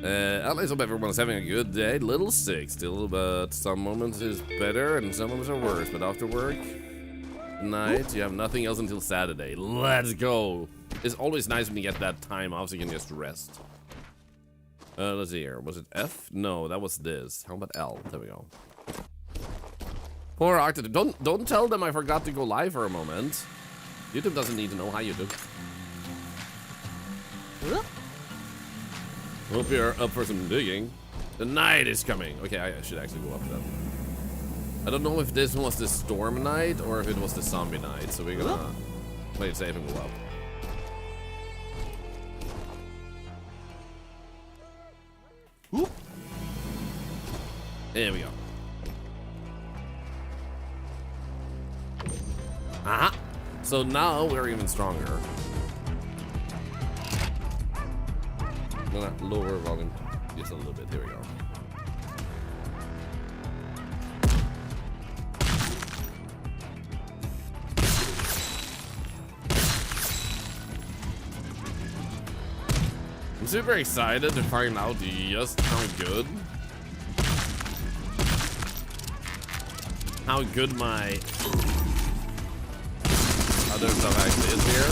At least hope everyone's having a good day. Little sick still, but some moments is better and some moments are worse. But after work, night, you have nothing else until Saturday. Let's go. It's always nice when you get that time off so you can just rest. Let's see here. Was it F? No, that was this. How about L? There we go. Poor Octave. Don't tell them I forgot to go live for a moment. YouTube doesn't need to know how you do. Hope you're up for some digging. The night is coming. Okay, I should actually go up then. I don't know if this was the storm night or if it was the zombie night, so we're gonna play it safe and go up. Whoop. There we go. Aha! So now we're even stronger. I'm gonna lower volume just a little bit. Here we go. I'm super excited to find out just how good my other stuff actually is here.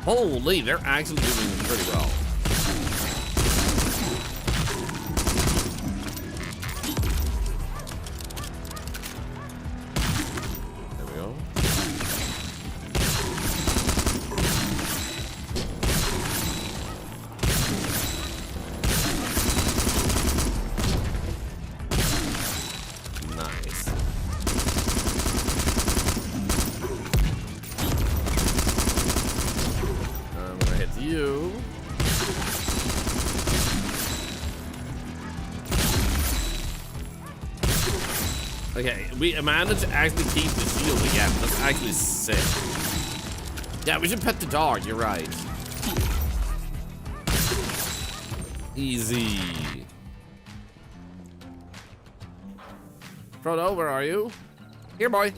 Holy, they're actually doing pretty well. There we go. Nice. I'm gonna hit you. Okay, we managed to actually keep the shield again. That's actually sick. Yeah, we should pet the dog, you're right. Easy. Frodo, where are you? Here, boy.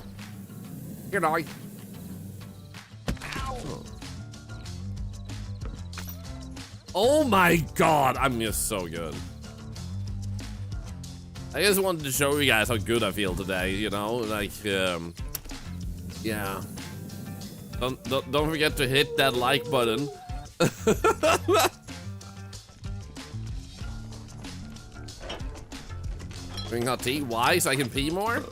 Here, dog. Oh my god, I'm just so good. I just wanted to show you guys how good I feel today, you know, like, yeah. Don't forget to hit that like button. Drink hot tea, why? So I can pee more?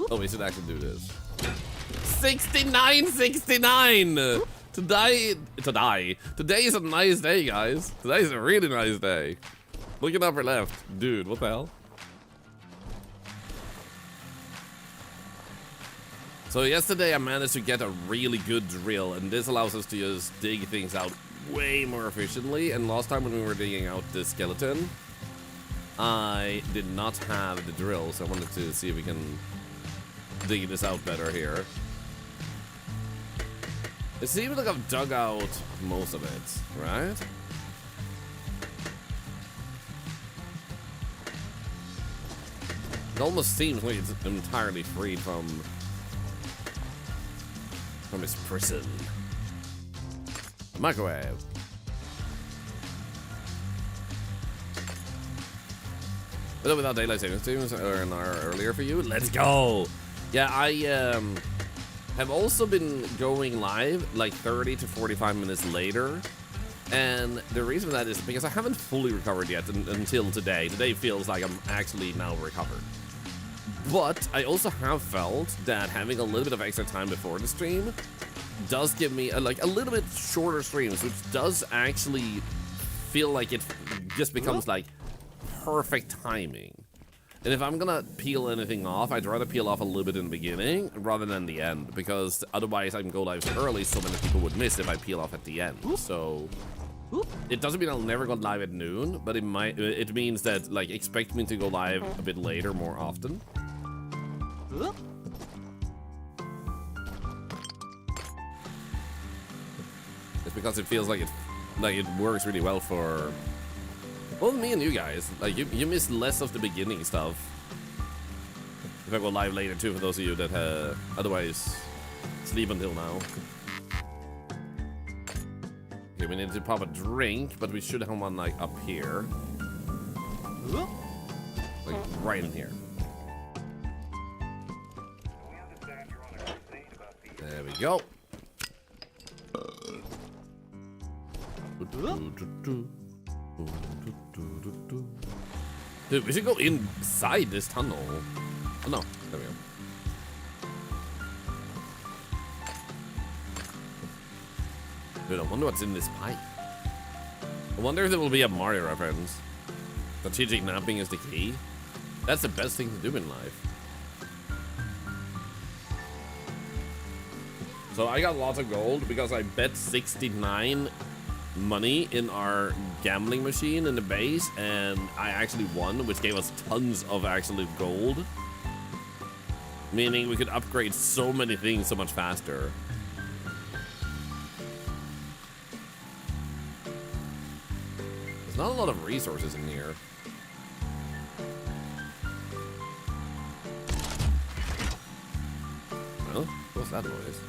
Oh, we should actually do this. 69. Today is a nice day, guys. Today is a really nice day. Look at upper left. Dude, what the hell? So yesterday I managed to get a really good drill, and this allows us to just dig things out way more efficiently. And last time when we were digging out the skeleton, I did not have the drill, so I wanted to see if we can dig this out better here. It seems like I've dug out most of it, right? It almost seems like it's entirely freed from its prison. Microwave. But without daylight saving streams are an hour earlier for you. Let's go. Yeah, I have also been going live like 30 to 45 minutes later, and the reason for that is because I haven't fully recovered yet until today. Today feels like I'm actually now recovered. But I also have felt that having a little bit of extra time before the stream does give me a little bit shorter streams, which does actually feel like it just becomes like perfect timing. And if I'm gonna peel anything off, I'd rather peel off a little bit in the beginning rather than the end, because otherwise I can go live early, so many people would miss if I peel off at the end. So it doesn't mean I'll never go live at noon, but it means that, like, expect me to go live a bit later more often. It's because it feels like it works really well for, well, me and you guys. Like, you miss less of the beginning stuff if I go live later too, for those of you that otherwise sleep until now. Okay, we need to pop a drink, but we should have one like up here. Like right in here. There we go. Dude, we should go inside this tunnel. Oh no, there we go. Dude, I wonder what's in this pipe. I wonder if there will be a Mario reference. Strategic napping is the key. That's the best thing to do in life. So I got lots of gold because I bet 69 money in our gambling machine in the base, and I actually won, which gave us tons of actually gold. Meaning we could upgrade so many things so much faster. There's not a lot of resources in here. Well, what's that noise?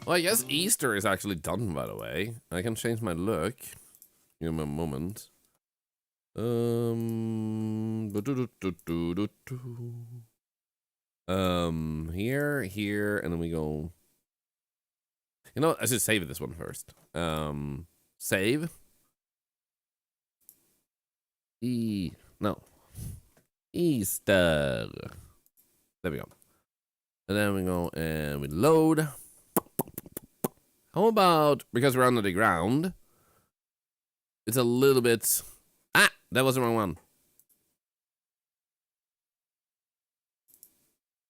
Well, I guess Easter is actually done, by the way. I can change my look. Give me a moment. Here, and then we go. You know, I should save this one first. Save. No. Easter. There we go. And then we go and we load. How about, because we're under the ground, it's a little bit... Ah! That was the wrong one.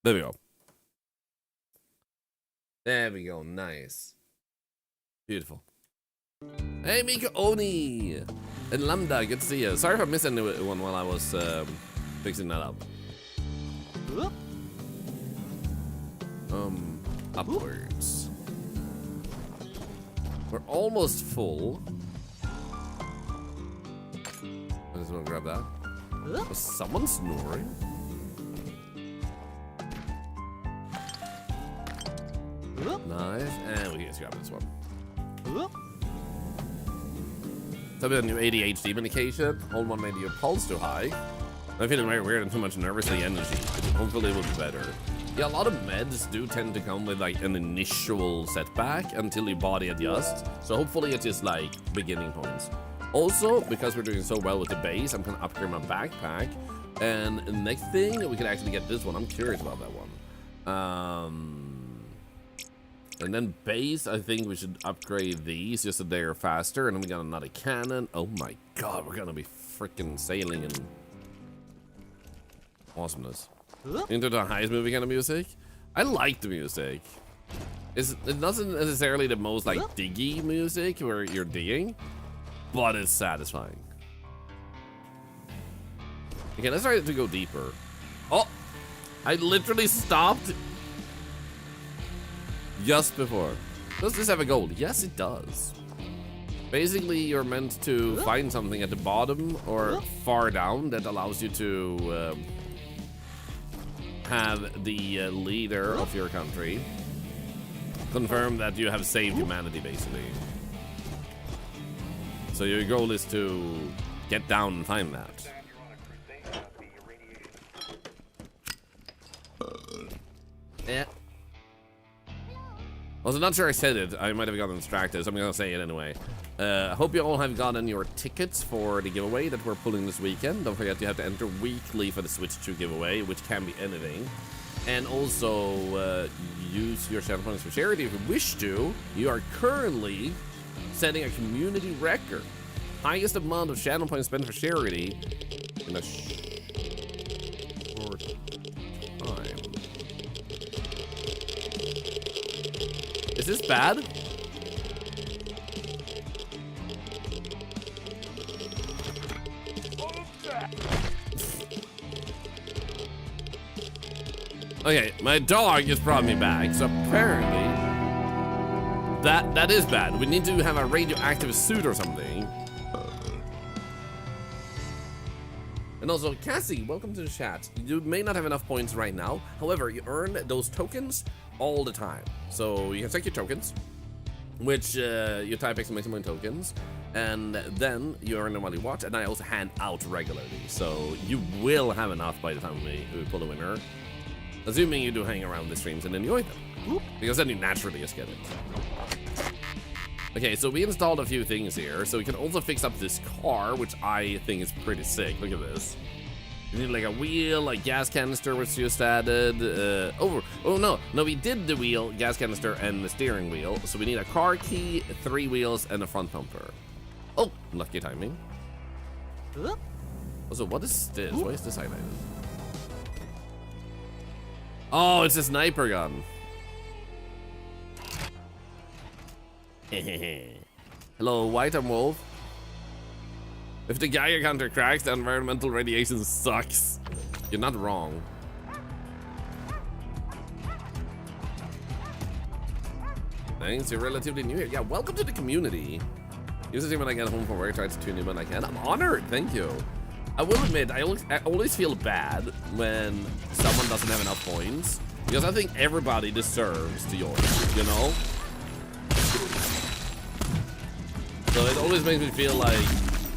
There we go. There we go. Nice. Beautiful. Hey, Mika Oni! And Lambda, good to see you. Sorry if I missed anyone while I was fixing that up. Upwards. We're almost full. I just want to grab that. Was someone snoring? Nice. And we can just grab this one. So a new ADHD medication. Hold one, maybe your pulse too high. I'm feeling very weird and too much nervously energy. Hopefully it will be better. Yeah, a lot of meds do tend to come with like an initial setback until your body adjusts. So hopefully it's just like beginning points. Also, because we're doing so well with the base, I'm gonna upgrade my backpack. And the next thing, we can actually get this one. I'm curious about that one. And then base, I think we should upgrade these just so they're faster. And then we got another cannon. Oh my god, we're gonna be freaking sailing in awesomeness. Into the highest movie kind of music. I like the music. It doesn't necessarily the most like diggy music where you're digging, but it's satisfying. Okay, let's try to go deeper. Oh, I literally stopped just before. Does this have a goal? Yes, it does. Basically, you're meant to find something at the bottom or far down that allows you to have the leader of your country confirm that you have saved humanity, basically. So your goal is to get down and find that. Yeah. Also, not sure I said it. I might have gotten distracted, so I'm gonna say it anyway. I hope you all have gotten your tickets for the giveaway that we're pulling this weekend. Don't forget you have to enter weekly for the Switch 2 giveaway, which can be anything. And also, use your channel points for charity if you wish to. You are currently setting a community record. Highest amount of channel points spent for charity in a short time. Is this bad? Okay, my dog just brought me back, so apparently that is bad. We need to have a radioactive suit or something. And also, Cassie, welcome to the chat. You may not have enough points right now. However, you earn those tokens all the time. So you can take your tokens, which you type exclamation point tokens, and then you earn them while you watch. And I also hand out regularly. So you will have enough by the time we pull a winner. Assuming you do hang around the streams and enjoy them. Because then you naturally just get it. Okay, so we installed a few things here. So we can also fix up this car, which I think is pretty sick. Look at this. We need like a wheel, a gas canister was just added. Oh no, we did the wheel, gas canister, and the steering wheel. So we need a car key, 3 wheels, and a front bumper. Oh, lucky timing. Also, what is this? Why is this highlighted? Oh, it's a sniper gun. Hello, White and Wolf. If the Geiger counter cracks, the environmental radiation sucks. You're not wrong. Thanks, you're relatively new here. Yeah, welcome to the community. Usually when I get home from work, I try to tune in when I can. I'm honored, thank you. I will admit, I always feel bad when someone doesn't have enough points. Because I think everybody deserves to join, you know? So it always makes me feel like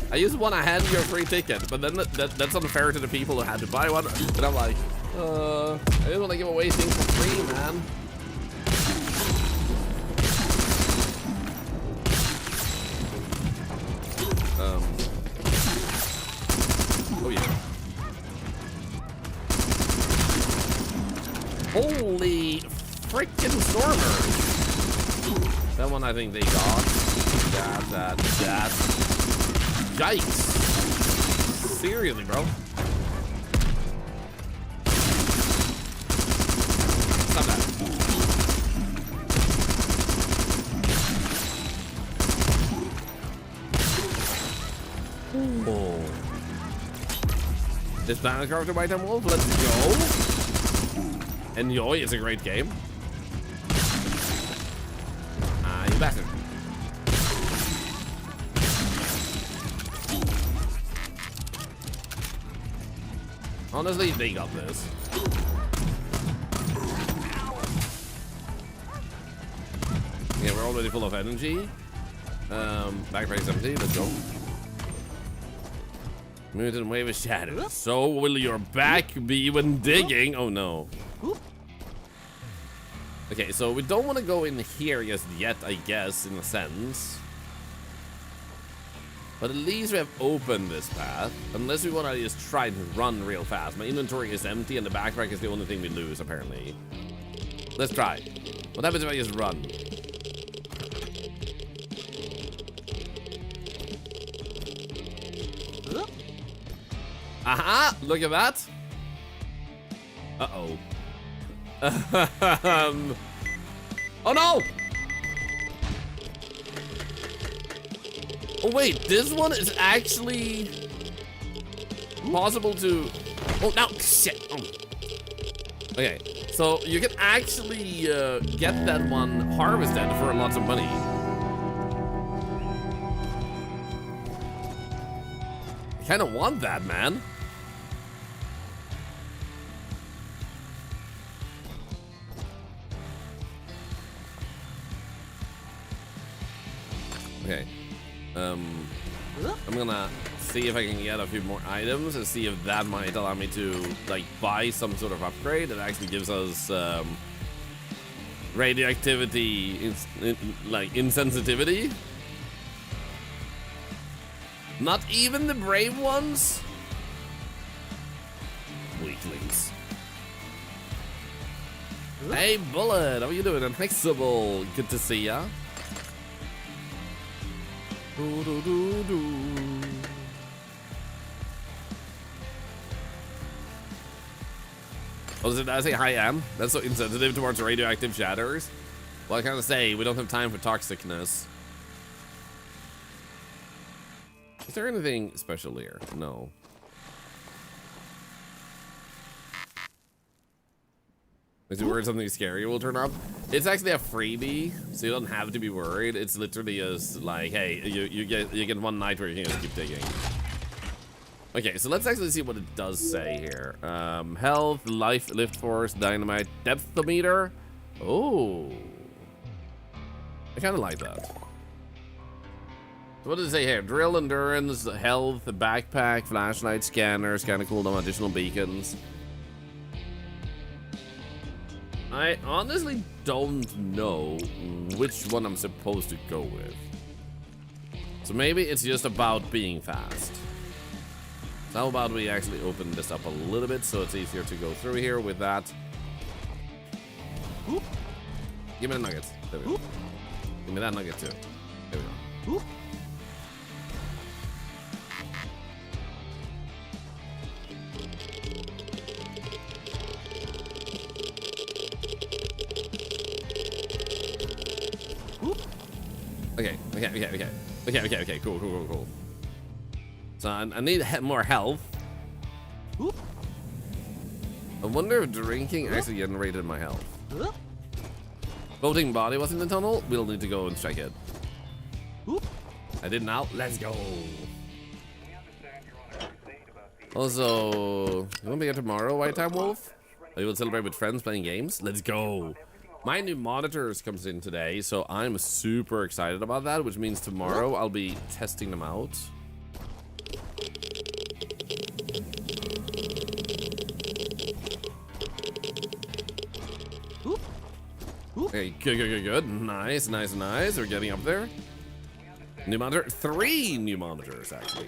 I just want to hand you a free ticket, but then that's unfair to the people who had to buy one. And I'm like, I didn't want to give away things for free, man. Oh yeah. Holy freaking stormers! That one I think they got. That. Yikes. Seriously, bro. Stop that. Oh. This planet character by Time Wolf, let's go. Enjoy, it's a great game. You bastard. Honestly, they got this. Yeah, we're already full of energy. Backpack empty, let's go. Mutant wave of shadow. So will your back be when digging? Oh no. Okay, so we don't want to go in here just yet, I guess, in a sense. But at least we have opened this path. Unless we want to just try to run real fast. My inventory is empty and the backpack is the only thing we lose, apparently. Let's try. What happens if I just run? Aha! Look at that! Uh-oh. Oh no! Oh wait, this one is actually possible to... Oh, no, shit. Oh. Okay, so you can actually get that one harvested for lots of money. I kind of want that, man. Okay. I'm gonna see if I can get a few more items and see if that might allow me to like buy some sort of upgrade that actually gives us radioactivity like insensitivity. Not even the brave ones. Weaklings. Hey Bullet, how are you doing? Inflexible, good to see ya. Oh, did I say hi, Am? That's so insensitive towards radioactive shatters. Well, I kind of say we don't have time for toxicness. Is there anything special here? No. Is it worried something scary will turn up? It's actually a freebie, so you don't have to be worried. It's literally just like, hey, you get one night where you can just keep digging. Okay, so let's actually see what it does say here. Health, life, lift force, dynamite, depthometer. Oh. I kind of like that. So what does it say here? Drill, endurance, health, backpack, flashlight, scanners, kind of cooldown, additional beacons. I honestly don't know which one I'm supposed to go with. So maybe it's just about being fast. So how about we actually open this up a little bit so it's easier to go through here with that. Give me the nuggets. There we go. Give me that nugget too. There we go. Okay, cool. So I need more health. I wonder if drinking actually generated my health. Floating body was in the tunnel. We'll need to go and check it. I did now. Let's go. Also, you won't be here tomorrow, White Time Wolf? You will celebrate with friends playing games? Let's go. My new monitors comes in today, so I'm super excited about that, which means tomorrow I'll be testing them out. Okay, good. Nice. We're getting up there. New monitor, 3 new monitors actually.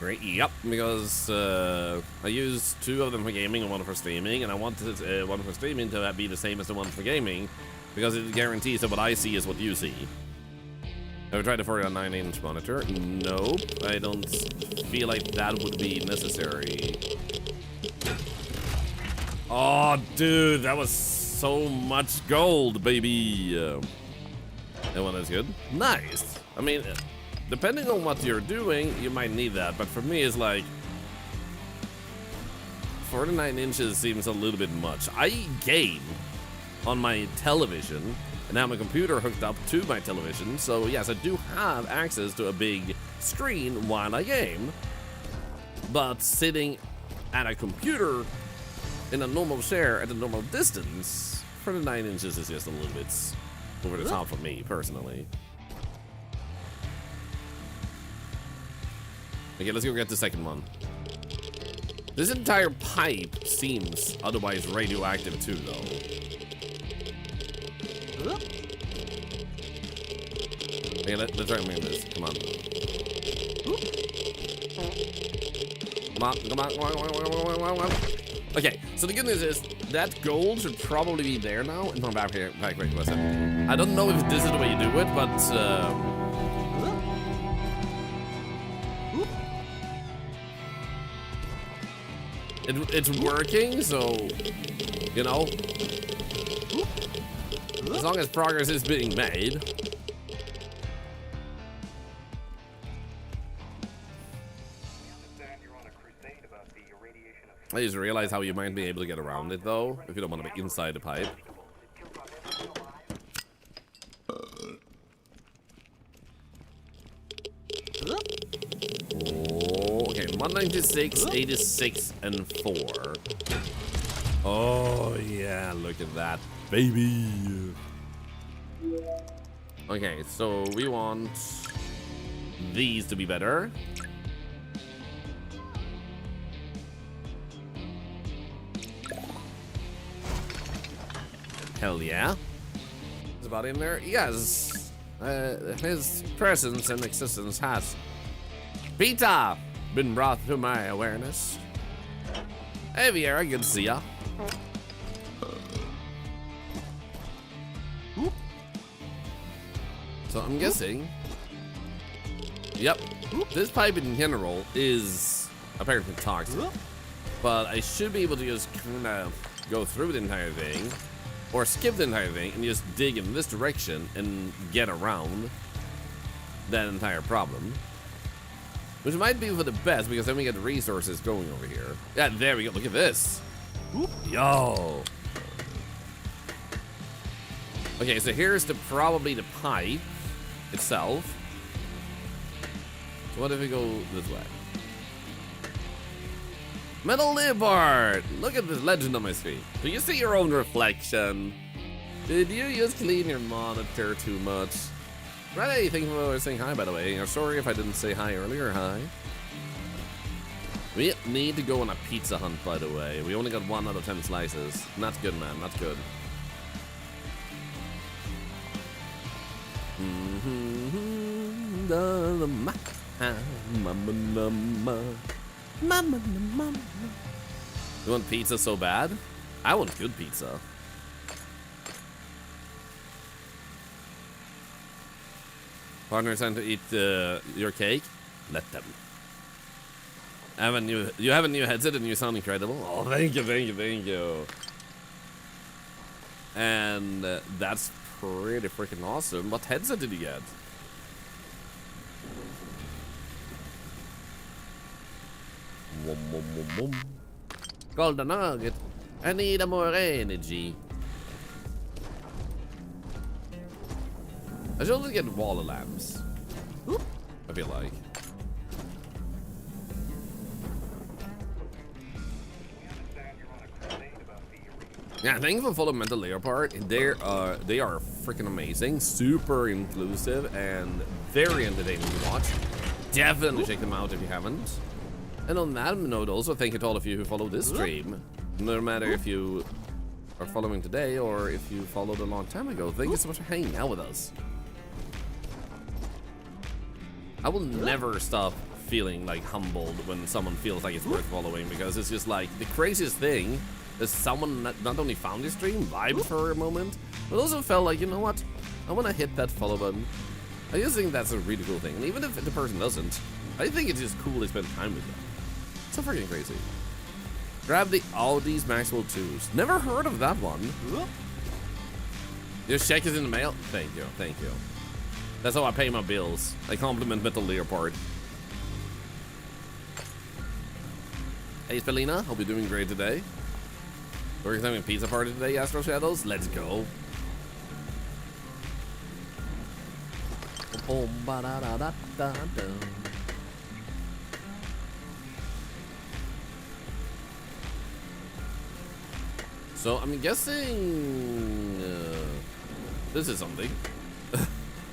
Great, yep, because I used 2 of them for gaming and 1 for streaming, and I wanted 1 for streaming to be the same as the 1 for gaming, because it guarantees that what I see is what you see. Have you tried a 49-inch monitor? Nope, I don't feel like that would be necessary. Oh, dude, that was so much gold, baby. That one is good. Nice. I mean, depending on what you're doing, you might need that, but for me, it's like 49 inches seems a little bit much. I game on my television, and have my computer hooked up to my television, so yes, I do have access to a big screen while I game, but sitting at a computer in a normal chair at a normal distance, 49 inches is just a little bit over the top for me, personally. Okay, let's go get the second one. This entire pipe seems otherwise radioactive too, though. Okay, let's try and move this. Come on. Come on. Okay, so the good news is that gold should probably be there now. No, back here. I don't know if this is the way you do it, but it's working, so you know, as long as progress is being made. I just realized how you might be able to get around it though, if you don't want to be inside the pipe. Oh, okay, 196, 86, and 4. Oh yeah, look at that, baby. Okay, so we want these to be better. Hell yeah. Is about in there? Yes. His presence and existence has, Peter, been brought to my awareness. Hey Viera, good to see ya. So I'm guessing, yep, this pipe in general is apparently toxic, but I should be able to just kind of go through the entire thing, or skip the entire thing and just dig in this direction and get around that entire problem. Which might be for the best, because then we get the resources going over here. Yeah, there we go. Look at this. Yo. Okay, so here's probably the pipe itself. So what if we go this way? Metal Leopard! Look at this legend on my screen. Do you see your own reflection? Did you just clean your monitor too much? Right, thank you for saying hi, by the way. I'm sorry if I didn't say hi earlier. Hi. We need to go on a pizza hunt, by the way. We only got 1 out of 10 slices. Not good, man. Not good. You want pizza so bad? I want good pizza. Partners trying to eat your cake? Let them. You have a new headset and you sound incredible. Oh, thank you, thank you, thank you. And that's pretty freaking awesome. What headset did you get? Golden nugget. I need a more energy. I should only get wall lamps. I feel like. Yeah, thank you for following Mental Leopard. They are freaking amazing, super inclusive, and very entertaining to watch. Definitely check them out if you haven't. And on that note, also thank you to all of you who follow this stream. No matter if you are following today or if you followed a long time ago, thank you so much for hanging out with us. I will never stop feeling like humbled when someone feels like it's worth following, because it's just like the craziest thing is someone not only found your stream, vibed for a moment, but also felt like, you know what, I want to hit that follow button. I just think that's a really cool thing, and even if the person doesn't, I think it's just cool to spend time with them. So freaking crazy. Grab the Audi's Maxwell 2s. Never heard of that one. Your check is in the mail. Thank you, thank you. That's how I pay my bills. I compliment Metal Leopard. Hey Spelina, hope you're doing great today. We're having a pizza party today, Astro Shadows. Let's go. So I'm guessing this is something.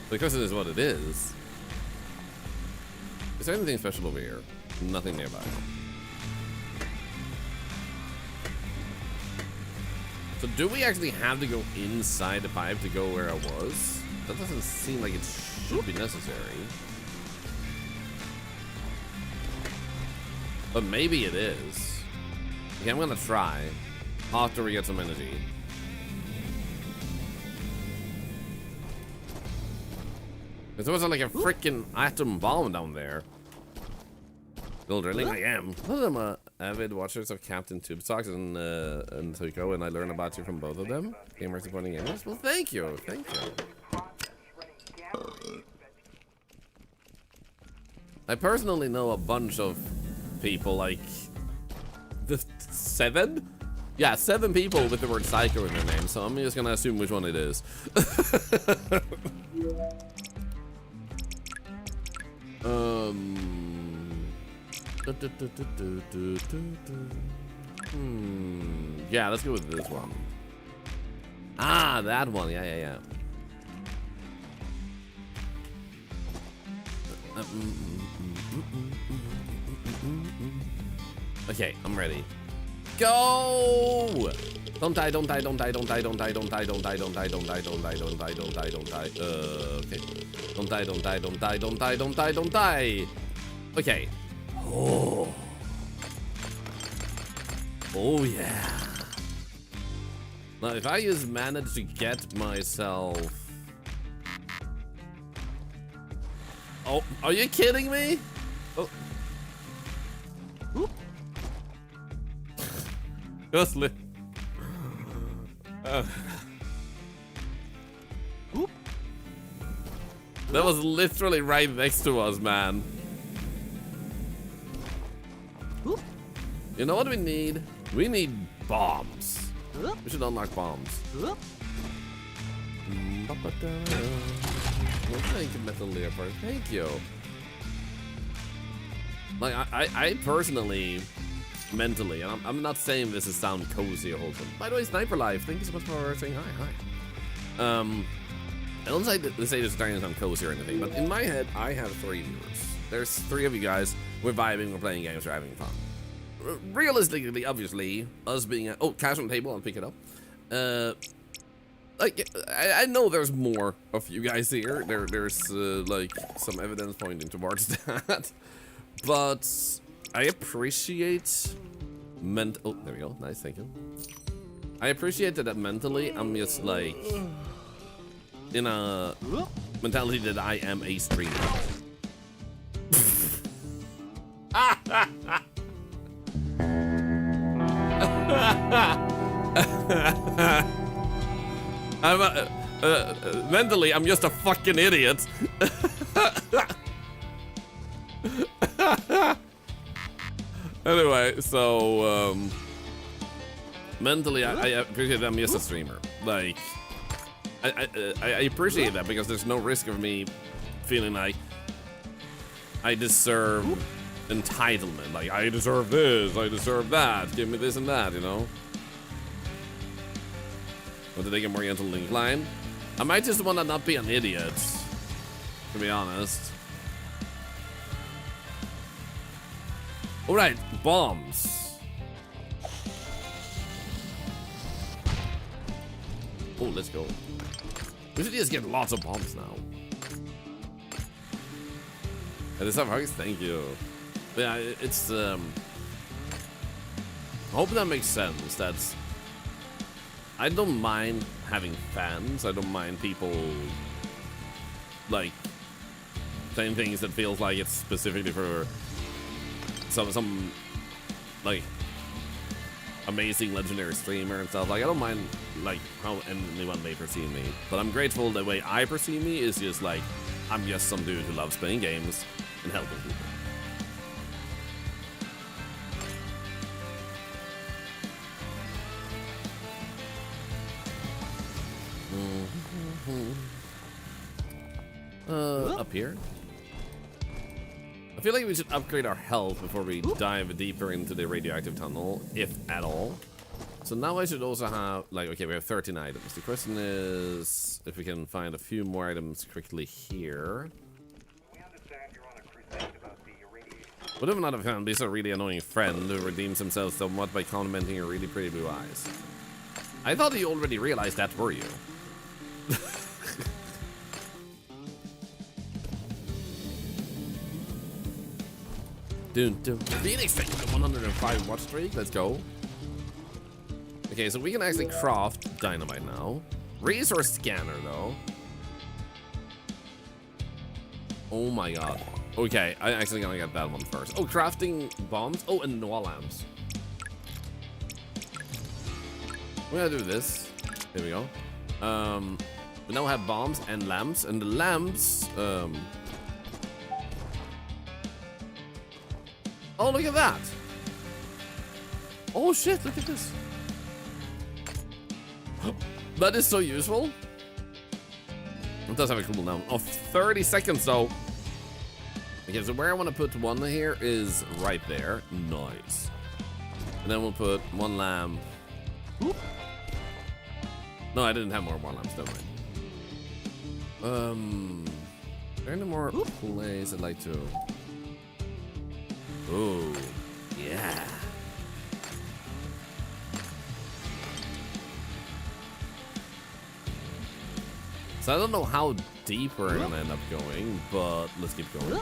The question is what it is. Is there anything special over here? Nothing nearby. So do we actually have to go inside the pipe to go where I was? That doesn't seem like it should be necessary. But maybe it is. Okay, I'm gonna try. After we get some energy. There was like a freaking atom bomb down there. Still drilling, I am. I'm avid watchers of Captain Tube Talks and Tuco, and I learn about you from both of them. Gamers supporting gamers. Well, thank you, thank you. I personally know a bunch of people, like the 7? Yeah, 7 people with the word psycho in their name, so I'm just gonna assume which one it is. Yeah, let's go with this one. Ah, that one. Yeah. Okay, I'm ready. Go! Don't die, don't die, don't die, don't die, don't die, don't die, don't die, don't die, don't die, don't die, don't die, don't die, don't die. Okay. Don't die, don't die, don't die, don't die, don't die, don't die. Okay. Oh. Oh yeah. Now if I just manage to get myself. Oh, are you kidding me? Oh. Just live. That was literally right next to us, man. You know what we need? We need bombs. We should unlock bombs. Well, thank you, Metal Leopard. Thank you. Like, I personally, mentally, and I'm not saying this is sound cozy or wholesome. By the way, Sniper Life, thank you so much for saying hi. I don't say this is starting to sound cozy or anything, but in my head, I have 3 viewers. There's 3 of you guys. We're vibing, we're playing games, we're having fun. Realistically, obviously, us being a... Oh, cash on the table, I'll pick it up. Like, I know there's more of you guys here. There's, like, some evidence pointing towards that. But I appreciate... Oh, there we go. Nice, thank you. I appreciate that mentally, I'm just, like... in a mentality that I am a streamer. Mentally, I'm just a fucking idiot. Anyway, so mentally, I appreciate that I'm just a streamer. Like, I appreciate that because there's no risk of me feeling like I deserve entitlement. Like, I deserve this, I deserve that, give me this and that, you know? Or did they get more oriental inclined? I might just want to not be an idiot, to be honest. Alright, bombs. Oh, let's go. We should just get lots of bombs now. And it's hugs, thank you. But yeah, it's I hope that makes sense. That's I don't mind having fans. I don't mind people like saying things that feels like it's specifically for some like amazing legendary streamer and stuff. Like, I don't mind like how anyone may perceive me, but I'm grateful the way I perceive me is just like I'm just some dude who loves playing games and helping people. Up here. I feel like we should upgrade our health before we dive deeper into the radioactive tunnel, if at all. So now I should also have, like, okay, we have 13 items. The question is if we can find a few more items quickly here. What if not have found this a really annoying friend who redeems himself somewhat by complimenting your really pretty blue eyes? I thought you already realized that, were you? Phoenix, thank you for 105 watch streak. Let's go. Okay, so we can actually craft dynamite now. Resource scanner, though. Oh my god. Okay, I'm actually gonna get that one first. Oh, crafting bombs. Oh, and Noah lamps. We're gonna do this. Here we go. We now have bombs and lamps, and the lamps, oh, look at that! Oh shit, look at this. That is so useful. It does have a cooldown of 30 seconds though. Okay, so where I want to put one here is right there. Nice. And then we'll put one lamp. Oop. No, I didn't have more one lamps, don't I? Are there any more plays I'd like to... Oh, yeah. So I don't know how deep we're gonna end up going, but let's keep going.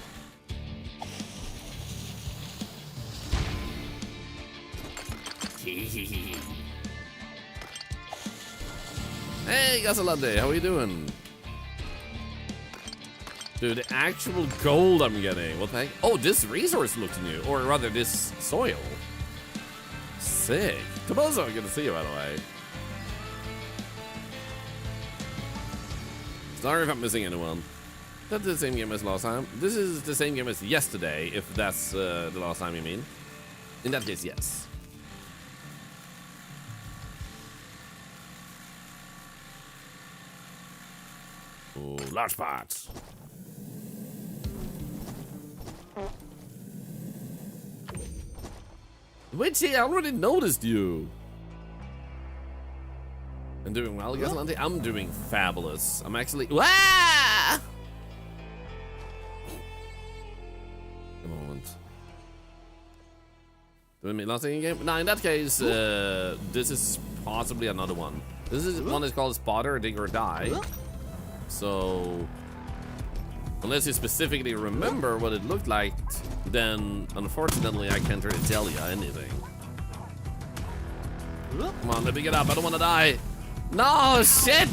Hey, Gasolande, how are you doing? Dude, the actual gold I'm getting. What the heck? Oh, this resource looks new. Or rather, this soil. Sick. Tobozo, good to see you, by the way. Sorry if I'm missing anyone. That's the same game as last time. This is the same game as yesterday, if that's the last time you mean. In that case, yes. Ooh, large pots. Witchy, I already noticed you. I'm doing well, guess Lanty. I'm doing fabulous. I'm actually. Wah! A moment. Do I mean nothing in game? No, in that case, this is possibly another one. This is one is called Spotter, Dig or Die. So, unless you specifically remember what it looked like, then unfortunately I can't really tell you anything. Come on, let me get up. I don't want to die. No, shit!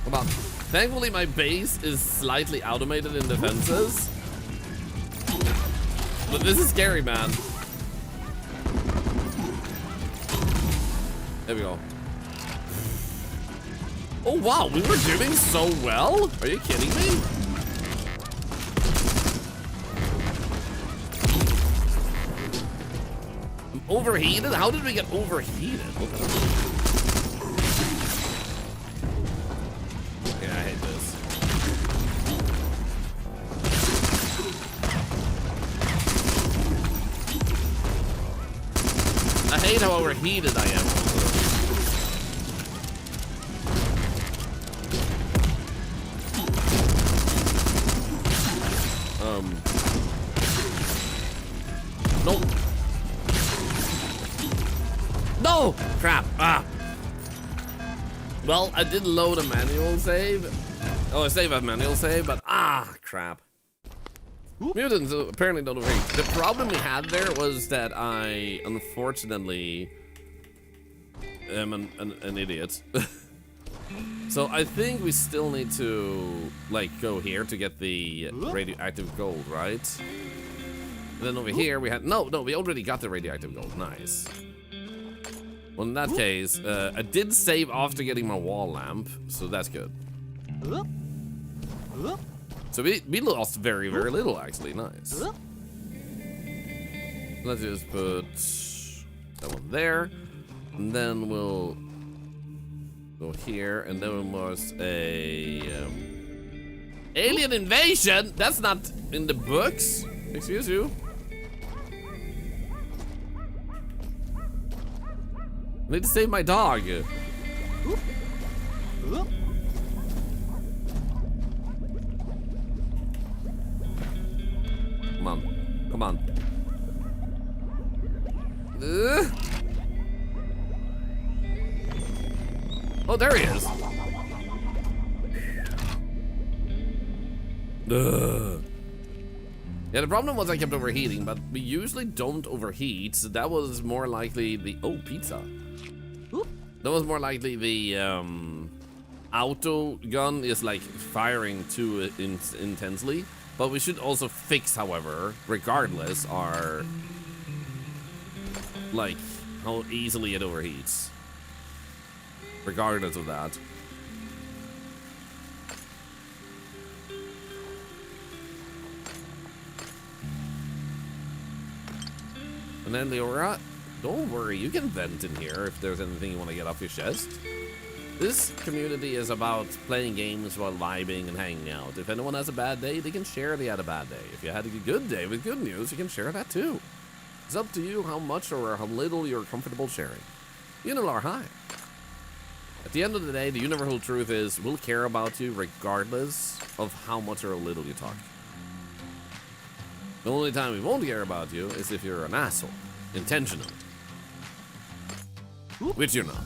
Come on. Thankfully, my base is slightly automated in defenses. But this is scary, man. There we go. Oh, wow. We were doing so well? Are you kidding me? I'm overheated? How did we get overheated? Yeah, I hate this. I hate how overheated I am. No. No! Crap. Ah. Well, I did load a manual save. Oh, I saved a manual save, but crap. Mutants apparently don't overheat. The problem we had there was that I, unfortunately, am an idiot. So I think we still need to, like, go here to get the radioactive gold, right? And then over here we had, no, we already got the radioactive gold, nice. Well, in that case, I did save after getting my wall lamp, so that's good. So we lost very, very little, actually, nice. Let's just put that one there, and then we'll go here, and then was a alien invasion. That's not in the books. Excuse you. I need to save my dog. Come on, come on. Oh, there he is. Yeah, the problem was I kept overheating, but we usually don't overheat, so that was more likely the... Oh, pizza. That was more likely the auto gun is like firing too intensely. But we should also fix, however, regardless, our... like, how easily it overheats. Regardless of that. And then Leora, don't worry, you can vent in here if there's anything you want to get off your chest. This community is about playing games while vibing and hanging out. If anyone has a bad day, they can share they had a bad day. If you had a good day with good news, you can share that too. It's up to you how much or how little you're comfortable sharing. Unilar, hi. At the end of the day, the universal truth is we'll care about you regardless of how much or little you talk. The only time we won't care about you is if you're an asshole, intentionally. Which you're not.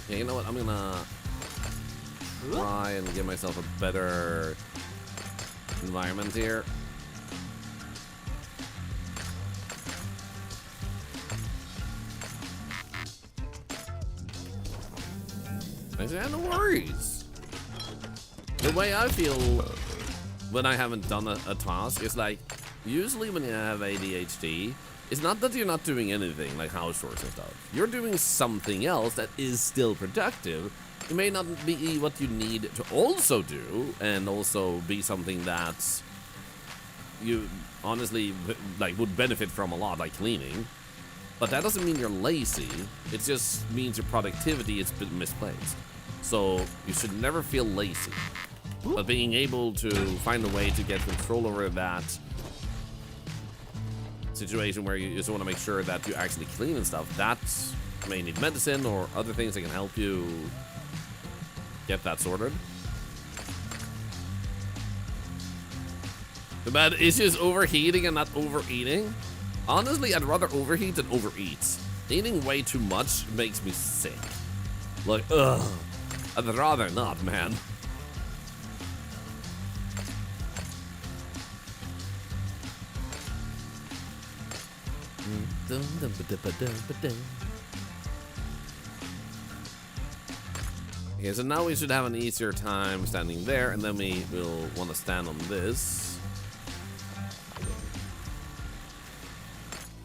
Yeah, you know what? I'm gonna try and give myself a better environment here. Yeah, no worries. The way I feel when I haven't done a task is like, usually when you have ADHD, it's not that you're not doing anything like house chores and stuff. You're doing something else that is still productive, it may not be what you need to also do, and also be something that you honestly like would benefit from a lot, like cleaning. But that doesn't mean you're lazy. It just means your productivity is been misplaced. So you should never feel lazy. But being able to find a way to get control over that situation where you just want to make sure that you actually clean and stuff, that may need medicine or other things that can help you get that sorted. The bad issue is overheating and not overeating. Honestly, I'd rather overheat than overeat. Eating way too much makes me sick. Like, ugh. I'd rather not, man. Okay, so now we should have an easier time standing there, and then we will want to stand on this.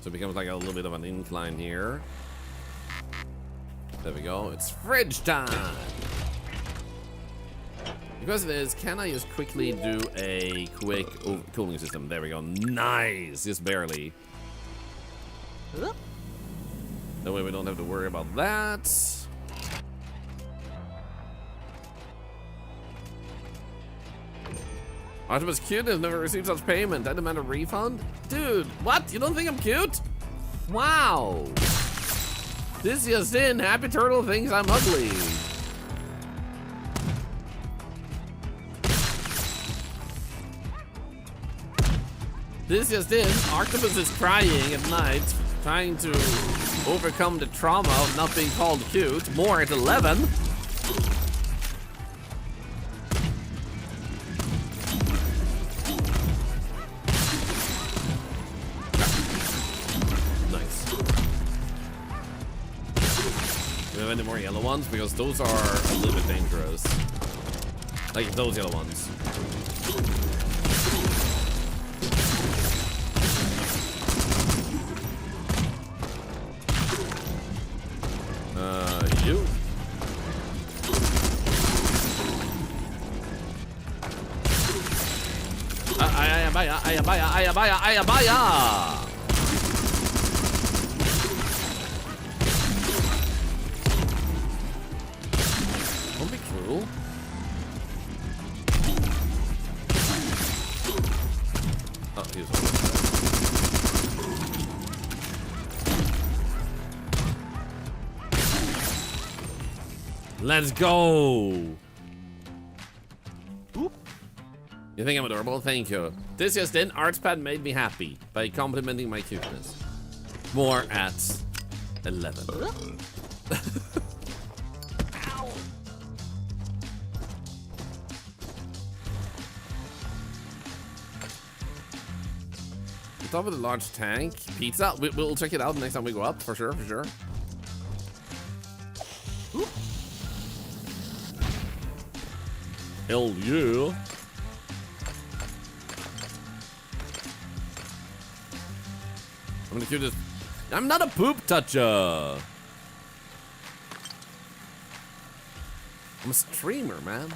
So it becomes like a little bit of an incline here. There we go. It's fridge time! The question is, can I just quickly do a quick cooling system? There we go. Nice! Just barely. That way we don't have to worry about that. Artemis cute has never received such payment. I demand a refund? Dude, what? You don't think I'm cute? Wow. This just in. Happy Turtle thinks I'm ugly. This just in. Artemis is crying at night, trying to overcome the trauma of not being called cute. More at 11. Any more yellow ones, because those are a little bit dangerous. Like those yellow ones. You. Ayabaya. Don't be cruel. Oh, he's over there. Let's go. Oop. You think I'm adorable? Thank you. This just in, Artspad made me happy by complimenting my cuteness. More at 11. Top of the large tank pizza. We'll check it out next time we go up, for sure. Ooh. Hell yeah. I'm the cutest. I'm not a poop toucher. I'm a streamer, man.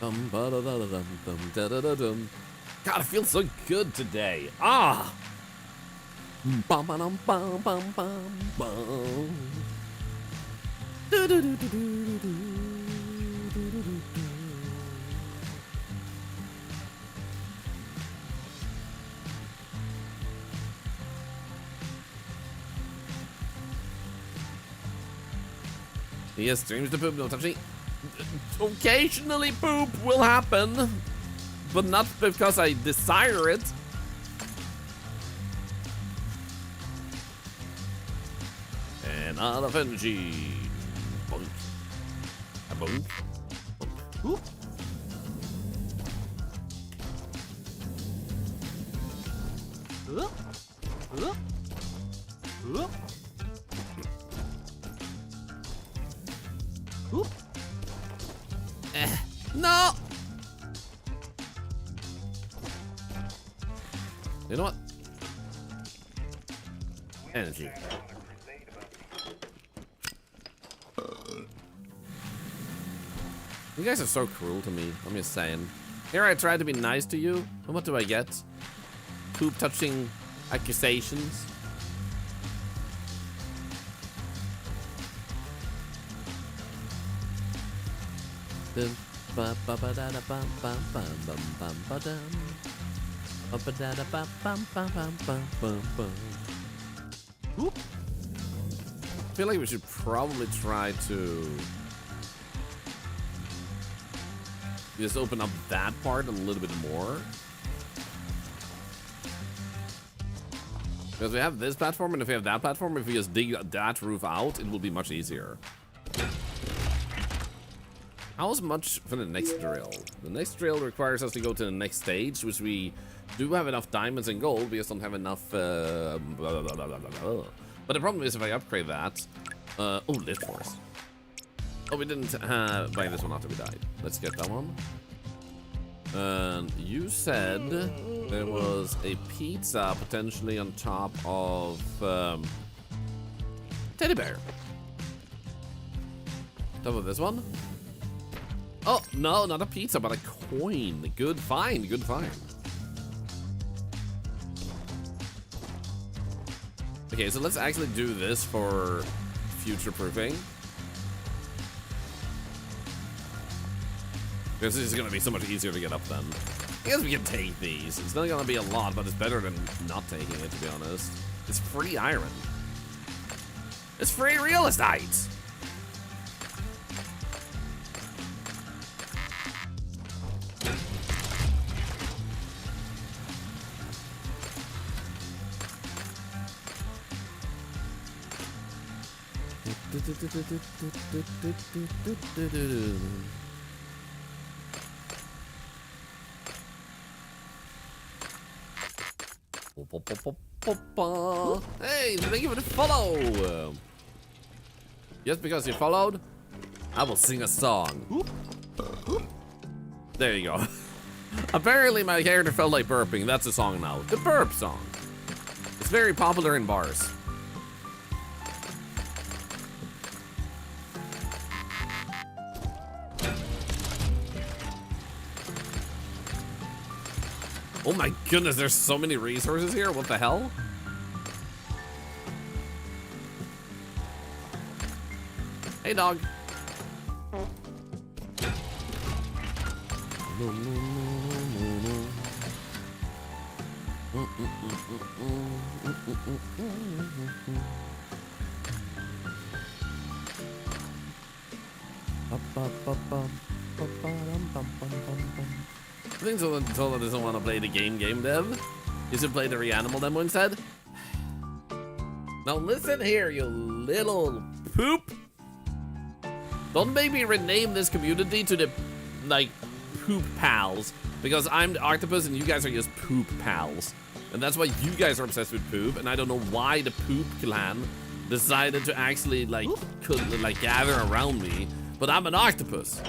God, it feels so good today. Ah! He streams the poop, no touching. Occasionally poop will happen, but not because I desire it. And out of energy. Bonk. A bonk. Bonk. Ooh. No! You know what? Energy. You guys are so cruel to me. I'm just saying. Here I try to be nice to you, and what do I get? Poop touching accusations. Oop. I feel like we should probably try to just open up that part a little bit more. Because we have this platform, and if we have that platform, if we just dig that roof out, it will be much easier. How's much for the next drill? The next drill requires us to go to the next stage, which we do have enough diamonds and gold. We just don't have enough. Blah, blah, blah, blah, blah. But the problem is if I upgrade that. Oh, lift force. Oh, we didn't buy this one after we died. Let's get that one. And you said there was a pizza potentially on top of teddy bear. Top of this one. Oh, no, not a pizza, but a coin. Good find, good find. Okay, so let's actually do this for future-proofing. Because this is going to be so much easier to get up then. I guess we can take these. It's not going to be a lot, but it's better than not taking it, to be honest. It's free iron. It's free real estate. Hey, thank you for the follow. Just because you followed, I will sing a song. There you go. Apparently my character felt like burping. That's a song now. The burp song. It's very popular in bars. Oh my goodness, there's so many resources here. What the hell? Hey, dog. I think Thorlar doesn't want to play the game dev. You should play the Reanimal demo instead. Now listen here, you little poop. Don't make me rename this community to the, like, poop pals. Because I'm the octopus and you guys are just poop pals. And that's why you guys are obsessed with poop. And I don't know why the poop clan decided to actually, like, gather around me. But I'm an octopus.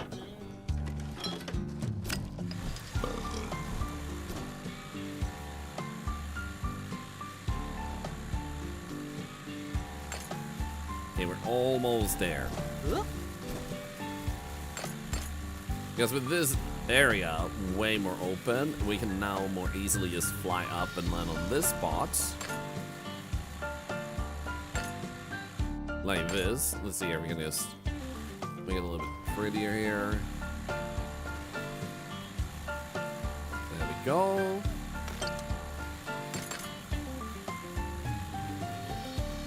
Okay, we're almost there. Because with this area way more open, we can now more easily just fly up and land on this spot. Like this. Let's see here, we can just make it a little bit prettier here. There we go.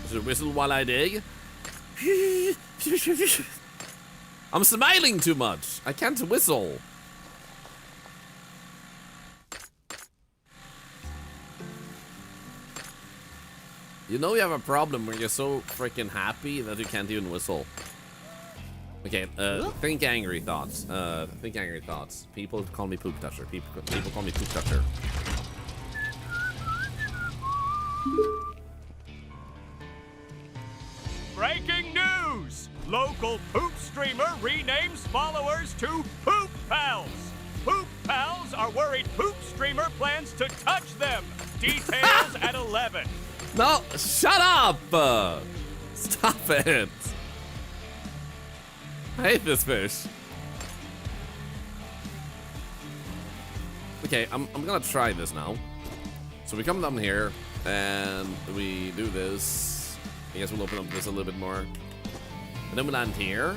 Should whistle while I dig? I'm smiling too much. I can't whistle. You know you have a problem when you're so freaking happy that you can't even whistle. Okay, think angry thoughts. Think angry thoughts. People call me poop toucher. People call me poop toucher. Breaking news! Local poop streamer renames followers to Poop Pals. Poop Pals are worried poop streamer plans to touch them. Details at 11. No, shut up! Stop it! I hate this fish. Okay, I'm gonna try this now. So we come down here, and we do this. I guess we'll open up this a little bit more. And then we land here,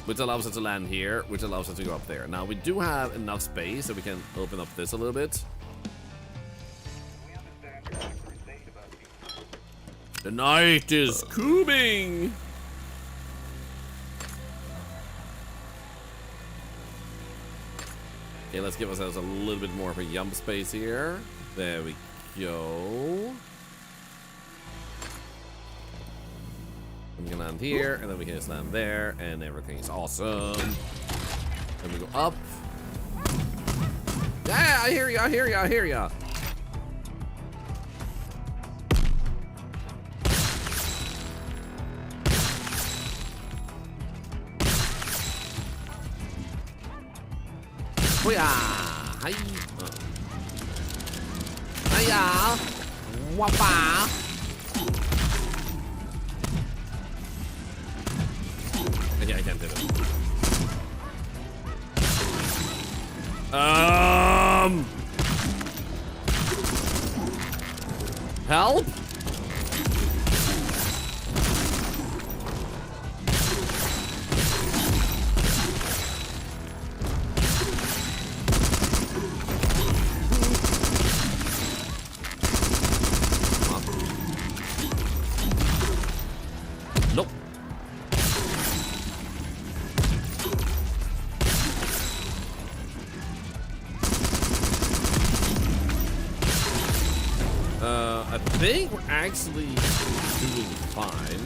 which allows us to land here, which allows us to go up there. Now, we do have enough space that we can open up this a little bit. The night is coming! Okay, let's give ourselves a little bit more of a jump space here. There we go. We can land here, and then we can just land there, and everything's awesome. Then we go up. Yeah, I hear ya, I hear ya, I hear ya. Booyah! Hi. Hiya! Wappa! Okay, I can't do it. Help? Nope. I think we're actually doing fine.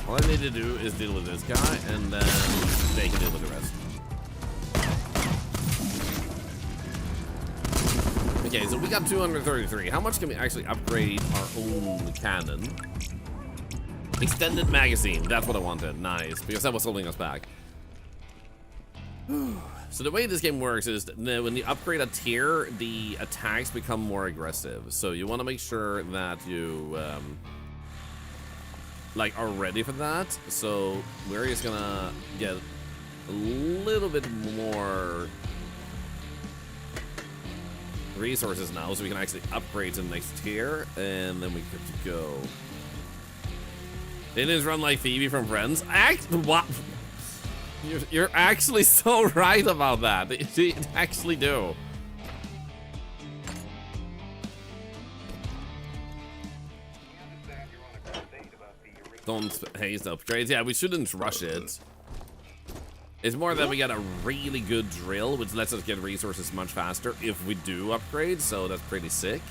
All I need to do is deal with this guy, and then they can deal with the rest. Okay, so we got 233. How much can we actually upgrade our own cannon? Extended magazine. That's what I wanted. Nice, because that was holding us back. So the way this game works is that when you upgrade a tier, the attacks become more aggressive. So you want to make sure that you like are ready for that. So we're just gonna get a little bit more resources now, so we can actually upgrade to the next tier, and then we get to go. They didn't run like Phoebe from Friends. What? You're actually so right about that. They actually do. Don't haste upgrades. Yeah, we shouldn't rush it. It's more that we got a really good drill, which lets us get resources much faster if we do upgrade, so that's pretty sick.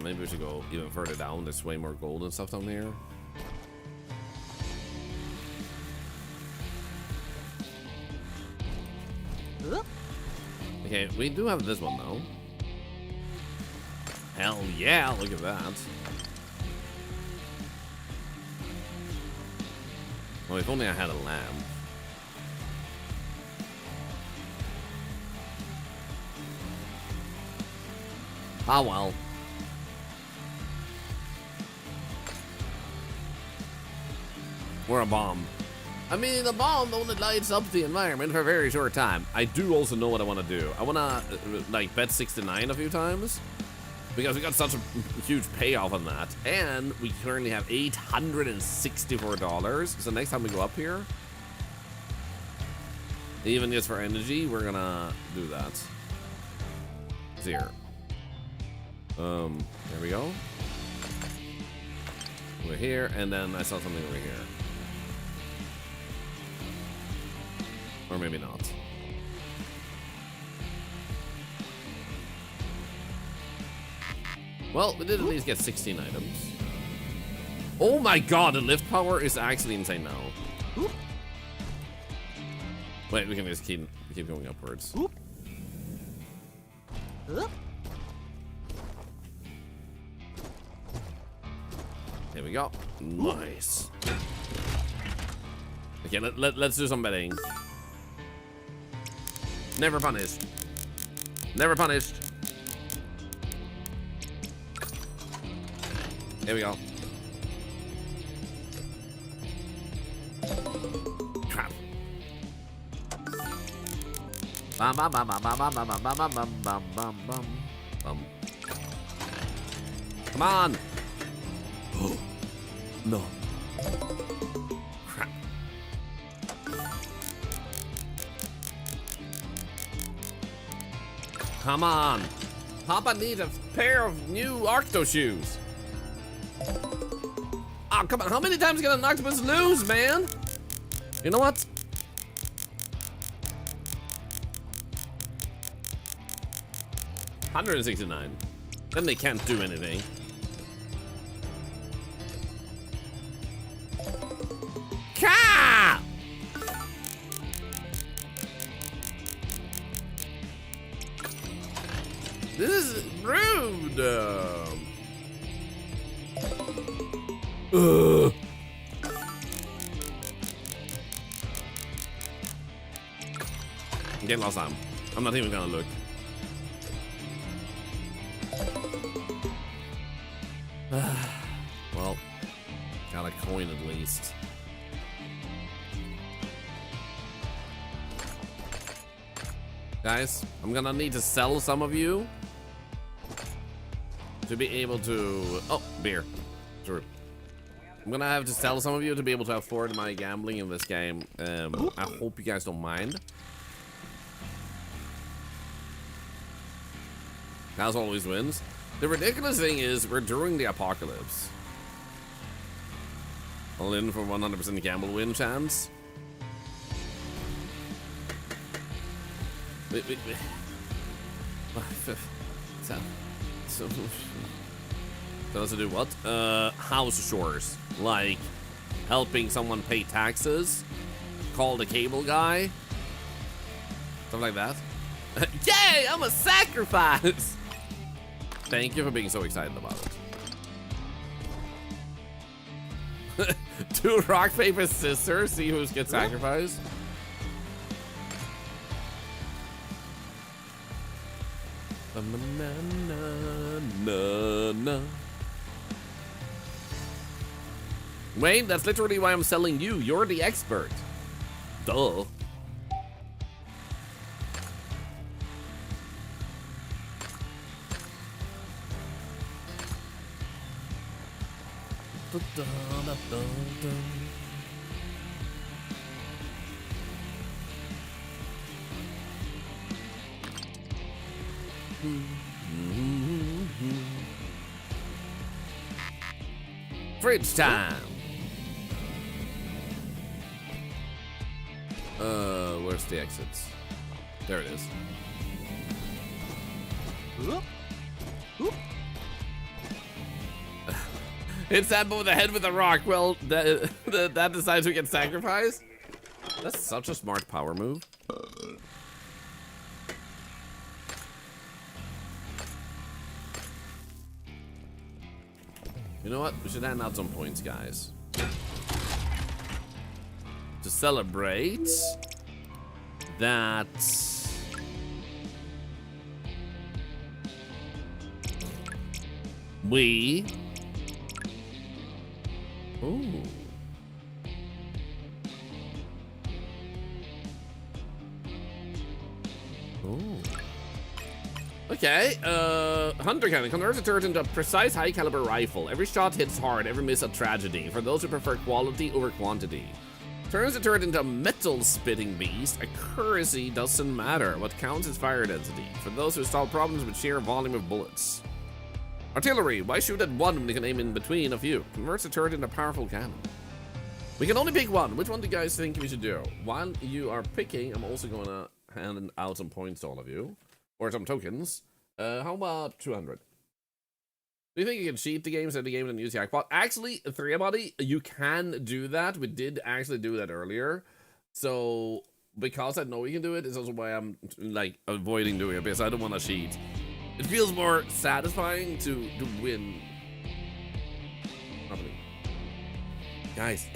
Maybe we should go even further down. There's way more gold and stuff down here. Okay, we do have this one though. Hell yeah, look at that. Well, if only I had a lamp. Ah, well. We're a bomb. I mean, a bomb only lights up the environment for a very short time. I do also know what I want to do. I want to, like, bet 69 a few times. Because we got such a huge payoff on that. And we currently have $864. So next time we go up here, even just for energy, we're gonna do that. It's here. There we go. Over here, and then I saw something over here. Or maybe not. Well, we did at least get 16 items. Oh my god, the lift power is actually insane now. Wait, we can just keep going upwards. There we go. Nice. Okay, let's do some betting. Never punished. Never punished. Here we go. Crap. Bum, bum, bum, bum, bum, bum, bum, bum, bum, bum, bum, bum, bum, bum. Come on! Oh, no. Crap. Come on! Papa needs a pair of new Arcto shoes. Oh, come on. How many times can an octopus lose, man? You know what? $169. Then they can't do anything. Ka! This is rude. I'm getting lost time. I'm not even gonna look. Well, got a coin at least. Guys, I'm gonna need to sell some of you to be able to... Oh, beer. True. I'm gonna have to sell some of you to be able to afford my gambling in this game. I hope you guys don't mind. House always wins. The ridiculous thing is, we're during the apocalypse. All in for 100% gamble win chance. Wait. So does it do what? House chores. Like helping someone pay taxes. Call the cable guy. Stuff like that. Yay! I'm a sacrifice! Thank you for being so excited about it. 2 rock, paper, scissors. See who gets sacrificed. Wayne, that's literally why I'm selling you. You're the expert. Duh. Fridge time. Where's the exits? There it is. Hit Sambo with the head with a rock. Well, that decides who gets sacrificed. That's such a smart power move. You know what? We should hand out some points, guys. To celebrate that we... Ooh. Ooh. Okay, Hunter Cannon converts a turret into a precise high caliber rifle. Every shot hits hard, every miss a tragedy. For those who prefer quality over quantity. Turns the turret into a metal spitting beast. Accuracy doesn't matter. What counts is fire density. For those who solve problems with sheer volume of bullets. Artillery, why shoot at one when you can aim in between a few? Converts the turret into a powerful cannon. We can only pick one. Which one do you guys think we should do? While you are picking, I'm also going to hand out some points to all of you. Or some tokens. How about 200? Do you think you can cheat the game, set the game, and use the jackpot? Actually, 3-body, you can do that. We did actually do that earlier. So, because I know we can do it, is also why I'm, like, avoiding doing it. Because I don't want to cheat. It feels more satisfying to win. Probably. Guys.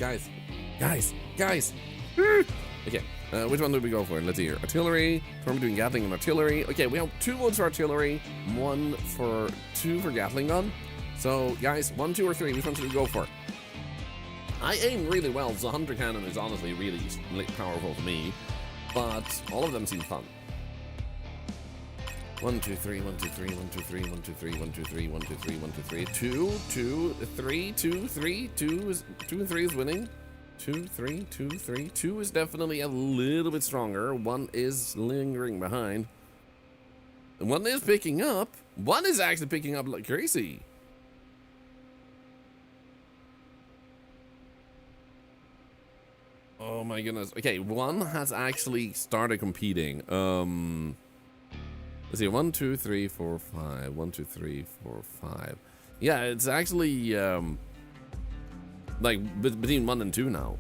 Okay, which one do we go for? Let's see here. Artillery. Storm between Gatling and artillery. Okay, we have 2 votes for artillery, 2 for Gatling gun. So, guys, 1, 2, or 3. Which one should we go for? I aim really well, so Hunter Cannon is honestly really powerful to me. But all of them seem fun. 1, 2, 3, 1, 2, 3, 1, 2, 3, 1, 2, 3, 1, 2, 3, 1, 2, 3, 1, 2, 3. 2, 2, 3, 2, 3. 2 and 3 is winning. 2, 3, 2, 3. 2 is definitely a little bit stronger. 1 is lingering behind. And 1 is picking up. 1 is actually picking up like crazy. Oh my goodness. Okay, 1 has actually started competing. Let's see. 1, 2, 3, 4, 5. 1, 2, 3, 4, 5. Yeah, it's actually like between 1 and 2 now.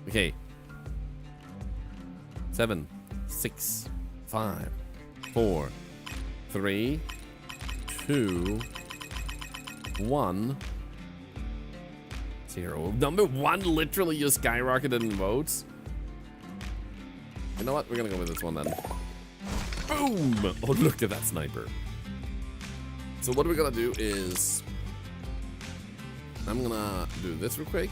Okay. 7, 6, 5, 4, 3, 2, 1. 0. Number 1 literally just skyrocketed in votes. You know what? We're gonna go with this one then. Boom! Oh, look at that sniper. So what we're gonna do is I'm gonna do this real quick,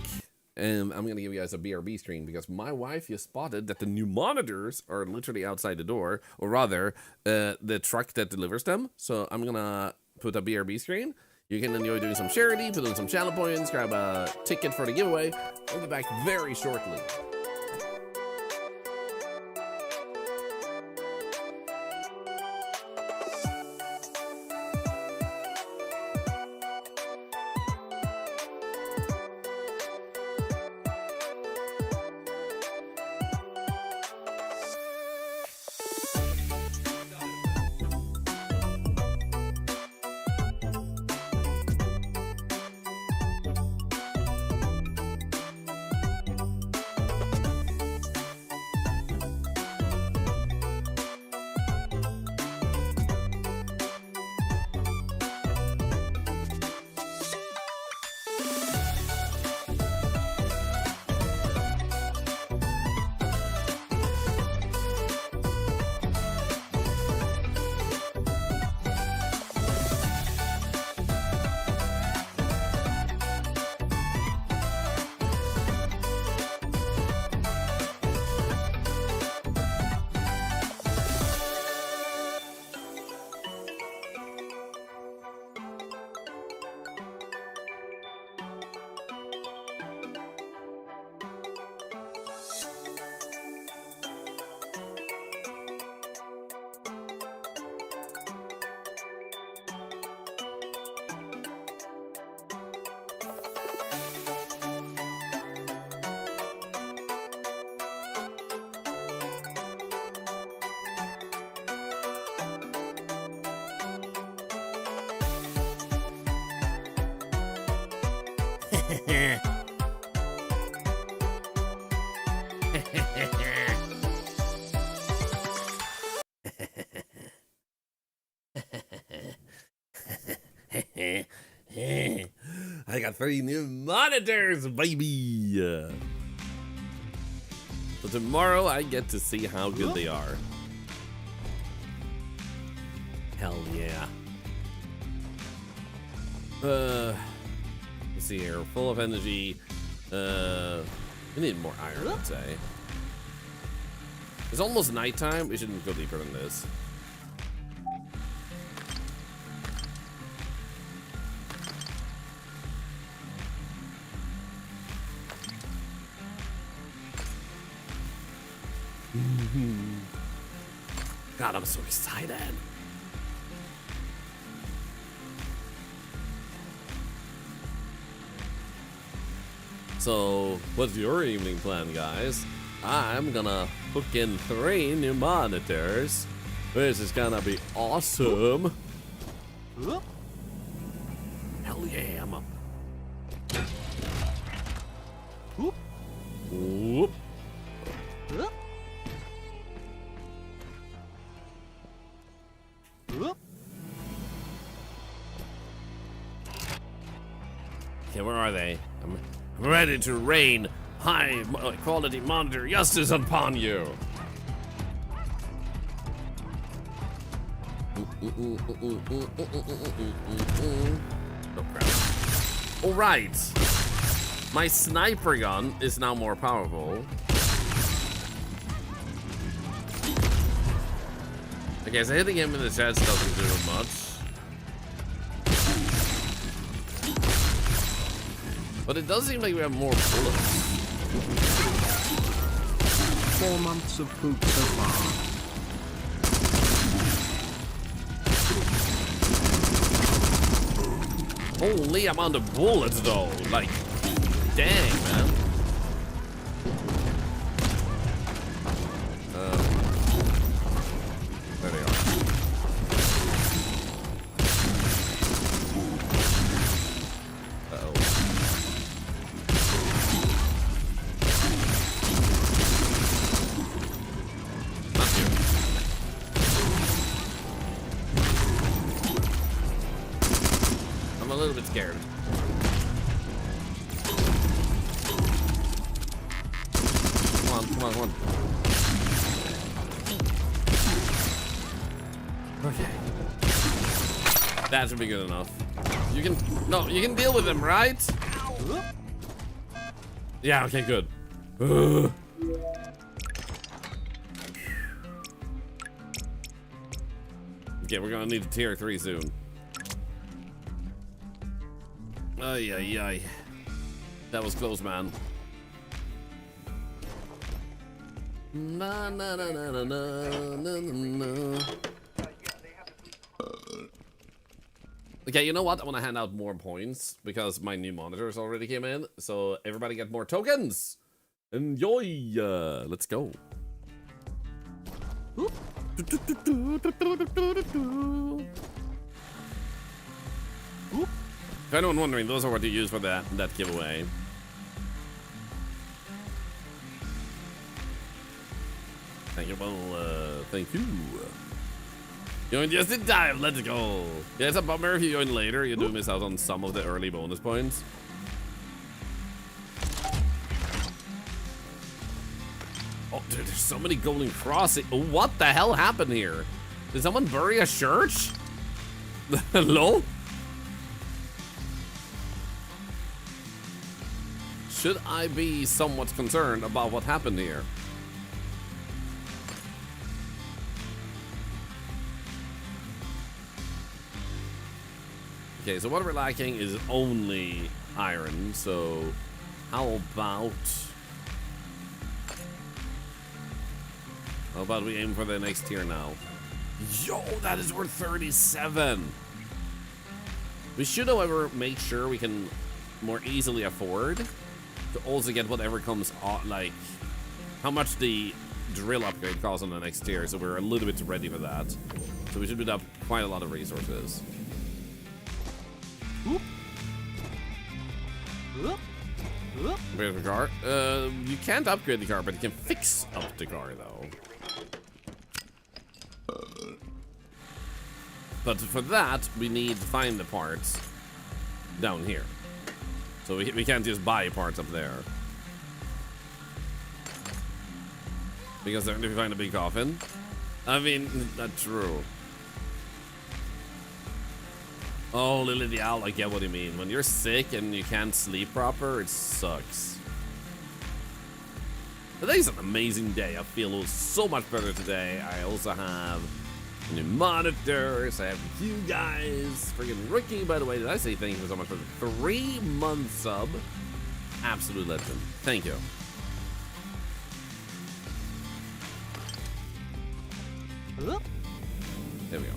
and I'm gonna give you guys a BRB screen because my wife just spotted that the new monitors are literally outside the door, or rather, the truck that delivers them. So I'm gonna put a BRB screen. You can enjoy doing some charity, put in some channel points, grab a ticket for the giveaway. I'll be back very shortly. I got 3 new monitors, baby! So tomorrow I get to see how good they are. Hell yeah. Let's see here. Full of energy. We need more iron, I'd say. It's almost nighttime. We shouldn't go deeper than this. God, I'm so excited. So, what's your evening plan, guys? I'm gonna hook in 3 new monitors, which is gonna be awesome. Hell yeah, I'm up. Whoop. Whoop. Okay, where are they? I'm ready to rain high quality monitor justice upon you. Oh crap. Alright. My sniper gun is now more powerful. Okay, so hitting him in the chest doesn't do much. But it does seem like we have more bullets. 4 months of poop so far. Holy amount of bullets though. Like, dang, man. There they are. Uh-oh. Not you. I'm a little bit scared. Come on. Okay. That should be good enough. You can deal with them, right? Yeah, okay, good. Okay, we're gonna need a tier 3 soon. Ay. That was close, man. Na na na na na na na. Okay, you know what? I want to hand out more points because my new monitors already came in, so everybody get more tokens. Enjoy! Let's go. If anyone wondering, those are what you use for that giveaway. Thank you, well, thank you. Join just in time, let's go. Yeah, it's a bummer if you join later, you do miss out on some of the early bonus points. Oh, dude, there's so many golden crosses. What the hell happened here? Did someone bury a church? Hello? Should I be somewhat concerned about what happened here? Okay, so what we're lacking is only iron, so how about we aim for the next tier now? Yo, that is worth 37. We should, however, make sure we can more easily afford to also get whatever comes on, like how much the drill upgrade costs on the next tier, so we're a little bit ready for that. So we should build up quite a lot of resources. Upgrade the car. You can't upgrade the car, but you can fix up the car though. But for that, we need to find the parts down here. So we can't just buy parts up there. Because then if we find a big coffin, I mean, that's true. Oh, Lily the Owl, I get what you mean. When you're sick and you can't sleep proper, it sucks. Today's an amazing day. I feel so much better today. I also have new monitors. I have you guys. Freaking Ricky, by the way, did I say thank you so much for the 3-month sub? Absolute legend. Thank you. There we go.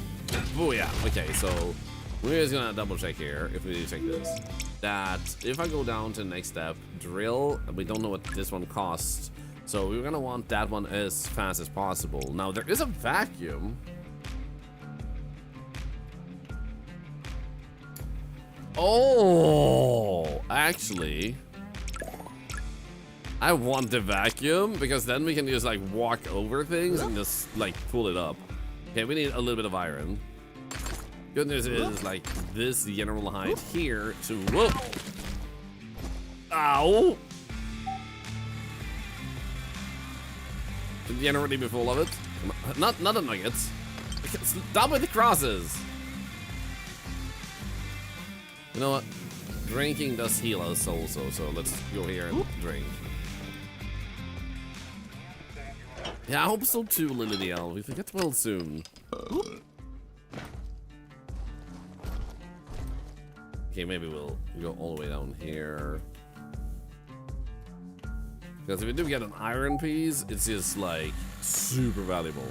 Oh yeah. Okay, so we're just gonna double check here if we check this. That if I go down to the next step, drill, we don't know what this one costs. So we're gonna want that one as fast as possible. Now there is a vacuum. Oh, actually, I want the vacuum because then we can just like walk over things and just like pull it up. Okay, we need a little bit of iron. Good news is like this general height here to whoop. Ow! Should generally be full of it. Not the nuggets. Stop with the crosses. You know what? Drinking does heal us also, so let's go here and drink. Yeah, I hope so too, Lily the Elf. We get well soon. Okay, maybe we'll go all the way down here. Because if we do get an iron piece, it's just like super valuable.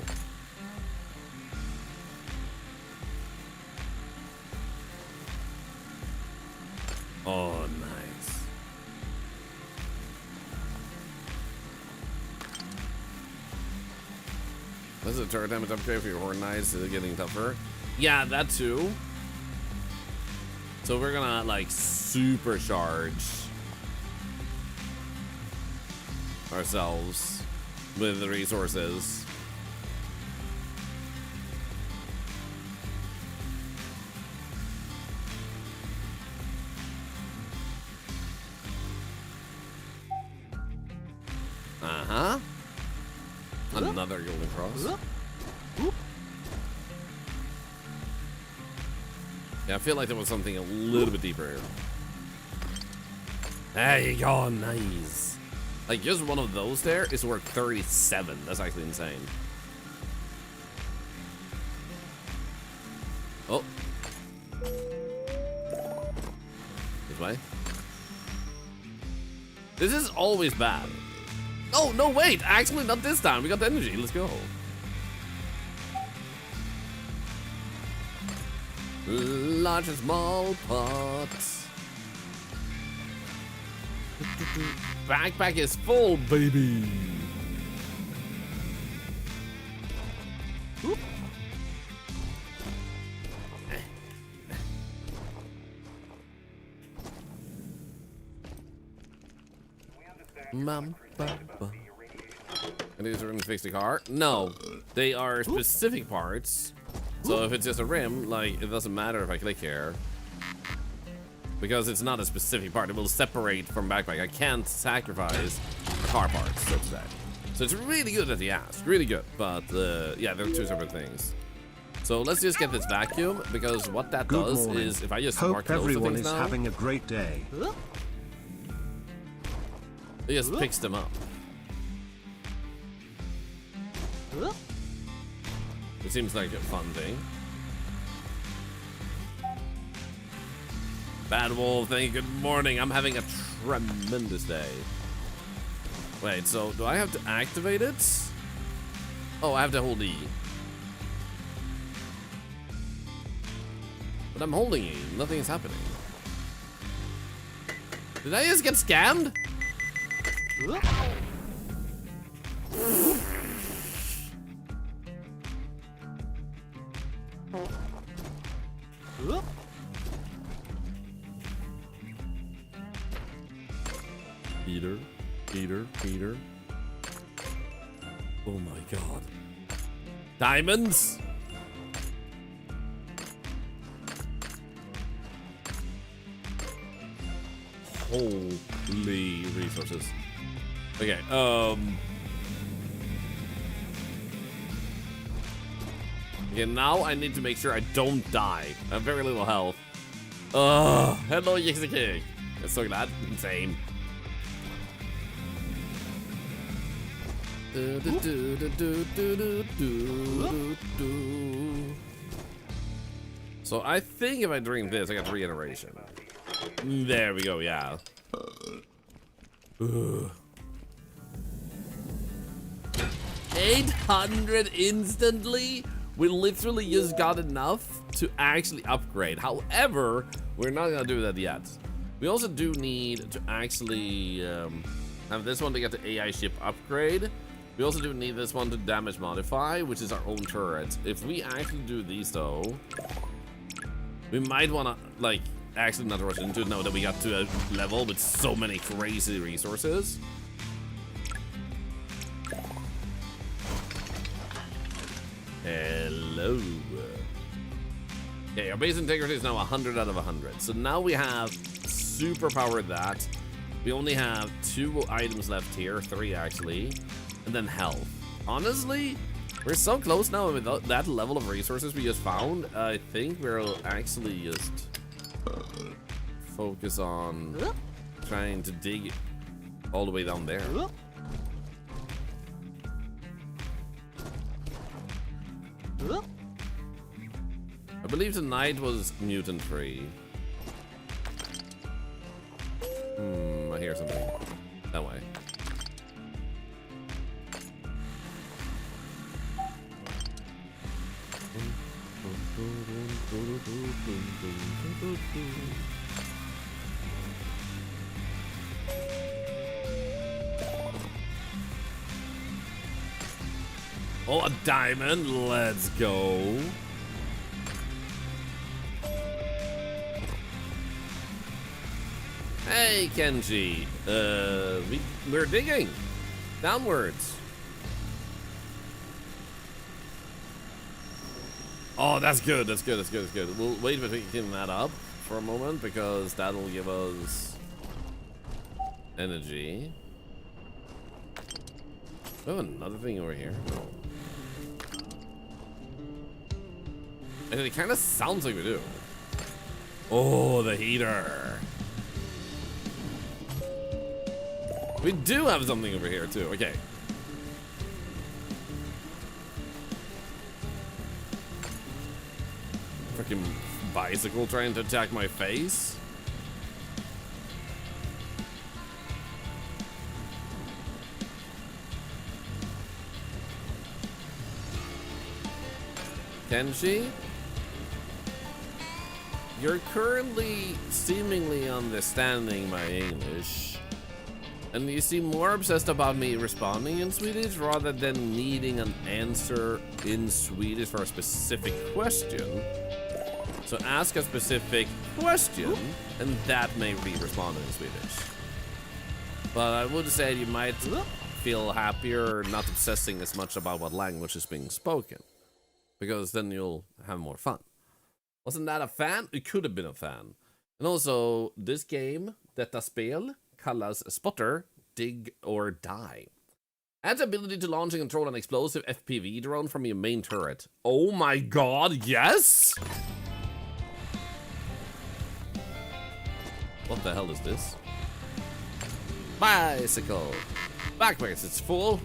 Oh, nice. This is a turret damage upgrade for your Horn Knights. Is it getting tougher? Yeah, that too. So we're gonna like supercharge ourselves with the resources. Uh-huh. Another golden cross. Yeah, I feel like there was something a little bit deeper here. There you go, nice. Like, just one of those there is worth 37. That's actually insane. Oh. This way. This is always bad. Oh, no, wait. Actually, not this time. We got the energy. Let's go. Large and small pots. Backpack is full, baby. Oop. And these are in fix the car? No, they are specific parts. So if it's just a rim, like, it doesn't matter if I click here. Because it's not a specific part. It will separate from backpack. I can't sacrifice car parts, so to say. So it's really good that he asked. Really good. But, yeah, they're two separate things. So let's just get this vacuum, because what that does is, if I just mark those everyone things is now, having a great day. it just picks them up. It seems like a fun thing. Bad Wolf, thank you, good morning. I'm having a tremendous day. Wait, so do I have to activate it? Oh, I have to hold E. But I'm holding E, nothing is happening. Did I just get scammed? Peter. Oh my god. Diamonds? Holy resources. Okay, okay, now I need to make sure I don't die. I have very little health. Hello, Yixi. I'm so glad. Insane. So I think if I drink this, I got regeneration. There we go, yeah. 800 instantly? We literally just got enough to actually upgrade. However, we're not gonna do that yet. We also do need to actually have this one to get the AI ship upgrade. We also do need this one to damage modify, which is our own turret. If we actually do these though, we might wanna like actually not rush into it now that we got to a level with so many crazy resources. Hello. Okay, our base integrity is now 100 out of 100. So now we have super powered that. We only have 2 items left here, 3 actually, and then health. Honestly, we're so close now with that level of resources we just found. I think we'll actually just focus on trying to dig all the way down there. I believe the night was mutant free. I hear something. That way. Oh, a diamond. Let's go. Hey, Kenji. We're digging downwards. Oh, that's good. That's good. That's good. That's good. We'll wait between picking that up for a moment because that'll give us energy. Oh, another thing over here. And it kind of sounds like we do. Oh, the heater. We do have something over here too. Okay. Freaking bicycle trying to attack my face. Kenji? You're currently seemingly understanding my English, and you seem more obsessed about me responding in Swedish rather than needing an answer in Swedish for a specific question. So ask a specific question, and that may be responded in Swedish. But I would say you might feel happier not obsessing as much about what language is being spoken, because then you'll have more fun. Wasn't that a fan? It could have been a fan. And also, this game, detta spel, kallas Spotter, Dig or Die. Adds ability to launch and control an explosive FPV drone from your main turret. Oh my god, yes! What the hell is this? Bicycle. Backwards, it's full.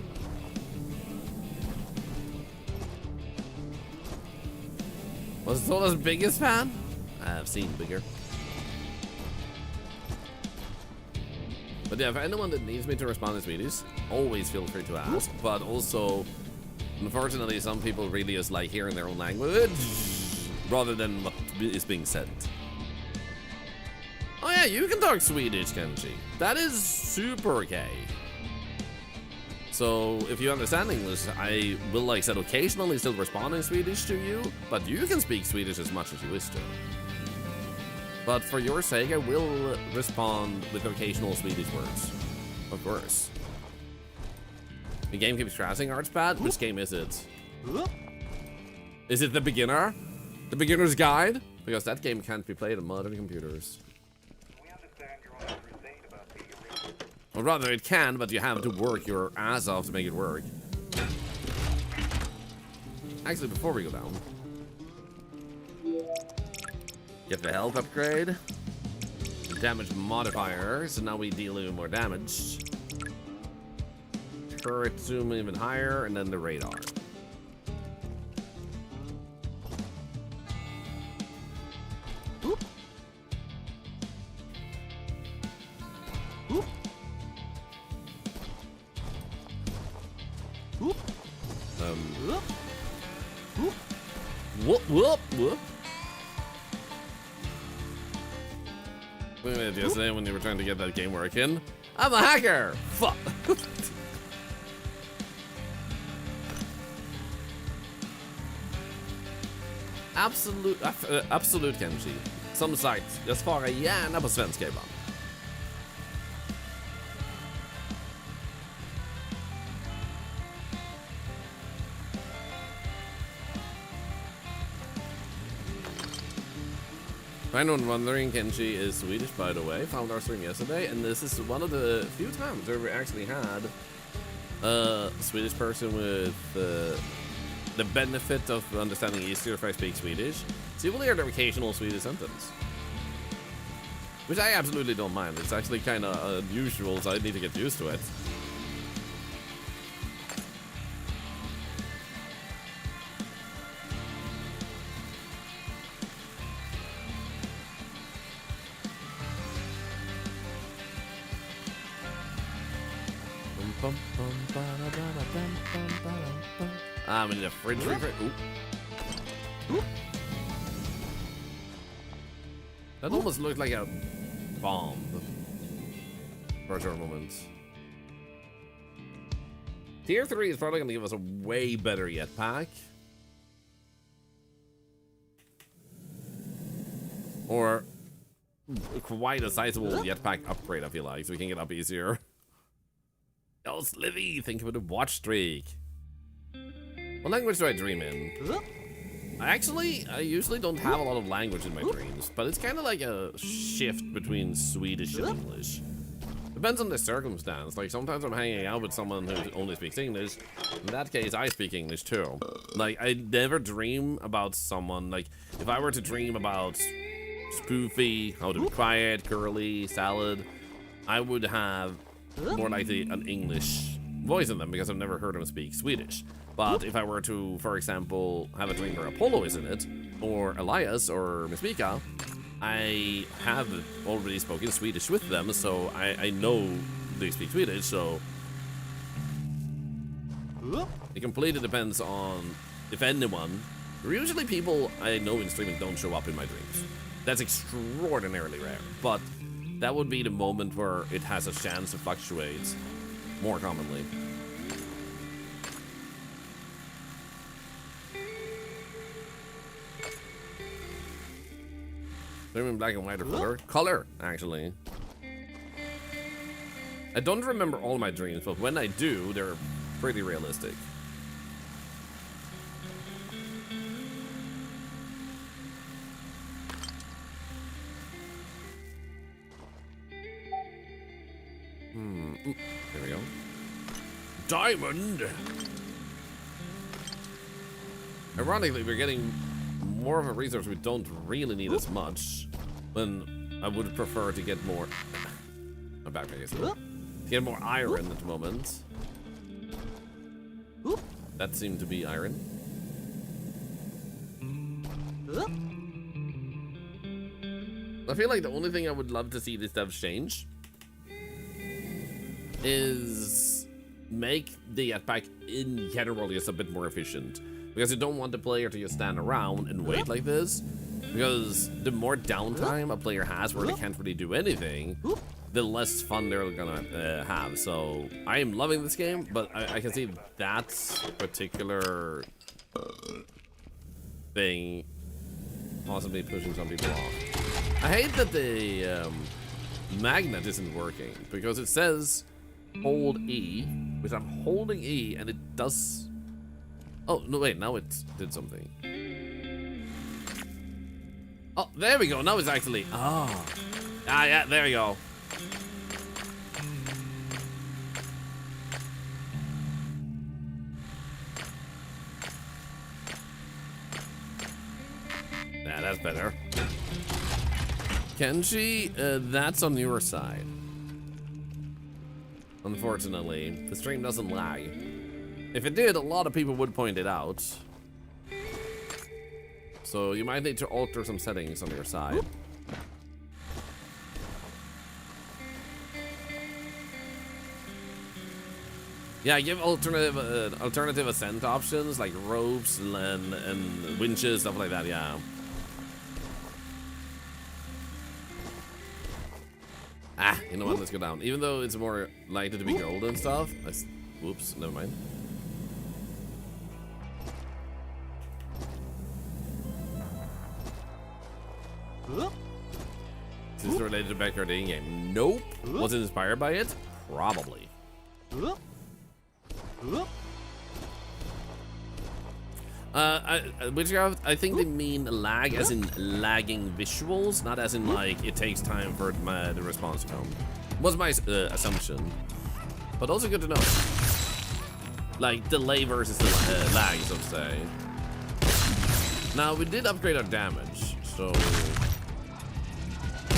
Was Thorlar's biggest fan? I've seen bigger. But yeah, for anyone that needs me to respond in Swedish, always feel free to ask. But also, unfortunately, some people really just like hearing their own language rather than what is being said. Oh yeah, you can talk Swedish, Kenji. That is super okay. So if you understand English, I will, like I said, occasionally still respond in Swedish to you, but you can speak Swedish as much as you wish to. But for your sake, I will respond with occasional Swedish words. Of course. The game keeps crashing, Archpad. Which game is it? Is it the beginner? The beginner's guide? Because that game can't be played on modern computers. Or rather, it can, but you have to work your ass off to make it work. Actually, before we go down, get the health upgrade, the damage modifier, so now we deal even more damage. Turret zoom even higher, and then the radar. Oop. Oop. Whoop. Whoop. Whoop, whoop, whoop. Wait a minute, yesterday when you were trying to get that game working. I'm a hacker! Fuck! Absolut Kenji. Som sagt, jag svarar gärna på svenska ibland. For anyone wondering, Kenji is Swedish, by the way. Found our stream yesterday, and this is one of the few times where we actually had a Swedish person with the benefit of understanding easier if I speak Swedish. So you will hear the occasional Swedish sentence, which I absolutely don't mind. It's actually kind of unusual, so I need to get used to it. Ah, we need a fridge refresh. Ooh. That almost looked like a bomb for a short moment. Tier 3 is probably going to give us a way better jetpack. Or quite a sizable jetpack upgrade, I feel like, so we can get up easier. Oh, Slivy, think about a watch streak. What language do I dream in? I usually don't have a lot of language in my dreams, but it's kind of like a shift between Swedish and English. Depends on the circumstance. Like, sometimes I'm hanging out with someone who only speaks English. In that case, I speak English too. Like, I never dream about someone. Like, if I were to dream about Spoofy, How to Be Quiet, Curly, Salad, I would have more likely an English voice in them because I've never heard them speak Swedish. But if I were to, for example, have a dream where Apollo is in it, or Elias, or Miss Mika, I have already spoken Swedish with them, so I know they speak Swedish, so it completely depends on if anyone. Usually people I know in streaming don't show up in my dreams. That's extraordinarily rare, but that would be the moment where it has a chance to fluctuate more commonly. They're in black and white or color? Color, actually. I don't remember all my dreams, but when I do, they're pretty realistic. There we go. Diamond! Ironically, we're getting more of a resource we don't really need as much, when I would prefer to get more. My backpack is to get more iron at the moment. That seemed to be iron. I feel like the only thing I would love to see this devs change is make the jetpack in general just a bit more efficient. Because you don't want the player to just stand around and wait like this. Because the more downtime a player has where they can't really do anything, the less fun they're gonna have. So I am loving this game, but I can see that particular thing possibly pushing some people off. I hate that the magnet isn't working because it says hold E, which I'm holding E and it does. Oh, no, wait, now it did something. Oh, there we go. Now it's actually. Oh. Ah, yeah, there we go. Yeah, that's better. Kenji, that's on your side. Unfortunately, the stream doesn't lag. If it did, a lot of people would point it out. So you might need to alter some settings on your side. Yeah, give alternative ascent options like ropes and winches, stuff like that, yeah. Ah, you know what, let's go down. Even though it's more likely to be gold and stuff. Whoops, never mind. Is this related to backyard dating game? Nope. Was it inspired by it? Probably. I think they mean lag as in lagging visuals, not as in like it takes time for the response to come. Was my assumption, but also good to know. Like delay versus lag, so to say. Now we did upgrade our damage, so.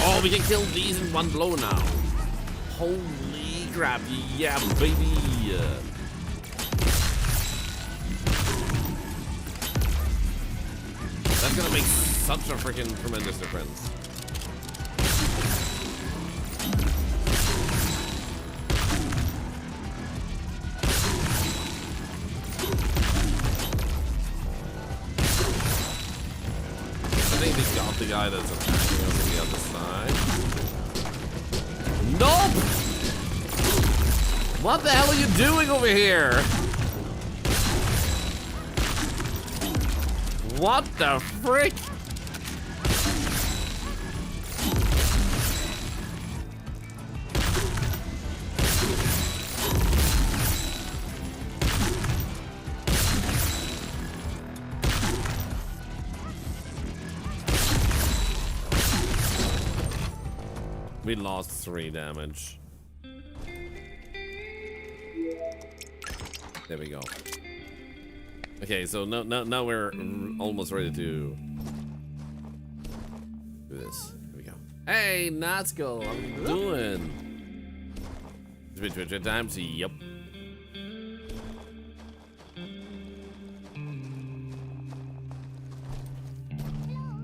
Oh, we can kill these in one blow now. Holy crap, yeah, baby. That's gonna make such a freaking tremendous difference. the guy that's attacking us on the other side. Nope! What the hell are you doing over here? What the frick? We lost 3 damage. There we go. Okay, so now we're almost ready to do this. Here we go. Hey, Natsko, how you doing? It's been Twitch times. Yep.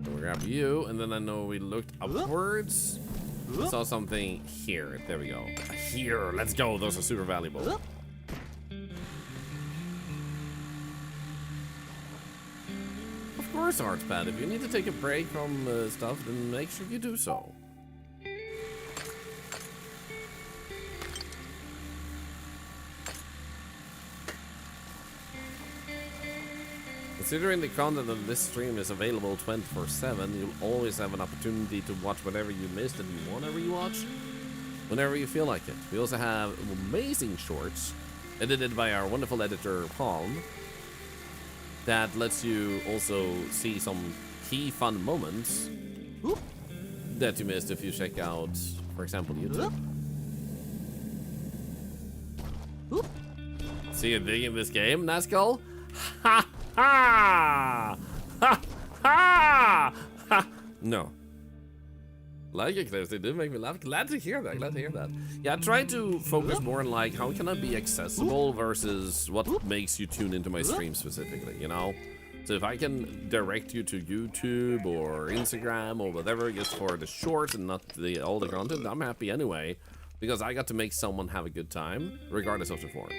So we grab you, and then I know we looked upwards. Saw something here. There we go. Here, let's go. Those are super valuable. Of course, Artpad. If you need to take a break from stuff, then make sure you do so. Considering the content of this stream is available 24/7, you'll always have an opportunity to watch whatever you missed and whenever you watch, whenever you feel like it. We also have amazing shorts edited by our wonderful editor Palm that lets you also see some key fun moments that you missed if you check out, for example, YouTube. See you digging this game, Nazgul? Ha! Ha! Ha! Ha! Ha! No. Like it, Claire. They do make me laugh. Glad to hear that. Glad to hear that. Yeah, try to focus more on like how can I be accessible versus what makes you tune into my stream specifically, you know? So if I can direct you to YouTube or Instagram or whatever just for the shorts and not all the content, I'm happy anyway. Because I got to make someone have a good time, regardless of the form.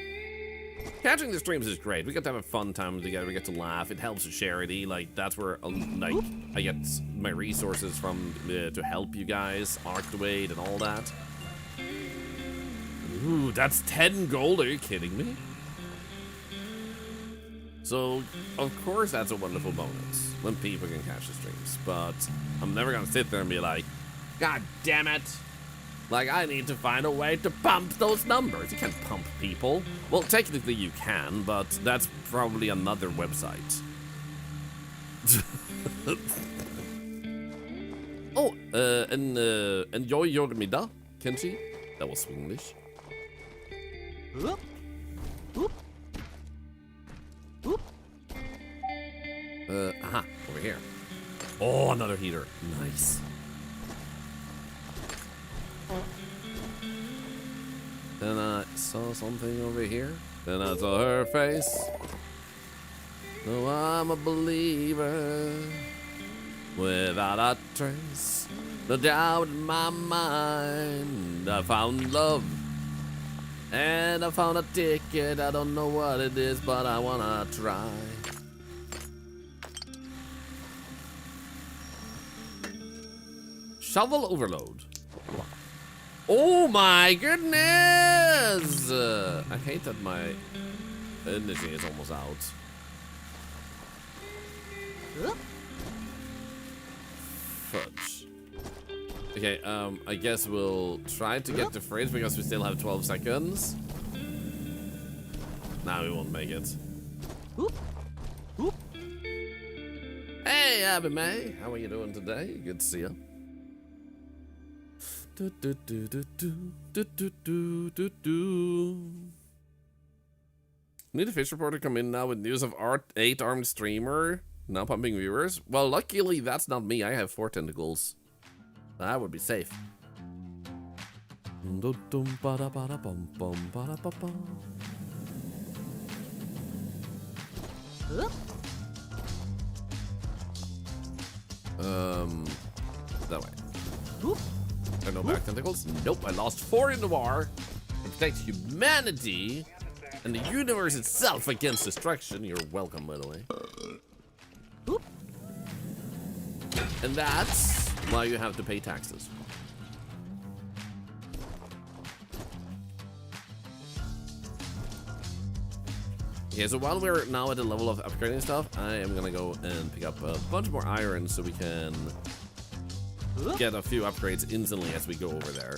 Catching the streams is great. We get to have a fun time together. We get to laugh. It helps with charity. Like that's where like I get my resources from to help you guys, Arctwade and all that. Ooh, that's 10 gold. Are you kidding me? So of course that's a wonderful bonus when people can catch the streams. But I'm never gonna sit there and be like, God damn it. Like, I need to find a way to pump those numbers. You can't pump people. Well, technically you can, but that's probably another website. Oh, enjoy your middag, Kenshi. That was Swinglish. Aha, over here. Oh, another heater. Nice. Then I saw something over here. Then I saw her face. No, I'm a believer without a trace. No doubt in my mind. I found love. And I found a ticket. I don't know what it is, but I wanna try. Shovel overload. Oh my goodness! I hate that my energy is almost out. Fudge. Okay, I guess we'll try to get the fridge because we still have 12 seconds. Nah, we won't make it. Hey, Abby May, how are you doing today? Good to see you. Need a fish reporter come in now with news of Art 8-armed streamer now pumping viewers. Well, luckily that's not me. I have 4 tentacles. That would be safe. That way. There are no back tentacles? Nope, I lost 4 in the war to protect humanity and the universe itself against destruction. You're welcome, by the way. And that's why you have to pay taxes. Okay, so while we're now at the level of upgrading stuff, I am gonna go and pick up a bunch more iron so we can get a few upgrades instantly as we go over there.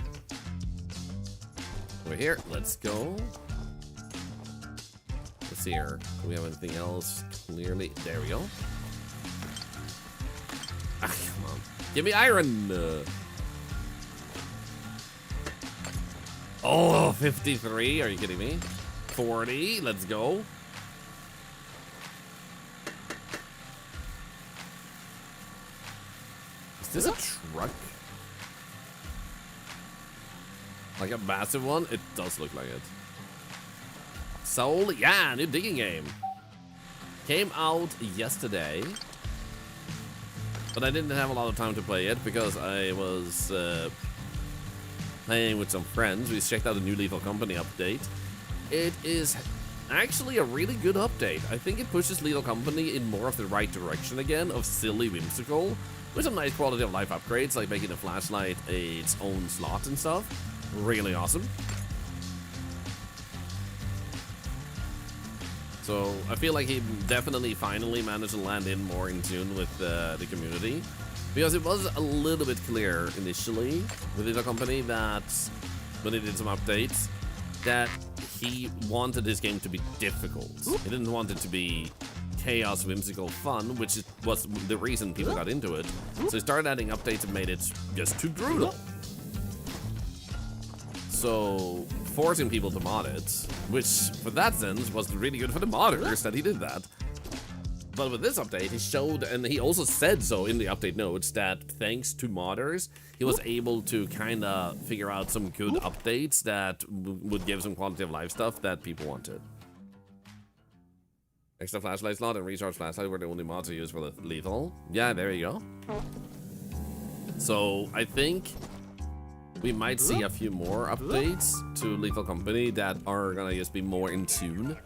Over here, let's go. Let's see here. Do we have anything else? Clearly, there we go. Ah, come on. Give me iron! Oh, 53, are you kidding me? 40, let's go. Is this a truck? Like a massive one? It does look like it. Soul, yeah, new digging game. Came out yesterday. But I didn't have a lot of time to play it because I was playing with some friends. We checked out the new Lethal Company update. It is actually a really good update. I think it pushes Lethal Company in more of the right direction again, of silly whimsical, with some nice quality of life upgrades, like making the flashlight its own slot and stuff. Really awesome. So I feel like he definitely finally managed to land in more in tune with the community, because it was a little bit clear initially with the company that when they did some updates that he wanted this game to be difficult. He didn't want it to be chaos, whimsical fun, which was the reason people got into it. So he started adding updates and made it just too brutal. So forcing people to mod it, which for that sense was really good for the modders that he did that. But with this update, he showed, and he also said so in the update notes, that thanks to modders, he was able to kind of figure out some good updates that would give some quality of life stuff that people wanted. Extra flashlight slot and recharge flashlight were the only mods I used for the lethal. Yeah, there you go. So I think we might see a few more updates to Lethal Company that are gonna just be more in tune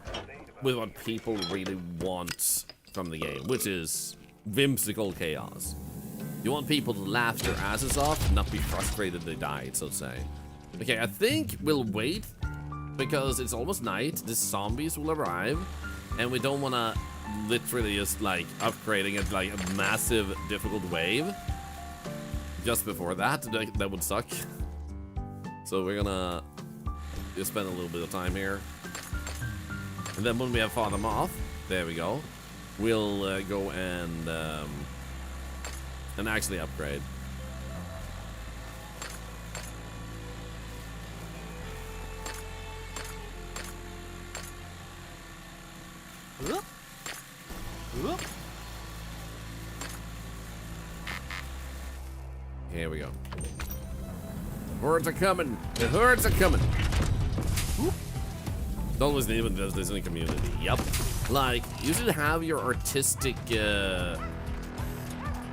with what people really want from the game, which is whimsical chaos. You want people to laugh their asses off, not be frustrated they died, so to say. Okay, I think we'll wait because it's almost night. The zombies will arrive, and we don't want to literally just like upgrading it like a massive difficult wave just before that. That would suck. So we're gonna just spend a little bit of time here, and then when we have fought them off, there we go, we'll go and actually upgrade. Here we go. Hordes are coming. The hordes are coming. Always even does this in the community. Yep. Like, you should have your artistic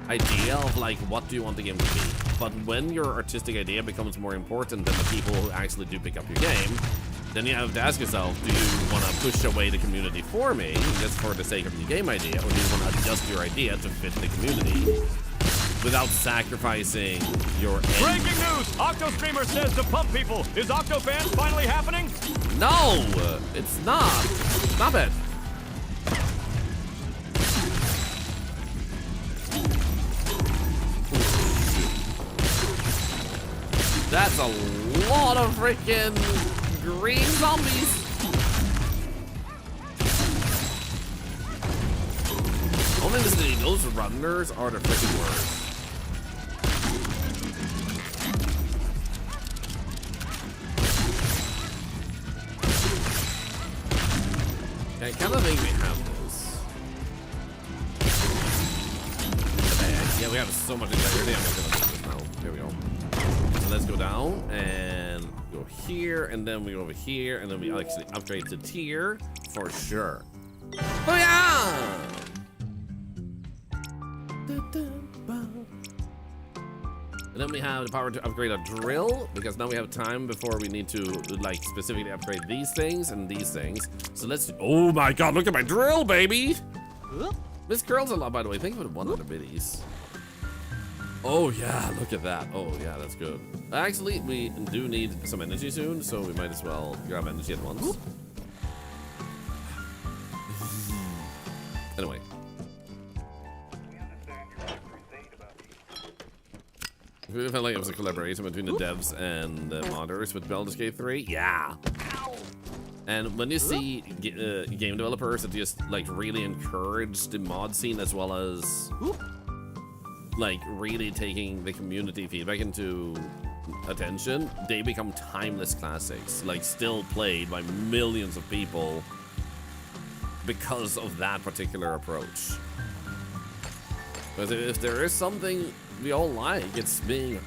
idea of like what do you want the game to be. But when your artistic idea becomes more important than the people who actually do pick up your game, then you have to ask yourself, do you want to push away the community for me, just for the sake of the game idea, or do you want to adjust your idea to fit the community without sacrificing your end? Breaking news! OctoStreamer says to pump people. Is OctoFans finally happening? No, it's not. Stop it. That's a lot of freaking green zombies. Honestly, those runners are the freaking worst. I kind of think we have this. Okay, yeah, we have so much integrity. I'm just gonna do this now. There we go. So let's go down and go here, and then we go over here, and then we actually upgrade to tier for sure. Oh yeah! And then we have the power to upgrade a drill, because now we have time before we need to like specifically upgrade these things and these things. So let's, oh my god, look at my drill, baby! This curls a lot, by the way. Think of it, 100 biddies. Oh yeah, look at that. Oh yeah, that's good. Actually, we do need some energy soon, so we might as well grab energy at once. Anyway. It really felt like it was a collaboration between the devs and the modders with Baldur's Gate 3. Yeah. And when you see game developers that just like really encourage the mod scene as well as like really taking the community feedback into attention, they become timeless classics, like still played by millions of people because of that particular approach. Because if there is something we all like, it's being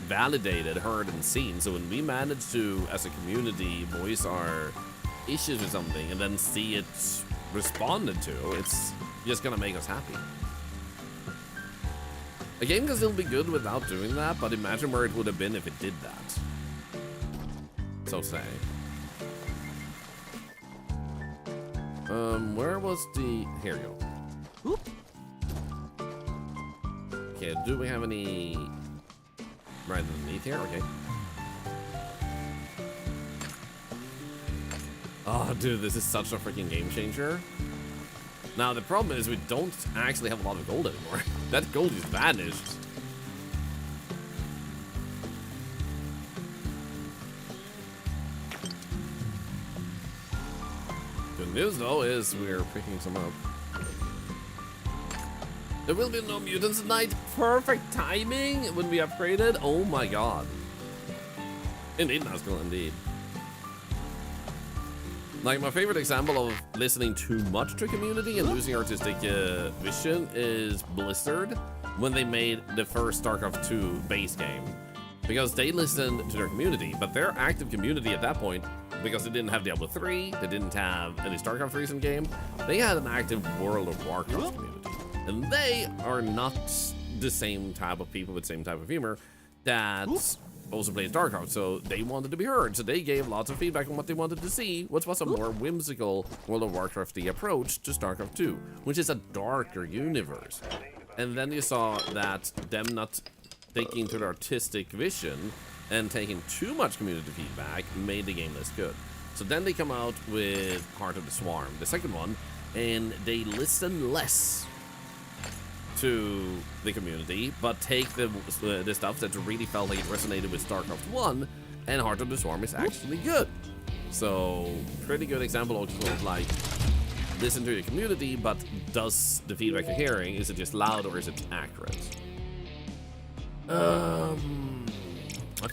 validated, heard, and seen. So when we manage to, as a community, voice our issues with something and then see it responded to, it's just gonna make us happy. A game can still be good without doing that, but imagine where it would have been if it did that. So say. Where was the... Here we go. Whoop. Okay, do we have any... Right underneath here? Okay. Oh, dude, this is such a freaking game changer. Now, the problem is we don't actually have a lot of gold anymore. That gold is vanished. Good news, though, is we're picking some up. There will be no mutants tonight. Perfect timing when we upgraded. Oh my god. Indeed, Nazgul, indeed. Like, my favorite example of listening too much to a community and losing artistic vision is Blizzard, when they made the first StarCraft 2 base game. Because they listened to their community, but their active community at that point, because they didn't have Diablo 3, they didn't have any StarCraft recent game, they had an active World of Warcraft community. And they are not the same type of people with the same type of humor that also play StarCraft, so they wanted to be heard. So they gave lots of feedback on what they wanted to see, which was a more whimsical World of Warcrafty approach to StarCraft 2, which is a darker universe. And then you saw that them not taking to the artistic vision and taking too much community feedback made the game less good. So then they come out with Heart of the Swarm, the second one, and they listen less to the community, but take the stuff that really felt like it resonated with StarCraft 1, and Heart of the Swarm is actually good. So, pretty good example of like, listen to your community, but does the feedback you're hearing, is it just loud or is it accurate? I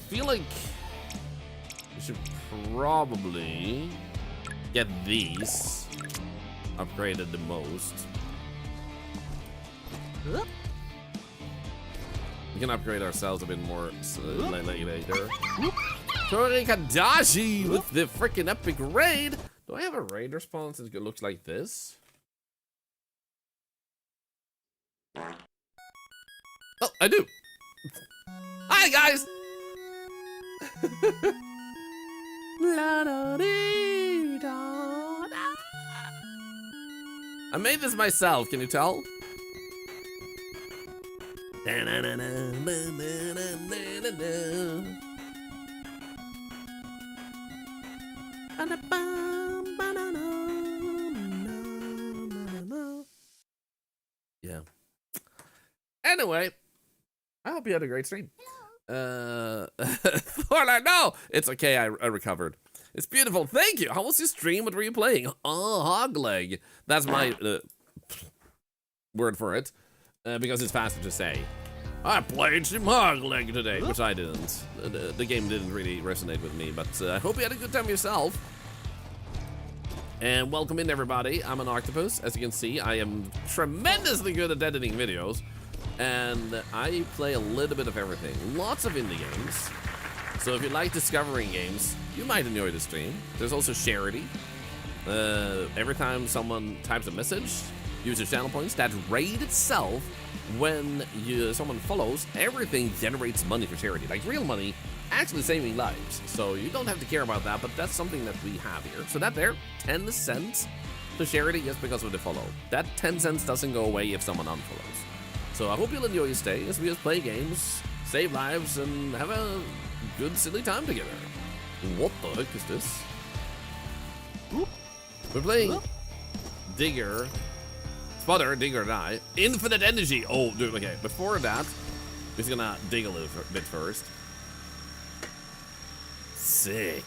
feel like we should probably get these upgraded the most. We can upgrade ourselves a bit more later. Tori Kadashi with the freaking epic raid. Do I have a raid response that looks like this? Oh, I do. Hi guys. I made this myself. Can you tell? Yeah. Anyway, I hope you had a great stream. Thorlar, no! It's okay, I recovered. It's beautiful, thank you! How was your stream? What were you playing? Oh, Hogleg. That's my word for it. Because it's faster to say. I played some Hogleg today, which I didn't. The game didn't really resonate with me, but I hope you had a good time yourself. And welcome in, everybody. I'm an octopus. As you can see, I am tremendously good at editing videos. And I play a little bit of everything. Lots of indie games. So if you like discovering games, you might enjoy the stream. There's also charity. Every time someone types a message, user channel points, that raid itself, when someone follows, everything generates money for charity. Like real money, actually saving lives. So you don't have to care about that, but that's something that we have here. So that there, 10 cents to charity just because of the follow. That 10 cents doesn't go away if someone unfollows. So I hope you'll enjoy your stay as we just play games, save lives, and have a good silly time together. What the heck is this? We're playing Digger, Spotter, Digger, Die, Infinite Energy. Oh, dude, okay. Before that, we're just gonna dig a little bit first. Sick.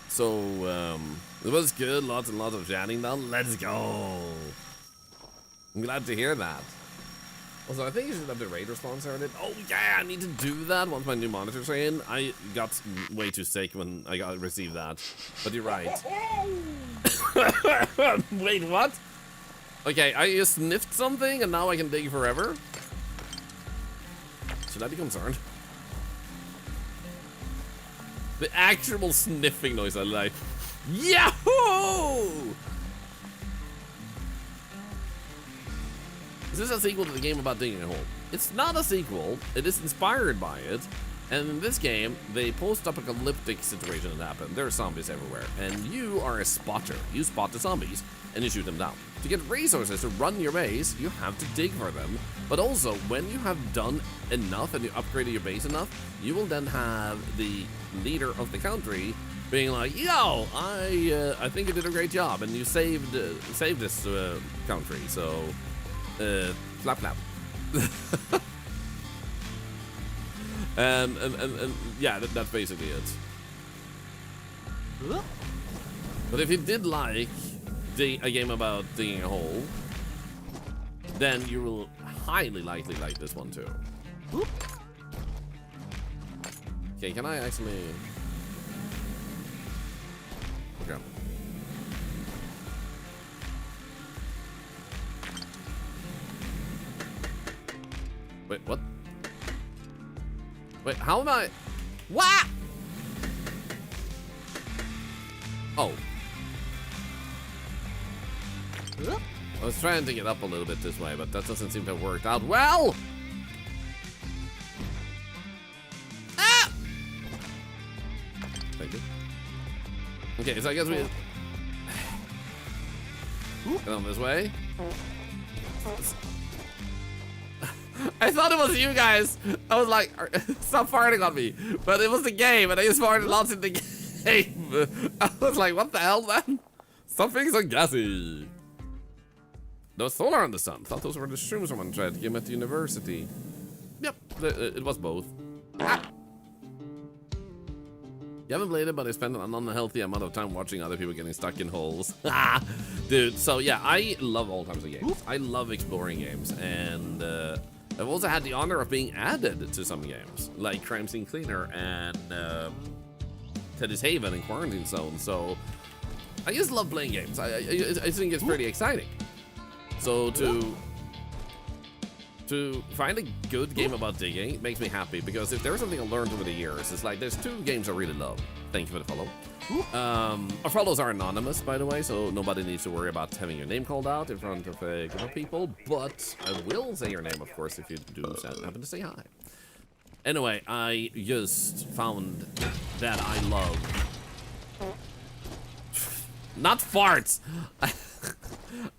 So, it was good. Lots and lots of chatting done. Let's go. I'm glad to hear that. Also, I think you should have the raid response already. Oh, yeah, I need to do that once my new monitors are in. I got way too sick when I received that. But you're right. Wait, what? Okay, I just sniffed something and now I can dig forever? Should I be concerned? The actual sniffing noise I like. Yahoo! Is this a sequel to the game about digging a hole? It's not a sequel. It is inspired by it. And in this game, the post-apocalyptic situation that happened. There are zombies everywhere. And you are a spotter. You spot the zombies and you shoot them down. To get resources to run your base, you have to dig for them. But also, when you have done enough and you upgraded your base enough, you will then have the leader of the country being like, yo, I think you did a great job and you saved this country. So, flap flap. and yeah, that's basically it. But if you did like a game about digging a hole, then you will highly likely like this one too. Okay, can I actually... Okay. Wait, what? Wait, how am I? What? Oh. I was trying to get up a little bit this way, but that doesn't seem to have worked out well. Ah! Thank you. Okay, so I guess we go on this way. I thought it was you guys. I was like, stop farting on me. But it was the game, and I just farted lots in the game. I was like, what the hell, man? Stop being so gassy. There was Thorlar in the sun. Thought those were the shrooms someone tried to give at the university. Yep, it was both. Ah. You haven't played it, but I spent an unhealthy amount of time watching other people getting stuck in holes. Dude, so yeah, I love all types of games. I love exploring games, and I've also had the honor of being added to some games, like Crime Scene Cleaner and Teddy's Haven and Quarantine Zone. So I just love playing games. I think it's pretty exciting. So to find a good game about digging makes me happy, because if there's something I learned over the years, it's like there's two games I really love. Thank you for the follow. Our follows are anonymous, by the way, so nobody needs to worry about having your name called out in front of a group of people, but I will say your name, of course, if you do happen to say hi. Anyway, I just found that I love... Not farts!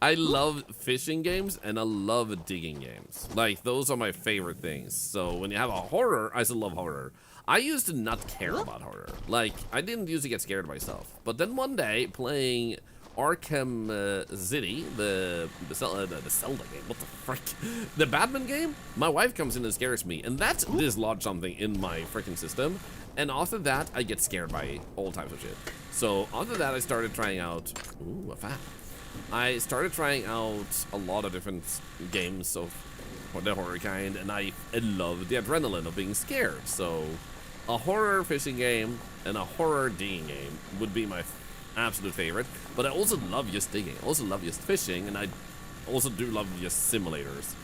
I love fishing games and I love digging games. Like, those are my favorite things. So when you have a horror, I still love horror. I used to not care about horror. Like, I didn't used to get scared myself. But then one day, playing Arkham City, the Zelda game, what the frick? The Batman game, my wife comes in and scares me, and that dislodged something in my freaking system. And after that, I get scared by all types of shit. So after that, I started trying out... Ooh, a fat. I started trying out a lot of different games of the horror kind, and I love the adrenaline of being scared. So a horror fishing game and a horror digging game would be my absolute favorite. But I also love just digging. I also love just fishing, and I also do love just simulators.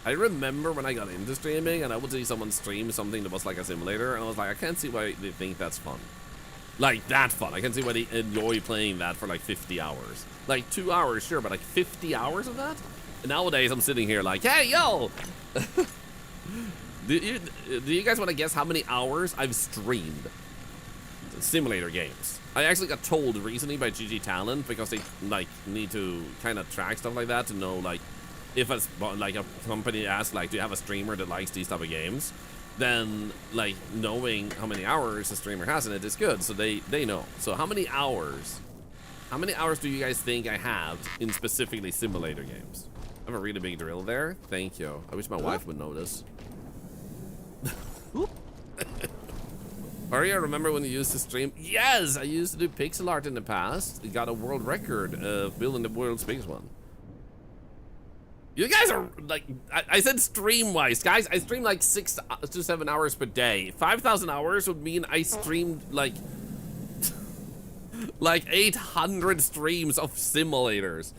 I remember when I got into streaming and I would see someone stream something that was like a simulator, and I was like, I can't see why they think that's fun. Like, that fun. I can see why they enjoy playing that for like 50 hours. Like, 2 hours, sure, but like 50 hours of that? And nowadays, I'm sitting here like, hey, yo! Do you guys want to guess how many hours I've streamed? simulator games. I actually got told recently by GG Talent, because they like need to kind of track stuff like that to know like if a company asks like, do you have a streamer that likes these type of games, then like knowing how many hours a streamer has in it is good, so they know. So how many hours do you guys think I have in specifically simulator games? I have a really big drill there. Thank you. I wish my wife would notice. Aria, remember when you used to stream? Yes, I used to do pixel art in the past. I got a world record of building the world's biggest one. You guys are like, I said stream-wise, guys. I stream like 6 to 7 hours per day. 5,000 hours would mean I streamed like 800 streams of simulators.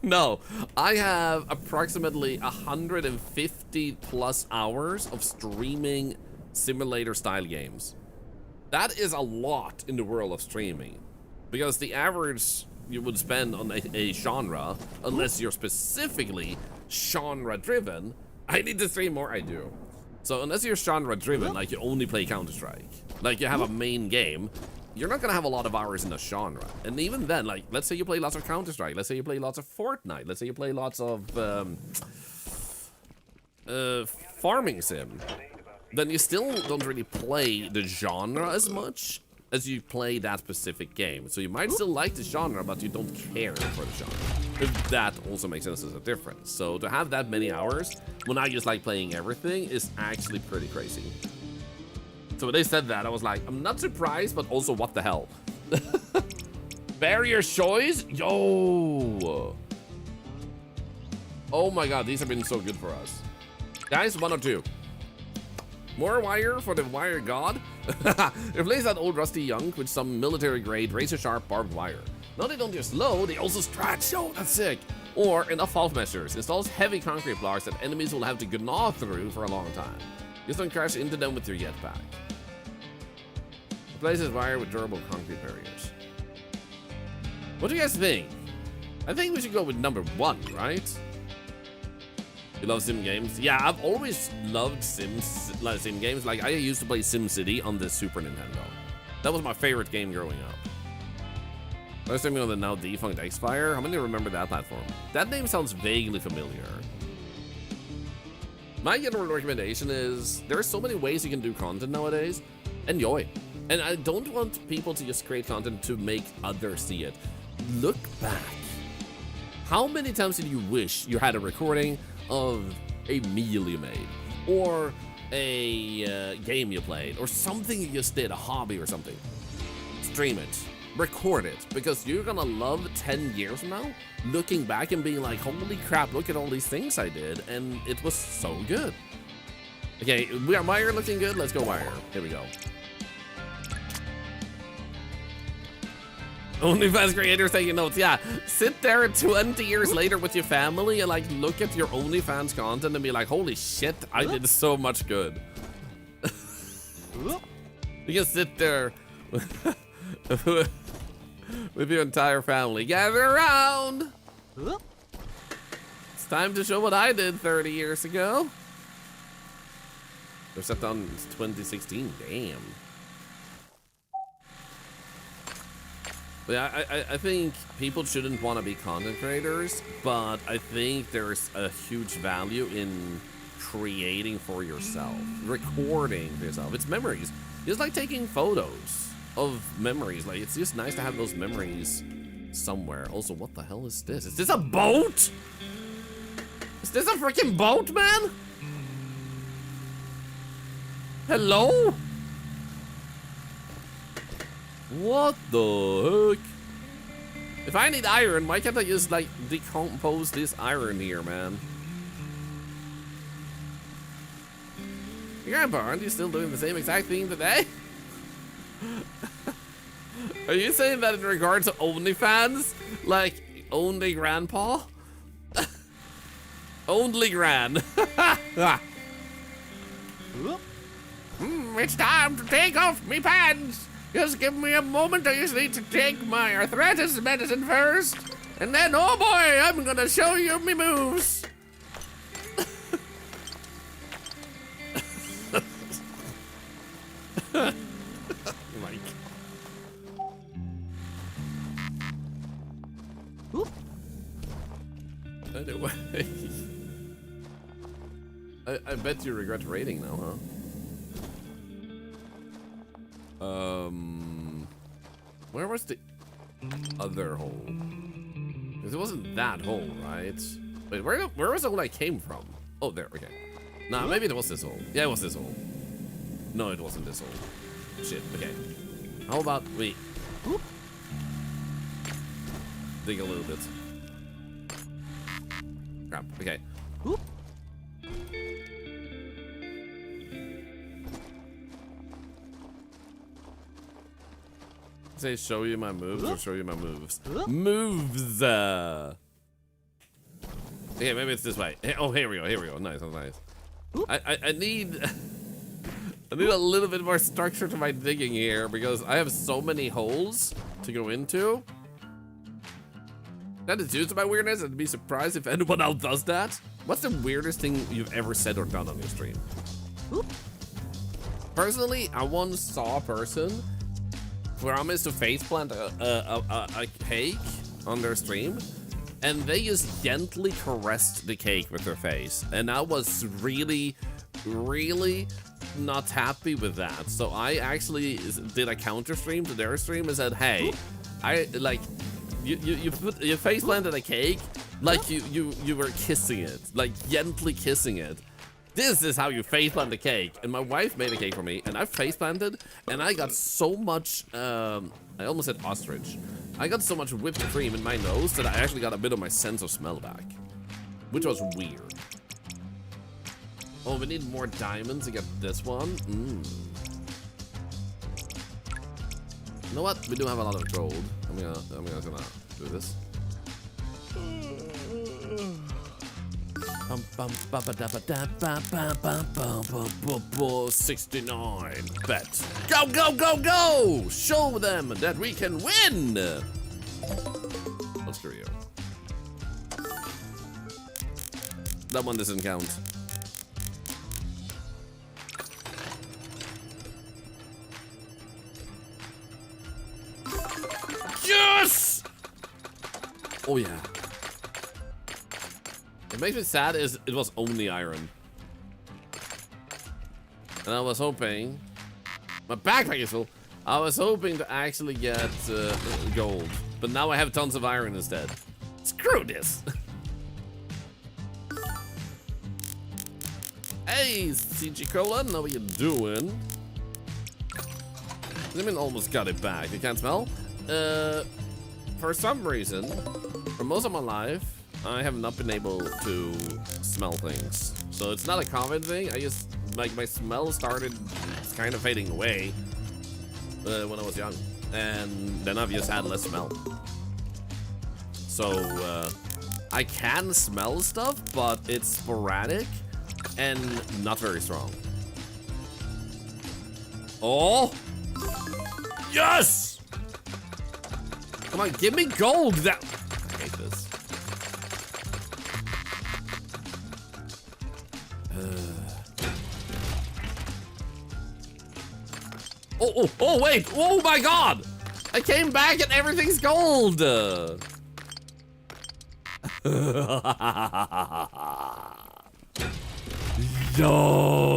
No, I have approximately 150 plus hours of streaming simulator style games. That is a lot in the world of streaming, because the average you would spend on a genre, unless you're specifically genre driven. I need to stream more, I do. So unless you're genre driven, like you only play Counter-Strike, like you have a main game, you're not gonna have a lot of hours in a genre. And even then, like, let's say you play lots of Counter-Strike, let's say you play lots of Fortnite, let's say you play lots of farming sim, then you still don't really play the genre as much as you play that specific game. So you might still like the genre, but you don't care for the genre. If that also makes sense as a difference. So to have that many hours, when I just like playing everything, is actually pretty crazy. So when they said that, I was like, I'm not surprised, but also what the hell? Barrier choice? Yo! Oh my god, these have been so good for us. Guys, 1 or 2. More wire for the wire god? Replace that old rusty junk with some military grade razor sharp barbed wire. No, they don't just load, they also stretch. Oh, that's sick. Or enough half measures. Installs heavy concrete blocks that enemies will have to gnaw through for a long time. Just don't crash into them with your jetpack. Replaces wire with durable concrete barriers. What do you guys think? I think we should go with number 1, right? You love sim games? Yeah, I've always loved sim games. Like, I used to play SimCity on the Super Nintendo. That was my favorite game growing up. I was thinking on the now defunct X-Fire. How many remember that platform? That name sounds vaguely familiar. My general recommendation is, there are so many ways you can do content nowadays. Enjoy. And I don't want people to just create content to make others see it. Look back. How many times did you wish you had a recording of a meal you made, or a game you played, or something you just did, a hobby or something? Stream it, record it, because you're gonna love 10 years from now looking back and being like, holy crap, look at all these things I did, and it was so good. Okay, we are Wire looking good. Let's go Wire. Here we go. OnlyFans creators taking notes. Yeah, sit there 20 years later with your family and like look at your OnlyFans content and be like, holy shit, I did so much good. You can sit there with your entire family. Gather around. It's time to show what I did 30 years ago. They're set on 2016. Damn. But yeah, I think people shouldn't want to be content creators, but I think there's a huge value in creating for yourself, recording for yourself. It's memories. It's like taking photos of memories. Like, it's just nice to have those memories somewhere. Also, what the hell is this? Is this a boat? Is this a freaking boat, man? Hello? What the heck? If I need iron, why can't I just like decompose this iron here, man? Grandpa, aren't you still doing the same exact thing today? Are you saying that in regards to OnlyFans? Like, only grandpa? Only gran. It's time to take off me pants. Just give me a moment, I just need to take my arthritis medicine first. And then, oh boy, I'm gonna show you me moves. like. Oop. Anyway. I bet you regret raiding now, huh? Where was the other hole? Because it wasn't that hole, right? Wait, where was the hole I came from? Oh, there, okay. Nah, maybe it was this hole. Yeah, it was this hole. No, it wasn't this hole. Shit, okay. How about we dig a little bit. Crap, okay. Oop. Say show you my moves or show you my moves? Oop. Moves! Okay, maybe it's this way. Oh, here we go. Nice, nice. I need I need a little bit more structure to my digging here because I have so many holes to go into. That is due to my weirdness. I'd be surprised if anyone else does that. What's the weirdest thing you've ever said or done on your stream? Oop. Personally, I once saw a person promise to faceplant a cake on their stream, and they just gently caressed the cake with their face, and I was really not happy with that. So I actually did a counter stream to their stream and said, hey, I like you face planted a cake like you were kissing it, like gently kissing it. This is how you face plant a cake. And my wife made a cake for me, and I face planted, and I got so much I almost said ostrich. I got so much whipped cream in my nose that I actually got a bit of my sense of smell back, which was weird. Oh, we need more diamonds to get this one. You know what? We do have a lot of gold. I'm gonna do this. 69 bet. Go, go, go, go! Show them that we can win! I'll screw you. That one doesn't count. Yes! Oh yeah. What makes me sad is it was only iron. And I was hoping... My backpack is full. I was hoping to actually get gold. But now I have tons of iron instead. Screw this! Hey, CG Cola, how are you doing? Zimin almost got it back. You can't smell? For some reason, for most of my life, I have not been able to smell things. So it's not a common thing. I just, like, my smell started kind of fading away when I was young. And then I've just had less smell. So, I can smell stuff, but it's sporadic and not very strong. Oh! Yes! Come on, give me gold! I hate this. Oh, wait! Oh my god! I came back and everything's gold! Yo,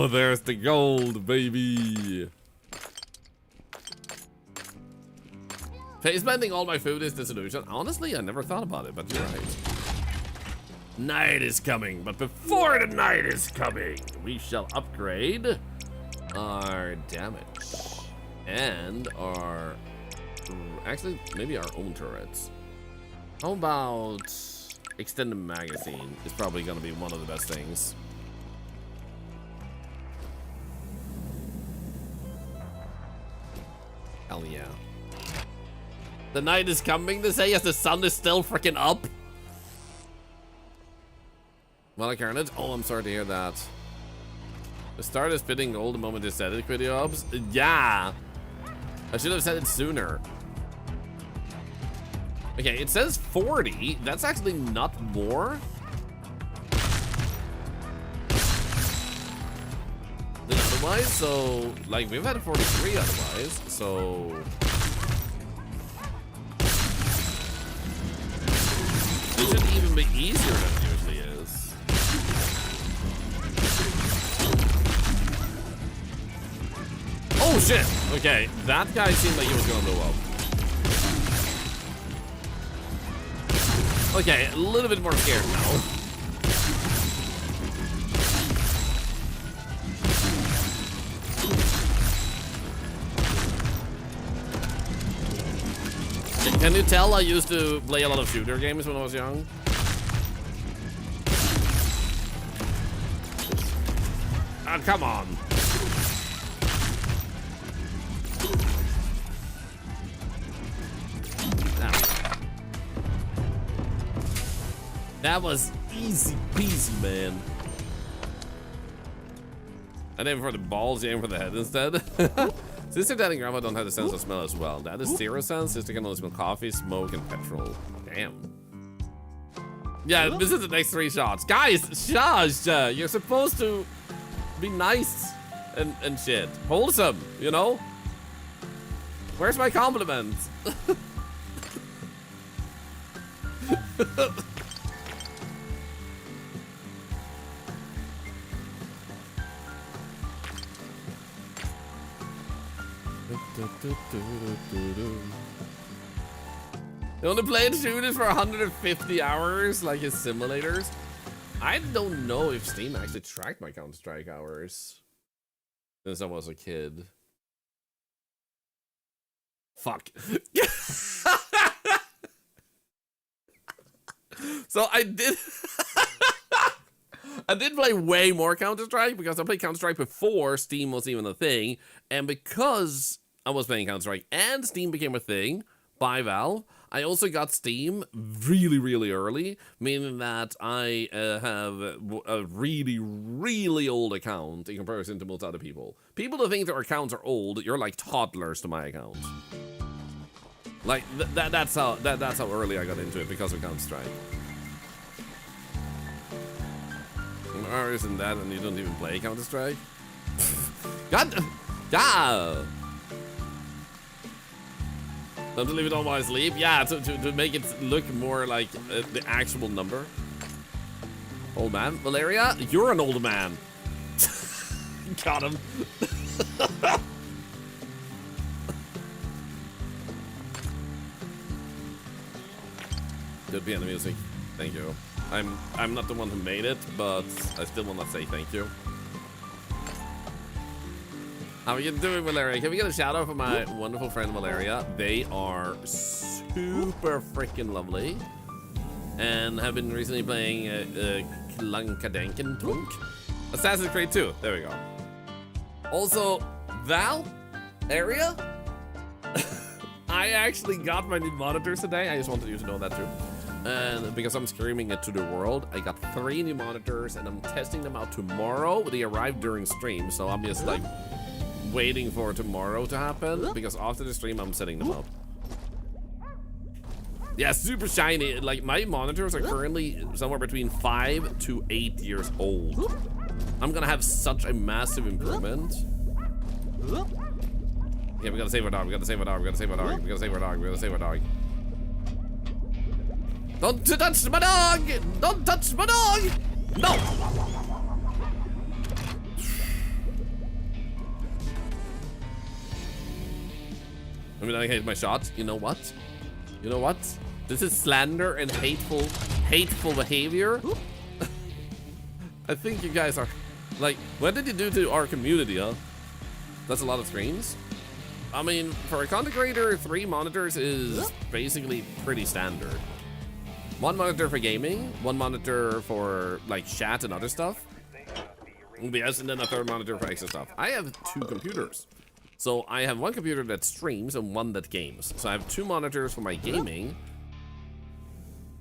there's the gold, baby! Face planting all my food is the solution. Honestly, I never thought about it, but you're right. Night is coming, but before the night is coming, we shall upgrade our damage and our, actually, maybe our own turrets. How about extended magazine is probably gonna be one of the best things. Hell yeah. The night is coming to say as the sun is still freaking up. Well, Carnage. Oh, I'm sorry to hear that. The start is spitting gold the moment they said it, video ups. Yeah. I should have said it sooner. Okay, it says 40. That's actually not more. The otherwise, so like we've had 43 otherwise, so it should even be easier than it usually is. Oh shit! Okay, that guy seemed like he was gonna blow up. Okay, a little bit more scared now. Can you tell I used to play a lot of shooter games when I was young? Ah, come on. That was easy peasy, man. I aim for the balls, you aim for the head instead. Sister, Dad, and Grandma don't have the sense of smell as well. Dad is 0 sense. Sister can only smell coffee, smoke, and petrol. Damn. Yeah, this is the next 3 shots. Guys, shush! You're supposed to be nice and shit. Wholesome, you know? Where's my compliments? You only played shooters for 150 hours, like his simulators? I don't know if Steam actually tracked my Counter-Strike hours since I was a kid. Fuck. So I did I did play way more Counter-Strike because I played Counter-Strike before Steam was even a thing, and because I was playing Counter-Strike and Steam became a thing by Valve, I also got Steam really, really early, meaning that I have a really, really old account in comparison to most other people. People who think their accounts are old, you're like toddlers to my account. Like that's how early I got into it because of Counter-Strike. Isn't that, and you don't even play Counter-Strike? God, don't leave it on while I sleep. Yeah, to make it look more like the actual number. Old man, Valeria, you're an old man. Got him. Good piano music. Thank you. I'm not the one who made it, but I still want to say thank you. How are you doing, Valeria? Can we get a shout out for my wonderful friend Valeria? They are super freaking lovely and have been recently playing Klankadenken Tunk. Assassin's Creed 2. There we go. Also, Val, area. I actually got my new monitors today. I just wanted you to know that too. And because I'm screaming it to the world, I got 3 new monitors and I'm testing them out tomorrow. They arrived during stream, so I'm just like waiting for tomorrow to happen because after the stream I'm setting them up. Yeah, super shiny. Like my monitors are currently somewhere between 5 to 8 years old. I'm gonna have such a massive improvement. Yeah, we gotta save our dog. We gotta save our dog. We gotta save our dog. We gotta save our dog. We gotta save our dog. Don't touch my dog! Don't touch my dog! No! I mean, I hate my shot. You know what? You know what? This is slander and hateful behavior. I think you guys are like, what did you do to our community, huh? That's a lot of screens. I mean, for a content creator, 3 monitors is basically pretty standard. 1 monitor for gaming, 1 monitor for like chat and other stuff. OBS, and then a 3rd monitor for extra stuff. I have 2 computers. So I have 1 computer that streams and 1 that games. So I have 2 monitors for my gaming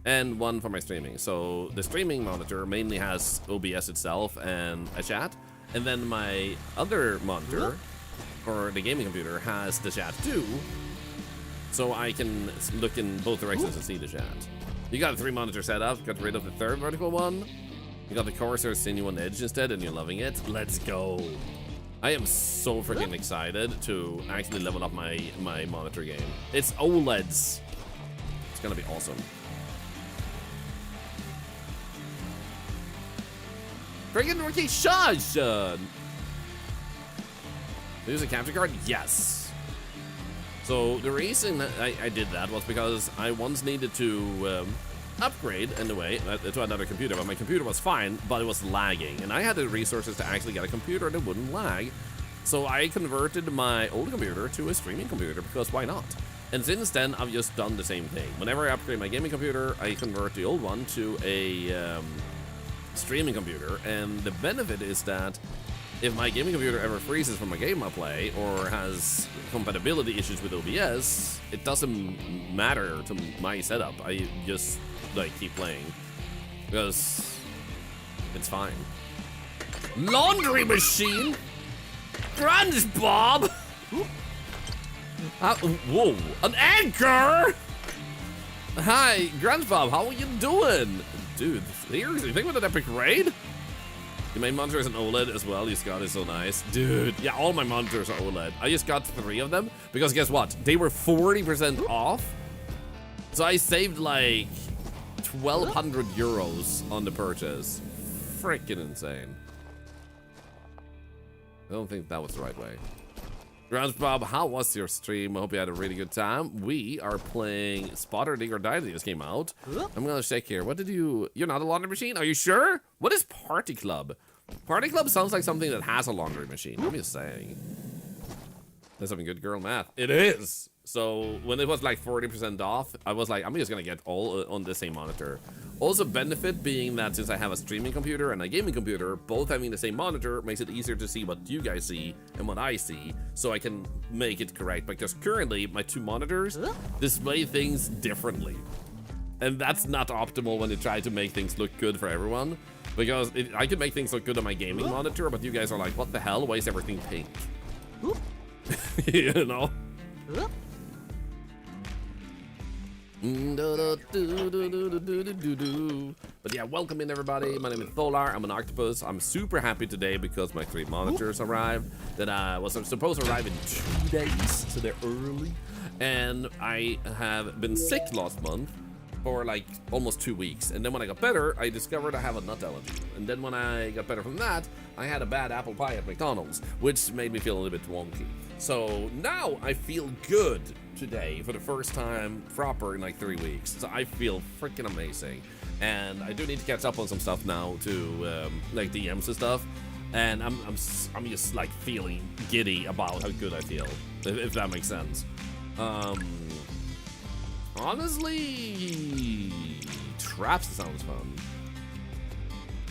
and 1 for my streaming. So the streaming monitor mainly has OBS itself and a chat. And then my other monitor for the gaming computer has the chat too. So I can look in both directions and see the chat. You got a 3 monitor setup, got rid of the 3rd vertical one. You got the Corsair Sinuous Edge instead and you're loving it. Let's go. I am so freaking excited to actually level up my monitor game. It's OLEDs. It's gonna be awesome. Freaking Ricky Shashan! Use a capture card? Yes. So the reason I did that was because I once needed to upgrade in a way to another computer, but my computer was fine, but it was lagging, and I had the resources to actually get a computer that wouldn't lag. So I converted my old computer to a streaming computer, because why not? And since then, I've just done the same thing. Whenever I upgrade my gaming computer, I convert the old one to a streaming computer, and the benefit is that if my gaming computer ever freezes from a game I play or has compatibility issues with OBS, it doesn't matter to my setup. I just like keep playing because it's fine. Laundry machine, Grunge Bob. Whoa, an anchor. Hi, Grunge Bob. How are you doing, dude? Seriously, think about an epic raid. The main monitor is an OLED as well. You got it, so nice. Dude, yeah, all my monitors are OLED. I just got 3 of them because guess what? They were 40% off. So I saved like 1,200 euros on the purchase. Freaking insane. I don't think that was the right way. Grunge Bob, how was your stream? I hope you had a really good time. We are playing Spotter Dig or Die that just came out. I'm gonna check here. What did you... You're not a laundry machine? Are you sure? What is Party Club? Party Club sounds like something that has a laundry machine. I'm just saying. That's something good girl math. It is! So when it was like 40% off, I was like, I'm just gonna get all on the same monitor. Also benefit being that since I have a streaming computer and a gaming computer, both having the same monitor makes it easier to see what you guys see and what I see, so I can make it correct. Because currently my 2 monitors display things differently. And that's not optimal when you try to make things look good for everyone. Because I can make things look good on my gaming monitor, but you guys are like, what the hell? Why is everything pink? You know? But yeah, welcome in everybody. My name is Thorlar. I'm an octopus. I'm super happy today because my 3 monitors arrived that was supposed to arrive in 2 days, so they're early. And I have been sick last month for like almost 2 weeks, and then when I got better, I discovered I have a nut allergy. And then when I got better from that, I had a bad apple pie at McDonald's, which made me feel a little bit wonky. So now I feel good today for the first time proper in like 3 weeks. So I feel freaking amazing, and I do need to catch up on some stuff now to like DMs and stuff. And I'm just like feeling giddy about how good I feel, if that makes sense. Honestly, traps sounds fun.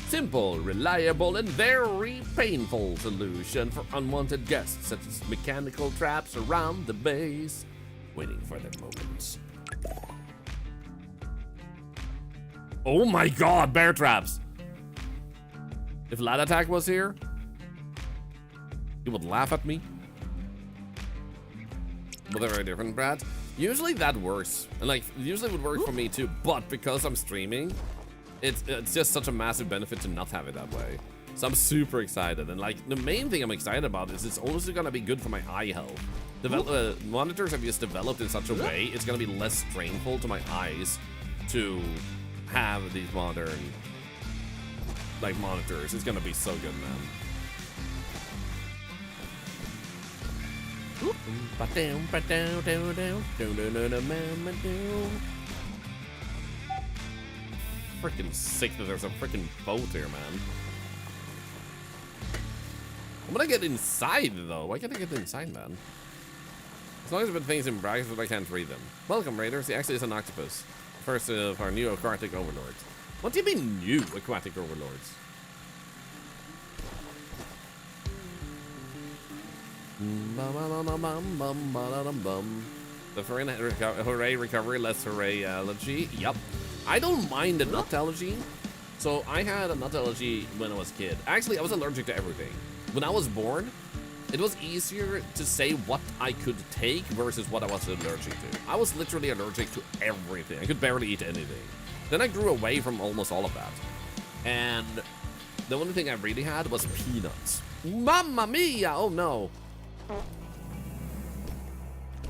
Simple, reliable, and very painful solution for unwanted guests, such as mechanical traps around the base, waiting for their moments. Oh my god, bear traps! If Lad Attack was here, he would laugh at me. But they're very different, Brad. Usually that works, and like usually would work for me too, but because I'm streaming, it's just such a massive benefit to not have it that way. So I'm super excited, and like the main thing I'm excited about is it's also gonna be good for my eye health. Monitors have just developed in such a way it's gonna be less strainful to my eyes to have these modern like monitors. It's gonna be so good, man. Freaking sick that there's a freaking boat here, man. I'm gonna get inside though. Why can't I get inside, man? As long as there have been things in brackets, but I can't read them. Welcome, Raiders. He actually is an octopus. First of our new aquatic overlords. What do you mean new aquatic overlords? The hooray recovery, less hooray allergy. Yup. I don't mind the nut allergy. So I had a nut allergy when I was a kid. Actually, I was allergic to everything. When I was born, it was easier to say what I could take versus what I was allergic to. I was literally allergic to everything. I could barely eat anything. Then I grew away from almost all of that. And the only thing I really had was peanuts. Mamma mia! Oh no.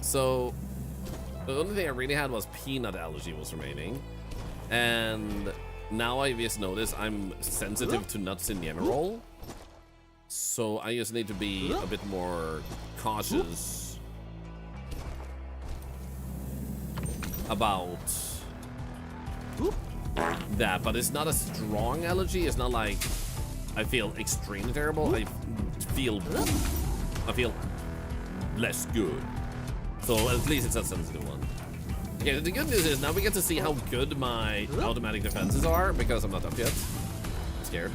So, the only thing I really had was peanut allergy was remaining. And now I just noticed I'm sensitive to nuts in general. So I just need to be a bit more cautious about that. But it's not a strong allergy. It's not like I feel extremely terrible. I feel less good. So at least it's a sensitive one. Okay, the good news is now we get to see how good my automatic defenses are because I'm not up yet. I'm scared.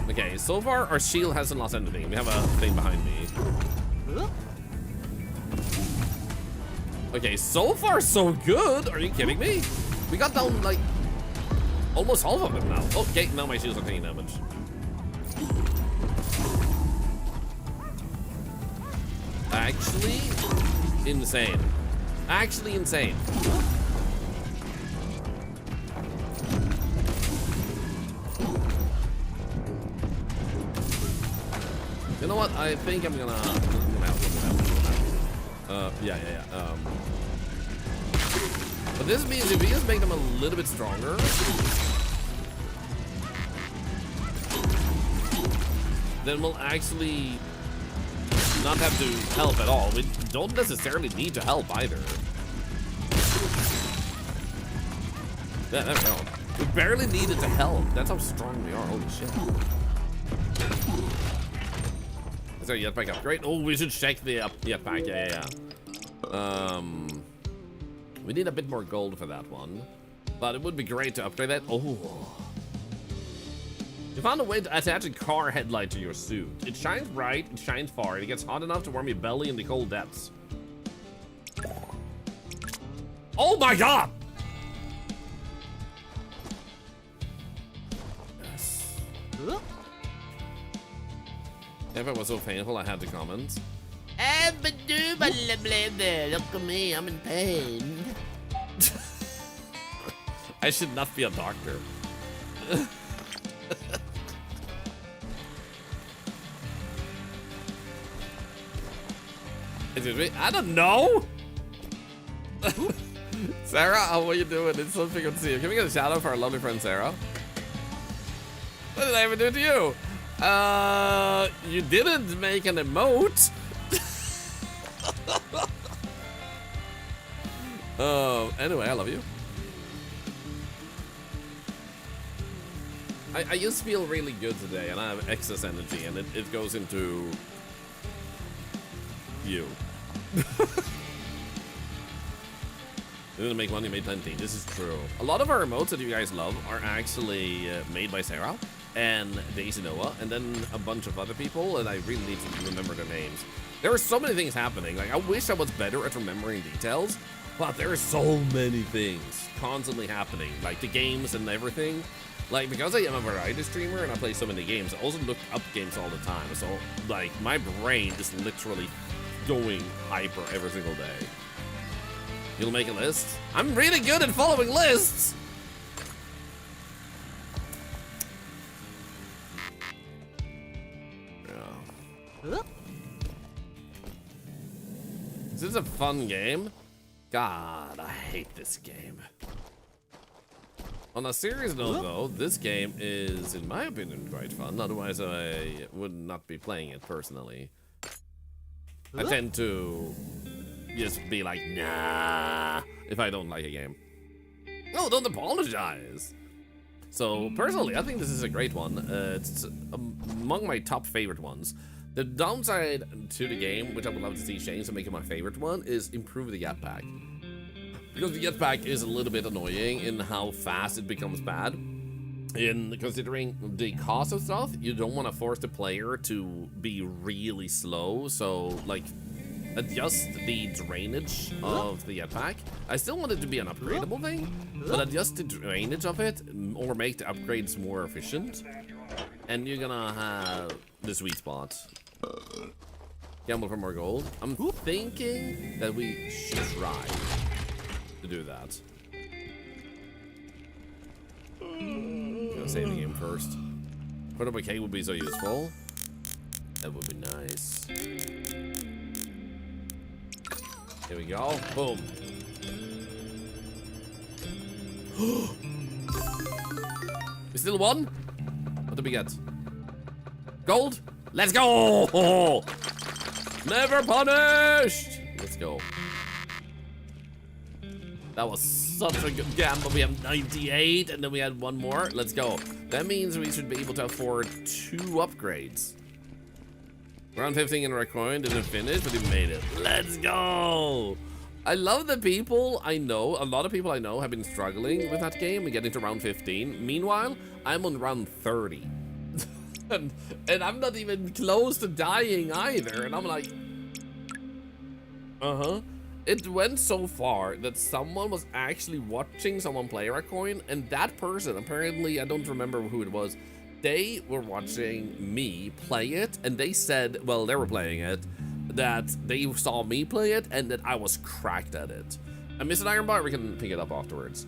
Okay, so far our shield hasn't lost anything. We have a thing behind me. Okay, so far so good. Are you kidding me? We got down like almost half of them now. Okay, now my shields are taking damage. Actually insane. Actually insane. You know what? I think I'm gonna yeah. But this means if we just make them a little bit stronger, then we'll actually not have to help at all. We don't necessarily need to help either. Yeah, there we go. We barely needed to help. That's how strong we are. Holy shit. Is our jetpack upgrade? Oh, we should check the jetpack. Yeah. We need a bit more gold for that one. But it would be great to upgrade that. Oh. You found a way to attach a car headlight to your suit. It shines bright, it shines far, and it gets hot enough to warm your belly in the cold depths. Oh my god! Yes. If it was so painful, I had to comment. Look at me, I'm in pain. I should not be a doctor. Excuse me? I don't know. Sarah, how are you doing? It's so good to see you. Can we get a shout out for our lovely friend Sarah? What did I ever do to you? You didn't make an emote. Anyway, I love you. I just feel really good today, and I have excess energy, and it goes into you. You didn't make money, you made plenty. This is true. A lot of our emotes that you guys love are actually made by Sarah and Daisy Noah, and then a bunch of other people, and I really need to remember their names. There are so many things happening. Like, I wish I was better at remembering details, but there are so many things constantly happening, like the games and everything. Like, because I am a variety streamer and I play so many games, I also look up games all the time. So, like, my brain is literally going hyper every single day. You'll make a list? I'm really good at following lists! Yeah. Is this a fun game? God, I hate this game. On a serious note, though, this game is, in my opinion, quite fun. Otherwise, I would not be playing it personally. I tend to just be like, nah, if I don't like a game. No, don't apologize. So, personally, I think this is a great one. It's among my top favorite ones. The downside to the game, which I would love to see change to make it my favorite one, is improve the jetpack. Because the jetpack is a little bit annoying in how fast it becomes bad. In considering the cost of stuff, you don't want to force the player to be really slow. So, like, adjust the drainage of the jetpack. I still want it to be an upgradable thing, but adjust the drainage of it or make the upgrades more efficient. And you're gonna have the sweet spot. Gamble for more gold. I'm thinking that we should try to do that. I'm gonna save the game first. Put up a cake would be so useful. That would be nice. Here we go. Boom. We still won? What did we get? Gold? Let's go! Never punished! Let's go. That was such a good gamble. We have 98 and then we had one more. Let's go. That means we should be able to afford 2 upgrades. Round 15 in our coin, didn't finish, but he made it. Let's go! I love the people I know. A lot of people I know have been struggling with that game and getting to round 15. Meanwhile, I'm on round 30. and I'm not even close to dying either. And I'm like, It went so far that someone was actually watching someone play a coin, and that person, apparently, I don't remember who it was, they were watching me play it, and they said, well, they were playing it, that they saw me play it, and that I was cracked at it. And Mr. Ironbar, we can pick it up afterwards.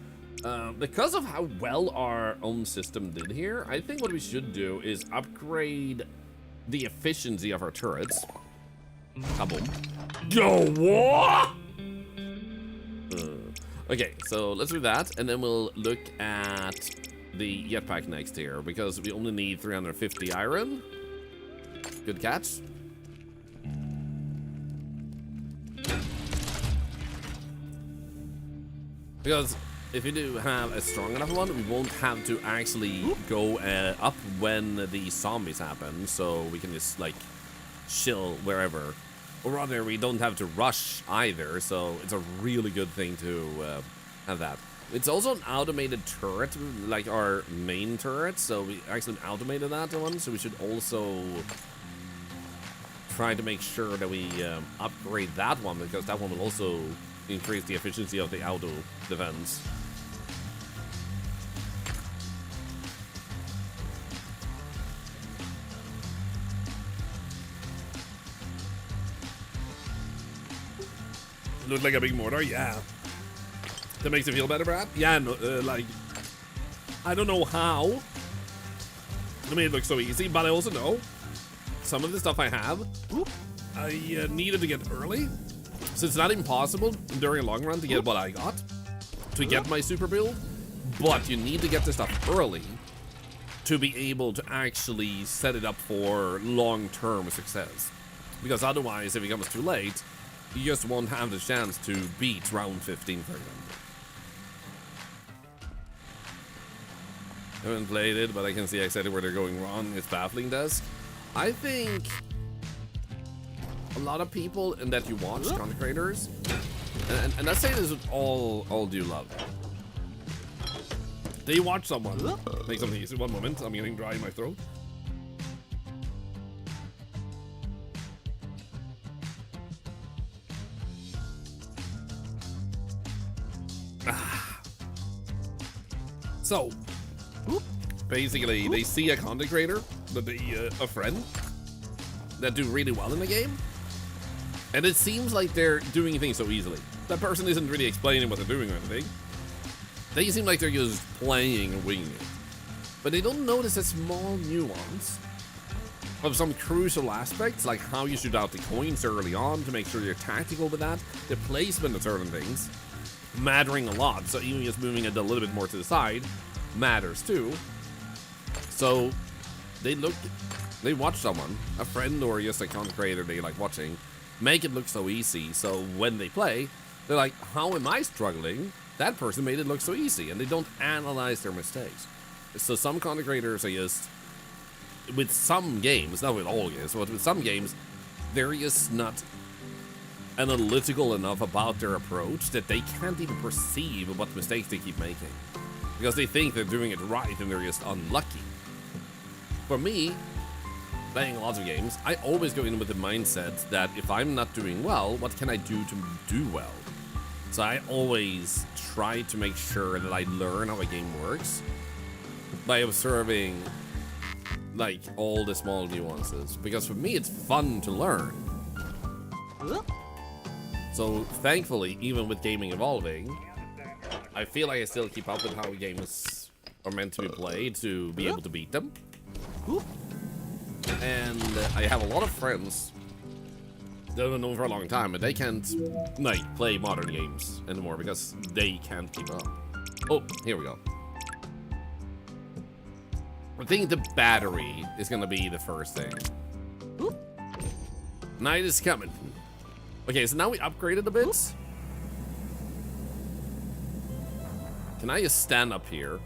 Because of how well our own system did here, I think what we should do is upgrade the efficiency of our turrets. Kaboom. Yo, what? Okay, so let's do that, and then we'll look at the jetpack next here, because we only need 350 iron. Good catch. Because if you do have a strong enough one, we won't have to actually go up when the zombies happen, so we can just, like, chill wherever. Or rather, we don't have to rush either, so it's a really good thing to have that. It's also an automated turret, like our main turret, so we actually automated that one, so we should also try to make sure that we upgrade that one, because that one will also increase the efficiency of the auto defense. Look like a big mortar, yeah. That makes you feel better, Brad? Yeah, no, like, I don't know how. I mean, it looks so easy, but I also know some of the stuff I have, I needed to get early. So it's not impossible during a long run to get what I got, to get my super build, but you need to get the stuff early to be able to actually set it up for long-term success. Because otherwise, if it comes too late, you just won't have the chance to beat round 15, for example. I haven't played it, but I can see exactly where they're going wrong. It's baffling, Desk. I think a lot of people and that you watch, content creators, and I say this with all due love. They watch someone make something easy. One moment, I'm getting dry in my throat. So, basically, they see a content creator, that a friend, that do really well in the game, and it seems like they're doing things so easily. That person isn't really explaining what they're doing or anything. They seem like they're just playing and winging it. But they don't notice a small nuance of some crucial aspects, like how you shoot out the coins early on to make sure you're tactical with that, the placement of certain things, mattering a lot. So even just moving it a little bit more to the side matters too. So they watch someone, a friend or just a content creator they like watching, make it look so easy. So when they play, they're like, how am I struggling? That person made it look so easy, and they don't analyze their mistakes. So some content creators are just, with some games, not with all games, but with some games, they're just not analytical enough about their approach that they can't even perceive what mistakes they keep making, because they think they're doing it right and they're just unlucky. For me, playing lots of games, I always go in with the mindset that if I'm not doing well, what can I do to do well? So I always try to make sure that I learn how a game works by observing like all the small nuances, because for me it's fun to learn. So thankfully, even with gaming evolving, I feel like I still keep up with how games are meant to be played to be able to beat them. And I have a lot of friends that I've known for a long time, but they can't, like, play modern games anymore because they can't keep up. Oh, here we go. I think the battery is gonna be the first thing. Night is coming. Okay, so now we upgraded a bit. Can I just stand up here?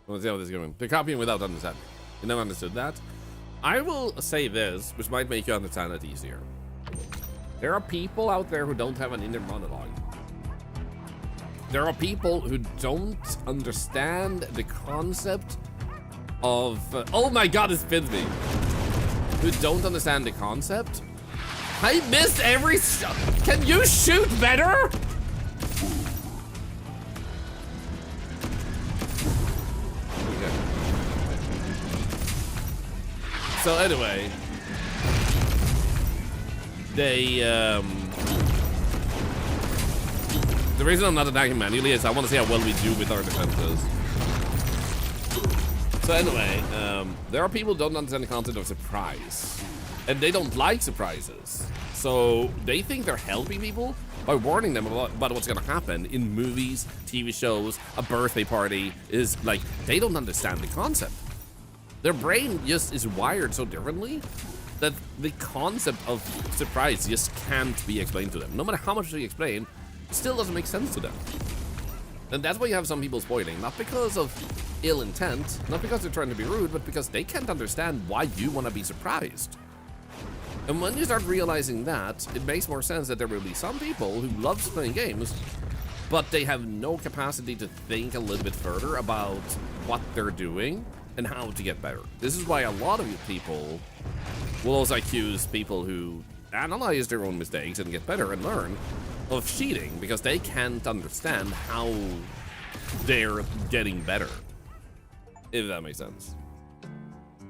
Let's see how this is going. They're copying without understanding. You never understood that? I will say this, which might make you understand it easier. There are people out there who don't have an inner monologue. There are people who don't understand the concept of... oh my god, it spins me. Who don't understand the concept. I missed every shot. Can you shoot better? Okay. So anyway, they the reason I'm not attacking manually is I want to see how well we do with our defenses. So anyway, there are people who don't understand the concept of surprise. And they don't like surprises. So they think they're helping people by warning them about what's gonna happen in movies, TV shows, a birthday party. Is like, they don't understand the concept. Their brain just is wired so differently that the concept of surprise just can't be explained to them. No matter how much you explain, it still doesn't make sense to them. And that's why you have some people spoiling, not because of ill intent, not because they're trying to be rude, but because they can't understand why you want to be surprised. And when you start realizing that, it makes more sense that there will be some people who love playing games, but they have no capacity to think a little bit further about what they're doing and how to get better. This is why a lot of you people will also accuse people who analyze their own mistakes and get better and learn of cheating, because they can't understand how they're getting better. If that makes sense.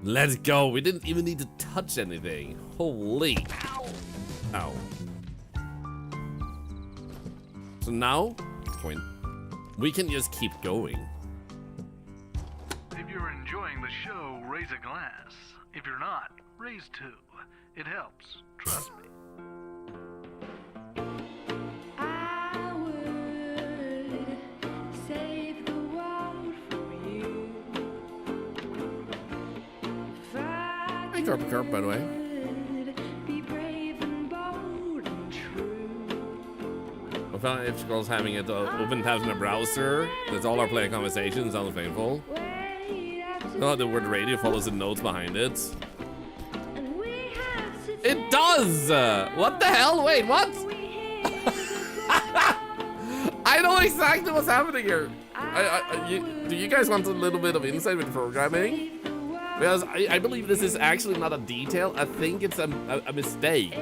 Let's go. We didn't even need to touch anything. Holy. Ow. So now, point, we can just keep going. If you're enjoying the show, raise a glass. If you're not, raise two. It helps. Trust me. I would save the world for you. Hey, Carp, by the way. Be brave and bold and true. I found if girls having it open tabs in a browser, that's all our player conversations, sounds painful. Oh, the word radio follows the notes behind it. And we have to It does! What the hell? Wait, what? I know exactly what's happening here. Do you guys want a little bit of insight with programming? Because I believe this is actually not a detail. I think it's a mistake,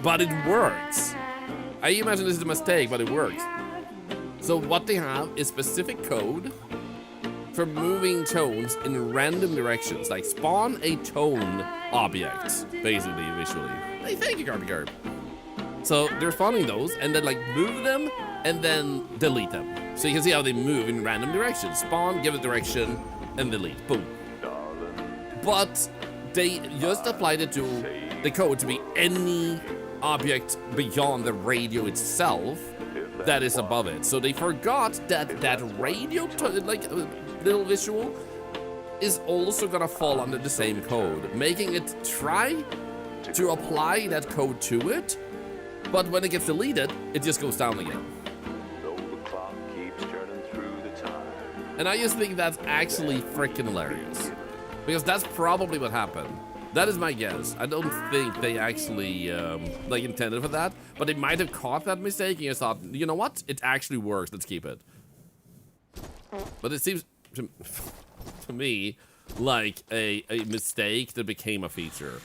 but it works. I imagine this is a mistake, but it works. So what they have is specific code for moving tones in random directions, like spawn a tone object, basically, visually. Hey, thank you, Garb. So they're spawning those, and then like move them, and then delete them. So you can see how they move in random directions. Spawn, give a direction, and delete. Boom. But they just applied it to the code to be any object beyond the radio itself that is above it. So they forgot that that radio, like little visual, is also gonna fall under the same code, making it try to apply that code to it, but when it gets deleted, it just goes down again. And I just think that's actually freaking hilarious, because that's probably what happened. That is my guess. I don't think they actually like intended for that, but they might have caught that mistake and just thought, you know what? It actually works. Let's keep it. But it seems to me like a mistake that became a feature.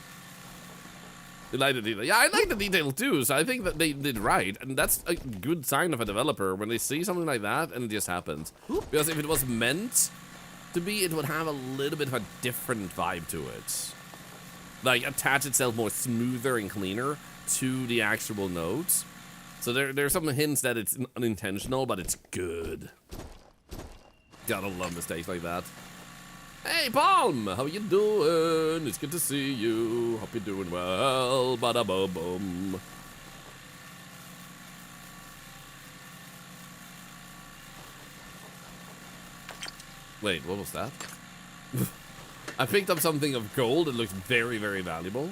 You like the detail? Yeah, I like the detail too. So I think that they did right, and that's a good sign of a developer when they see something like that and it just happens. Because if it was meant to be, it would have a little bit of a different vibe to it. Like attach itself more smoother and cleaner to the actual nodes. So there's some hints that it's unintentional, but it's good. Gotta love mistakes like that. Hey, Palm! How you doing? It's good to see you. Hope you're doing well. Bada boom boom. Wait, what was that? I picked up something of gold. It looks very, very valuable.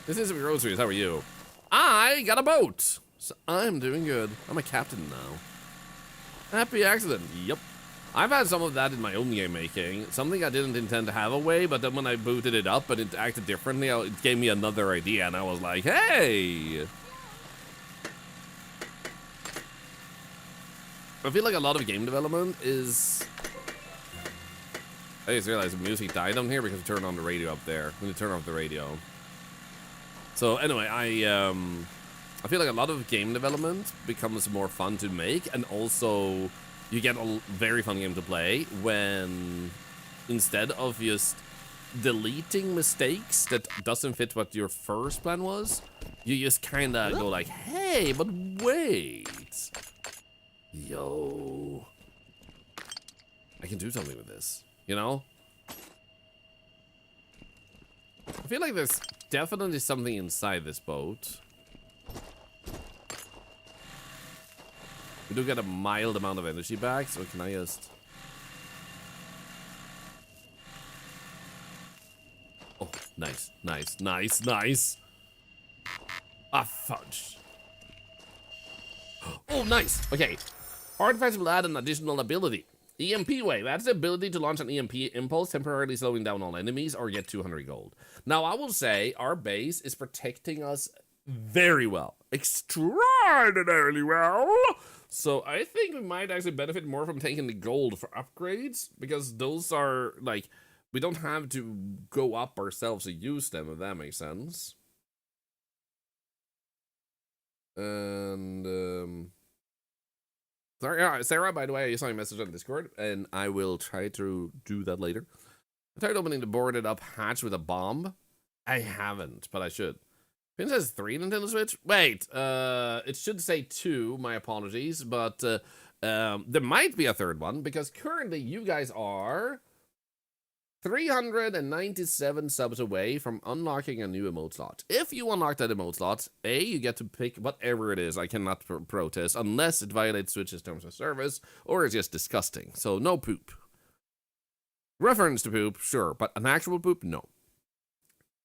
This is groceries. How are you? I got a boat. So I'm doing good. I'm a captain now. Happy accident. Yep. I've had some of that in my own game making. Something I didn't intend to have away, but then when I booted it up and it acted differently, it gave me another idea, and I was like, hey! I feel like a lot of game development is... I just realized the music died on here because I turned on the radio up there. I'm gonna turn off the radio. So anyway, I feel like a lot of game development becomes more fun to make, and also you get a very fun game to play when instead of just deleting mistakes that doesn't fit what your first plan was, you just kind of go like, hey, but wait. Yo, I can do something with this, you know? I feel like there's definitely something inside this boat. We do get a mild amount of energy back, so can I just... Oh, nice, nice, nice, nice. Ah, fudge. Oh, nice. Okay. Artifacts will add an additional ability. EMP wave. That's the ability to launch an EMP impulse, temporarily slowing down all enemies, or get 200 gold. Now, I will say our base is protecting us very well. Extraordinarily well. So I think we might actually benefit more from taking the gold for upgrades, because those are, like, we don't have to go up ourselves to use them, if that makes sense. And, sorry, Sarah, by the way, I saw your message on Discord, and I will try to do that later. I tried opening the boarded up hatch with a bomb. I haven't, but I should. It says 3 Nintendo Switch. Wait, it should say 2, my apologies, but there might be a third one, because currently you guys are 397 subs away from unlocking a new emote slot. If you unlock that emote slot, A, you get to pick whatever it is. I cannot protest, unless it violates Switch's terms of service, or is just disgusting. So no poop. Reference to poop, sure, but an actual poop, no.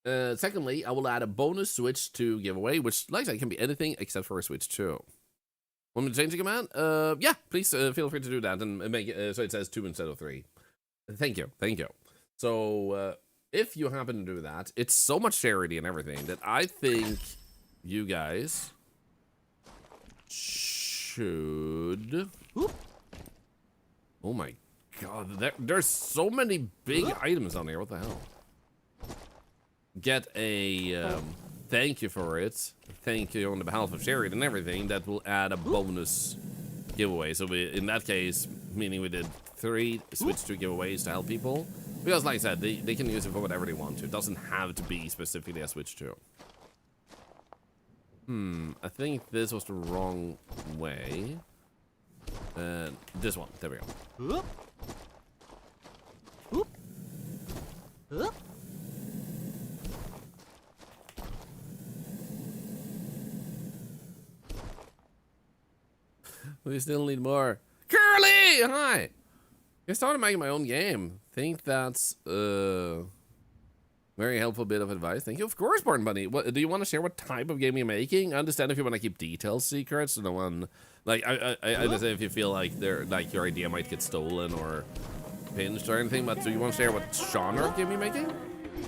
Secondly, I will add a bonus Switch 2 giveaway, which, like I said, can be anything except for a Switch 2. Want me to change the command? Yeah, please feel free to do that and make it so it says 2 instead of 3. Thank you, thank you. So, if you happen to do that, it's so much charity and everything that I think you guys should... Oh my god, there's so many big items on here, what the hell? Get a thank you for it. Thank you on the behalf of charity and everything. That will add a bonus giveaway. So we, in that case, meaning we did 3 Switch 2 giveaways to help people. Because like I said, they can use it for whatever they want to. It doesn't have to be specifically a Switch 2. I think this was the wrong way. This one. There we go. We still need more. Curly! Hi! I started making my own game. Think that's very helpful bit of advice. Thank you. Of course, Barn Bunny. What, do you want to share what type of game you're making? I understand if you want to keep details secret, so no one... Like, I understand if you feel like they're like your idea might get stolen or pinched or anything, but do you want to share what genre of game you're making?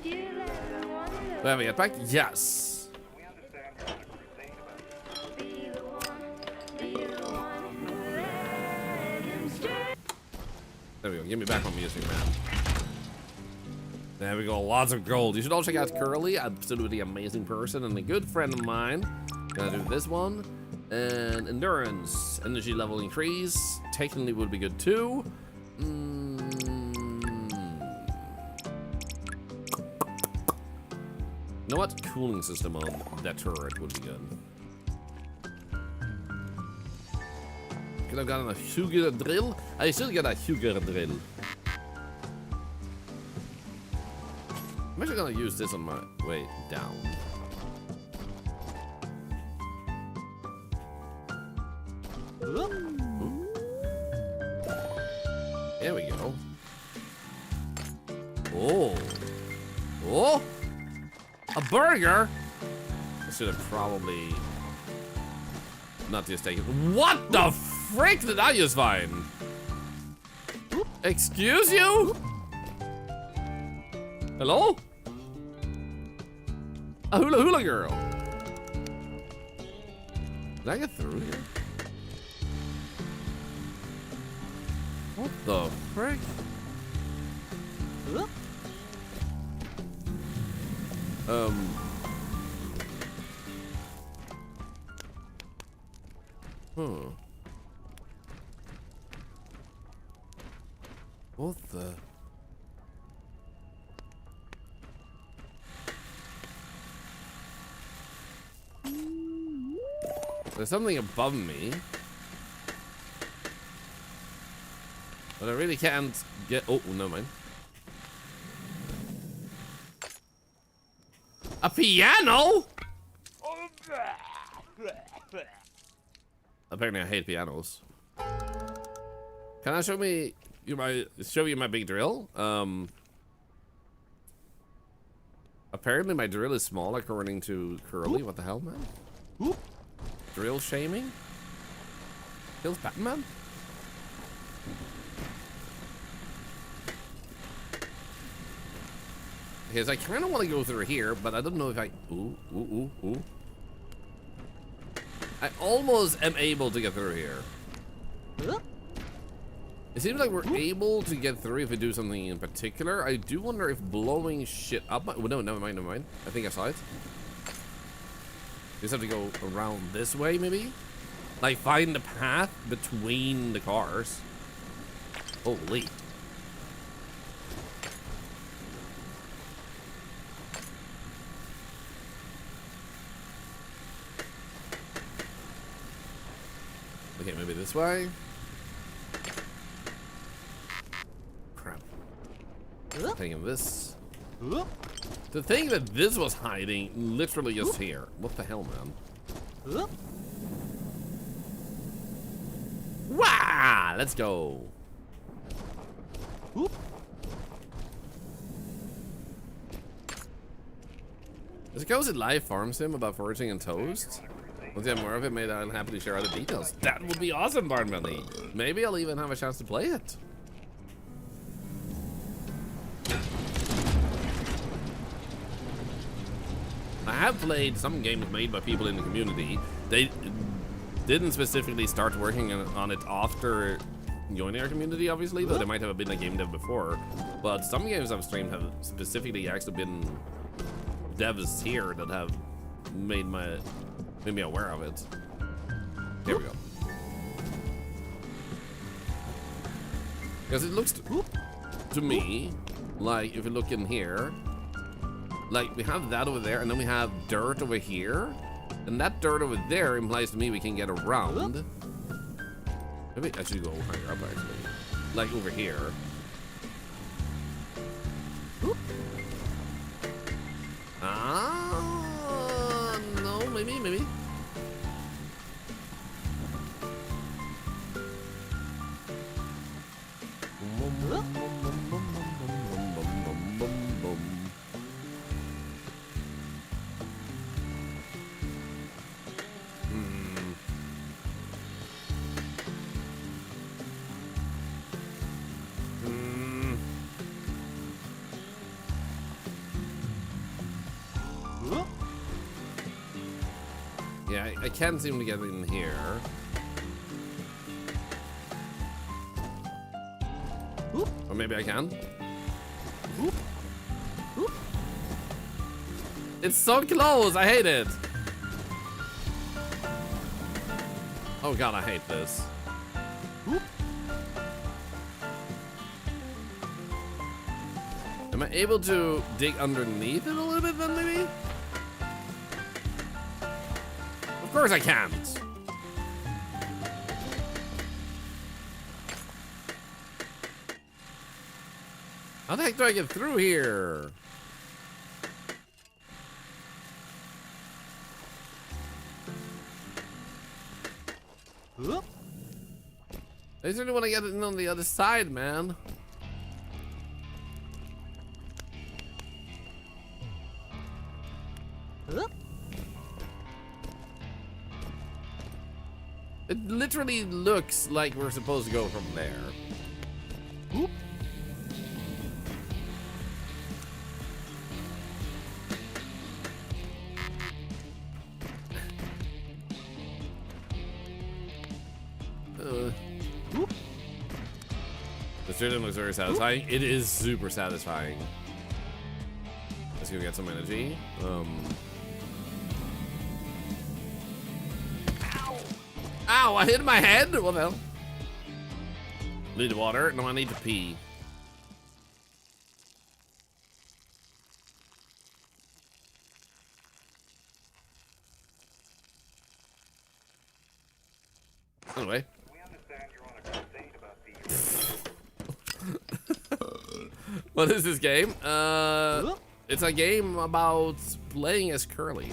Do I have a get back? Yes. There we go. Give me back my music, man. There we go. Lots of gold. You should all check out Curly. Absolutely amazing person and a good friend of mine. Gonna do this one. And endurance. Energy level increase. Technically would be good too. You know what? Cooling system on that turret would be good. Could have gotten a sugar drill. I should get a sugar drill. I'm actually gonna use this on my way down. Ooh. There we go. Oh. Oh. A burger? I should have probably not just taken. What the frick did I just find? Excuse you? Hello? A hula hula girl. Did I get through here? What the frick? What the? There's something above me. But I really can't get. Oh, never mind. A piano? Apparently, I hate pianos. Can I show you my big drill? Apparently, my drill is small according to Curly. What the hell, man? Drill shaming? Kills Batman? Because I kind of want to go through here, but I don't know if I... Ooh. I almost am able to get through here. It seems like we're able to get through if we do something in particular. I do wonder if blowing shit up... Oh, no, never mind. I think I saw it. Just have to go around this way, maybe? Like, find the path between the cars. Holy. Okay, maybe this way. Crap. Taking this. To think that this was hiding literally just here. What the hell, man? Wow! Let's go. There's a cozy live farm sim about foraging and toast. Once you have more of it made, I'll happily share other details. That would be awesome, Barn Belly. Maybe I'll even have a chance to play it. I have played some games made by people in the community. They didn't specifically start working on it after joining our community, obviously, though they might have been a game dev before. But some games I've streamed have specifically actually been devs here that have made me aware of it. Here we go. Because it looks to me like if you look in here, like we have that over there and then we have dirt over here, and that dirt over there implies to me we can get around. Maybe I should go higher up actually, like over here. No, maybe. Yeah, I can't seem to get in here. Or maybe I can. It's so close! I hate it! Oh god, I hate this. Am I able to dig underneath it a little bit then, maybe? course I can't. How the heck do I get through here? I just really want to get it on the other side, man. It literally looks like we're supposed to go from there. Whoop. This really looks very satisfying. It is super satisfying. Let's go get some energy. Ow, I hit my head? What the hell? Need water? No, I need to pee. Anyway. What is this game? It's a game about playing as Curly.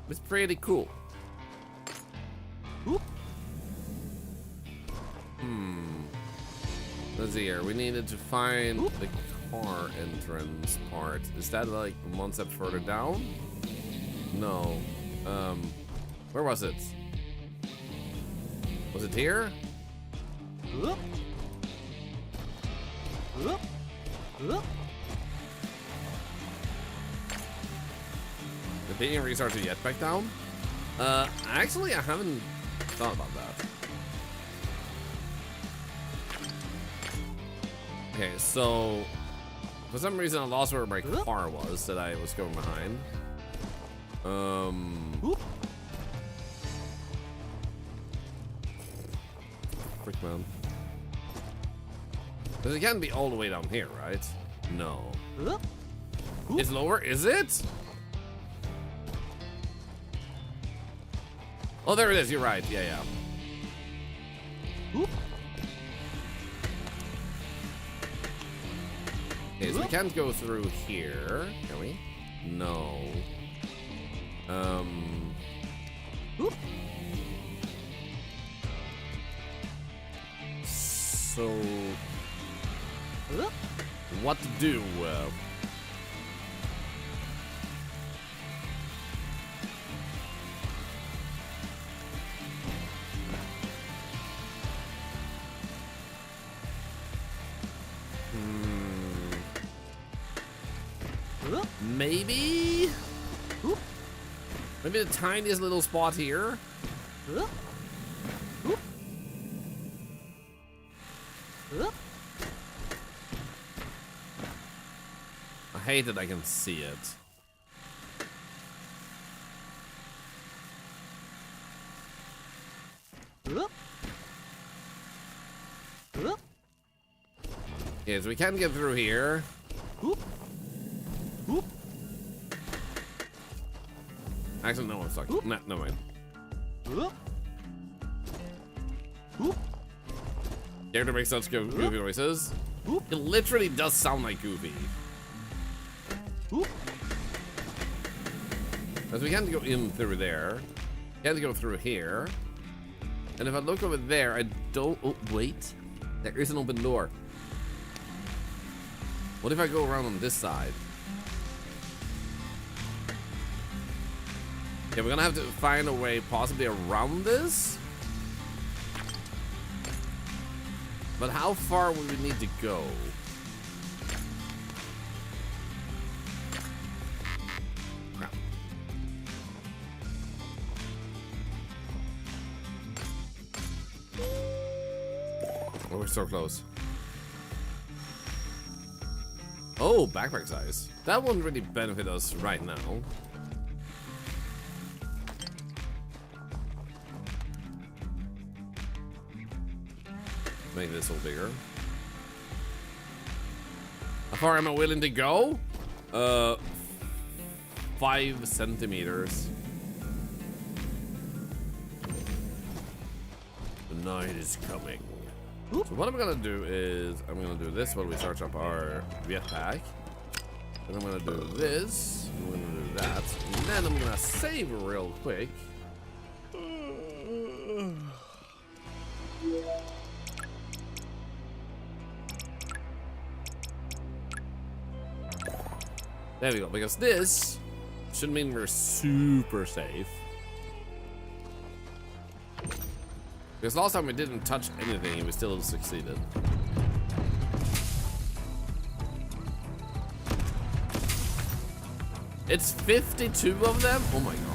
It's pretty cool. Let's see here. We needed to find the car entrance part. Is that like one step further down? No. Where was it? Was it here? The being restart the jetpack down? Actually, I haven't thought about that. Okay, so for some reason I lost where my car was that I was going behind. Frick, man. But it can't be all the way down here, right? No. It's lower, is it? Oh, there it is. You're right. Yeah, yeah. Okay, so we can't go through here, can we? No. So what to do? Maybe the tiniest little spot here. I hate that I can see it. Yeah, so we can't get through here. Actually, no, I'm stuck. No, never mind. Character makes such goofy noises. It literally does sound like Goofy. Because we can't go in through there. We can't go through here. And if I look over there, I don't... Oh, wait. There is an open door. What if I go around on this side? Okay, we're gonna have to find a way possibly around this. But how far would we need to go? Crap. Oh, we're so close. Oh, backpack size. That wouldn't really benefit us right now. Make this a little bigger. How far am I willing to go? 5 centimeters. The night is coming. So what I'm gonna do is I'm gonna do this while we search up our jetpack. Then I'm gonna do this. I'm gonna do that. And then I'm gonna save real quick. There we go, because this should mean we're super safe. Because last time we didn't touch anything and we still succeeded. It's 52 of them? Oh my god.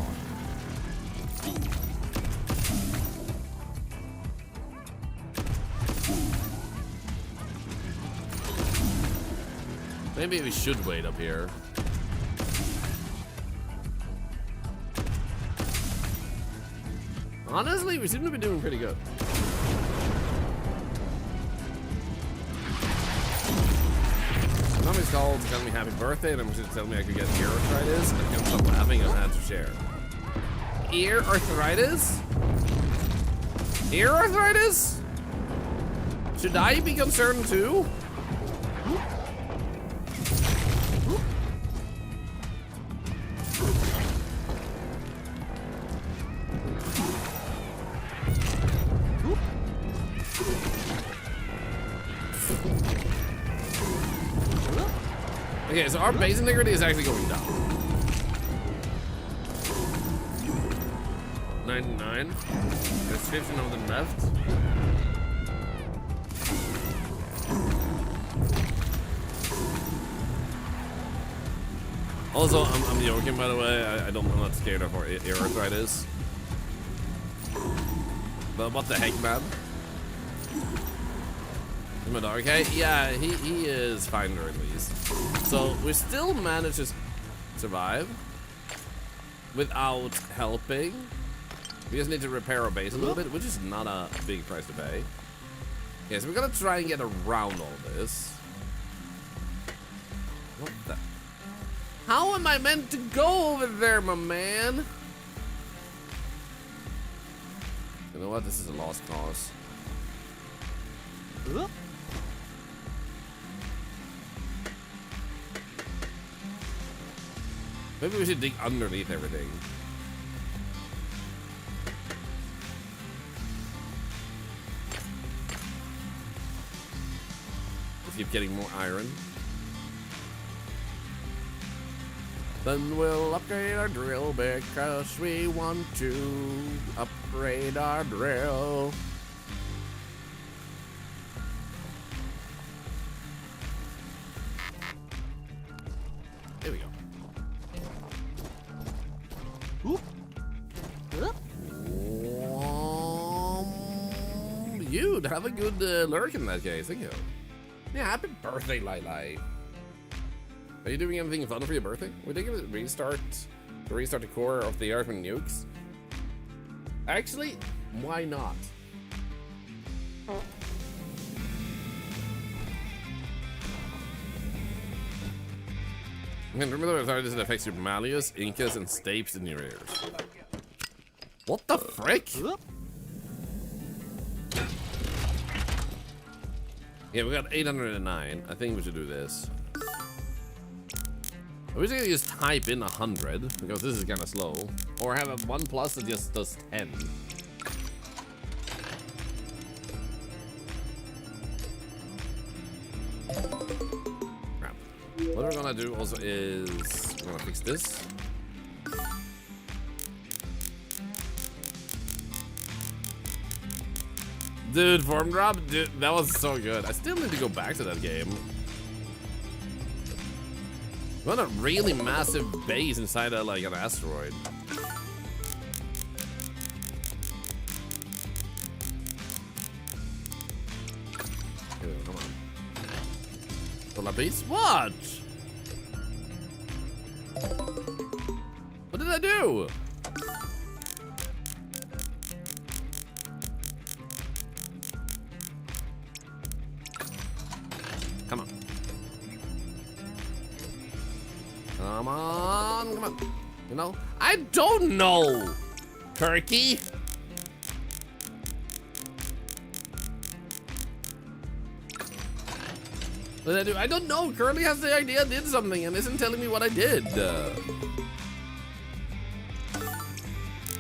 Maybe we should wait up here. Honestly, we seem to be doing pretty good. Mommy's called to tell me happy birthday, and I'm going to tell me I could get ear arthritis. I can't stop laughing and I had to share. Ear arthritis? Ear arthritis? Should I be concerned too? Okay, so our base integrity is actually going down. 99. There's 15 of them left. Also, I'm joking, by the way. I'm not scared of our ear arthritis. But what the heck, man? Is my dog okay? Yeah, he is fine at least. So we still managed to survive without helping. We just need to repair our base a little bit, which is not a big price to pay. Okay, so we're gonna try and get around all this. What the? How am I meant to go over there, my man? You know what? This is a lost cause. Maybe we should dig underneath everything. Let's keep getting more iron. Then we'll upgrade our drill because we want to upgrade our drill. There we go. You'd have a good lurk in that case, thank you. Yeah, happy birthday, Lily. Are you doing anything fun for your birthday? We think of it restart the core of the Earth with nukes. Actually, why not? And remember the arthritis that affects your malleus, incus, and stapes in your ears. What the frick? Yeah, we got 809. I think we should do this. I wish I could just type in 100 because this is kind of slow, or have a 1+ that just does 10. Crap. What we're gonna do also is we're gonna fix this. Dude, form drop, dude, that was so good. I still need to go back to that game. What a really massive base inside of like an asteroid. Here, come on. Thorlar piece? What? What did I do? Come on. Come on, come on. You know? I don't know, Turkey. What did I do? I don't know. Curly has the idea, did something, and isn't telling me what I did.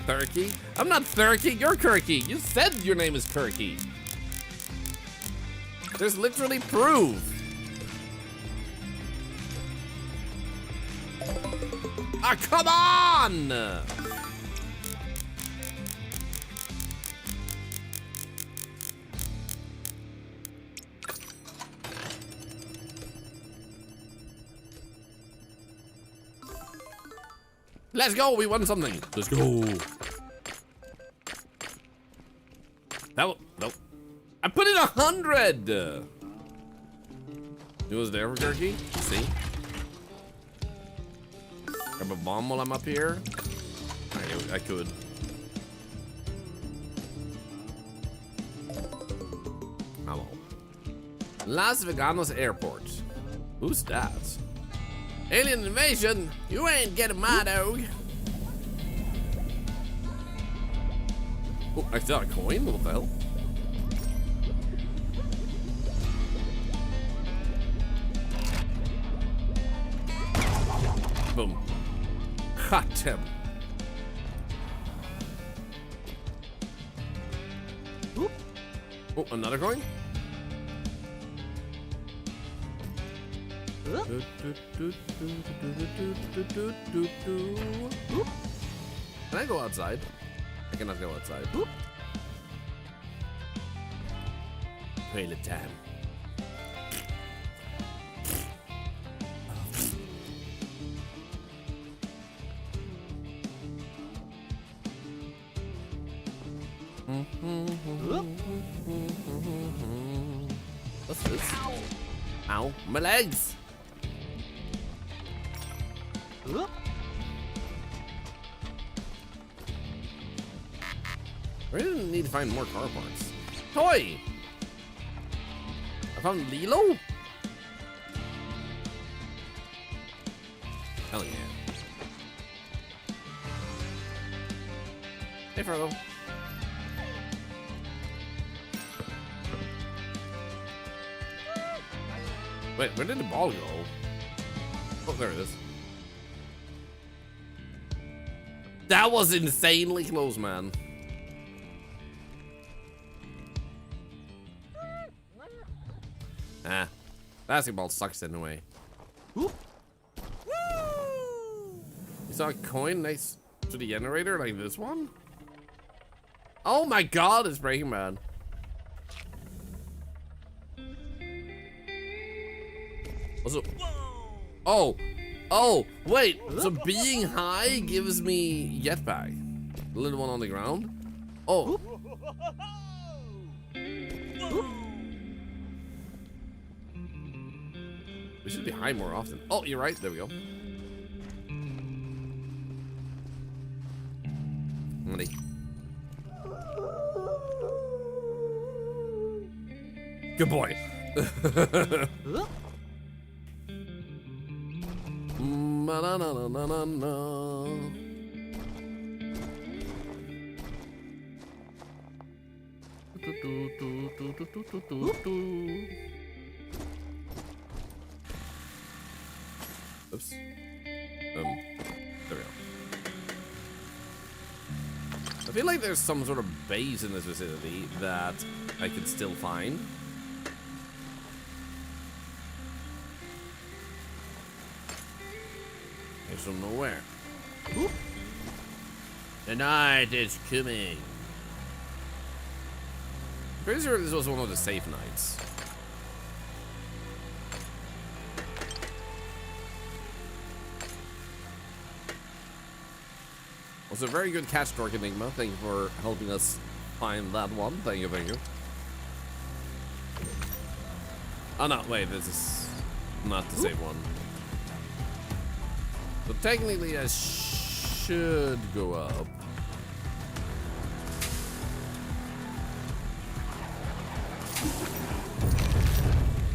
Turkey? I'm not Turkey, you're Kirky. You said your name is Kirky. There's literally proof. Ah, come on! Let's go, we won something. Let's go. Nope. I put in 100. It was there for Turkey. See? Grab a bomb while I'm up here. I could. Hello. Las Veganos Airport. Who's that? Alien invasion? You ain't getting my dog. Oh, I got a coin? What the hell? Boom. Cut him. Oh, another coin? Can I go outside? I cannot go outside. Toilet time. What's this? Ow, my legs! I really need to find more car parts. Toy! I found Lilo? Hell yeah. Hey, Frodo. Wait, where did the ball go? Oh, there it is. That was insanely close, man. Ah, basketball sucks anyway. Woo! You saw a coin next to the generator like this one? Oh my god, it's Breaking Bad. Also, oh, wait. So being high gives me jetpack. The little one on the ground. Oh. We should be high more often. Oh, you're right. There we go. Money. Good boy. Oops. There we go. I feel like there's some sort of base in this vicinity that I could still find. I just don't know where. Oop. The night is coming. Pretty sure this was one of the safe nights. Was a very good catch, Dork Enigma. Thank you for helping us find that one. Thank you, thank you. Oh no, wait, this is not the same one. So technically I should go up.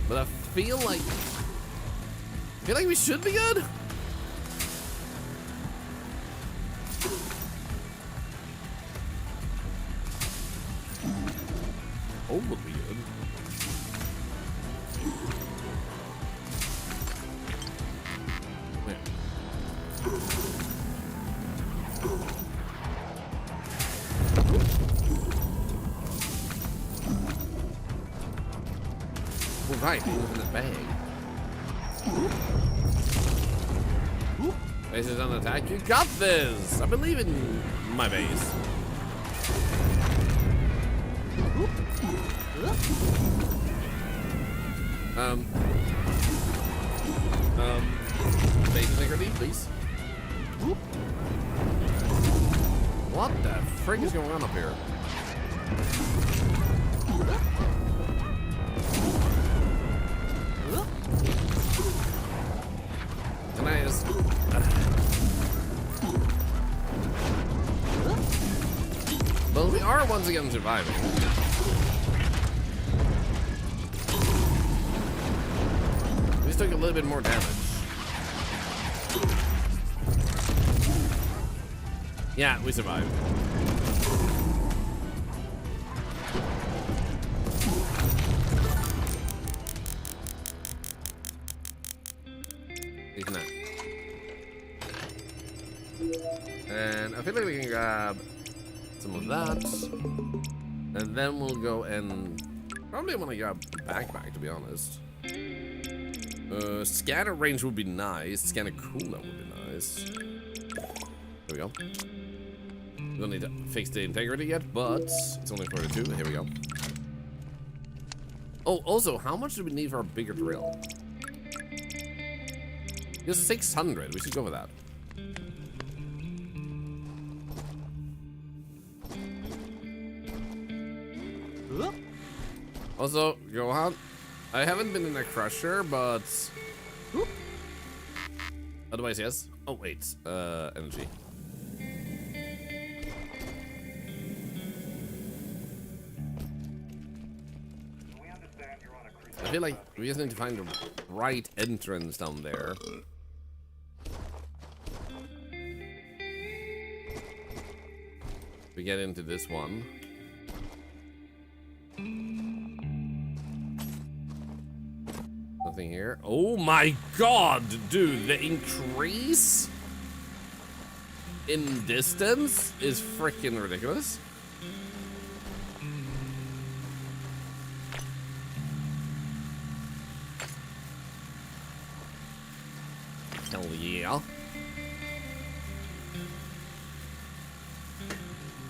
But I feel like we should be good. Oh, right, he was in his bag. Base is on attack. You got this! I believe in my base. Base integrity, please. What the frick is going on up here? Can I just... Well, we are once again surviving. We just took a little bit more damage. Yeah, we survived. Isn't it? And I feel like we can grab some of that. And then we'll go and probably want to grab a backpack, to be honest. Scanner range would be nice. Scanner cooldown would be nice. There we go. We don't need to fix the integrity yet, but it's only 42. Here we go. Oh, also, how much do we need for a bigger drill? Just 600. We should go with that. Also, Johan, I haven't been in a crusher, but otherwise, yes. Oh wait, energy. I feel like we just need to find the right entrance down there. We get into this one. Nothing here. Oh my god, dude, the increase in distance is freaking ridiculous. Hell yeah.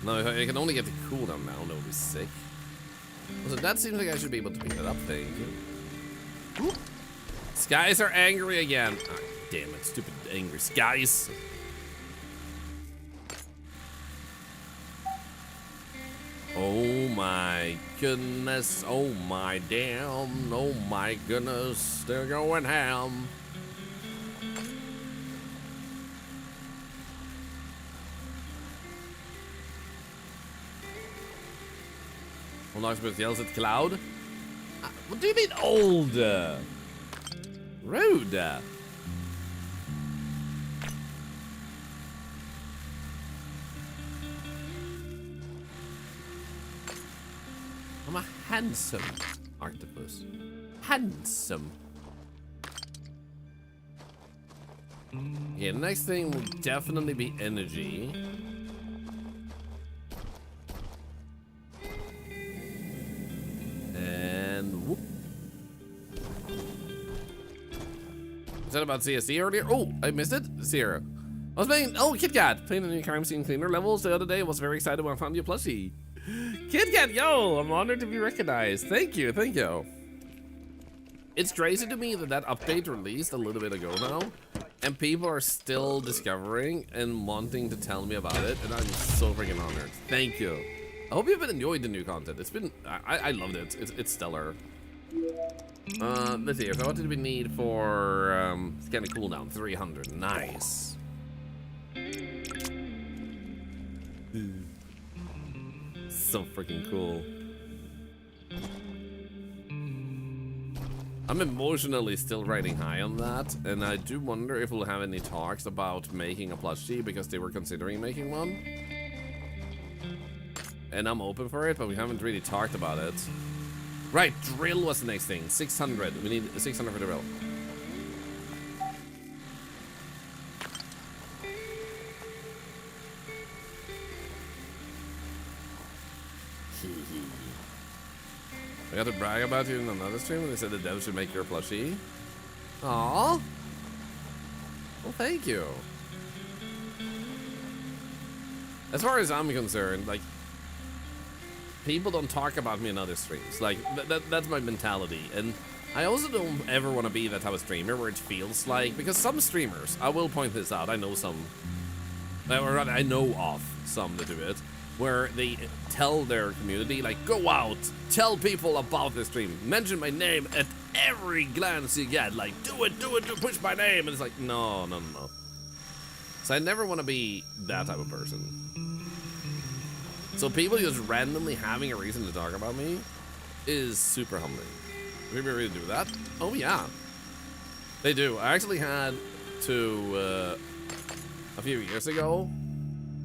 No, if I can only get the cooldown now, that would be sick. So that seems like I should be able to pick that up, thank you. Skies are angry again. Oh, damn it, stupid angry skies. Oh my goodness, oh my damn, oh my goodness, they're going ham. Knoxburg yells at Cloud. What do you mean old? Rude. I'm a handsome octopus. Handsome. Yeah, next thing will definitely be energy. And whoop. Is that about CSC earlier? Oh, I missed it. Zero. I was playing. Oh, Kit Kat. Playing the new crime scene cleaner levels the other day. I was very excited when I found your plushie. Kit Kat, yo, I'm honored to be recognized. Thank you, thank you. It's crazy to me that that update released a little bit ago now, and people are still discovering and wanting to tell me about it, and I'm so freaking honored. Thank you. I hope you've enjoyed the new content. It's been, I loved it. It's stellar. Let's see. So what did we need for scanning cooldown? 300. Nice. So freaking cool. I'm emotionally still riding high on that, and I do wonder if we'll have any talks about making a plushie, because they were considering making one. And I'm open for it, but we haven't really talked about it. Right, drill was the next thing. 600. We need 600 for the drill. I got to brag about you in another stream when they said the devs should make your plushie. Aww. Well, thank you. As far as I'm concerned, like, people don't talk about me in other streams. Like, that's my mentality. And I also don't ever want to be that type of streamer where it feels like, because some streamers, I will point this out, I know some, or rather, I know of some that do it, where they tell their community, like, go out, tell people about the stream, mention my name at every glance you get, like, do it, push my name, and it's like, no. So I never want to be that type of person. So people just randomly having a reason to talk about me is super humbling. Maybe really do that? Oh yeah, they do. I actually had to, a few years ago,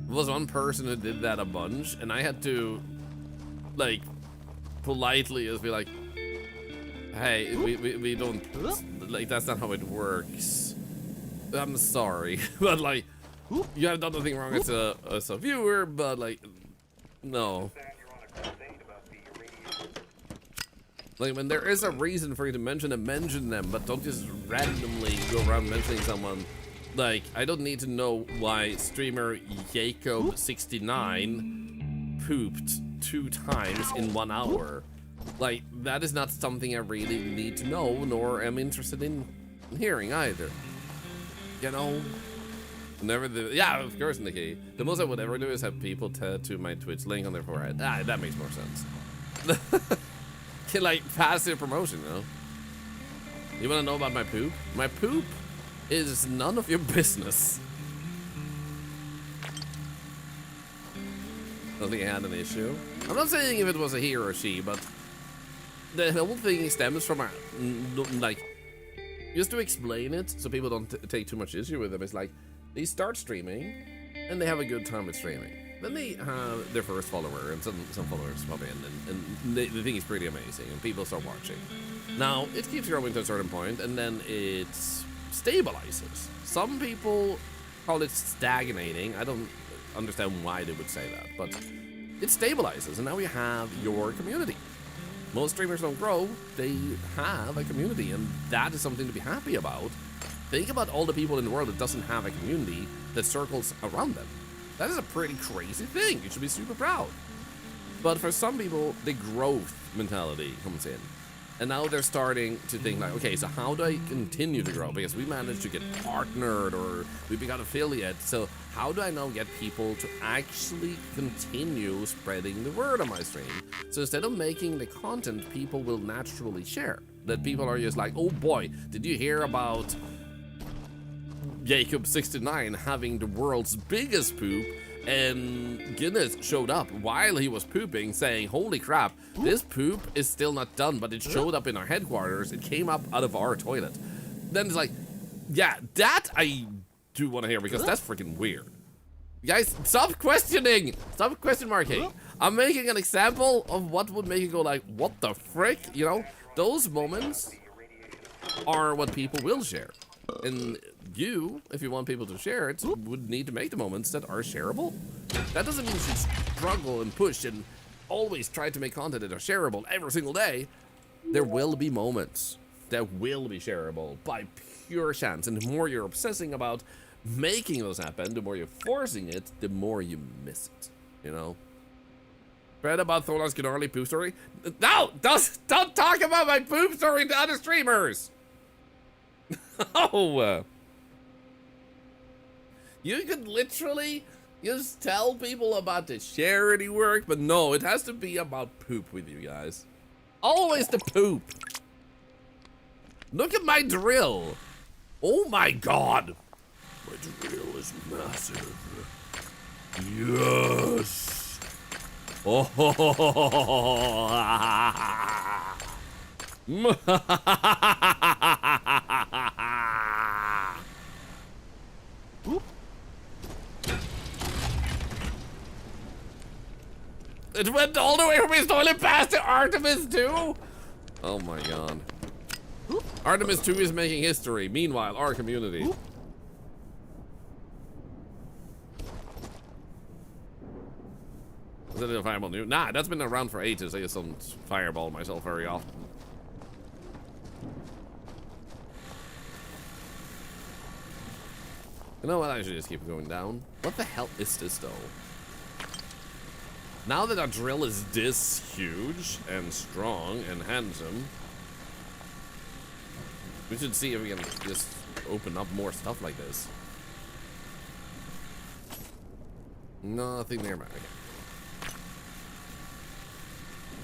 there was one person who did that a bunch, and I had to, like, politely just be like, hey, we don't, like, that's not how it works. I'm sorry, but, like, you have done nothing wrong as a viewer, but, like, no. Like, when there is a reason for you to mention them, mention them, but don't just randomly go around mentioning someone. Like, I don't need to know why streamer Jacob69 pooped 2 times in 1 hour. Like, that is not something I really need to know, nor am interested in hearing either. You know? Never do. Yeah, of course, Nikki. The most I would ever do is have people tattoo my Twitch link on their forehead. Ah, that makes more sense. Like, passive promotion, you know? You wanna know about my poop? My poop is none of your business. I don't think I had an issue. I'm not saying if it was a he or a she, but the whole thing stems from a, like, just to explain it so people don't take too much issue with them, it's like, they start streaming, and they have a good time with streaming. Then they have their first follower, and some followers pop in, and they think it's pretty amazing, and people start watching. Now, it keeps growing to a certain point, and then it stabilizes. Some people call it stagnating. I don't understand why they would say that, but it stabilizes, and now you have your community. Most streamers don't grow, they have a community, and that is something to be happy about. Think about all the people in the world that doesn't have a community that circles around them. That is a pretty crazy thing. You should be super proud. But for some people, the growth mentality comes in. And now they're starting to think like, okay, so how do I continue to grow? Because we managed to get partnered or we got affiliate. So how do I now get people to actually continue spreading the word on my stream? So instead of making the content people will naturally share, that people are just like, oh boy, did you hear about Jacob69 having the world's biggest poop, and Guinness showed up while he was pooping saying, holy crap, this poop is still not done, but it showed up in our headquarters, it came up out of our toilet. Then it's like, yeah, that I do want to hear, because that's freaking weird. Guys, stop questioning, stop question marking. I'm making an example of what would make you go like, what the frick, you know? Those moments are what people will share. And you, if you want people to share it, would need to make the moments that are shareable. That doesn't mean you should struggle and push and always try to make content that are shareable every single day. There will be moments that will be shareable by pure chance. And the more you're obsessing about making those happen, the more you're forcing it, the more you miss it, you know? Read about Thorlar's gnarly poop story? No! Don't talk about my poop story to other streamers! Oh! You could literally just tell people about the charity work, but no, it has to be about poop with you guys. Always the poop. Look at my drill. Oh my god. My drill is massive. Yes. Oh. It went all the way from his toilet past to Artemis 2? Oh my god. Artemis 2 is making history. Meanwhile, our community. Is that a fireball new? Nah, that's been around for ages. I just don't fireball myself very often. You know what? I should just keep going down. What the hell is this, though? Now that our drill is this huge and strong and handsome, we should see if we can just open up more stuff like this. Nothing nearby. Okay.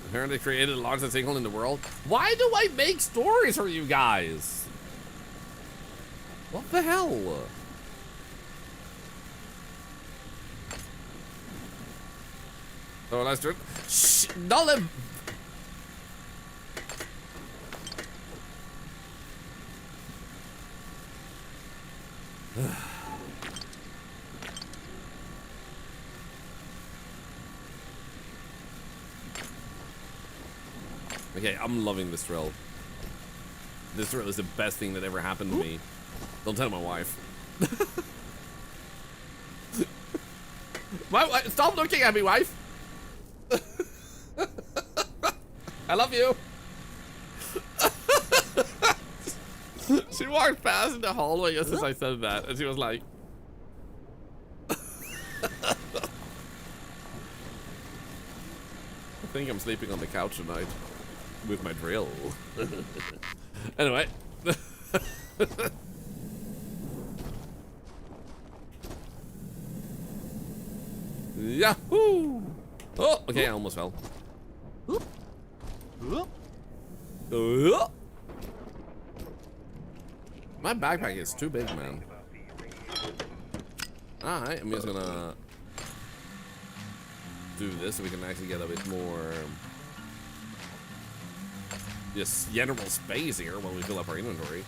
Apparently created the largest sinkhole in the world. Why do I make stories for you guys? What the hell? Oh, that's true. Shh, don't let... Okay, I'm loving this drill. This drill is the best thing that ever happened to me. Don't tell my wife. My wife, stop looking at me, wife. I love you. She walked past in the hallway just as I said that, and she was like, I think I'm sleeping on the couch tonight with my drill. Anyway. Yahoo! Oh, okay, I almost fell. My backpack is too big, man. Alright, I'm just gonna do this so we can actually get a bit more just general space here while we fill up our inventory.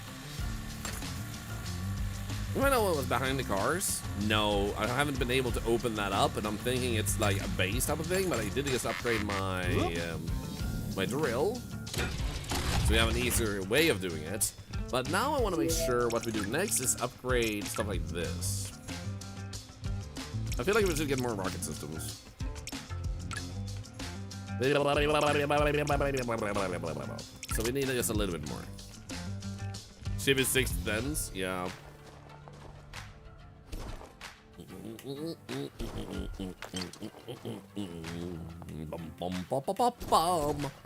Do I know what was behind the cars? No, I haven't been able to open that up, and I'm thinking it's like a base type of thing, but I did just upgrade my my drill, so we have an easier way of doing it. But now I want to make sure what we do next is upgrade stuff like this. I feel like we should get more rocket systems. So we need just a little bit more. Ship is 6 tens, yeah.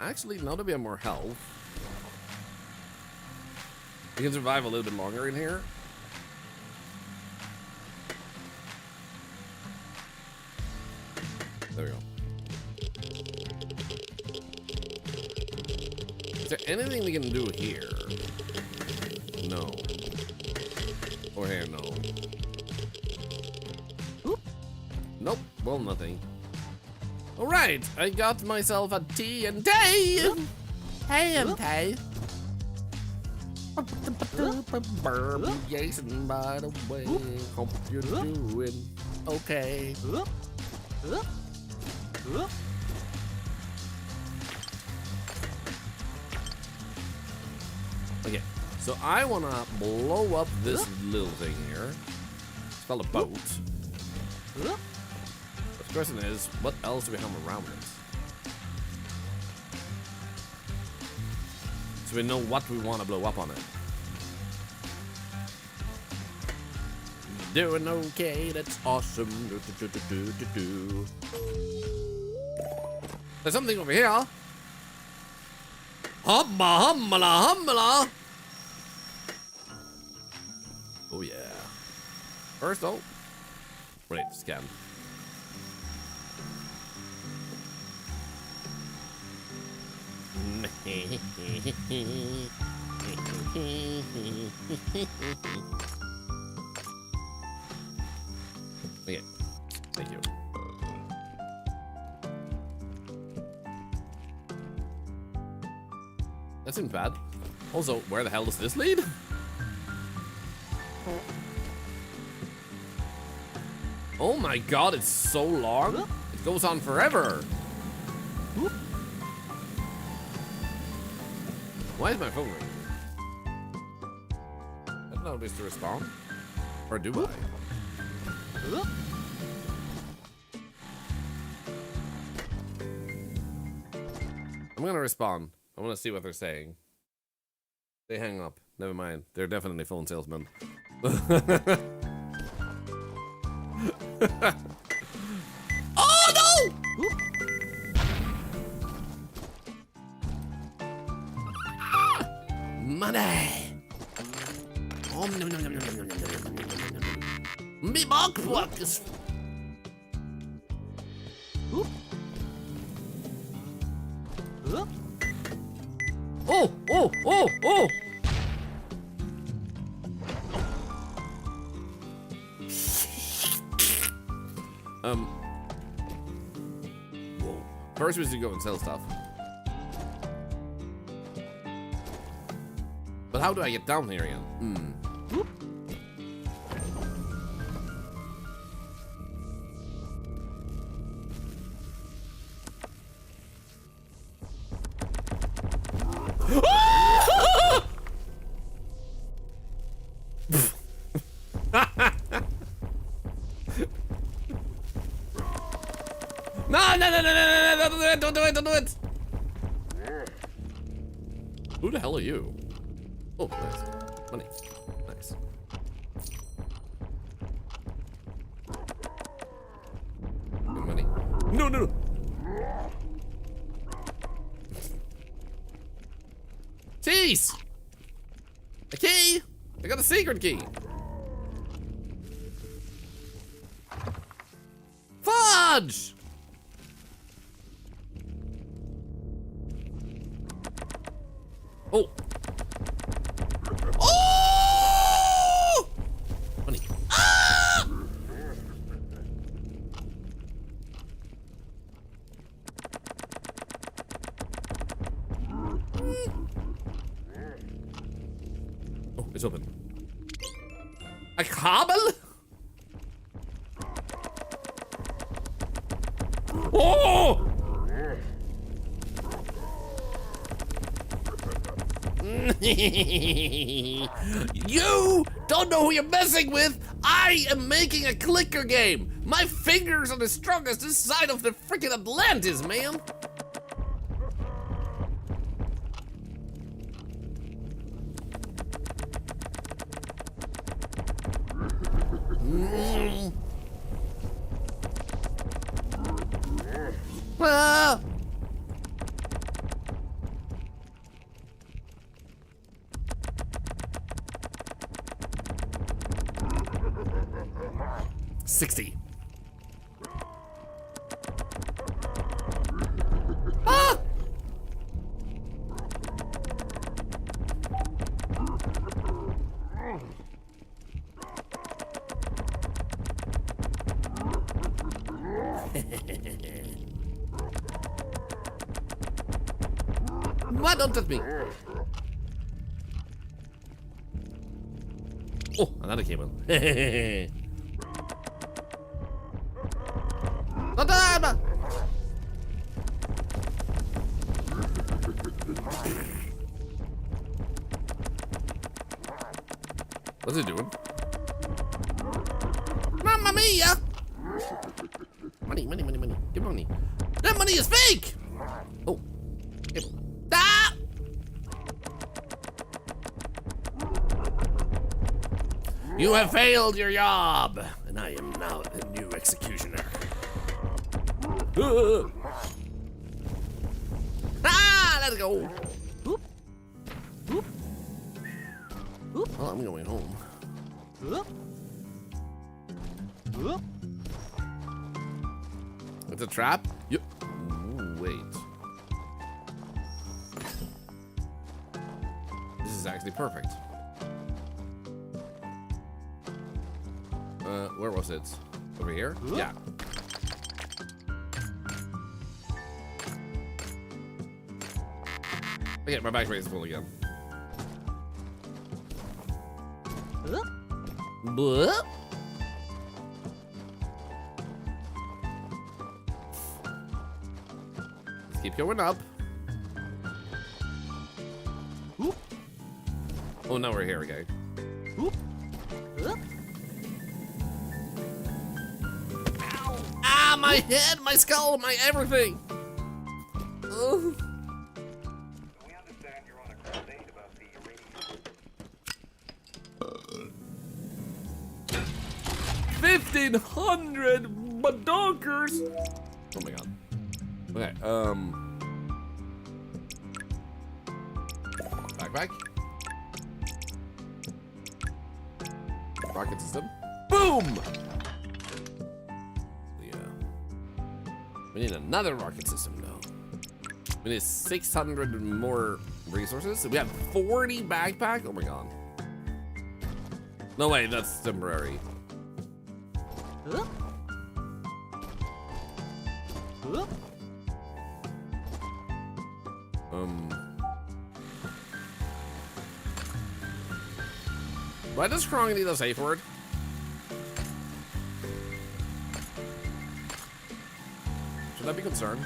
Actually, now that we have more health, we can survive a little bit longer in here. There we go. Is there anything we can do here? No. Or here, no. Nope, well, nothing. Alright, I got myself a TNT! TNT! Jason, by the way, hope you're doing okay. Okay, so I wanna blow up this little thing here. It's called a boat. The question is, what else do we have around it? So we know what we want to blow up on it. Doing okay, that's awesome. There's something over here. Humma, hummala, hummala. Oh yeah. First, oh. Wait, scan. Okay, thank you. That seems bad. Also, where the hell does this lead? Oh my god, it's so long. It goes on forever. Why is my phone ringing? I don't know if it's to respond. Or do I? I'm gonna respond. I want to see what they're saying. They hang up. Never mind. They're definitely phone salesmen. Oh no! Money. Oh, nom, nom, nom, nom, nom, nom, nom, nom, nom, nom. Me box is. Oh! Oh! Oh! Oh! Whoa. First we should go and sell stuff. But how do I get down here again? No, no, no, no, no, no, no, don't do it, don't do it, don't do it! Who the hell are you? Oh, nice. Money. Nice. Good money. No, no, no! Jeez! A key! I got a secret key! Fudge! Oh! Oh! Money. Ah! Oh, it's open. A cobble? Oh! You don't know who you're messing with. I am making a clicker game. My fingers are the strongest this side of the freaking Atlantis, man. Ah! $60. Ah! What? Don't touch me. Oh, another cable. What's it doing? Mamma mia! Money, money, money, money. Give me money. That money is fake! Oh. Cable. Ah! You have failed your job, and I am now the new executioner. Ah, let's go. Well, I'm going home. It's a trap? Yep. Ooh, wait. This is actually perfect. Where was it? Over here? Yeah. Okay, my backpack is full again. Blah. Let's keep going up. Oh, now we're here again. Ah, my head, my skull, my everything. 1,500 badonkers! Oh my god. Okay, backpack. Rocket system. Boom! Yeah. We need another rocket system now. We need 600 more resources. We have 40 backpack. Oh my god. No way, that's temporary. Why does Krong need a safe word? Should I be concerned?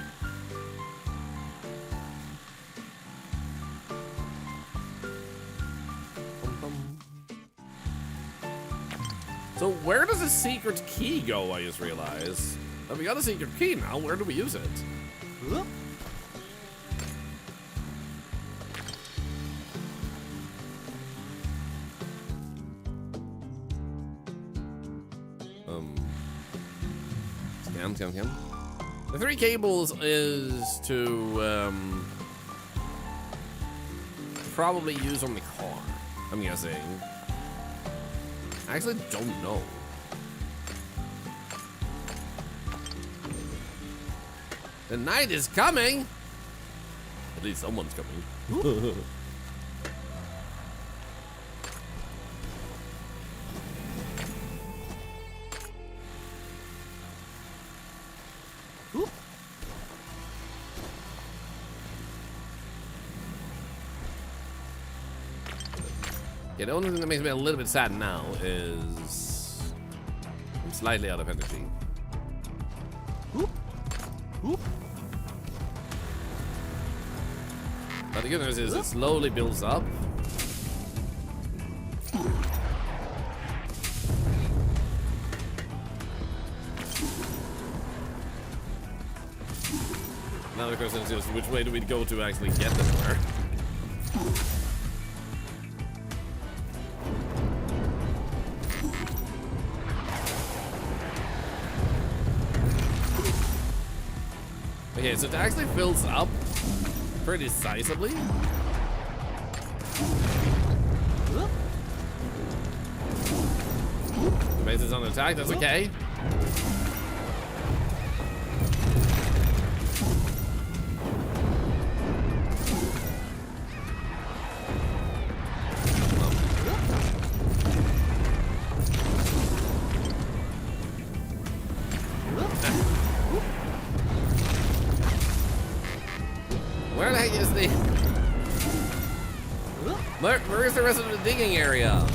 So where does the secret key go, I just realized? Oh, we got a secret key now, where do we use it? Scan. The 3 cables is to probably use on the car, I'm guessing. I actually don't know. The night is coming! At least someone's coming. Yeah, the only thing that makes me a little bit sad now is I'm slightly out of energy. But the good news is it slowly builds up. Now the question is just which way do we go to actually get there? Okay, so it actually fills up pretty sizably. The base is on attack, that's okay. Where the heck is the... Where is the rest of the digging area?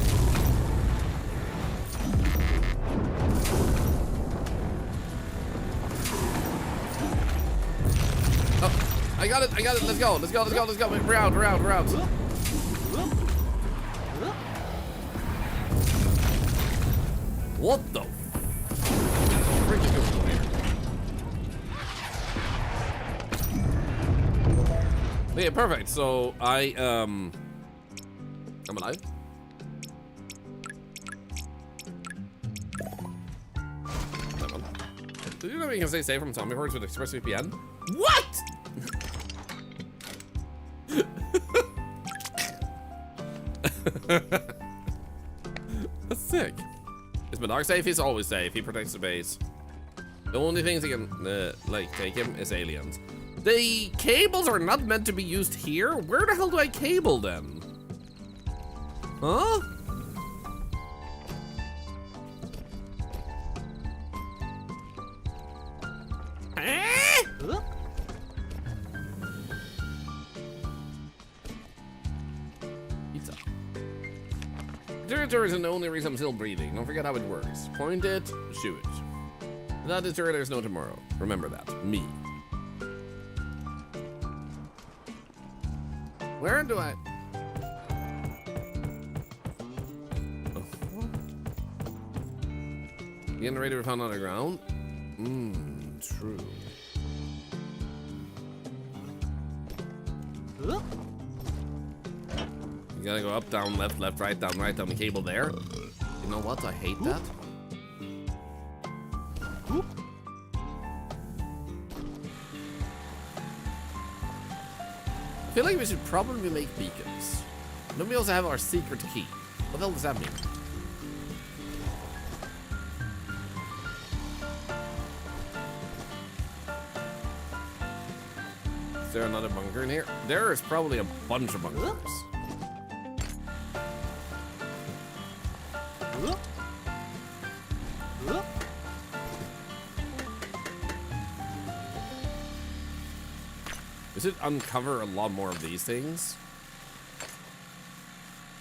Oh, I got it, let's go. We're out. What the frick is going on here? Yeah, perfect. So I'm alive. Did you know you can stay safe from zombie hordes with ExpressVPN? What? That's sick. Is my dog safe? He's always safe. He protects the base. The only things he can like take him is aliens. The cables are not meant to be used here. Where the hell do I cable them? Huh? Pizza. Turret is the only reason I'm still breathing. Don't forget how it works. Point it, shoot it. Without the turret, there's no tomorrow. Remember that. Me. Where do I... Generator found on the ground? True. You gotta go up, down, left, right, down the cable there. You know what? I hate that. I feel like we should probably make beacons. Then we also have our secret key. What the hell does that mean? Is there another bunker in here? There is probably a bunch of bunkers. We should uncover a lot more of these things.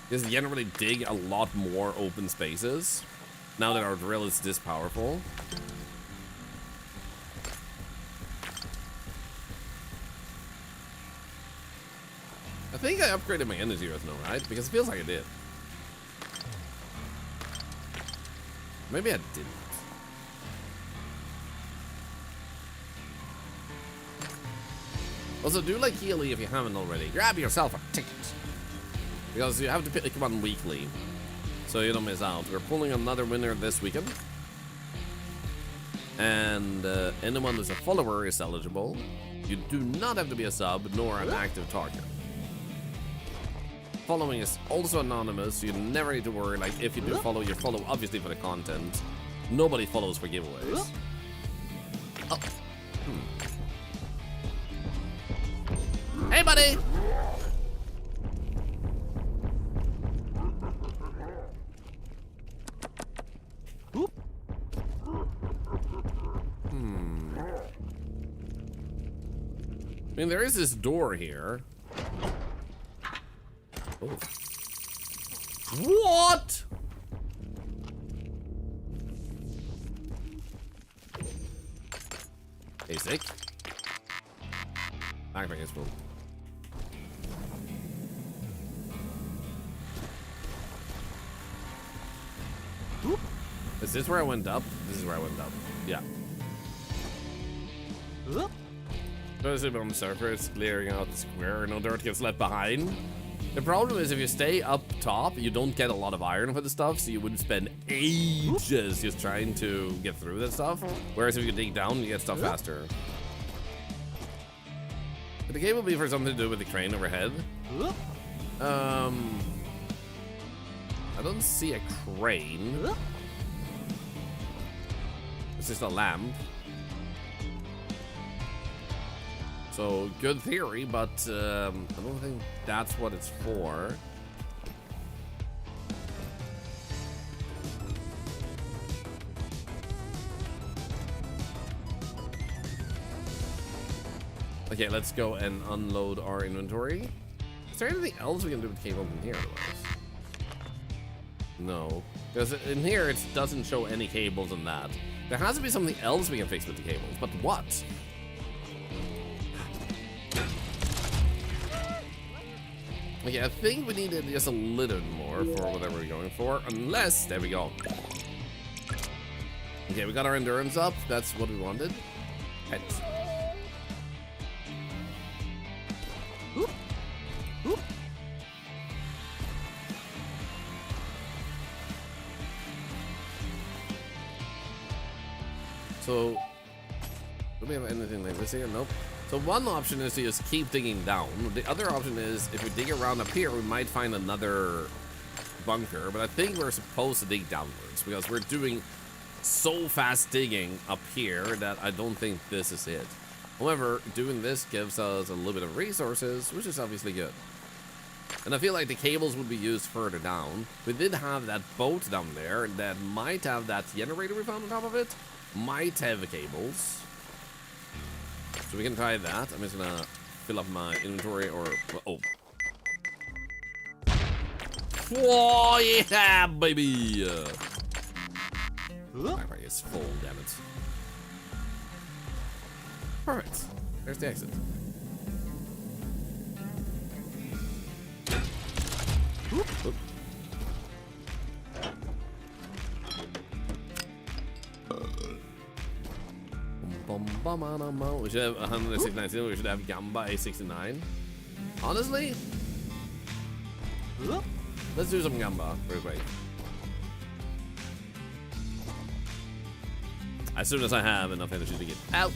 Because you can really dig a lot more open spaces now that our drill is this powerful. I think I upgraded my energy with no, right? Because it feels like I did. Maybe I didn't. Also, do like Healy if you haven't already. Grab yourself a ticket. Because you have to pick one weekly. So you don't miss out. We're pulling another winner this weekend. And anyone who's a follower is eligible. You do not have to be a sub nor an active target. Following is also anonymous, so you never need to worry. Like, if you do follow, you follow obviously for the content. Nobody follows for giveaways. Oh. Hey, buddy! I mean, there is this door here. Oh. What? Basic. Backpack is full. Is this where I went up? This is where I went up. Yeah. Goes on the surface, clearing out the square. No dirt gets left behind. The problem is if you stay up top, you don't get a lot of iron for the stuff, so you would spend ages just trying to get through that stuff. Whereas if you dig down, you get stuff faster. But the game will be for something to do with the crane overhead. I don't see a crane. It's just a lamp. So, good theory, but I don't think that's what it's for. Okay, let's go and unload our inventory. Is there anything else we can do with cables in here otherwise? No. Because in here, it doesn't show any cables in that. There has to be something else we can fix with the cables, but what? Okay, I think we needed just a little more for whatever we're going for, unless, there we go. Okay, we got our endurance up, that's what we wanted. Right. Oop. Oop. So, do we have anything like this here? Nope. So one option is to just keep digging down. The other option is if we dig around up here, we might find another bunker. But I think we're supposed to dig downwards because we're doing so fast digging up here that I don't think this is it. However, doing this gives us a little bit of resources, which is obviously good. And I feel like the cables would be used further down. We did have that boat down there that might have that generator we found on top of it. Might have cables. So we can try that. I'm just gonna fill up my inventory or... Oh. Whoa, yeah, baby! Backpack is full, damn it. Perfect. There's the exit. Oop. Oop. We should have 169. We should have Gamba A69. Honestly, let's do some Gamba real quick. as soon as I have enough energy to get out.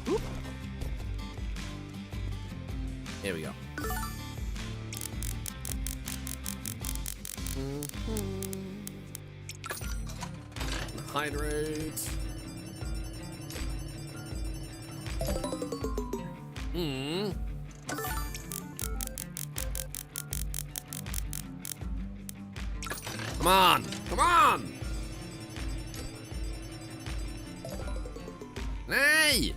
Whoop. Here we go. Hydrate. Come on! Come on! Nej!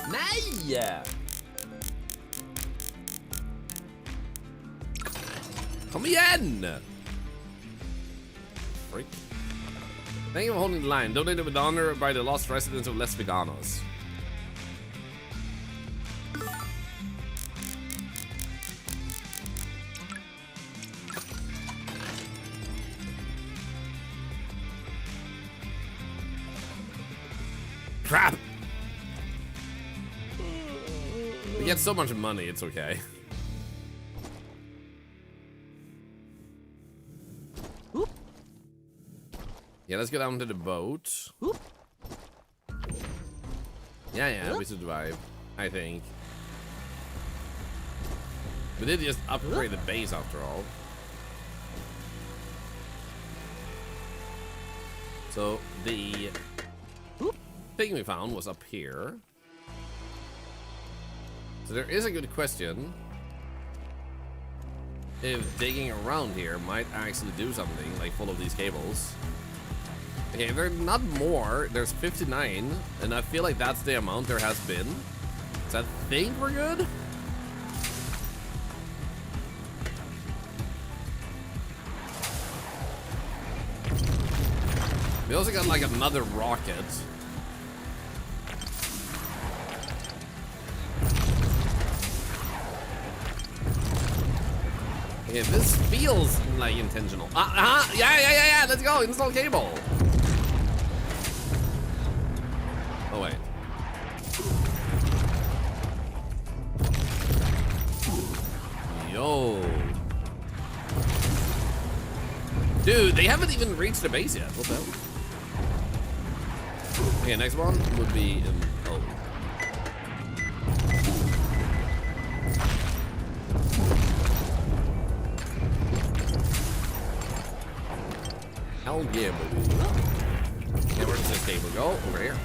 Nej! Kom igen! Freak. Thank you for holding the line. Donated with honor by the lost residents of Les Veganos. Crap! We get so much money, it's okay. Yeah, let's go down to the boat. Yeah, we survive, I think. We did just upgrade the base after all. So the thing we found was up here. So there is a good question if digging around here might actually do something, like follow these cables. Okay, if there's not more, there's 59, and I feel like that's the amount there has been. So I think we're good. We also got like another rocket. Okay, this feels like intentional. Yeah, let's go, install cable. Oh wait. Yo. Dude, they haven't even reached the base yet. What the hell? Okay, next one would be in, oh. Hell yeah, baby. Okay, where does this cable go? Over here.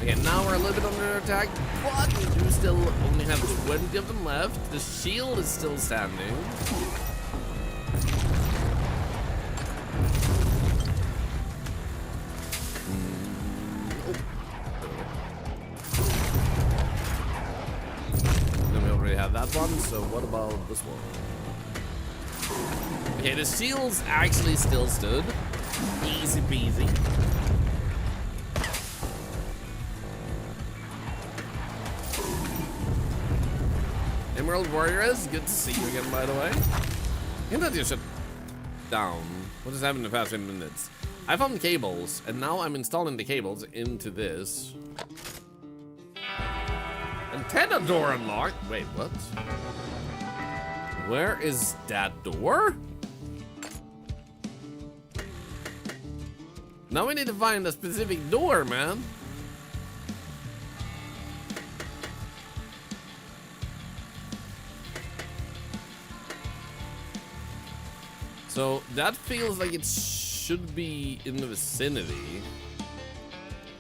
Okay, now we're a little bit under attack, but we do still only have 20 of them left. The shield is still standing. Then we already have that one, so what about this one? Okay, the shield's actually still stood. Easy peasy. Emerald Warriors, good to see you again, by the way. You know, you shut down. What has happened in the past 10 minutes? I found cables, and now I'm installing the cables into this. Antenna door unlocked. Wait, what? Where is that door? Now we need to find a specific door, man. So that feels like it should be in the vicinity.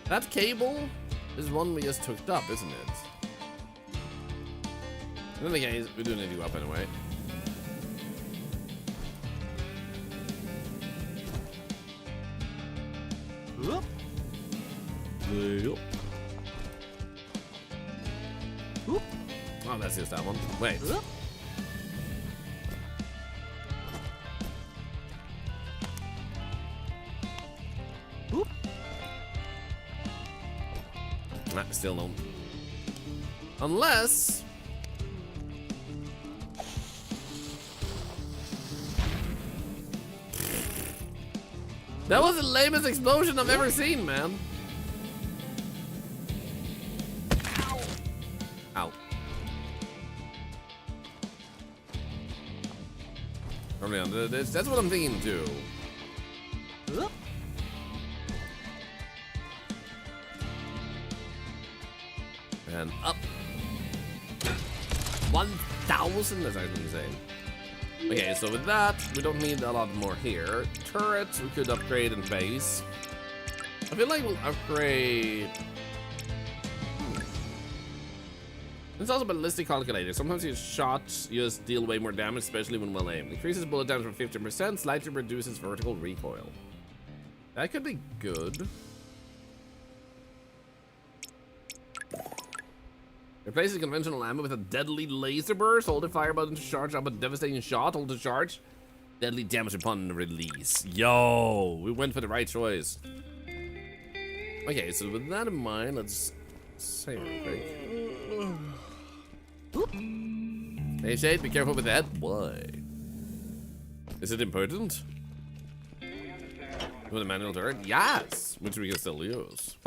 That cable is one we just hooked up, isn't it? In any case, we do need to go up anyway. Oh, that's just that one. Wait. Still no. Unless that was the lamest explosion I've ever seen, man. Ow. Probably on this. That's what I'm thinking too. And up. 1,000? That's actually insane. Okay, so with that, we don't need a lot more here. Turrets, we could upgrade in base. I feel like we'll upgrade... It's also ballistic calculator. Sometimes your shots just deal way more damage, especially when well aimed. Increases bullet damage from 50%, slightly reduces vertical recoil. That could be good. Replaces conventional ammo with a deadly laser burst. Hold the fire button to charge up a devastating shot. Hold to charge. Deadly damage upon release. Yo, we went for the right choice. Okay, so with that in mind, let's save real quick. Hey Shade, be careful with that. Why? Is it important? With a manual turret? Yes! Which we can still use.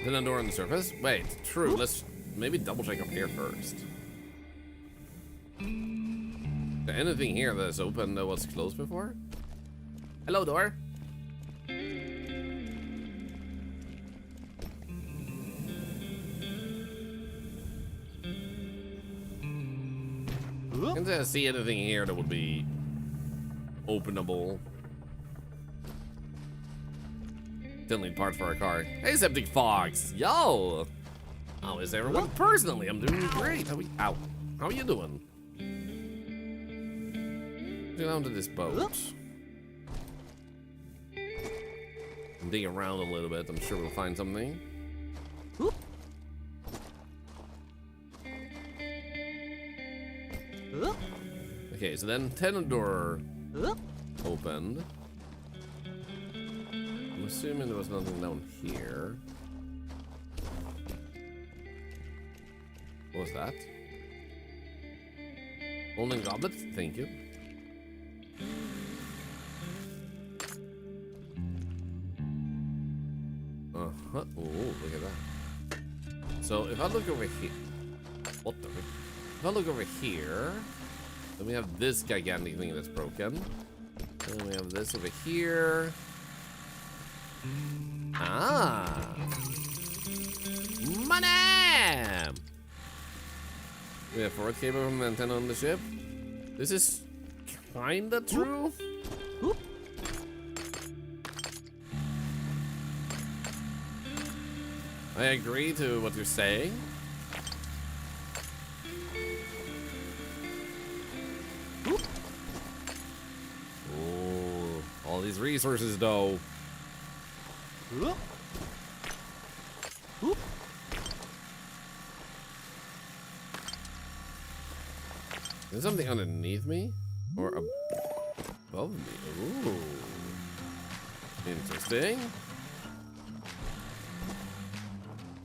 Then a door on the surface? Wait, true. Let's maybe double check up here first. Is there anything here that's open that was closed before? Hello, door. Can't see anything here that would be openable. Still need parts for our car. Hey, Septic Fox. Yo. How is everyone? Personally, I'm doing great. How are you doing? Get onto this boat. Dig around a little bit. I'm sure we'll find something. Okay, so then tenant door opened. I'm assuming there was nothing down here. What was that? Golden goblet, thank you. Uh-huh. Oh, look at that. So if I look over here, what the heck? If I look over here, then we have this gigantic thing that's broken. Then we have this over here. Ah, money! We have forward cable from the antenna on the ship. This is kinda true. I agree to what you're saying. Oh, all these resources though. There's something underneath me or above me. Ooh, interesting.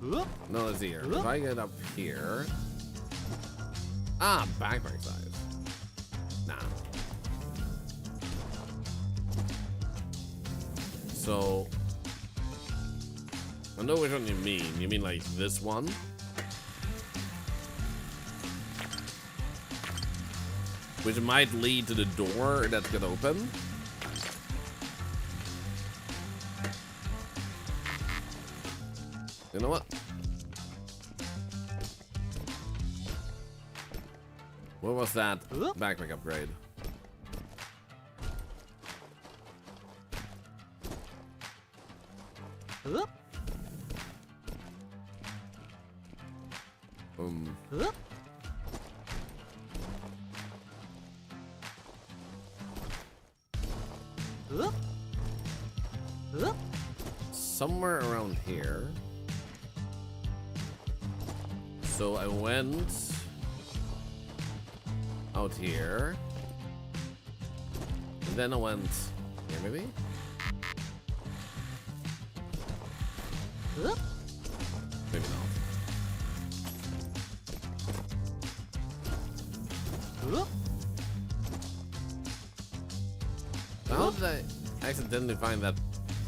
No, let's see here. If I get up here, backpack size. Nah. So I know which one you mean. You mean like this one? Which might lead to the door that's gonna open. You know what? What was that backpack upgrade? Somewhere around here. So I went out here. And then I went here maybe? Maybe not. How did I accidentally find that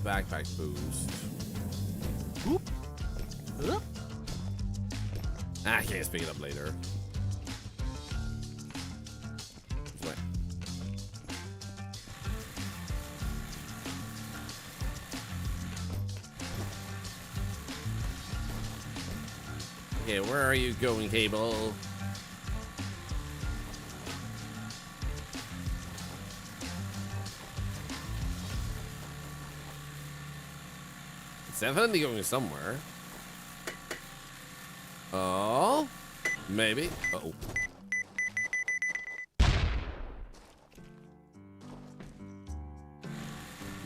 backpack boost? I can't pick it up later. Okay, where are you going, Cable? It's definitely going somewhere. Oh, maybe. Uh-oh.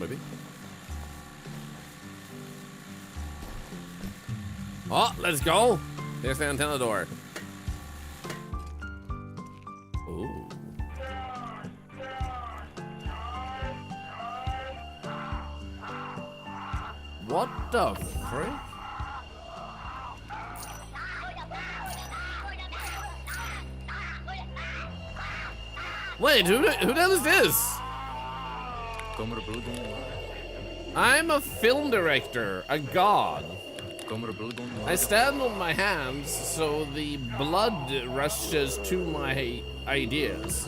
Maybe. Oh, let's go. There's the antenna door. Ooh. What the frick? Wait, who the hell is this? I'm a film director, a god. I stand on my hands so the blood rushes to my ideas.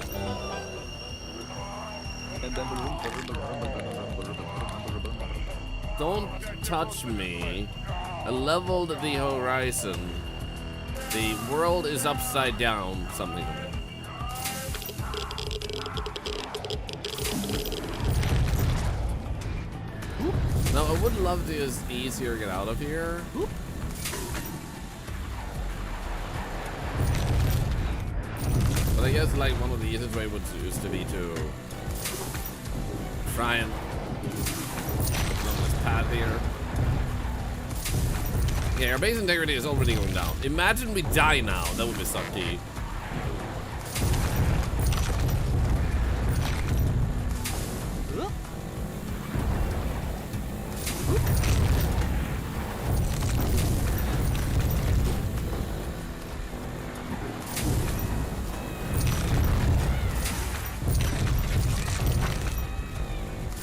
Don't touch me. I leveled the horizon. The world is upside down. Something like that. Now, I would love to just easier get out of here. But I guess like one of the easiest way would used to be to try and on this path here. Okay, our base integrity is already going down. Imagine we die now. That would be sucky.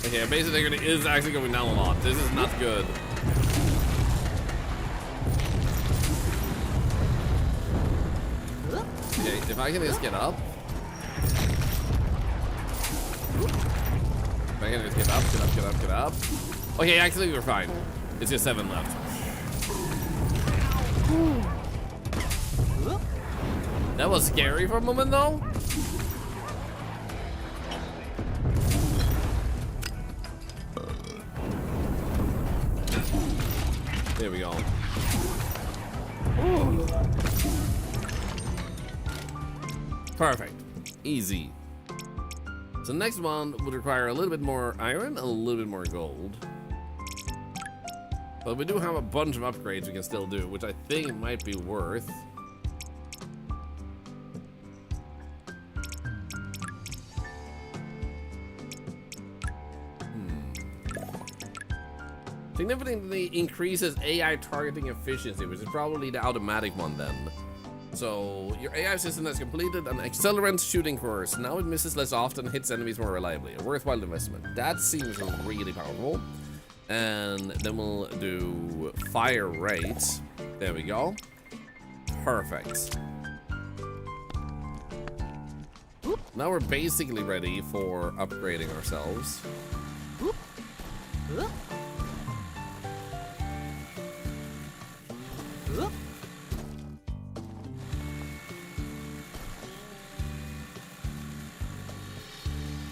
Okay, our base integrity is actually going down a lot. This is not good. Okay, if I can just get up. If I can just get up, get up. Okay, actually we're fine. It's just 7 left. That was scary for a moment though. There we go. Perfect. Easy. So the next one would require a little bit more iron and a little bit more gold. But we do have a bunch of upgrades we can still do, which I think might be worth. Significantly increases AI targeting efficiency, which is probably the automatic one then. So your AI system has completed an accelerant shooting course. Now it misses less often, hits enemies more reliably. A worthwhile investment. That seems really powerful. And then we'll do fire rates. There we go. Perfect. Now we're basically ready for upgrading ourselves.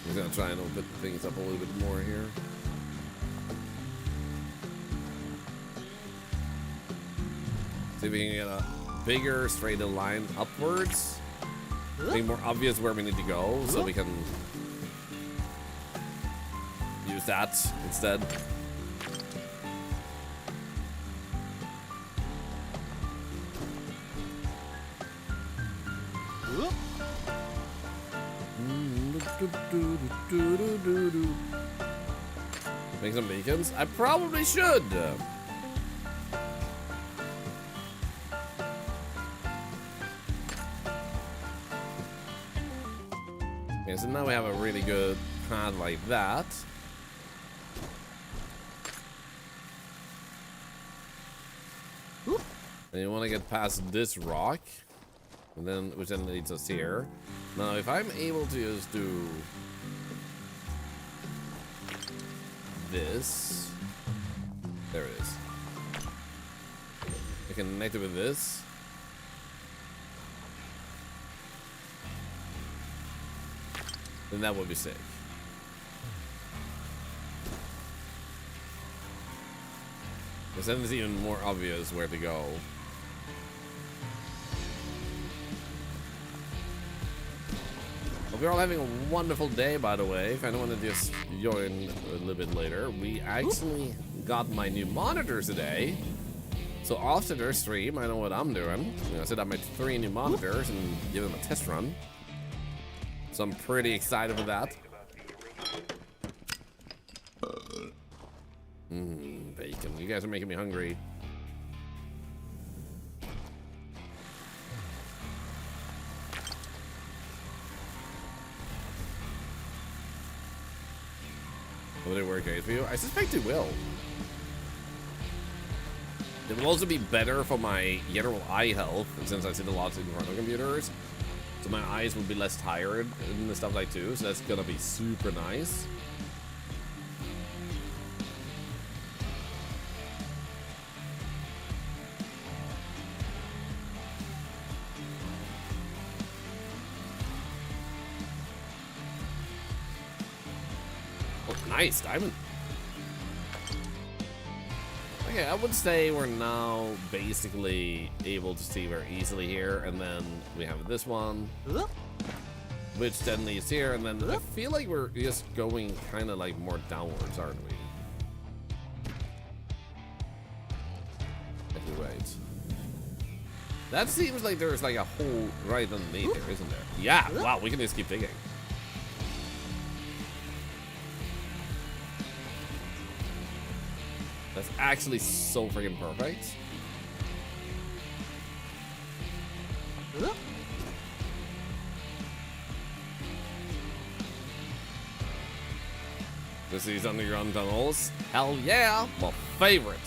I'm gonna try and open things up a little bit more here. See if we can get a bigger straighter line upwards. Make more obvious where we need to go, so we can use that instead. Make some beacons? I probably should. Okay, so now we have a really good pad like that. And you want to get past this rock, and then which then leads us here. Now, if I'm able to just do this, there it is. I can connect it with this. then that would be sick. Because then it's even more obvious where to go. Hope you're all having a wonderful day, by the way. If anyone to just join a little bit later, we actually got my new monitors today. So after their stream, I know what I'm doing. I'm gonna set up my 3 new monitors and give them a test run. So I'm pretty excited for that. Bacon. You guys are making me hungry. Will it work great for you? I suspect it will. It will also be better for my general eye health, since I sit a lot in front of computers. So my eyes will be less tired and stuff like too. So that's gonna be super nice. Oh, nice diamond. Okay, I would say we're now basically able to see very easily here, and then we have this one, which then leads here, and then I feel like we're just going kind of like more downwards, aren't we? Actually, wait. That seems like there's like a hole right underneath here, isn't there? Yeah, wow, we can just keep digging. That's actually so freaking perfect. This is underground tunnels. Hell yeah, my favorite.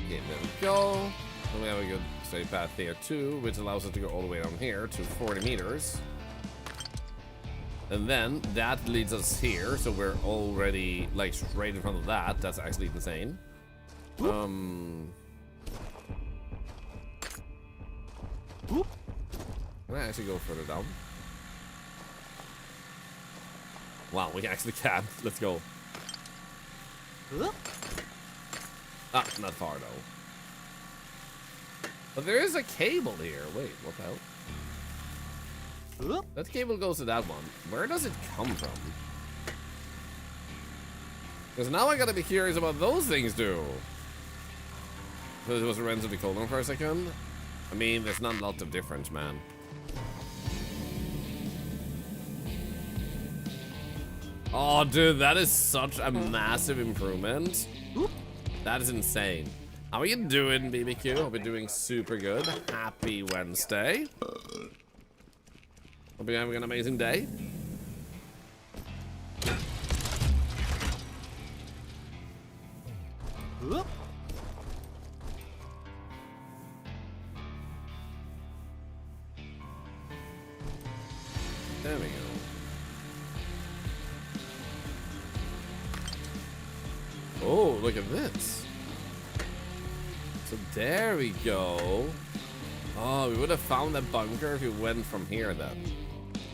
Okay, there we go. And we have a good straight path there too, which allows us to go all the way down here to 40 meters. And then that leads us here, so we're already like straight in front of that. That's actually insane. Can I actually go further down? Wow, we actually can. Let's go. Ah, not far though. But there is a cable here. Wait, what the hell? That cable goes to that one. Where does it come from? Because now I gotta be curious about those things too. So it was a Renzo Colon for a second. I mean, there's not a lot of difference, man. Oh, dude, that is such a massive improvement. That is insane. How are you doing, BBQ? Hope you're doing super good. Happy Wednesday. Hope you're having an amazing day. There we go. Oh, look at this. So there we go. Oh, we would have found that bunker if we went from here then.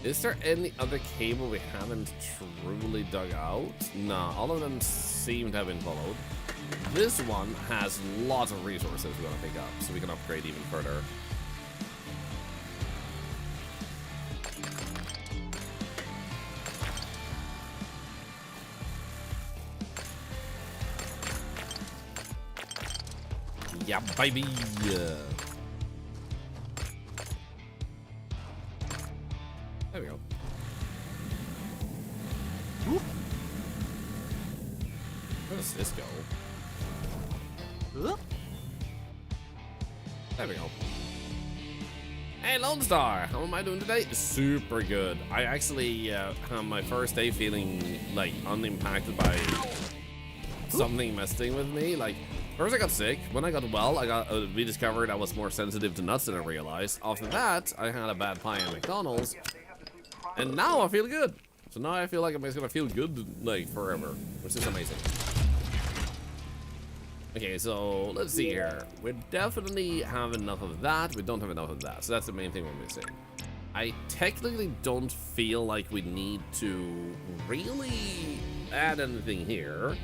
Is there any other cable we haven't truly dug out? Nah, all of them seem to have been followed. This one has lots of resources we want to pick up, so we can upgrade even further. Yeah, baby. There we go. Where does this go? There we go. Hey, Lone Star, how am I doing today? Super good. I actually have my first day feeling like unimpacted by something messing with me. Like, first I got sick. When I got well, we discovered I was more sensitive to nuts than I realized. After that, I had a bad pie at McDonald's, and now I feel good. So now I feel like I'm just gonna feel good like forever, which is amazing. Okay, so let's see here. We definitely have enough of that. We don't have enough of that. So that's the main thing we're missing. I technically don't feel like we need to really add anything here,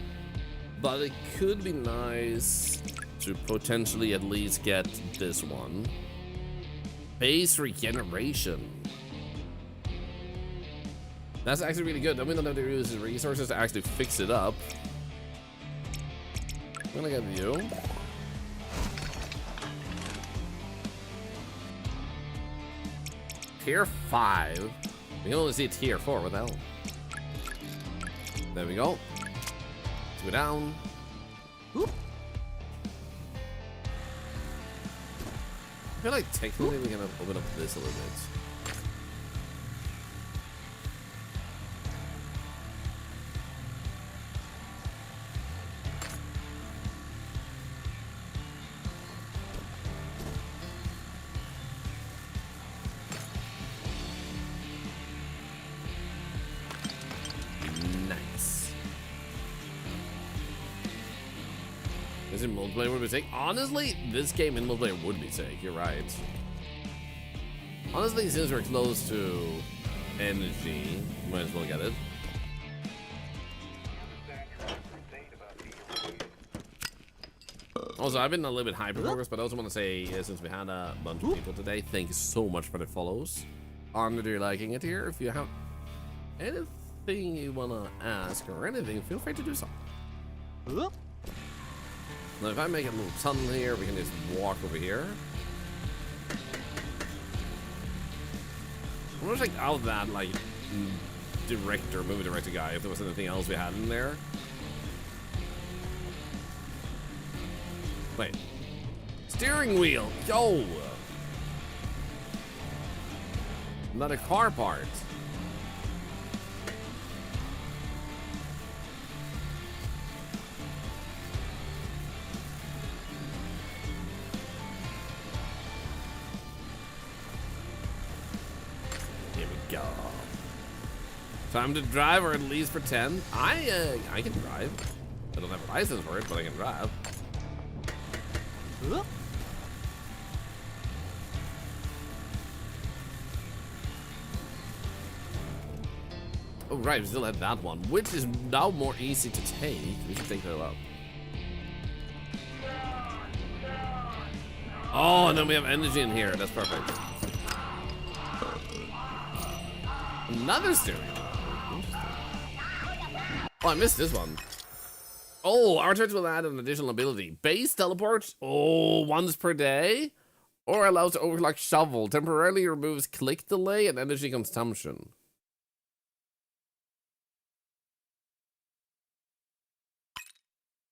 but it could be nice to potentially at least get this one. Base regeneration. That's actually really good. Then we don't have to use resources to actually fix it up. I'm gonna get you. Tier 5. We can only see tier 4. What the hell? There we go. Let's go down. Whoop. I feel like technically we can open up this a little bit. Nice. Is it multiplayer would be sick? Honestly, this game in multiplayer would be sick. You're right. Honestly, since we're close to energy, might as well get it. Also, I've been a little bit hyper focused, but I also want to say, since we had a bunch of people today, thank you so much for the follows. Honored you're liking it here. If you have anything you want to ask or anything, feel free to do so. Now, if I make a little tunnel here, we can just walk over here. I wish like out of that like movie director guy, if there was anything else we had in there. Wait. Steering wheel! Yo! Not a car part. Here we go. Time to drive, or at least pretend. I can drive. I don't have a license for it, but I can drive. Oh right, we still had that one, which is now more easy to take. We should take that up. Oh, and then we have energy in here. That's perfect. Another steering wheel. Oh, I missed this one. Oh, our turrets will add an additional ability. Base teleport, once per day. Or allows to overclock shovel. Temporarily removes click delay and energy consumption.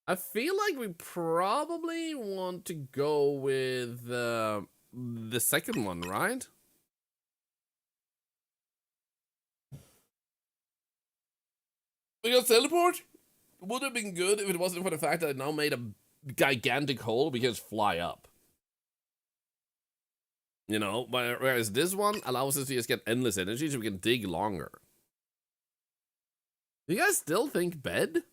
I feel like we probably want to go with the second one, right? Because teleport would have been good if it wasn't for the fact that it now made a gigantic hole we can just fly up. You know, whereas this one allows us to just get endless energy so we can dig longer. Do you guys still think bed?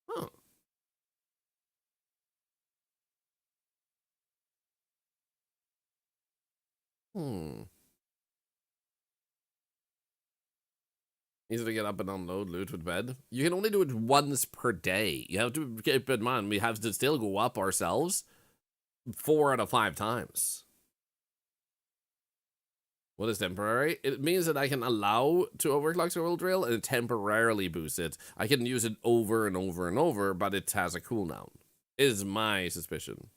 Huh. Easy to get up and unload loot with bed. You can only do it once per day. You have to keep in mind, we have to still go up ourselves 4 out of 5 times. What is temporary? It means that I can allow to overclock Soul Drill and temporarily boost it. I can use it over and over and over, but it has a cooldown. Is my suspicion.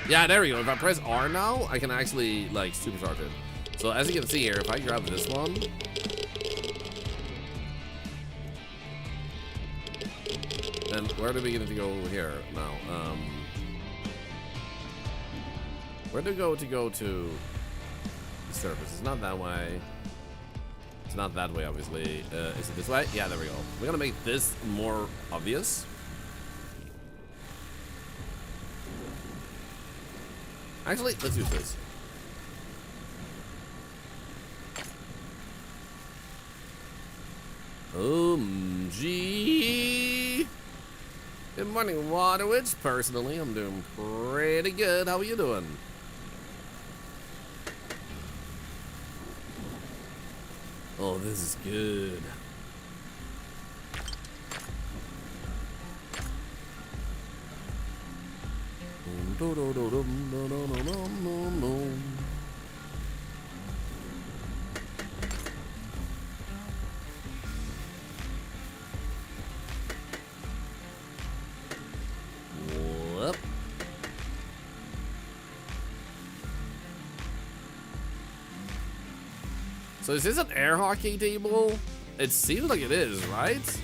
Yeah, there we go. If I press R now, I can actually, like, supercharge it. So, as you can see here, if I grab this one... Then, where do we get to go here now? Where do we go to the surface? It's not that way. It's not that way, obviously. Is it this way? Yeah, there we go. We're gonna make this more obvious. Actually, let's use this. Gee. Good morning, Waterwitch. Personally, I'm doing pretty good. How are you doing? Oh, this is good. Whoop. So is this an air hockey table? It seems like it is, right?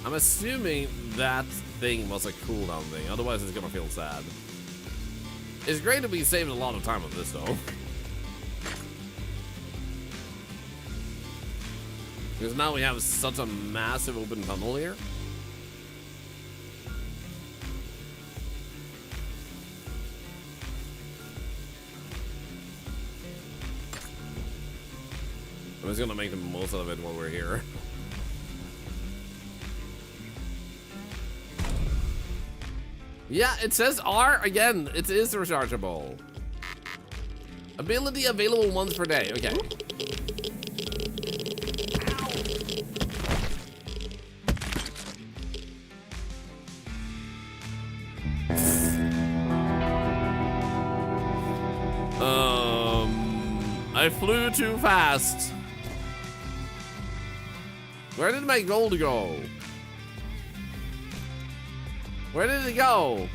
I'm assuming that thing was a cooldown thing, otherwise it's gonna feel sad. It's great to be saving a lot of time on this though. Because now we have such a massive open tunnel here. I'm just gonna make the most of it while we're here. Yeah, it says R again. It is rechargeable. Ability available once per day. Okay. I flew too fast. Where did my gold go? Where did it go?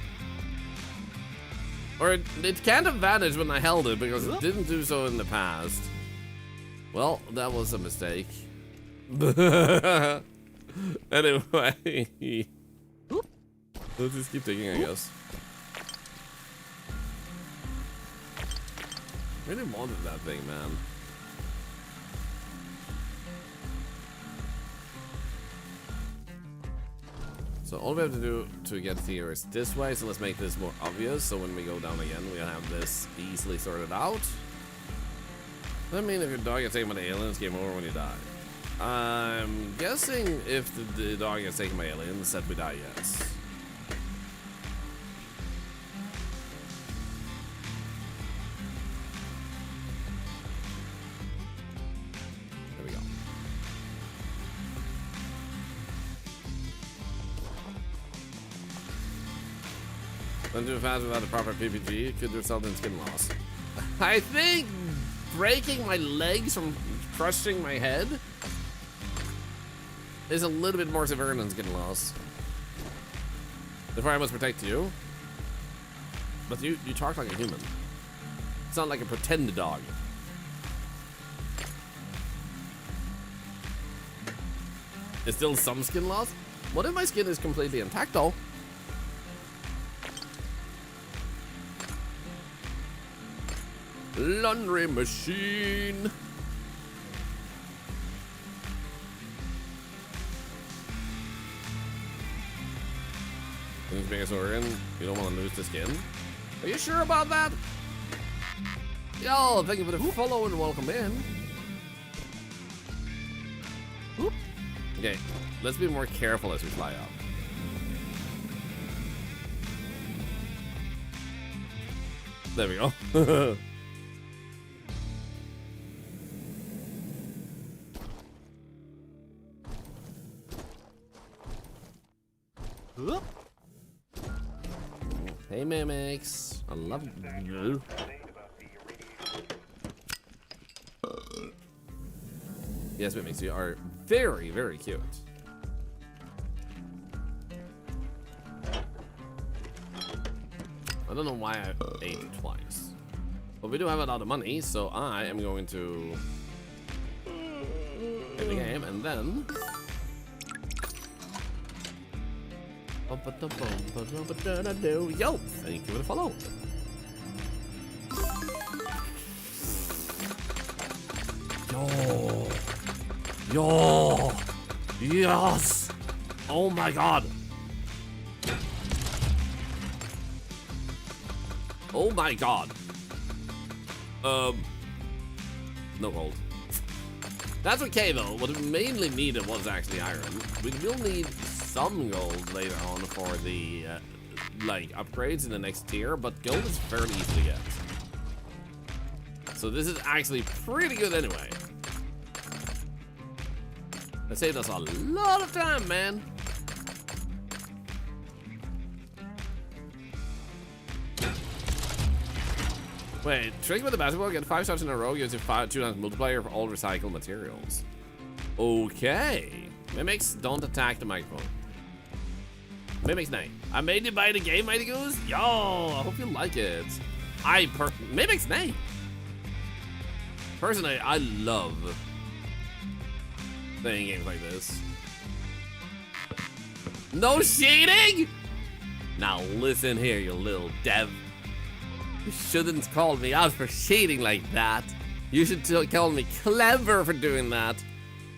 Or it can't have vanished when I held it because it didn't do so in the past. Well, that was a mistake. Anyway. Let's just keep digging, I guess. I really wanted that thing, man. So all we have to do to get here is this way, so let's make this more obvious, so when we go down again, we'll have this easily sorted out. I mean, if your dog gets taken by the aliens, game over when you die. I'm guessing if the dog gets taken by aliens, that we die, yes. There we go. Run too fast without the proper PPG could result in skin loss. I think breaking my legs from crushing my head is a little bit more severe than skin loss. Therefore, I must protect you. But you talk like a human. It's not like a pretend dog. It's still some skin loss? What if my skin is completely intact though? Laundry machine. Things being a Saurian, you don't want to lose the skin. Are you sure about that? Yo, thank you for the follow and welcome in. Oop. Okay, let's be more careful as we fly up. There we go. Hey mimics, I love you. Yes, mimics, you are very, very cute. I don't know why I ate it twice. But we do have a lot of money, so I am going to play the game and then yo, thank you for the follow. Yo, yes. Oh my god. Oh my god. no gold. That's okay though. What we mainly needed was actually iron. We will need some gold later on for the like upgrades in the next tier, but gold is fairly easy to get. So this is actually pretty good anyway. That saved us a lot of time, man. Wait, trick with the basketball, get 5 shots in a row, gives you 2 times multiplier for all recycled materials. Okay. Mimics, don't attack the microphone. Mimics, nay. I made you buy the game, Mighty Goose. Yo, I hope you like it. Mimics, nay. Personally, I love playing games like this. No cheating? Now listen here, you little dev. You shouldn't call me out for cheating like that. You should call me clever for doing that.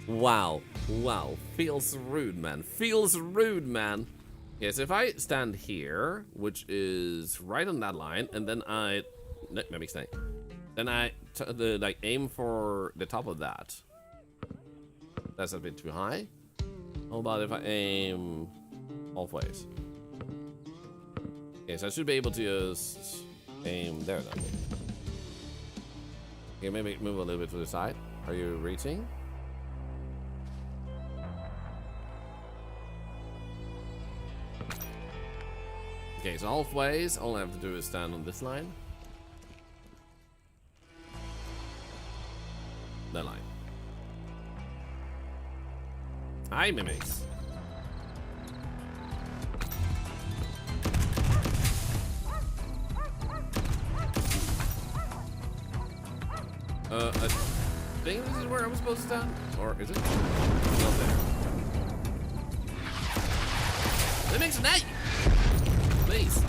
Wow. Wow. Feels rude, man. Feels rude, man. Okay, so if I stand here, which is right on that line, and then I... Maybe stay. Then I like aim for the top of that. That's a bit too high. How about if I aim both ways? Okay, so I should be able to just aim there then. Okay, maybe move a little bit to the side. Are you reaching? Okay, so halfways, all I have to do is stand on this line. That line. Hi, mimics. I think this is where I'm supposed to stand? Or is it? Not there. Mimics, night! Please.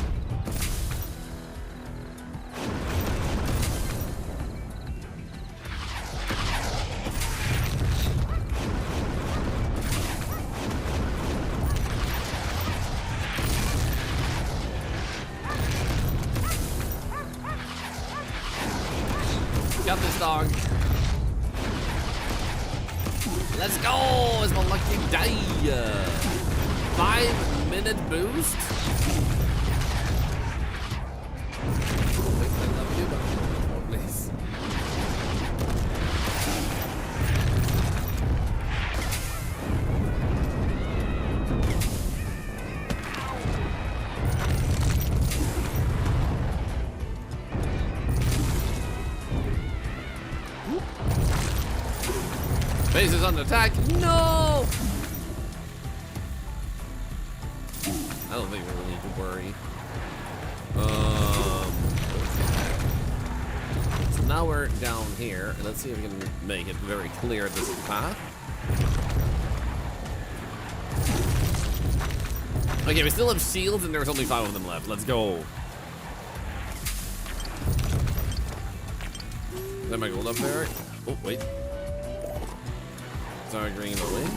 Got this dog. Let's go! It's my lucky day. 5-minute boost. I love you, but please. Base is under attack. No! I don't think we really need to worry. So now we're down here, and let's see if we can make it very clear this path. Okay, we still have shields, and there's only 5 of them left. Let's go. Is that my gold up there? Oh, wait. Sorry, green away.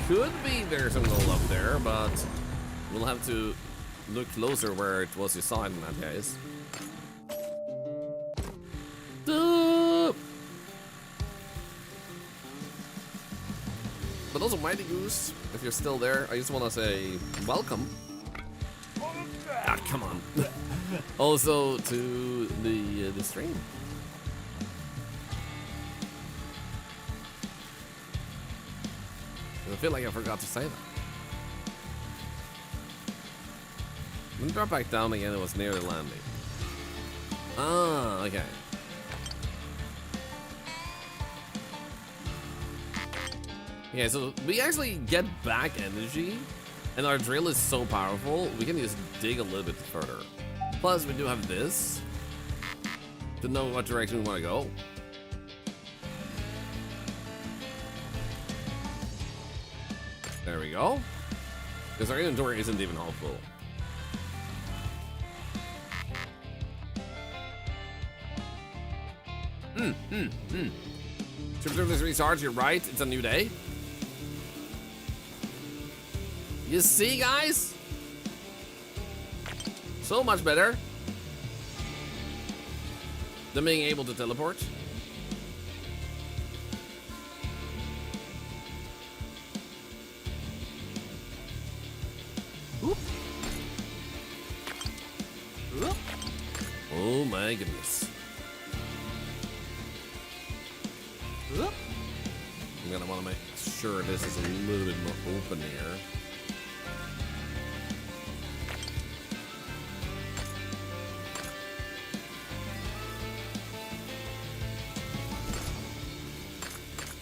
Could be there's some gold up there, but we'll have to look closer where it was you saw it in that case. But also, Mighty Goose, if you're still there, I just want to say welcome. Ah, come on. Also to the stream. I feel like I forgot to say that. Let me drop back down again. It was near the landing. Ah, okay. Okay, so we actually get back energy, and our drill is so powerful, we can just dig a little bit further. Plus, we do have this to know what direction we want to go. There we go. Because our inventory isn't even half full. Superservice is recharged, you're right, it's a new day. You see, guys? So much better than being able to teleport. my goodness. I'm gonna want to make sure this is a little bit more open here.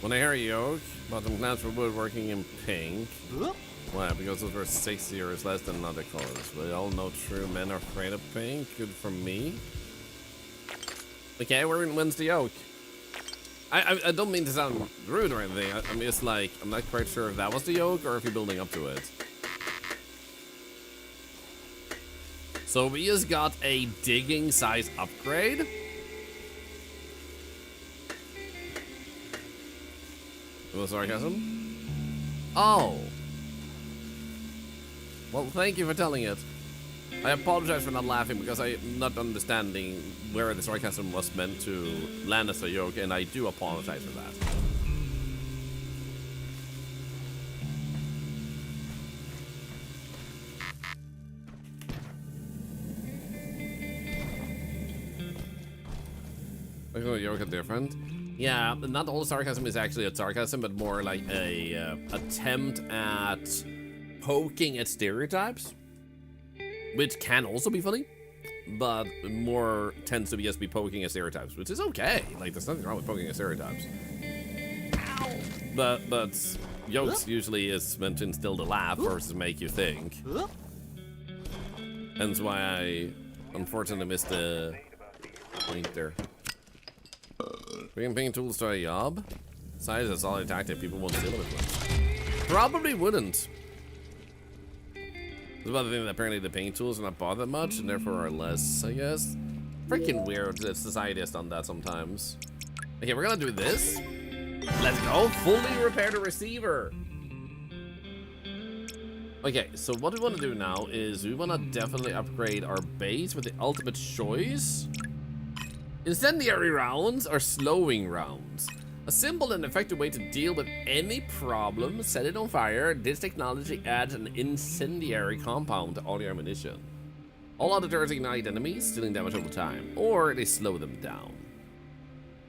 When I hear yoke, bottom glass for woodworking in pink. Why? Because those were 6 years less than other colors. We all know true men are afraid of pink. Good for me. Okay, when's the yoke? I don't mean to sound rude or anything. I mean, it's like, I'm not quite sure if that was the yoke or if you're building up to it. So we just got a digging size upgrade. Was sarcasm? Oh. Well, thank you for telling it. I apologize for not laughing because I'm not understanding where the sarcasm was meant to land as a joke, and I do apologize for that. I think the joke is different. Yeah, not all sarcasm is actually a sarcasm, but more like a attempt at poking at stereotypes, which can also be funny, but more tends to be just be poking at stereotypes, which is okay. Like, there's nothing wrong with poking at stereotypes. But jokes usually is meant to instill the laugh versus make you think. Hence why I unfortunately missed the point there. Bringing ping tools to a job? Size is a solid tactic, people won't steal it with. Probably wouldn't. There's about the thing that apparently the paint tools are not bought that much and therefore are less, I guess. Freaking weird that society has done that sometimes. Okay, we're gonna do this. Let's go. Fully repair the receiver. Okay, so what we want to do now is we want to definitely upgrade our base with the ultimate choice. Incendiary rounds are slowing rounds. A simple and effective way to deal with any problem, set it on fire. This technology adds an incendiary compound to all your ammunition. All other turrets ignite enemies, dealing damage over time, or they slow them down.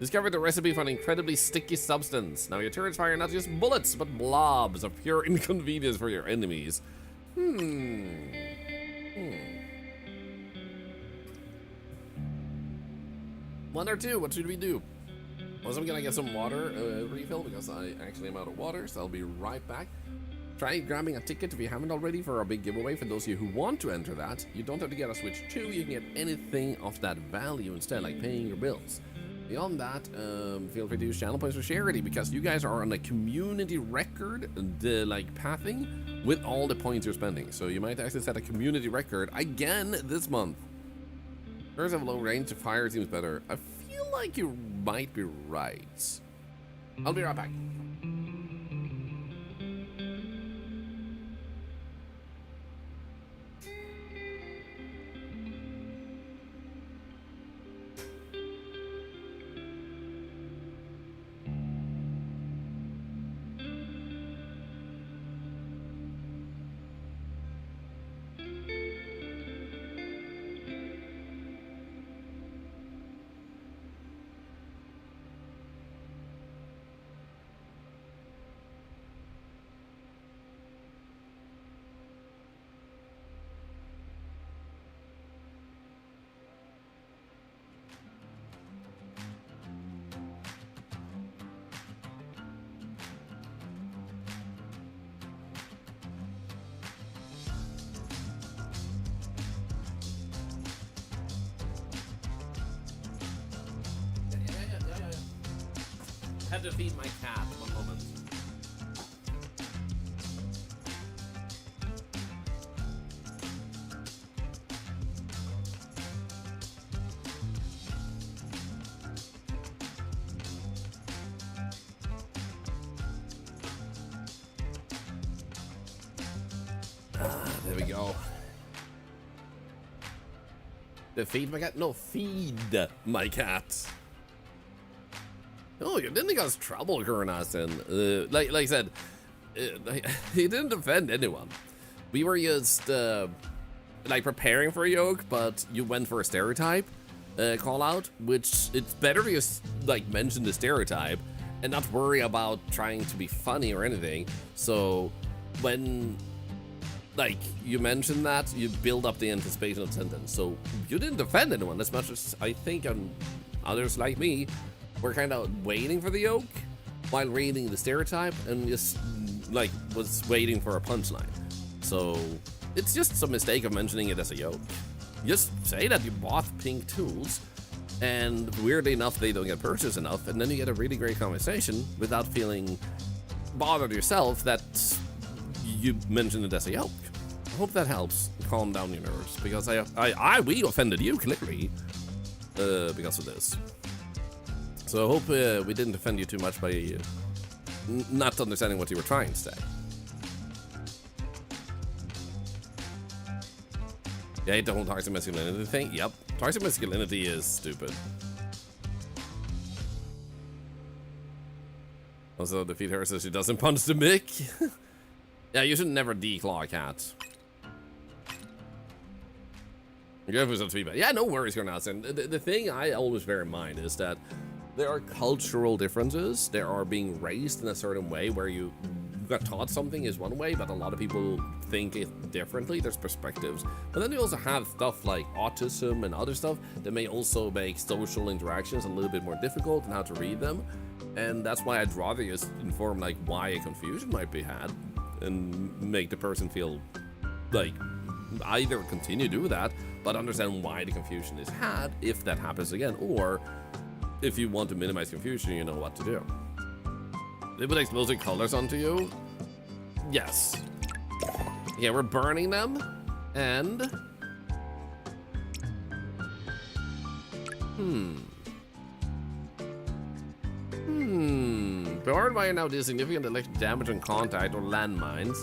Discover the recipe for an incredibly sticky substance. Now your turrets fire not just bullets, but blobs of pure inconvenience for your enemies. One or two, what should we do? Also, I'm gonna get some water refill because I actually am out of water, so I'll be right back. Try grabbing a ticket if you haven't already for our big giveaway. For those of you who want to enter that, you don't have to get a Switch 2, you can get anything of that value instead, like paying your bills. Beyond that, feel free to use channel points for charity because you guys are on a community record, pathing with all the points you're spending. So you might actually set a community record again this month. Turrets have low range, the fire seems better. I feel like you might be right. I'll be right back. I had to feed my cat. One moment. There we go. Feed my cat? No, feed my cat. Oh, you didn't cause trouble, Kurnasen. Like I said, he didn't offend anyone. We were just, preparing for a yoke, but you went for a stereotype. call out, which it's better to just like mention the stereotype and not worry about trying to be funny or anything. So when like you mention that, you build up the anticipation of the sentence. So you didn't offend anyone as much as I think others like me were kind of waiting for the yoke while reading the stereotype and just like was waiting for a punchline. So it's just a mistake of mentioning it as a yoke. Just say that you bought pink tools, and weirdly enough, they don't get purchased enough, and then you get a really great conversation without feeling bothered yourself that you mentioned it as a yoke. I hope that helps calm down your nerves, because we offended you clearly because of this. So I hope we didn't offend you too much by not understanding what you were trying to say. Yeah, I hate the whole toxic masculinity thing. Yep, toxic masculinity is stupid. Also, defeat her so she doesn't punch the mic. Yeah, you should never declaw a cat. Yeah, no worries, Garnasen. The thing I always bear in mind is that there are cultural differences. There are being raised in a certain way where you got taught something is one way, but a lot of people think it differently. There's perspectives. But then you also have stuff like autism and other stuff that may also make social interactions a little bit more difficult and how to read them. And that's why I'd rather just inform like why a confusion might be had and make the person feel like either continue to do that, but understand why the confusion is had if that happens again, or if you want to minimize confusion, you know what to do. They put explosive colors onto you? Yes. Yeah, we're burning them, and... Burned by now deals significant electric damage on contact or landmines.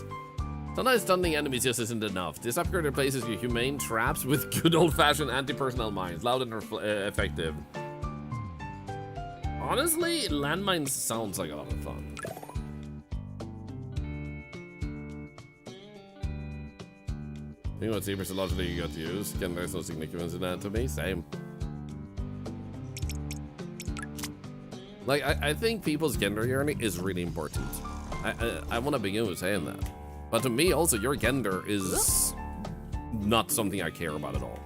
Sometimes stunning enemies just isn't enough. This upgrade replaces your humane traps with good old-fashioned anti-personnel mines, loud and effective. Honestly, landmines sounds like a lot of fun. I think what super logically you got to use. Again, there's no significance in that to me. Same. Like, I think people's gender yearning is really important. I want to begin with saying that. But to me, also, your gender is not something I care about at all.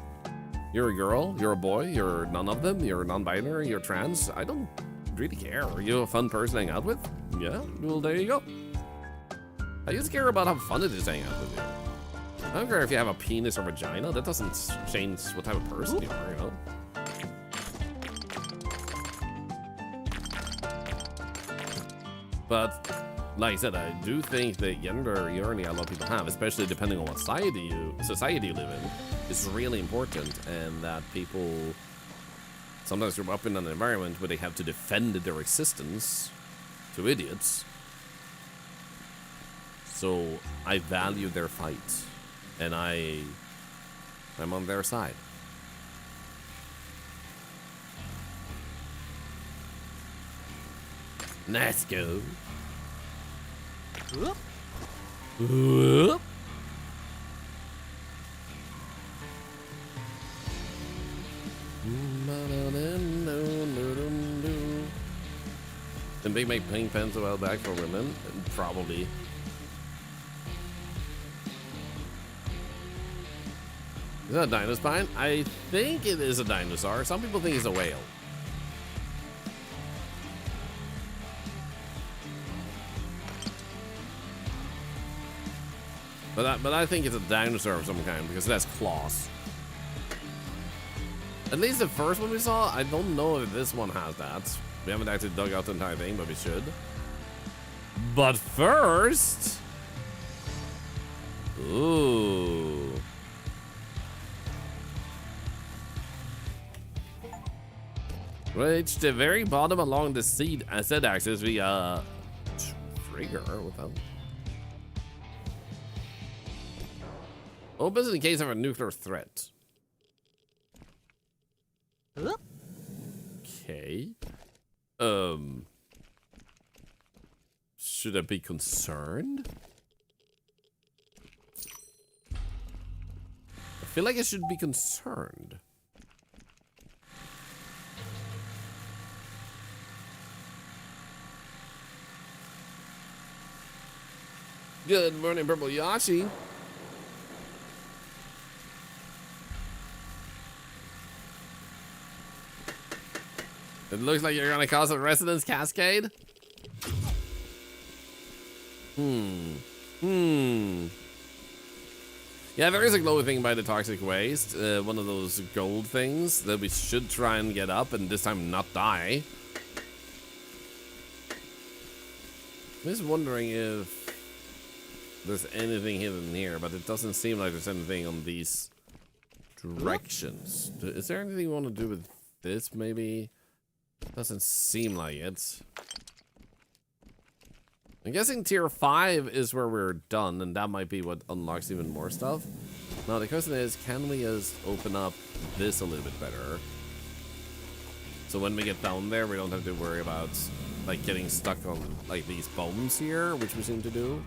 You're a girl, you're a boy, you're none of them, you're non-binary, you're trans. I don't really care. Are you a fun person to hang out with? Yeah, well, there you go. I just care about how fun it is to hang out with you. I don't care if you have a penis or vagina. That doesn't change what type of person you are, you know? But, like I said, I do think the gender yearning a lot of people have, especially depending on what society you live in, is really important, and that people sometimes grow up in an environment where they have to defend their existence to idiots. So I value their fight, and I'm on their side. Let's go. Whoop. Whoop. Did they make pink pens a while back for women? Probably. Is that a dinospine? I think it is a dinosaur. Some people think it's a whale. But I think it's a dinosaur of some kind because it has claws. At least the first one we saw, I don't know if this one has that. We haven't actually dug out the entire thing, but we should. But first... Ooh. Reach the very bottom along the Z-axis via trigger without... Opens in case of a nuclear threat. Okay. Should I be concerned? I feel like I should be concerned. Good morning, Purple Yashi. It looks like you're gonna cause a resonance cascade. Yeah, there is a glowing thing by the toxic waste. One of those gold things that we should try and get up and this time not die. I'm just wondering if there's anything hidden here, but it doesn't seem like there's anything on these directions. Is there anything you want to do with this, maybe? Doesn't seem like it. I'm guessing tier 5 is where we're done, and that might be what unlocks even more stuff. Now the question is, can we just open up this a little bit better? So when we get down there, we don't have to worry about like getting stuck on like these bones here, which we seem to do.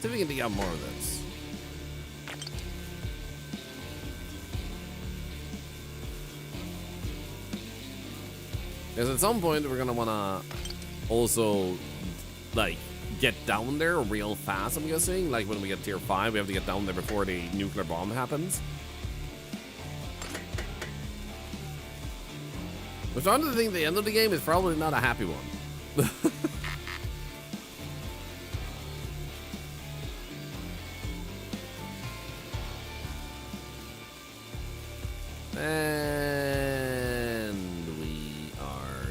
See if we can dig out more of this. Because at some point we're gonna wanna also like get down there real fast, I'm guessing. Like when we get tier 5, we have to get down there before the nuclear bomb happens. Which I'm to think the end of the game is probably not a happy one. And we are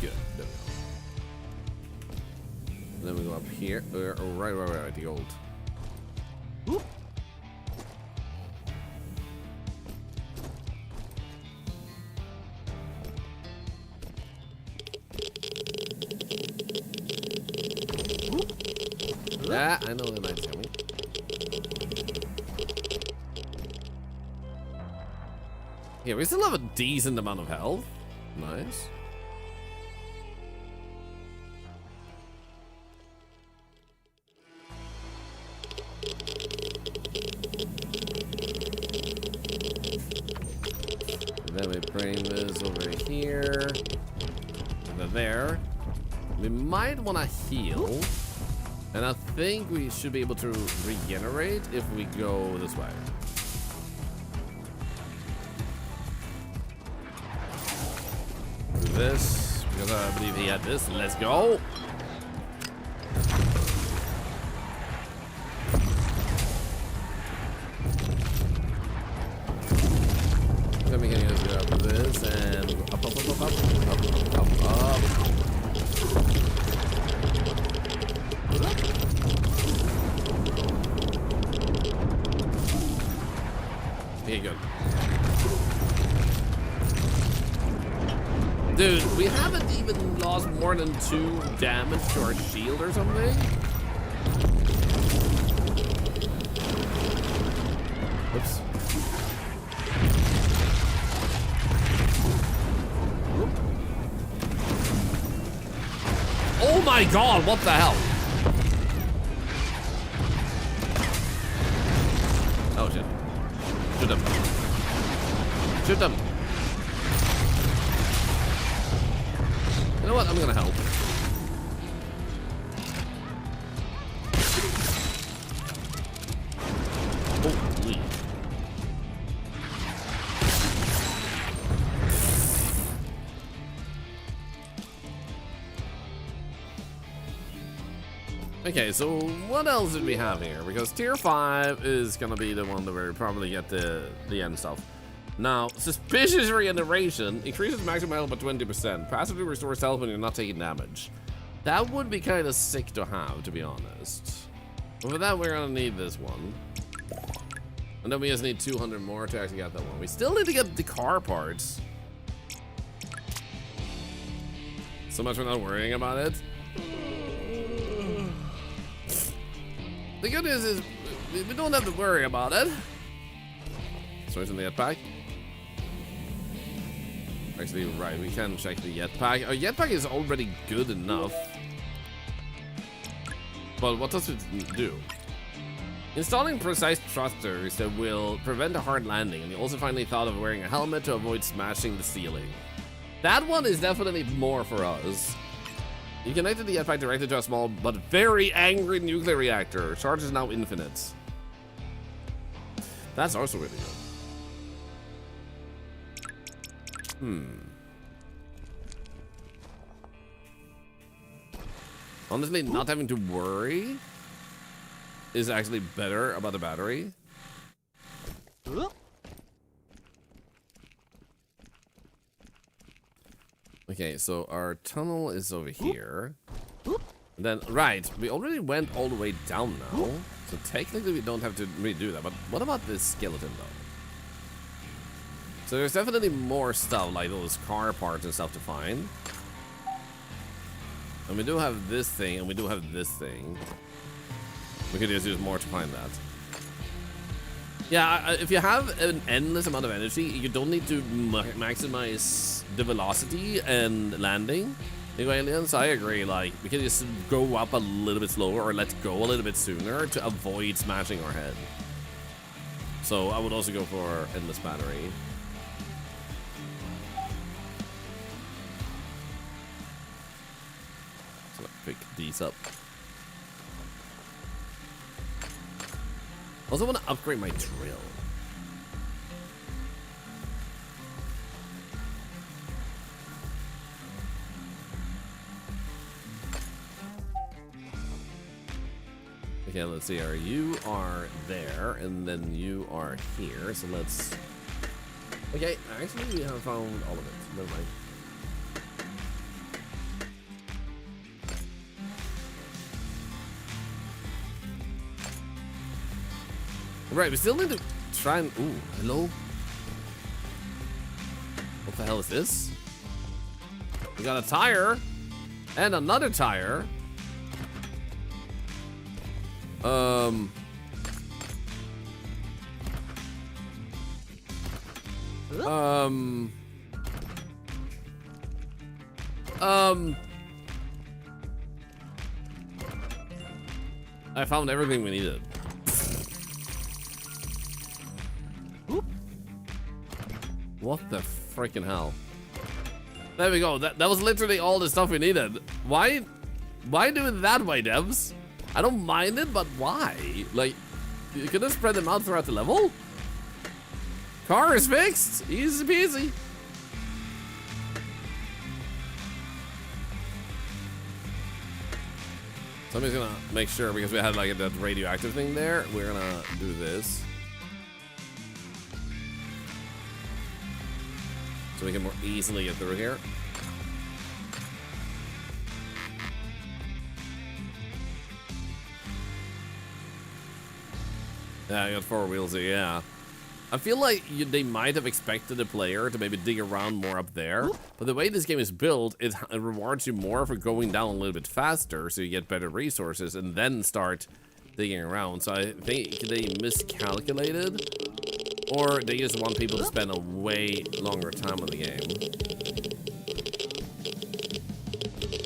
good. There we go. And then we go up here. Right, the old. Whoop. Yeah, I know the knight's coming. Yeah, we still have a decent amount of health. Nice. And then we bring this over here. And then there. We might want to heal. And I think we should be able to regenerate if we go this way. Do this, because I believe he had this. Let's go. Then we can just grab this and up. Okay, good. Dude, we haven't even lost more than 2 damage to our shield or something. Oops. Oop. Oh my god, what the hell? Oh shit. Shoot them. Shoot them. You know what? I'm gonna help. Holy. Okay, so what else did we have here? Because tier 5 is gonna be the one that we probably get the end stuff. Now, suspicious regeneration increases maximum health by 20%. Passively restores health when you're not taking damage. That would be kind of sick to have, to be honest. But for that, we're gonna need this one. And then we just need 200 more to actually get that one. We still need to get the car parts. So much for not worrying about it. The good news is we don't have to worry about it. Switch in the jetpack. Actually, right, we can check the jetpack. Our jetpack is already good enough. But what does it do? Installing precise thrusters that will prevent a hard landing, and you also finally thought of wearing a helmet to avoid smashing the ceiling. That one is definitely more for us. You connected the jetpack directly to a small but very angry nuclear reactor. Charge is now infinite. That's also really good. Honestly, not having to worry is actually better about the battery. Okay, so our tunnel is over here. And then, right, we already went all the way down now. So technically we don't have to redo that. But what about this skeleton though? So there's definitely more stuff like those car parts and stuff to find. And we do have this thing and we do have this thing. We could just use more to find that. Yeah, if you have an endless amount of energy, you don't need to maximize the velocity and landing. Aliens, I agree. Like, we can just go up a little bit slower or let go a little bit sooner to avoid smashing our head. So I would also go for endless battery. So pick these up. Also want to upgrade my drill. Okay, let's see here. You are there, and then you are here. So let's. Okay, actually, we have found all of it. Never mind. Right, we still need to try and. Ooh, hello? What the hell is this? We got a tire and another tire. I found everything we needed. What the freaking hell? There we go. That was literally all the stuff we needed. Why do it that way, devs? I don't mind it, but why? Like, you could have spread them out throughout the level? Car is fixed. Easy peasy. Somebody's gonna make sure, because we had like that radioactive thing there, we're gonna do this. So we can more easily get through here. Yeah, I got 4 wheels here, yeah. I feel like they might have expected the player to maybe dig around more up there, but the way this game is built, it rewards you more for going down a little bit faster so you get better resources and then start digging around. So I think they miscalculated, or they just want people to spend a way longer time on the game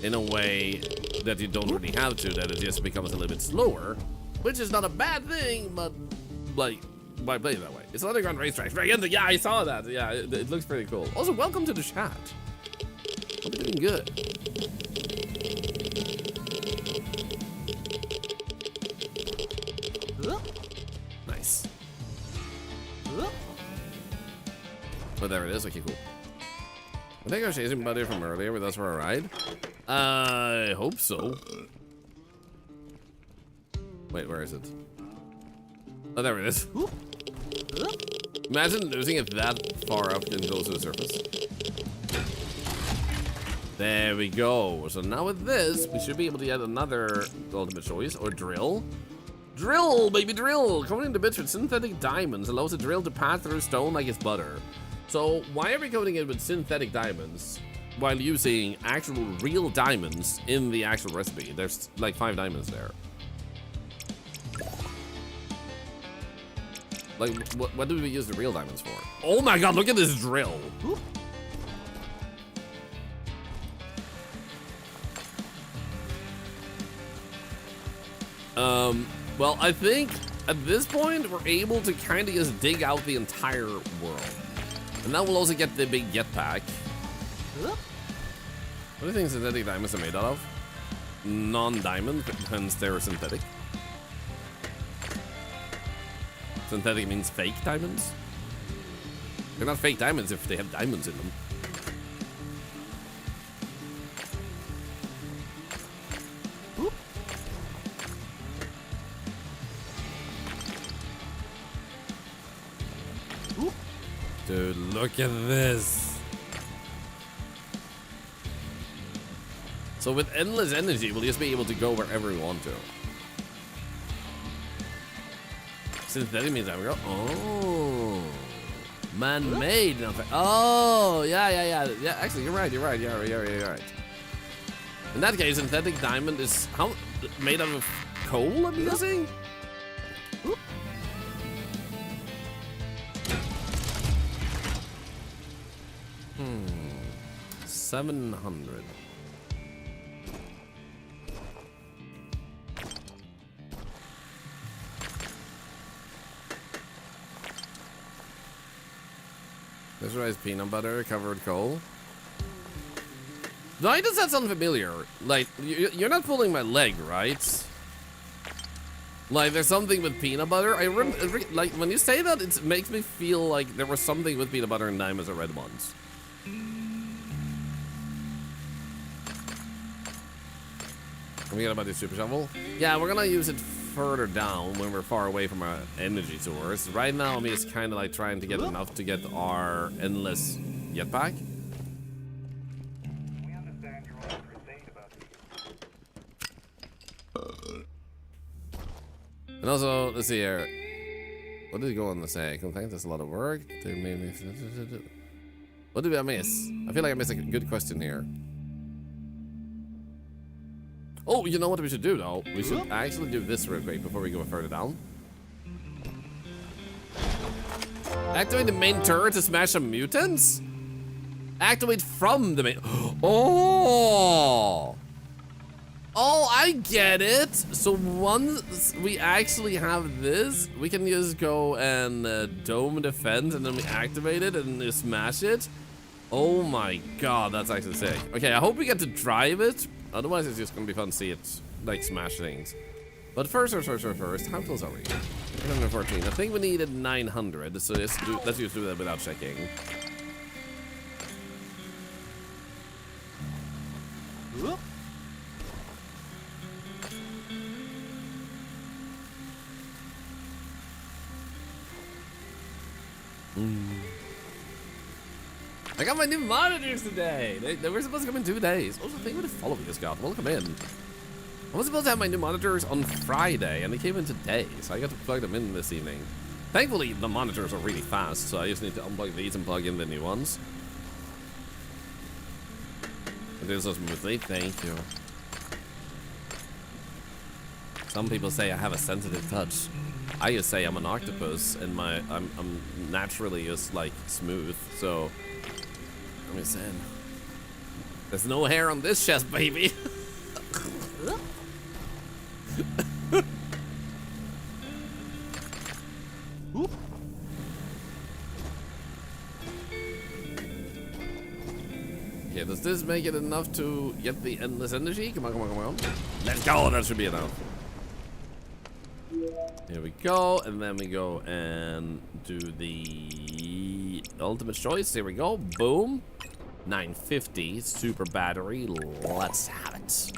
in a way that you don't really have to, that it just becomes a little bit slower, which is not a bad thing, but like, why play it that way? It's an underground racetrack. Right? Yeah, I saw that. Yeah, it looks pretty cool. Also, welcome to the chat. Hope you're doing good. Nice. Oh, there it is. Okay, cool. I think I was chasing Buddy from earlier with us for a ride. I hope so. Wait, where is it? Oh, there it is. Imagine losing it that far up and goes to the surface. There we go. So now with this, we should be able to get another ultimate choice, or drill. Drill, baby, drill! Coating the bits with synthetic diamonds allows the drill to pass through stone like it's butter. So why are we coating it with synthetic diamonds while using actual real diamonds in the actual recipe? There's like 5 diamonds there. Like, what do we use the real diamonds for? Oh my god, look at this drill! Well, I think at this point, we're able to kind of just dig out the entire world. And now we'll also get the big jetpack. What do you think synthetic diamonds are made out of? non-diamond, hence they're synthetic. Synthetic means fake diamonds. They're not fake diamonds if they have diamonds in them. Oop. Oop. Dude, look at this. So with endless energy, we'll just be able to go wherever we want to. Synthetic means that we go. Oh, man-made. Oh, yeah. Actually, you're right. You're right. In that case, synthetic diamond is how made out of coal. I'm guessing. 700. This rice peanut butter covered coal. Why does that sound familiar? Like, you're not pulling my leg, right? Like, there's something with peanut butter. Like, when you say that, it makes me feel like there was something with peanut butter and diamonds or red ones. Can we get about the super shovel? Yeah, we're gonna use it further down when we're far away from our energy source. Right now, I'm just kind of like trying to get enough to get our endless jetpack. And also, let's see here. What did he go on to say? I don't think that's a lot of work. What did I miss? I feel like I missed a good question here. Oh, you know what we should do though? We should actually do this real quick before we go further down. Activate the main turret to smash some mutants? Activate from the main... Oh! Oh, I get it. So once we actually have this, we can just go and dome the fence and then we activate it and just smash it. Oh my god, that's actually sick. Okay, I hope we get to drive it. Otherwise, it's just gonna be fun to see it, like, smash things. But first, how close are we? 114. I think we needed 900, so let's just do that without checking. I got my new monitors today. They were supposed to come in 2 days. What was the thing with the following us got? Welcome in. I was supposed to have my new monitors on Friday, and they came in today, so I got to plug them in this evening. Thankfully, the monitors are really fast, so I just need to unplug these and plug in the new ones. It is so smoothly. Thank you. Some people say I have a sensitive touch. I just say I'm an octopus, and I'm naturally just like smooth. So I'm just saying, there's no hair on this chest, baby. Okay, does this make it enough to get the endless energy? Come on. Let's go, that should be enough. Here we go, and then we go and do the ultimate choice. Here we go, boom. 950, super battery, let's have it.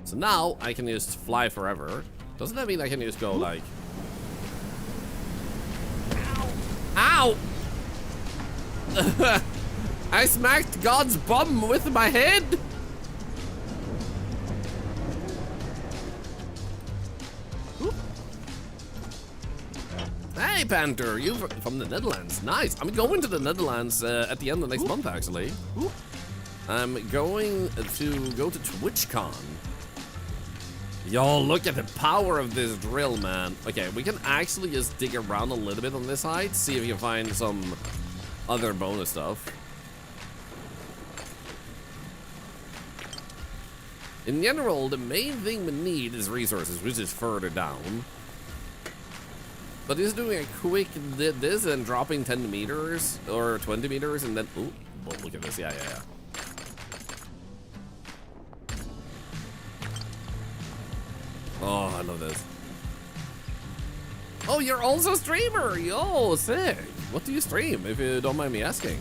So now I can just fly forever. Doesn't that mean I can just go like... Ow! I smacked God's bum with my head! Hey, Panther, you from the Netherlands. Nice. I'm going to the Netherlands at the end of next month, actually. I'm going to go to TwitchCon. Yo, look at the power of this drill, man. Okay, we can actually just dig around a little bit on this side, see if we can find some other bonus stuff. In general, the main thing we need is resources, which is further down. But just doing a quick this and dropping 10 meters or 20 meters and then... Ooh, oh, look at this. Yeah. Oh, I love this. Oh, you're also a streamer. Yo, sick. What do you stream, if you don't mind me asking?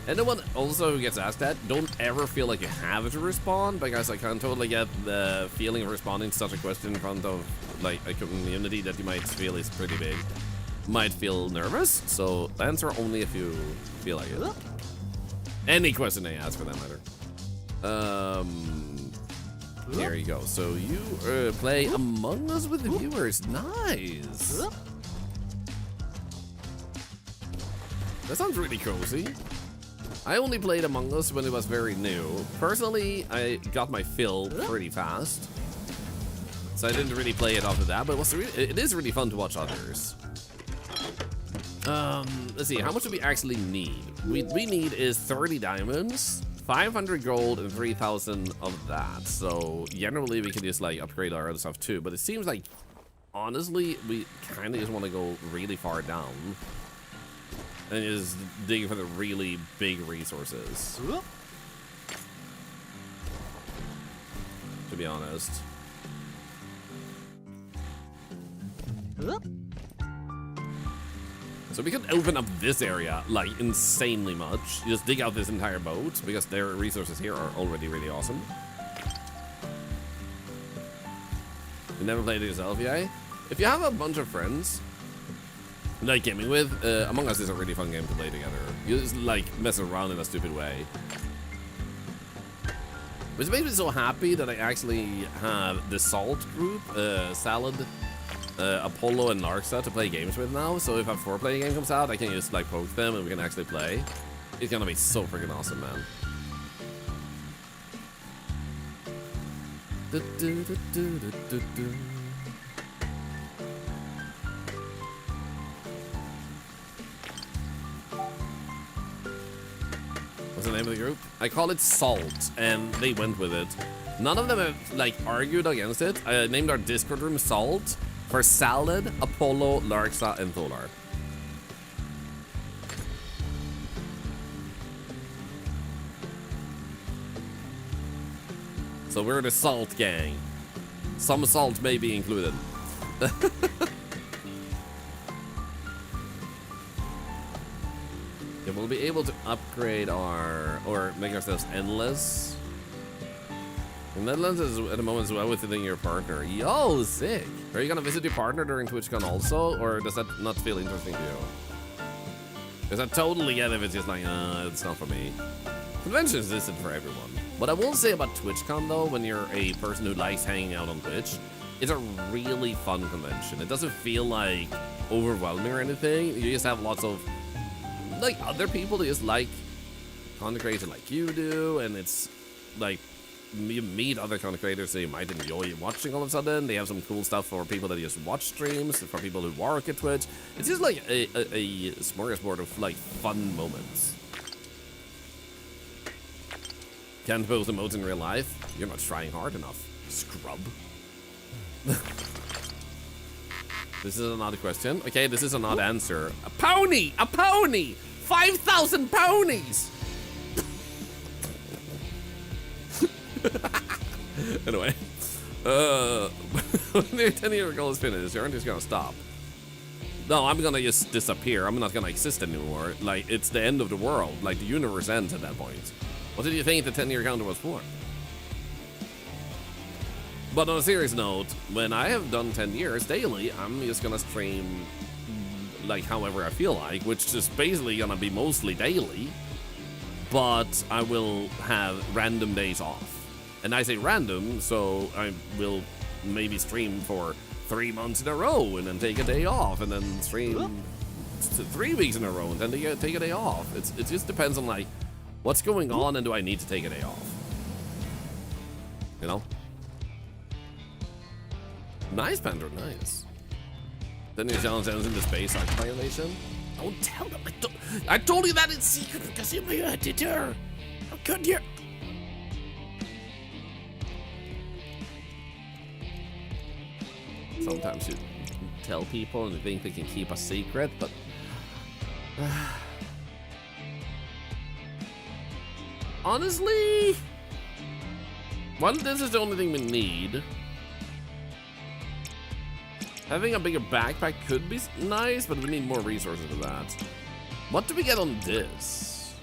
Anyone also who gets asked that, don't ever feel like you have to respond, because I can totally get the feeling of responding to such a question in front of like a community that you might feel is pretty big. Might feel nervous, so answer only if you feel like it. Any question they ask for that matter. There you go. So you play Among Us with the viewers. Nice. That sounds really cozy. I only played Among Us when it was very new. Personally, I got my fill pretty fast, so I didn't really play it after that. But it is really fun to watch others. Let's see. How much do we actually need? We need is 30 diamonds, 500 gold, and 3,000 of that. So generally, we can just like upgrade our other stuff too. But it seems like, honestly, we kind of just want to go really far down and just dig for the really big resources. To be honest. So we could open up this area like insanely much. You just dig out this entire boat because their resources here are already really awesome. You never played it yourself, yeah? If you have a bunch of friends like gaming with, Among Us is a really fun game to play together. You just like mess around in a stupid way. Which makes me so happy that I actually have the Salt group, Salad, Apollo, and Narxa to play games with now. So if a 4-player game comes out, I can just like poke them and we can actually play. It's gonna be so freaking awesome, man. What's the name of the group? I call it Salt, and they went with it. None of them have like argued against it. I named our Discord room Salt for Salad, Apollo, Larxa, and Thorlar. So we're the Salt gang. Some salt may be included. Yeah, we'll be able to upgrade or make ourselves endless. And Netherlands is at the moment as well within your partner. Yo, sick. Are you gonna visit your partner during TwitchCon also, or does that not feel interesting to you? Because I totally get if it's just like, it's not for me. Conventions isn't for everyone. What I will say about TwitchCon though, when you're a person who likes hanging out on Twitch, it's a really fun convention. It doesn't feel like overwhelming or anything. You just have lots of like other people that just like content creators like you do, and it's like you meet other content creators that you might enjoy watching all of a sudden. They have some cool stuff for people that just watch streams, for people who work at Twitch. It's just like a smorgasbord of like fun moments. Can't post emotes in real life? You're not trying hard enough, scrub. This is an odd question. Okay, this is an odd answer. A pony! A pony! 5,000 ponies! Anyway. When your 10-year goal is finished, you aren't just gonna stop. No, I'm gonna just disappear. I'm not gonna exist anymore. Like, it's the end of the world. Like, the universe ends at that point. What did you think the 10-year counter was for? But on a serious note, when I have done 10 years daily, I'm just gonna stream like however I feel like, which is basically gonna be mostly daily, but I will have random days off. And I say random, so I will maybe stream for 3 months in a row and then take a day off, and then stream 3 weeks in a row and then take a day off. It just depends on like what's going on and do I need to take a day off. You know? Nice, Panther, nice. Then your challenge ends in the space arc violation. Don't tell them. I told you that in secret because you're my editor. How could you? Sometimes you tell people and you think they can keep a secret, but honestly, well, this is the only thing we need. Having a bigger backpack could be nice, but we need more resources for that. What do we get on this?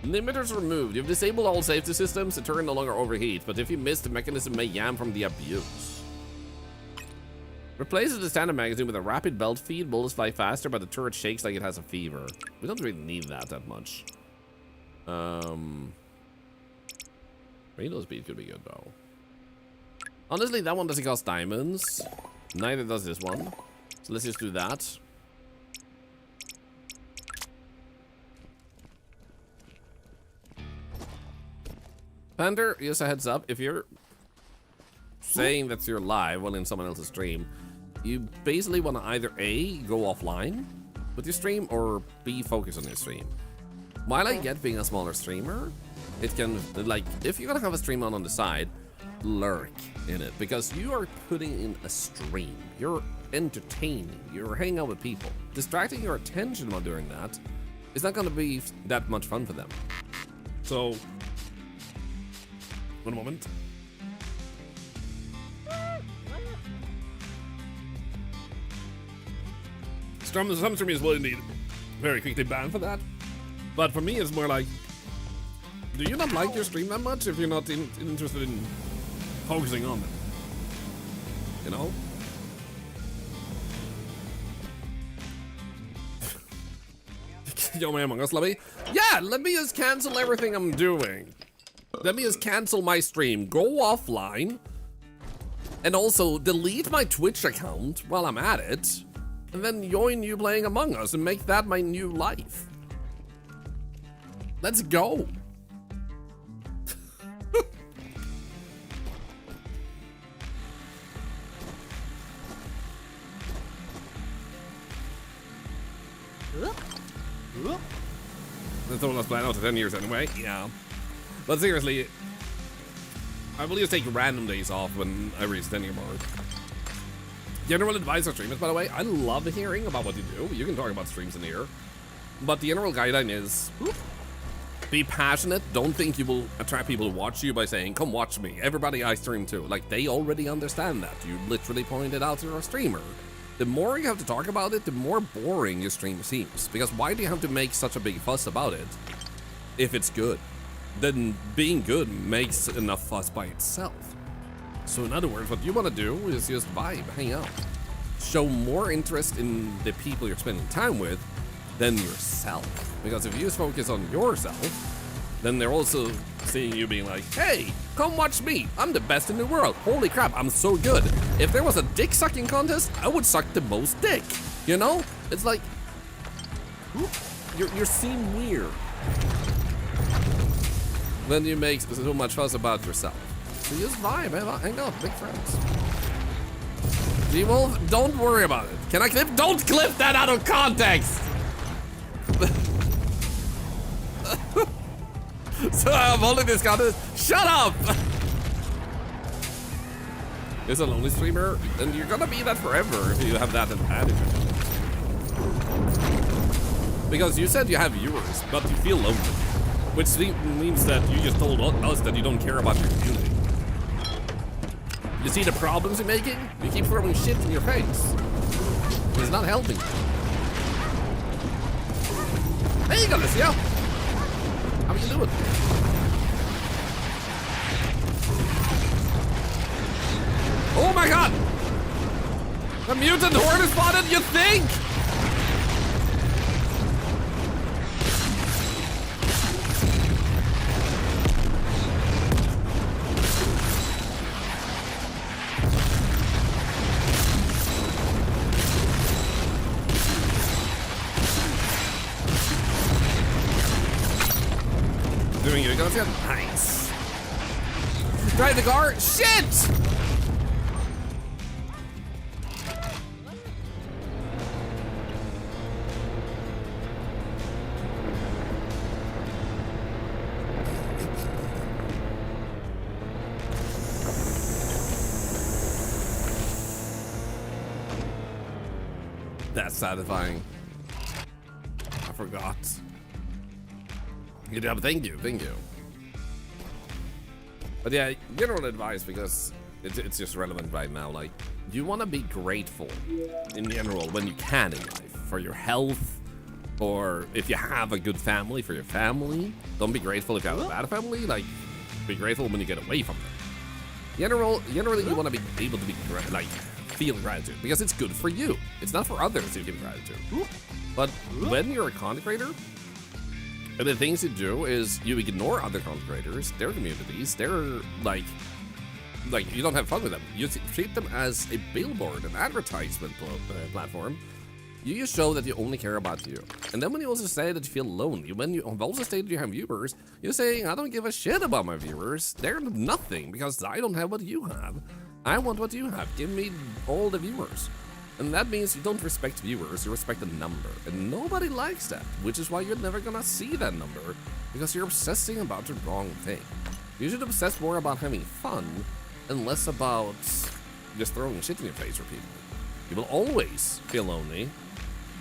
Limiters removed. You've disabled all safety systems. The turret no longer overheat, but if you miss, the mechanism may jam from the abuse. Replaces the standard magazine with a rapid belt feed. Bullets fly faster, but the turret shakes like it has a fever. We don't really need that much. Reload speed could be good though. Honestly, that one doesn't cost diamonds. Neither does this one. So let's just do that. Panda, just a heads up, if you're saying that you're live while in someone else's stream, you basically want to either A, go offline with your stream, or B, focus on your stream. While I get being a smaller streamer, it can, like, if you're gonna have a stream on the side, lurk in it, because you are putting in a stream. You're entertaining, you're hanging out with people. Distracting your attention while doing that is not gonna be that much fun for them. So, one moment. Some streamers will indeed very quickly ban for that. But for me, it's more like, do you not like your stream that much if you're not interested in focusing on it? You know? Yo, man, Among Us, let me. Yeah, let me just cancel everything I'm doing. Let me just cancel my stream, go offline, and also delete my Twitch account while I'm at it, and then join you playing Among Us and make that my new life. Let's go. That's all that's planned out to 10 years anyway, yeah. But seriously, I will just take random days off when I reach 10 year mark. General advice on streamers, by the way, I love hearing about what you do. You can talk about streams in here. But the general guideline is, be passionate. Don't think you will attract people to watch you by saying, come watch me. Everybody I stream to. Like, they already understand that. You literally pointed out to a streamer. The more you have to talk about it, the more boring your stream seems. Because why do you have to make such a big fuss about it if it's good? Then being good makes enough fuss by itself. So in other words, what you want to do is just vibe, hang out. Show more interest in the people you're spending time with than yourself. Because if you just focus on yourself, then they're also seeing you being like, hey, come watch me. I'm the best in the world. Holy crap, I'm so good. If there was a dick sucking contest, I would suck the most dick. You know? It's like, you're seen weird. Then you make so much fuss about yourself. So just vibe, hang out, big friends. G-Wolf, don't worry about it. Can I clip? Don't clip that out of context! So I'm holding this contest. Shut up! It's a lonely streamer, and you're gonna be that forever if you have that attitude. Because you said you have viewers, but you feel lonely. Which means that you just told us that you don't care about your community. You see the problems you're making? You keep throwing shit in your face. It's not helping. There you go, Lucio. How are you doing? Oh my god! The mutant horde is spotted, you think? Doing you, go get nice. Drive the car. Shit! That's satisfying. I forgot. Good job, thank you. But yeah, general advice, because It's just relevant right now. Like, you want to be grateful in general when you can in life for your health, or if you have a good family, for your family. Don't be grateful if you have a bad family. Like, be grateful when you get away from them. Generally, you want to be able to be like feel gratitude because it's good for you. It's not for others to feel gratitude. But when you're a content creator, the things you do is you ignore other content creators, their communities. They're like you don't have fun with them. You treat them as a billboard, an advertisement platform. You just show that you only care about you. And then when you also say that you feel lonely, when you also say that you have viewers, you're saying, I don't give a shit about my viewers. They're nothing because I don't have what you have. I want what you have. Give me all the viewers. And that means you don't respect viewers, you respect the number. And nobody likes that, which is why you're never gonna see that number, because you're obsessing about the wrong thing. You should obsess more about having fun and less about just throwing shit in your face for people. You will always feel lonely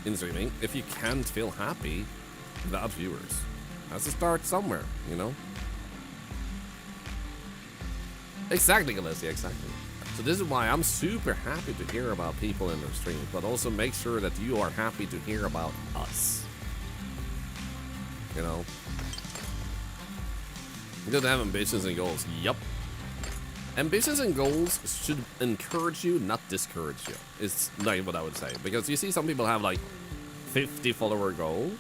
in streaming if you can't feel happy without viewers. Has to start somewhere, you know? Exactly, Galicia, exactly. So this is why I'm super happy to hear about people in their streams, but also make sure that you are happy to hear about us. You know? You gotta have ambitions and goals. Yup. Ambitions and goals should encourage you, not discourage you. It's like what I would say. Because you see some people have like 50 follower goal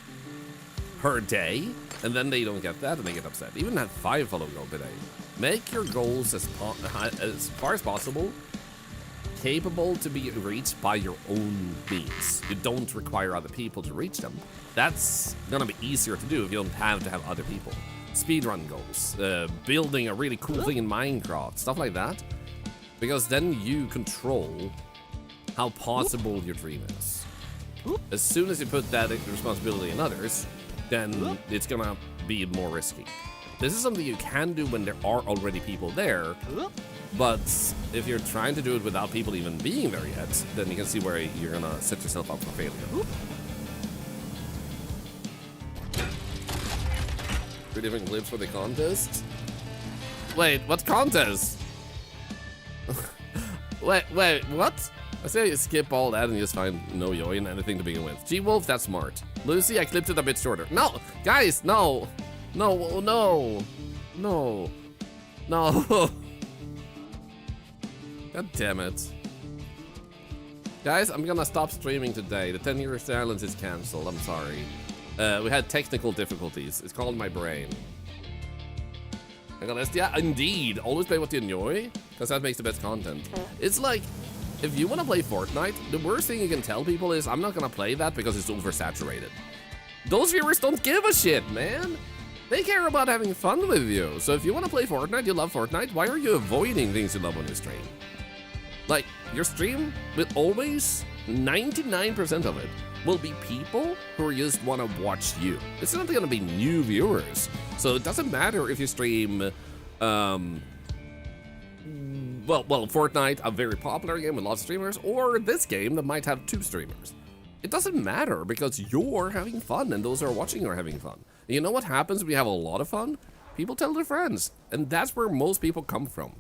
per day, and then they don't get that and they get upset. Even have 5 follower goal per day. Make your goals as far as possible capable to be reached by your own means. You don't require other people to reach them. That's gonna be easier to do if you don't have to have other people. Speedrun goals, building a really cool thing in Minecraft, stuff like that. Because then you control how possible your dream is. As soon as you put that responsibility in others, then it's gonna be more risky. This is something you can do when there are already people there, but if you're trying to do it without people even being there yet, then you can see where you're gonna set yourself up for failure. 3 different clips for the contest? Wait, what contest? wait, what? I say you skip all that and just find no joy in anything to begin with. G-Wolf, that's smart. Lucy, I clipped it a bit shorter. No, guys, no. No. God damn it. Guys, I'm gonna stop streaming today. The 10-year silence is cancelled, I'm sorry. We had technical difficulties. It's called my brain. Yeah, indeed. Always play what you enjoy, because that makes the best content. It's like, if you want to play Fortnite, the worst thing you can tell people is, I'm not going to play that because it's oversaturated. Those viewers don't give a shit, man. They care about having fun with you. So if you want to play Fortnite, you love Fortnite, why are you avoiding things you love on your stream? Like, your stream will always, 99% of it, will be people who just want to watch you. It's not going to be new viewers. So it doesn't matter if you stream, well, Fortnite, a very popular game with lots of streamers, or this game that might have 2 streamers. It doesn't matter because you're having fun and those who are watching are having fun. And you know what happens when we have a lot of fun? People tell their friends. And that's where most people come from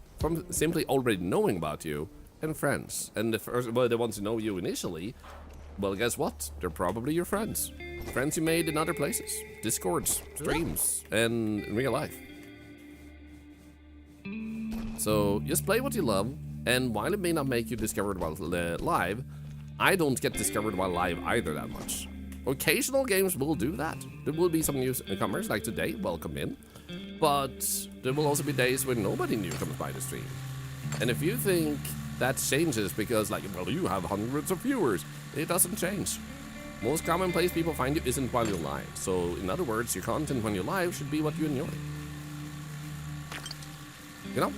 simply already knowing about you and friends. And the ones who know you initially, well, guess what? They're probably your friends. Friends you made in other places. Discords, streams, and in real life. So just play what you love, and while it may not make you discovered while live, I don't get discovered while live either that much. Occasional games will do that. There will be some newcomers, like today, welcome in. But there will also be days when nobody new comes by the stream. And if you think that changes because, like, well, you have hundreds of viewers, it doesn't change. Most commonplace people find you isn't while you're live. So, in other words, your content when you're live should be what you enjoy. You know?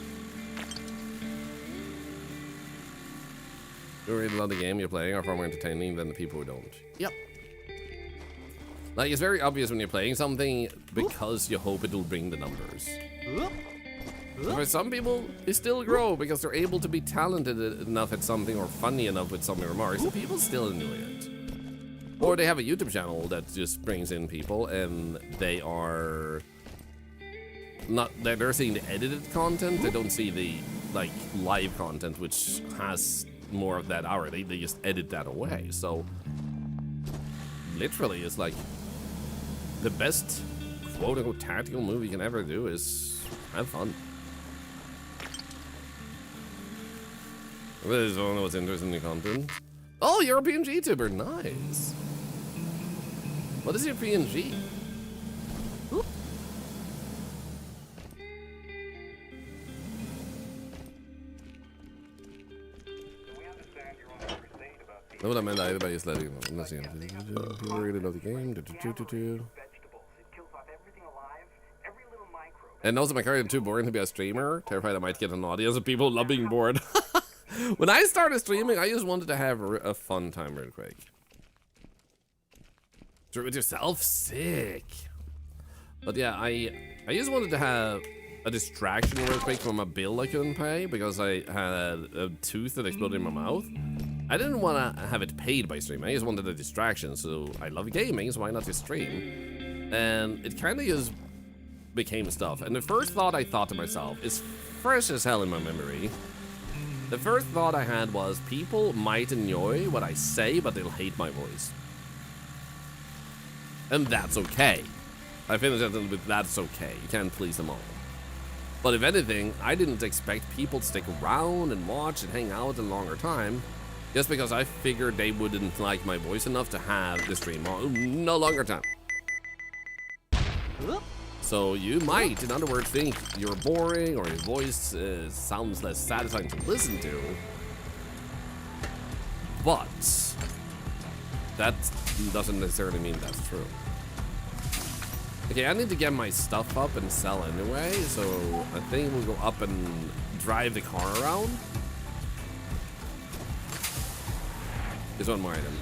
You really love the game you're playing are far more entertaining than the people who don't. Yep. Like, it's very obvious when you're playing something because you hope it will bring the numbers. For some people, they still grow because they're able to be talented enough at something or funny enough with some remarks, so people still enjoy it. Or they have a YouTube channel that just brings in people and they are not, they're seeing the edited content, they don't see the like live content which has more of that hour. They just edit that away. So literally, it's like the best quote-unquote tactical move you can ever do is have fun. I really don't know what's interesting in the content. Oh, you're a PNG tuber, nice. What is your PNG? Oop. Know what I meant either by just letting them. Let's see. People really love the game. And also my character too boring to be a streamer. Terrified I might get an audience of people love being bored. When I started streaming, I just wanted to have a fun time real quick. Do it with yourself? Sick. But yeah, I just wanted to have a distraction real quick from a bill I couldn't pay because I had a tooth that exploded in my mouth. I didn't want to have it paid by streaming. I just wanted a distraction. So I love gaming, so why not just stream? And it kind of just became stuff. And the first thought I thought to myself is fresh as hell in my memory. The first thought I had was people might enjoy what I say, but they'll hate my voice. And that's okay. I finished it with that's okay. You can't please them all. But if anything, I didn't expect people to stick around and watch and hang out a longer time just because I figured they wouldn't like my voice enough to have the stream on no longer time. So you might, in other words, think you're boring or your voice sounds less satisfying to listen to. But that doesn't necessarily mean that's true. Okay, I need to get my stuff up and sell anyway, so I think we'll go up and drive the car around. There's one more item.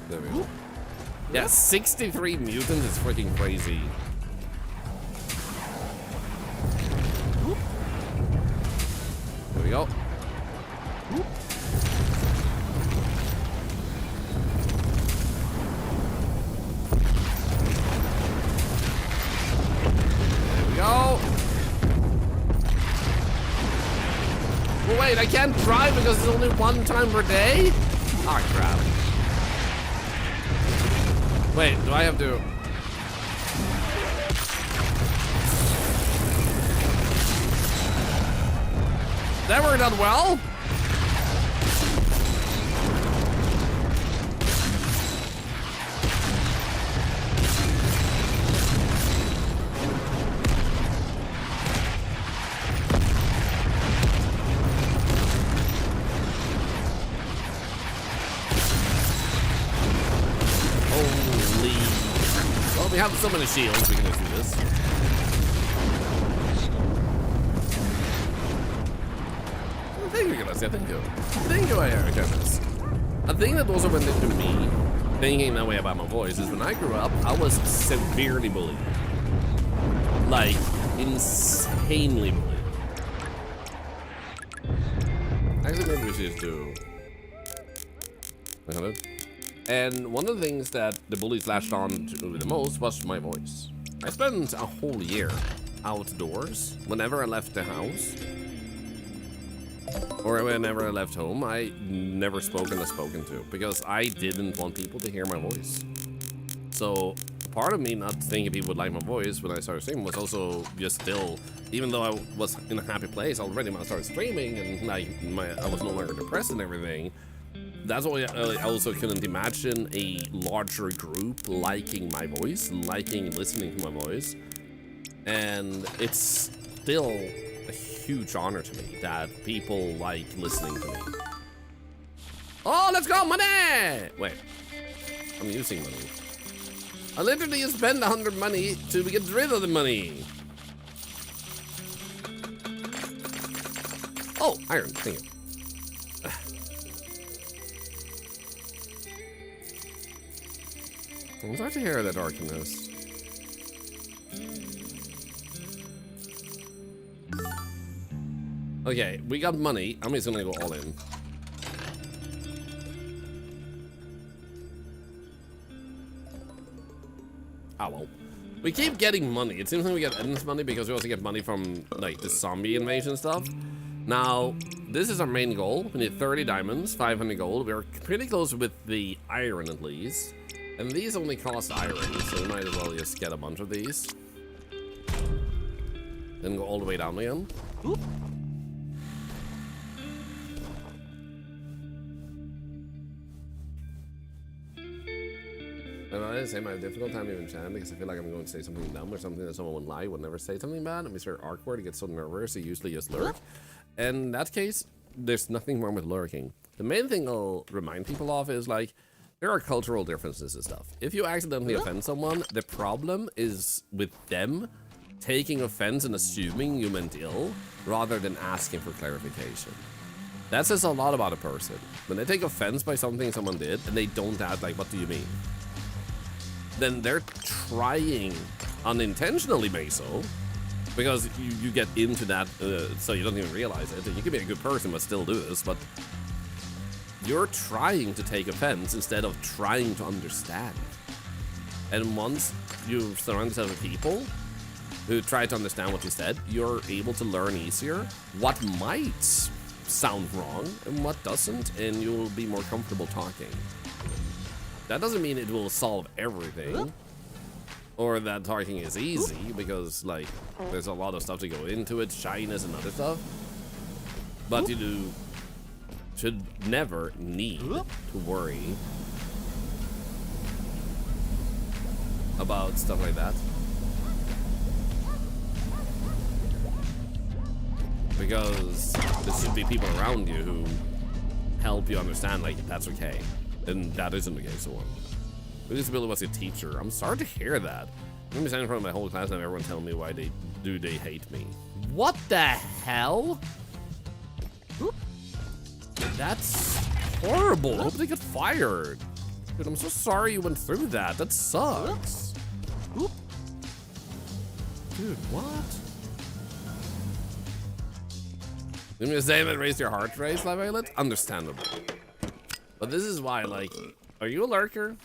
There we go. Yeah, 63 mutants is freaking crazy. There we go. There we go. Well, wait, I can't drive because it's only one time per day? Oh, crap. Wait, do I have to... That worked out well? We have so many shields, we can just do this. Thank you, guys. Yeah, thank you. Thank you, Ericanis. A thing that also went into me thinking that way about my voice is when I grew up, I was severely bullied. Like, insanely bullied. Actually, maybe we should just do 100. And one of the things that the bullies latched on to the most was my voice. I spent a whole year outdoors whenever I left the house. Or whenever I left home, I never spoke unless spoken to because I didn't want people to hear my voice. So part of me not thinking people would like my voice when I started streaming was also just still, even though I was in a happy place already when I started streaming and like I was no longer depressed and everything. That's why I also couldn't imagine a larger group liking my voice, listening to my voice. And it's still a huge honor to me that people like listening to me. Oh, let's go, money! Wait, I'm using money. I literally spend 100 money to get rid of the money. Oh, iron, thank you. I'm glad to hear that darkness. Okay, we got money. I'm just gonna go all in. Ah, well. We keep getting money. It seems like we get endless money because we also get money from, like, the zombie invasion stuff. Now, this is our main goal. We need 30 diamonds, 500 gold. We're pretty close with the iron, at least. And these only cost iron, so we might as well just get a bunch of these. Then go all the way down again. And I didn't say my difficult time even chatting because I feel like I'm going to say something dumb or something that someone would lie, would never say something bad. And Mr. Awkward gets so nervous, he usually just lurk. And in that case, there's nothing wrong with lurking. The main thing I'll remind people of is like, there are cultural differences and stuff. If you accidentally offend someone, the problem is with them taking offense and assuming you meant ill, rather than asking for clarification. That says a lot about a person. When they take offense by something someone did, and they don't ask like, what do you mean? Then they're trying unintentionally, Meso, because you get into that, so you don't even realize it. And you can be a good person but still do this, but you're trying to take offense instead of trying to understand. And once you surround yourself with people who try to understand what you said, you're able to learn easier what might sound wrong and what doesn't, and you'll be more comfortable talking. That doesn't mean it will solve everything, or that talking is easy, because like there's a lot of stuff to go into it, shyness and other stuff. But you should never need to worry about stuff like that, because there should be people around you who help you understand like that's okay. And that isn't the case one. Disability was your teacher. I'm sorry to hear that. I'm gonna be standing in front of my whole class and have everyone telling me why they hate me. What the hell? That's horrible. I hope they get fired. Dude, I'm so sorry you went through that. That sucks. Dude, what? You mean to say that raised your heart rate, Violet? Understandable. But this is why, like, are you a lurker?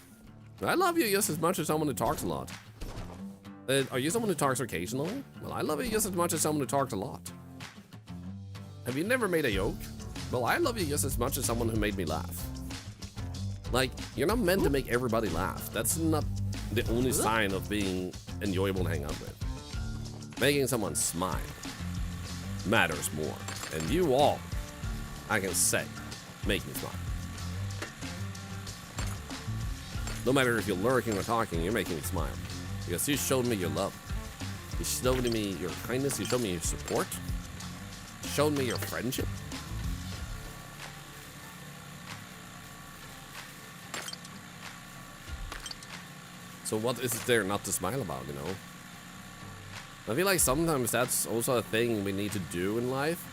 I love you just as much as someone who talks a lot. Are you someone who talks occasionally? Well, I love you just as much as someone who talks a lot. Have you never made a joke? Well, I love you just as much as someone who made me laugh. Like, you're not meant to make everybody laugh. That's not the only sign of being enjoyable to hang out with. Making someone smile matters more. And you all, I can say, make me smile. No matter if you're lurking or talking, you're making me smile. Because you showed me your love. You showed me your kindness. You showed me your support. You showed me your friendship. So what is there not to smile about, you know? I feel like sometimes that's also a thing we need to do in life.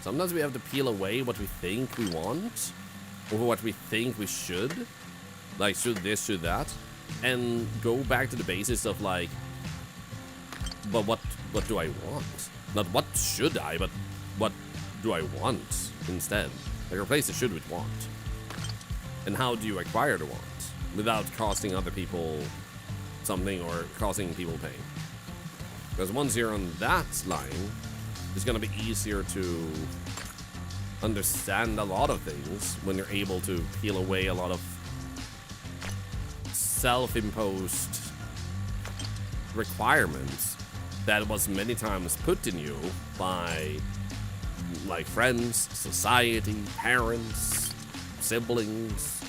Sometimes we have to peel away what we think we want, or what we think we should. Like, should this, should that, and go back to the basis of like, but what do I want? Not what should I, but what do I want instead? Like, replace the should with want. And how do you acquire the want without costing other people something or causing people pain? Because once you're on that line, it's gonna be easier to understand a lot of things when you're able to peel away a lot of self-imposed requirements that was many times put in you by like friends, society, parents, siblings,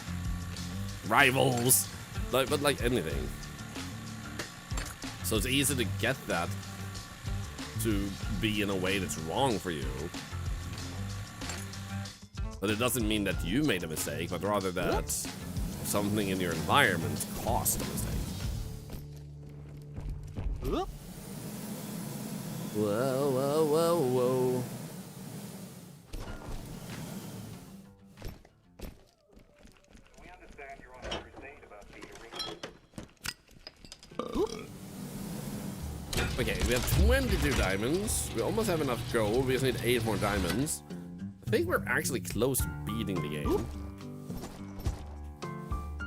rivals, but like anything. So it's easy to get that to be in a way that's wrong for you. But it doesn't mean that you made a mistake, but rather that something in your environment caused a mistake. Whoa, whoa, whoa, whoa. We understand you're on a crusade about the arena. Okay, we have 22 diamonds. We almost have enough gold. We just need 8 more diamonds. I think we're actually close to beating the game.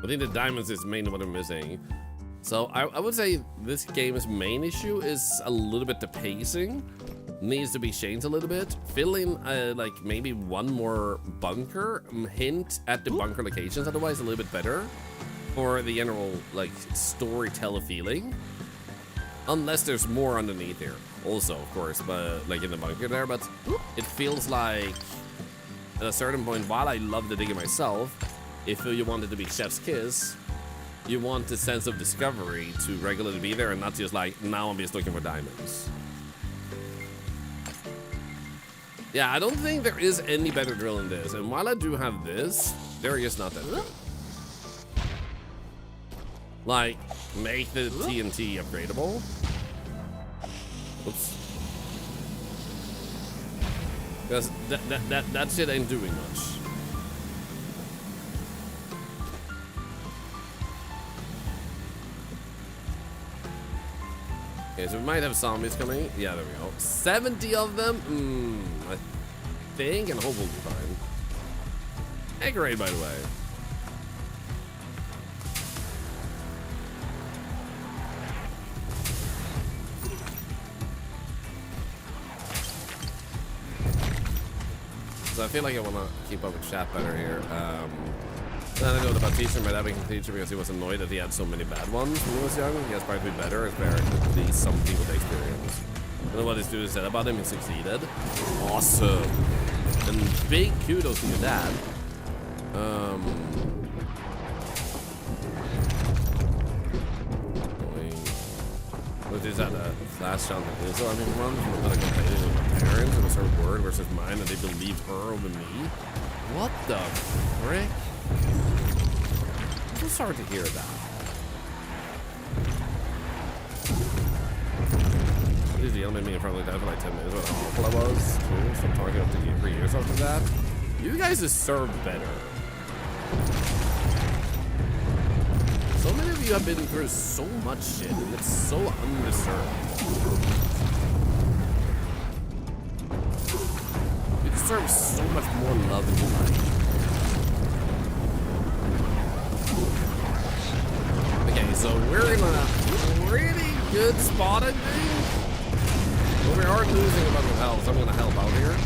I think the diamonds is mainly what I'm missing. So I would say this game's main issue is a little bit the pacing. Needs to be changed a little bit. Fill in like maybe one more bunker. Hint at the bunker locations, otherwise a little bit better for the general like storyteller feeling. Unless there's more underneath here, also of course, but like in the bunker there. But it feels like at a certain point, while I love the digging myself, if you want it to be chef's kiss, you want the sense of discovery to regularly be there and not just like now I'm just looking for diamonds. Yeah, I don't think there is any better drill in this. And while I do have this, they're just not that good. Like, make the TNT upgradable. Oops. Because that shit ain't doing much. Okay, so we might have zombies coming. Yeah, there we go. 70 of them? I think and hope we'll be fine. Egg raid, by the way. So I feel like I want to keep up with chat better here. Then I know about teaching. My dad became a teacher because he was annoyed that he had so many bad ones when he was young. He has probably be better. It's better at least some people to experience. I don't know what his students said about him. He succeeded. Awesome. And big kudos to your dad. What is that? Last shot that is. So I mean, one from another complaining with my parents. It was her word versus mine, and they believed her over me. What the frick? I'm so sorry to hear that. He's yelling at me in front of the dad for like 10 minutes. What awful I was. Cool. So I'm talking up to you for years after that. You guys deserve better. So many of you have been through so much shit, and it's so undeserved. You deserve so much more love in your life. Okay, so we're in a really good spot, I think. But we are losing a bunch of health, so I'm gonna help out here.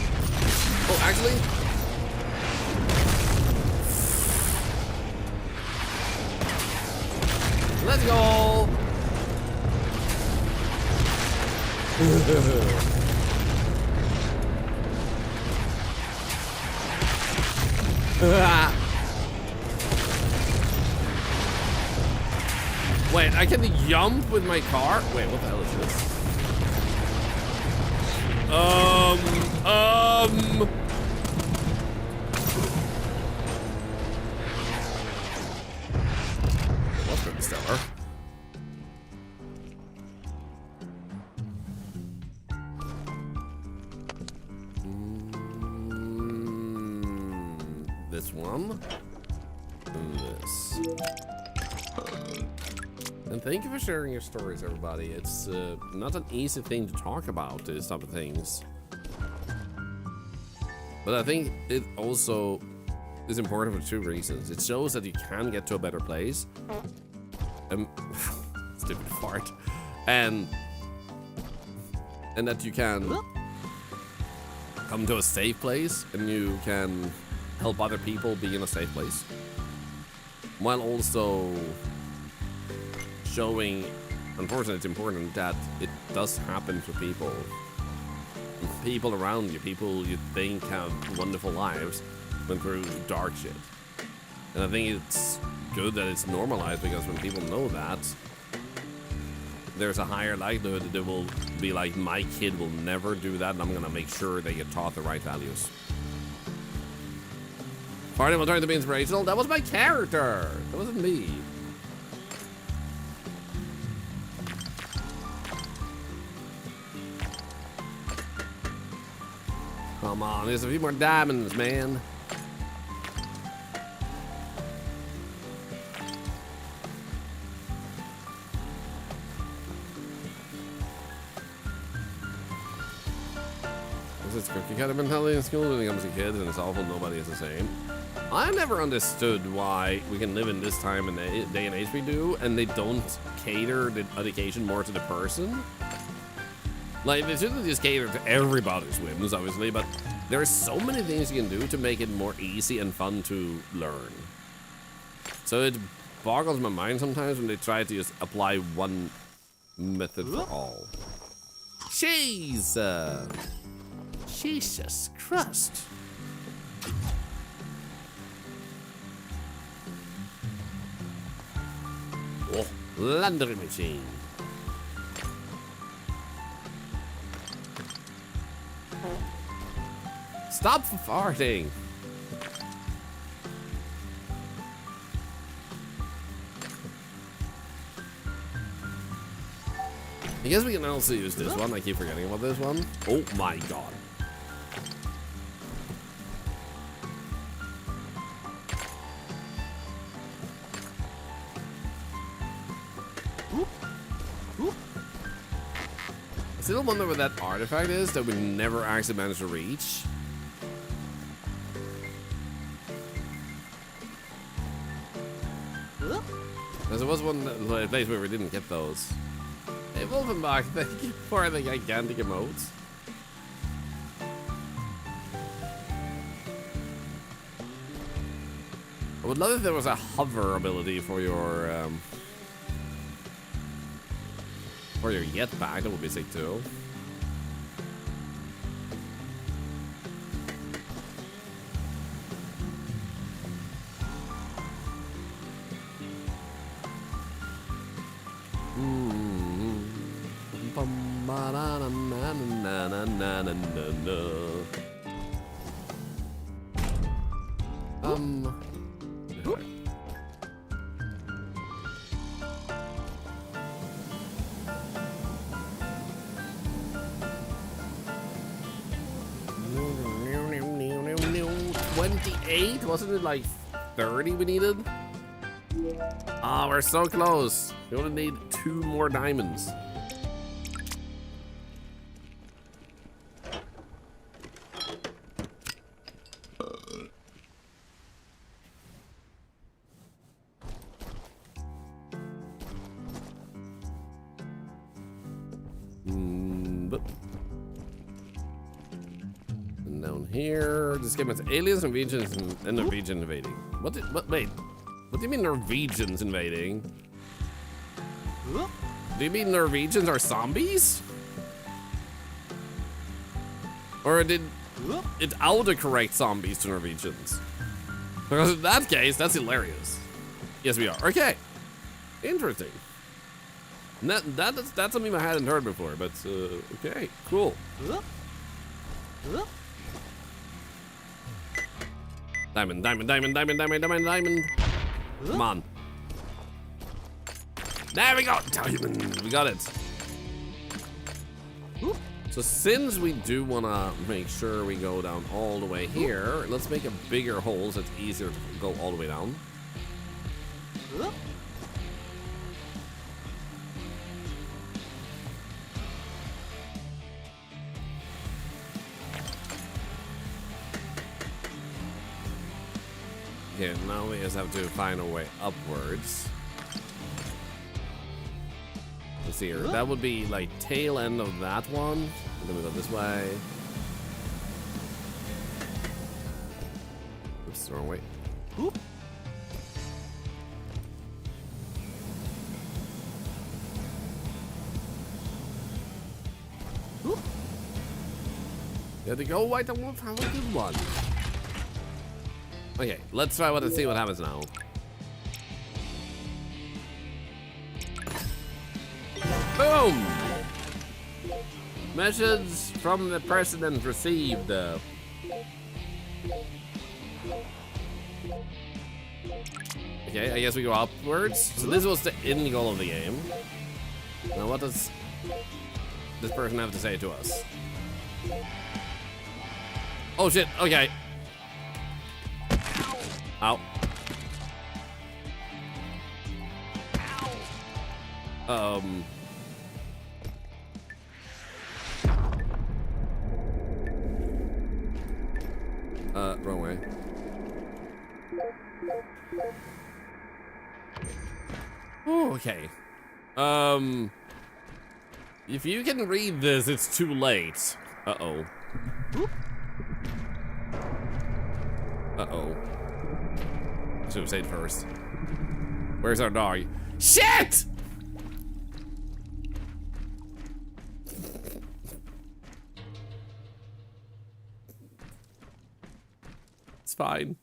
Oh, actually. Let's go! Wait, I can jump with my car? Wait, what the hell is this? What's pretty stellar? This one. And this. And thank you for sharing your stories, everybody. It's not an easy thing to talk about, these type of things. But I think it also is important for two reasons. It shows that you can get to a better place. Stupid fart. And that you can come to a safe place and you can help other people be in a safe place. While also showing, unfortunately it's important that it does happen to people. People around you, people you think have wonderful lives, went through dark shit. And I think it's good that it's normalized, because when people know that, there's a higher likelihood that they will be like, my kid will never do that, and I'm gonna make sure they get taught the right values. Party will turn to be inspirational. That was my character. That wasn't me. Come on, there's a few more diamonds, man. This is cookie cutter mentality in school when it comes to kids, and it's awful. Nobody is the same. I never understood why we can live in this time and day and age we do, and they don't cater the education more to the person. Like, they shouldn't just cater to everybody's whims, obviously, but there are so many things you can do to make it more easy and fun to learn. So it boggles my mind sometimes when they try to just apply one method for all. Cheese! Jesus Christ. Oh, laundry machine. Stop farting. I guess we can also use this one. I keep forgetting about this one. Oh my god. I still wonder what that artifact is that we never actually managed to reach. There was one place where we didn't get those. Hey, Wolfenbach, thank you for the gigantic emotes. I would love if there was a hover ability for your jetpack. That would be sick too. Wasn't it like 30 we needed? Ah, we're so close. We only need 2 more diamonds. Down here, this game has aliens, Norwegians, and Norwegian invading. Wait, what do you mean Norwegians invading? Do you mean Norwegians are zombies? Or did it autocorrect zombies to Norwegians? Because in that case, that's hilarious. Yes, we are. Okay. Interesting. That's something I hadn't heard before, but okay, cool. Diamond, diamond, diamond, diamond, diamond, diamond, diamond. Come on. There we go. Diamond. We got it. So since we do want to make sure we go down all the way here, let's make a bigger hole so it's easier to go all the way down. Okay, now we just have to find a way upwards. Let's see here. That would be like tail end of that one. And then we go this way. Oops, the wrong way. You have to go white and wolf. Have a good one. Okay, let's try and see what happens now. Boom! Message from the president received. Okay, I guess we go upwards. So this was the end goal of the game. Now what does this person have to say to us? Oh shit, okay. Ow. Wrong way. Ooh, okay. If you can read this, it's too late. Uh-oh. Uh-oh. Should have said first. Where's our dog? Shit! It's fine.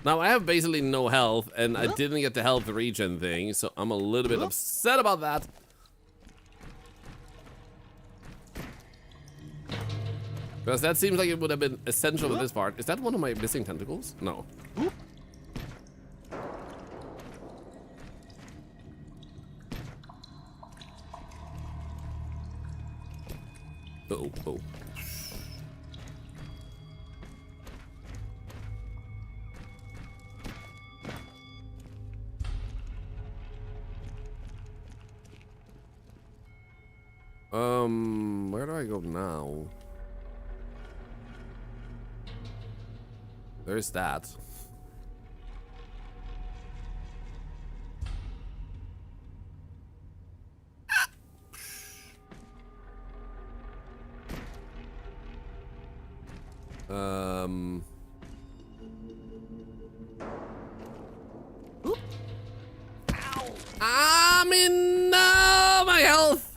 Now, I have basically no health, and I didn't get the health regen thing, so I'm a little bit upset about that. Because that seems like it would have been essential to this part. Is that one of my missing tentacles? No. Uh-oh, oh. Where do I go now? There's that. I'm in my health.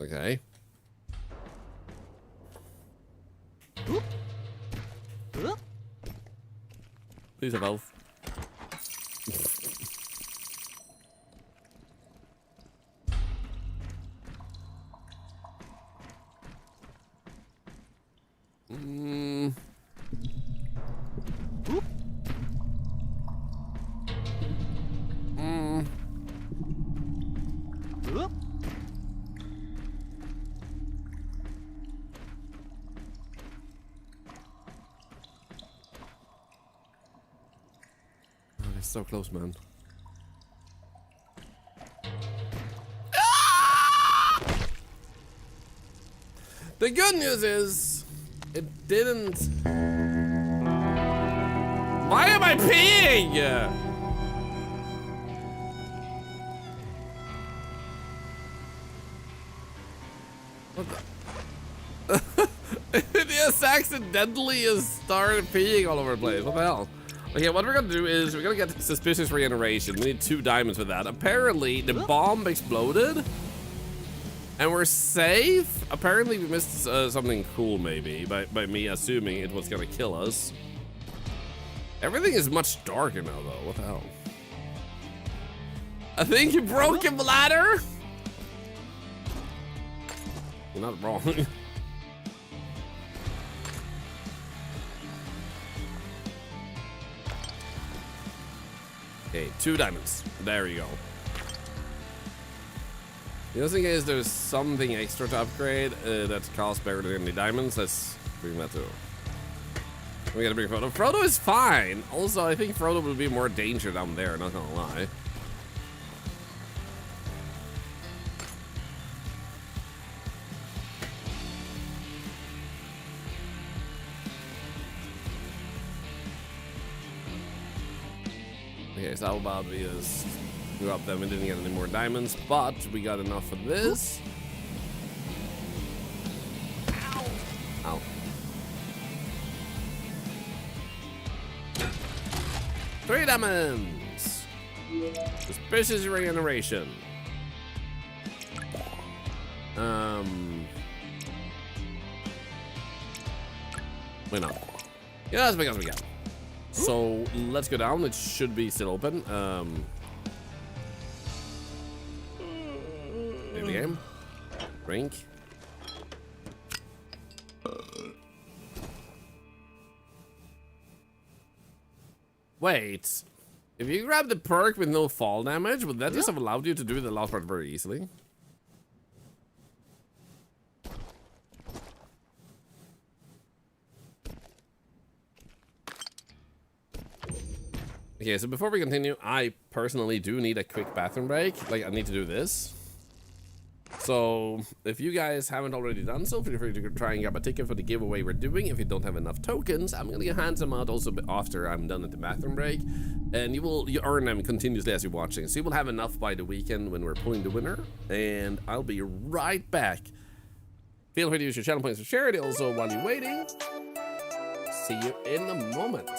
Okay. Please have health. So close, man. Ah! The good news is, it didn't. Why am I peeing? What the? It just accidentally started peeing all over the place. What the hell? Okay, what we're gonna do is we're gonna get suspicious regeneration. We need 2 diamonds for that. Apparently, the bomb exploded, and we're safe. Apparently, we missed something cool, maybe, by me assuming it was gonna kill us. Everything is much darker now, though. What the hell? I think you broke your bladder. You're not wrong. Okay, 2 diamonds. There you go. Just in case there's something extra to upgrade that costs better than the diamonds, let's bring that too. We gotta bring Frodo. Frodo is fine. Also, I think Frodo will be more danger down there, not gonna lie. Okay, so how about we just go up them? We didn't get any more diamonds, but we got enough for this. Ow. Ow. Three diamonds. Suspicious regeneration. Wait, no. Yeah, that's because we got. So let's go down. It should be still open. Play the game. Drink. Wait. If you grab the perk with no fall damage, would that just have allowed you to do the last part very easily? Okay, so before we continue, I personally do need a quick bathroom break. Like, I need to do this. So if you guys haven't already done so, feel free to try and grab a ticket for the giveaway we're doing. If you don't have enough tokens, I'm gonna hand them out also after I'm done at the bathroom break, and you earn them continuously as you're watching. So you will have enough by the weekend when we're pulling the winner, and I'll be right back. Feel free to use your channel points for charity also while you're waiting. See you in a moment.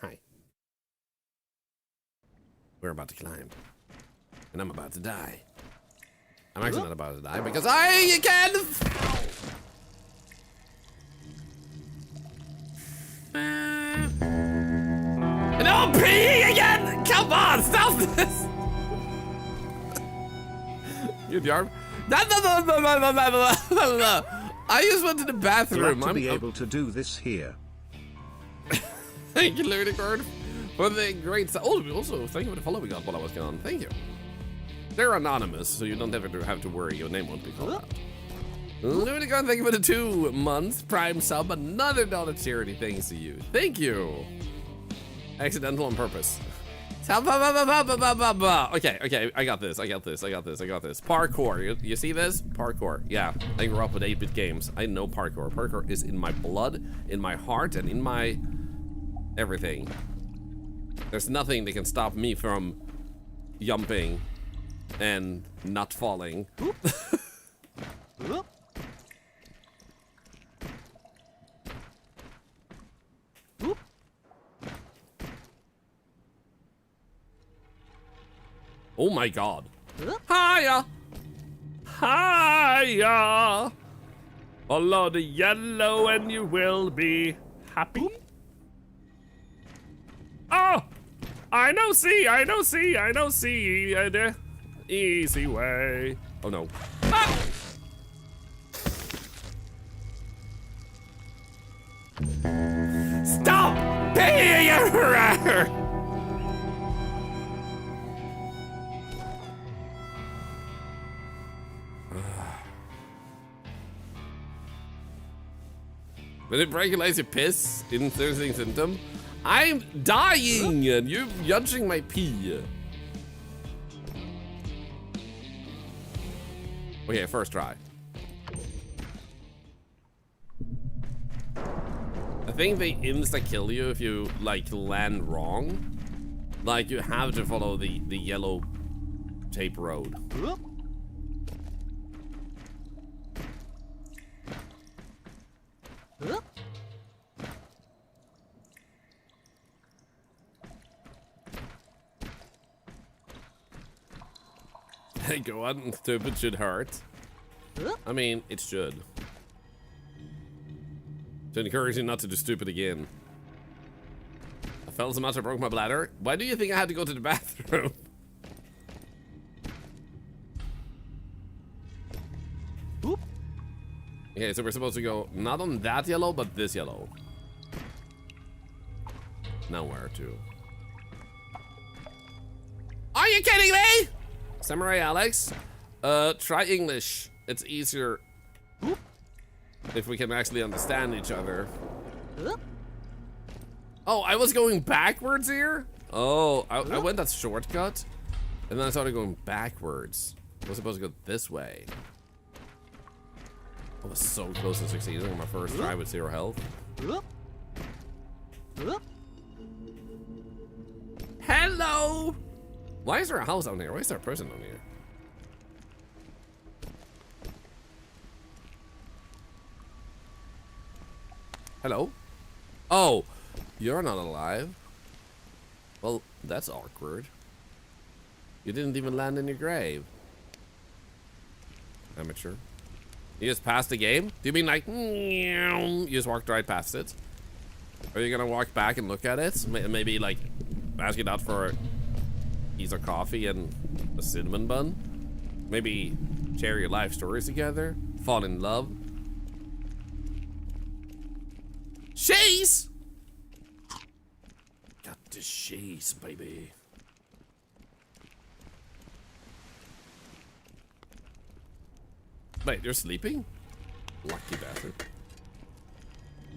Hi. We're about to climb. And I'm about to die. I'm actually not about to die because I can. No, peeing again! Come on, stop this! Good job. No. I just went to the bathroom. Glad to be able to do this here. Thank you, Ludicard, for the great. Oh, also thank you for the follow we got while I was gone. Thank you. They're anonymous, so you don't have to worry. Your name won't be called out. Ludicard, thank you for the 2 months Prime sub. Another dollar charity. Thanks to you. Thank you. Accidental on purpose. Okay, I got this. Parkour. You see this? Parkour. Yeah, I grew up with 8-bit games. I know parkour. Parkour is in my blood, in my heart, and in my everything. There's nothing that can stop me from jumping and not falling. Oh my god. Hiya! Hiya! Follow the yellow and you will be happy. Oh! I know C, I know C, I know C. The easy way. Oh no. Ah! Stop! When it regulates your piss, inducing symptom, I'm dying and you're judging my pee. Okay, first try. I think they insta-kill you if you, like, land wrong. Like, you have to follow the yellow tape road. Hey, go on, stupid should hurt. I mean, it should. To encourage you not to do stupid again. I fell so much I broke my bladder. Why do you think I had to go to the bathroom? Oop. Okay, so we're supposed to go not on that yellow, but this yellow. Now where to? Are you kidding me? Samurai Alex, try English. It's easier if we can actually understand each other. Oh, I was going backwards here? Oh, I went that shortcut, and then I started going backwards. I was supposed to go this way. I was so close to succeeding on my first try with 0 health. Hello! Why is there a house down here? Why is there a person down here? Hello? Oh, you're not alive. Well, that's awkward. You didn't even land in your grave. Amateur. You just passed the game? Do you mean like, you just walked right past it? Are you gonna walk back and look at it? Maybe like, ask it out for a piece of coffee and a cinnamon bun? Maybe share your life stories together? Fall in love? Cheese! Got the cheese, baby. Wait, you're sleeping? Lucky bastard.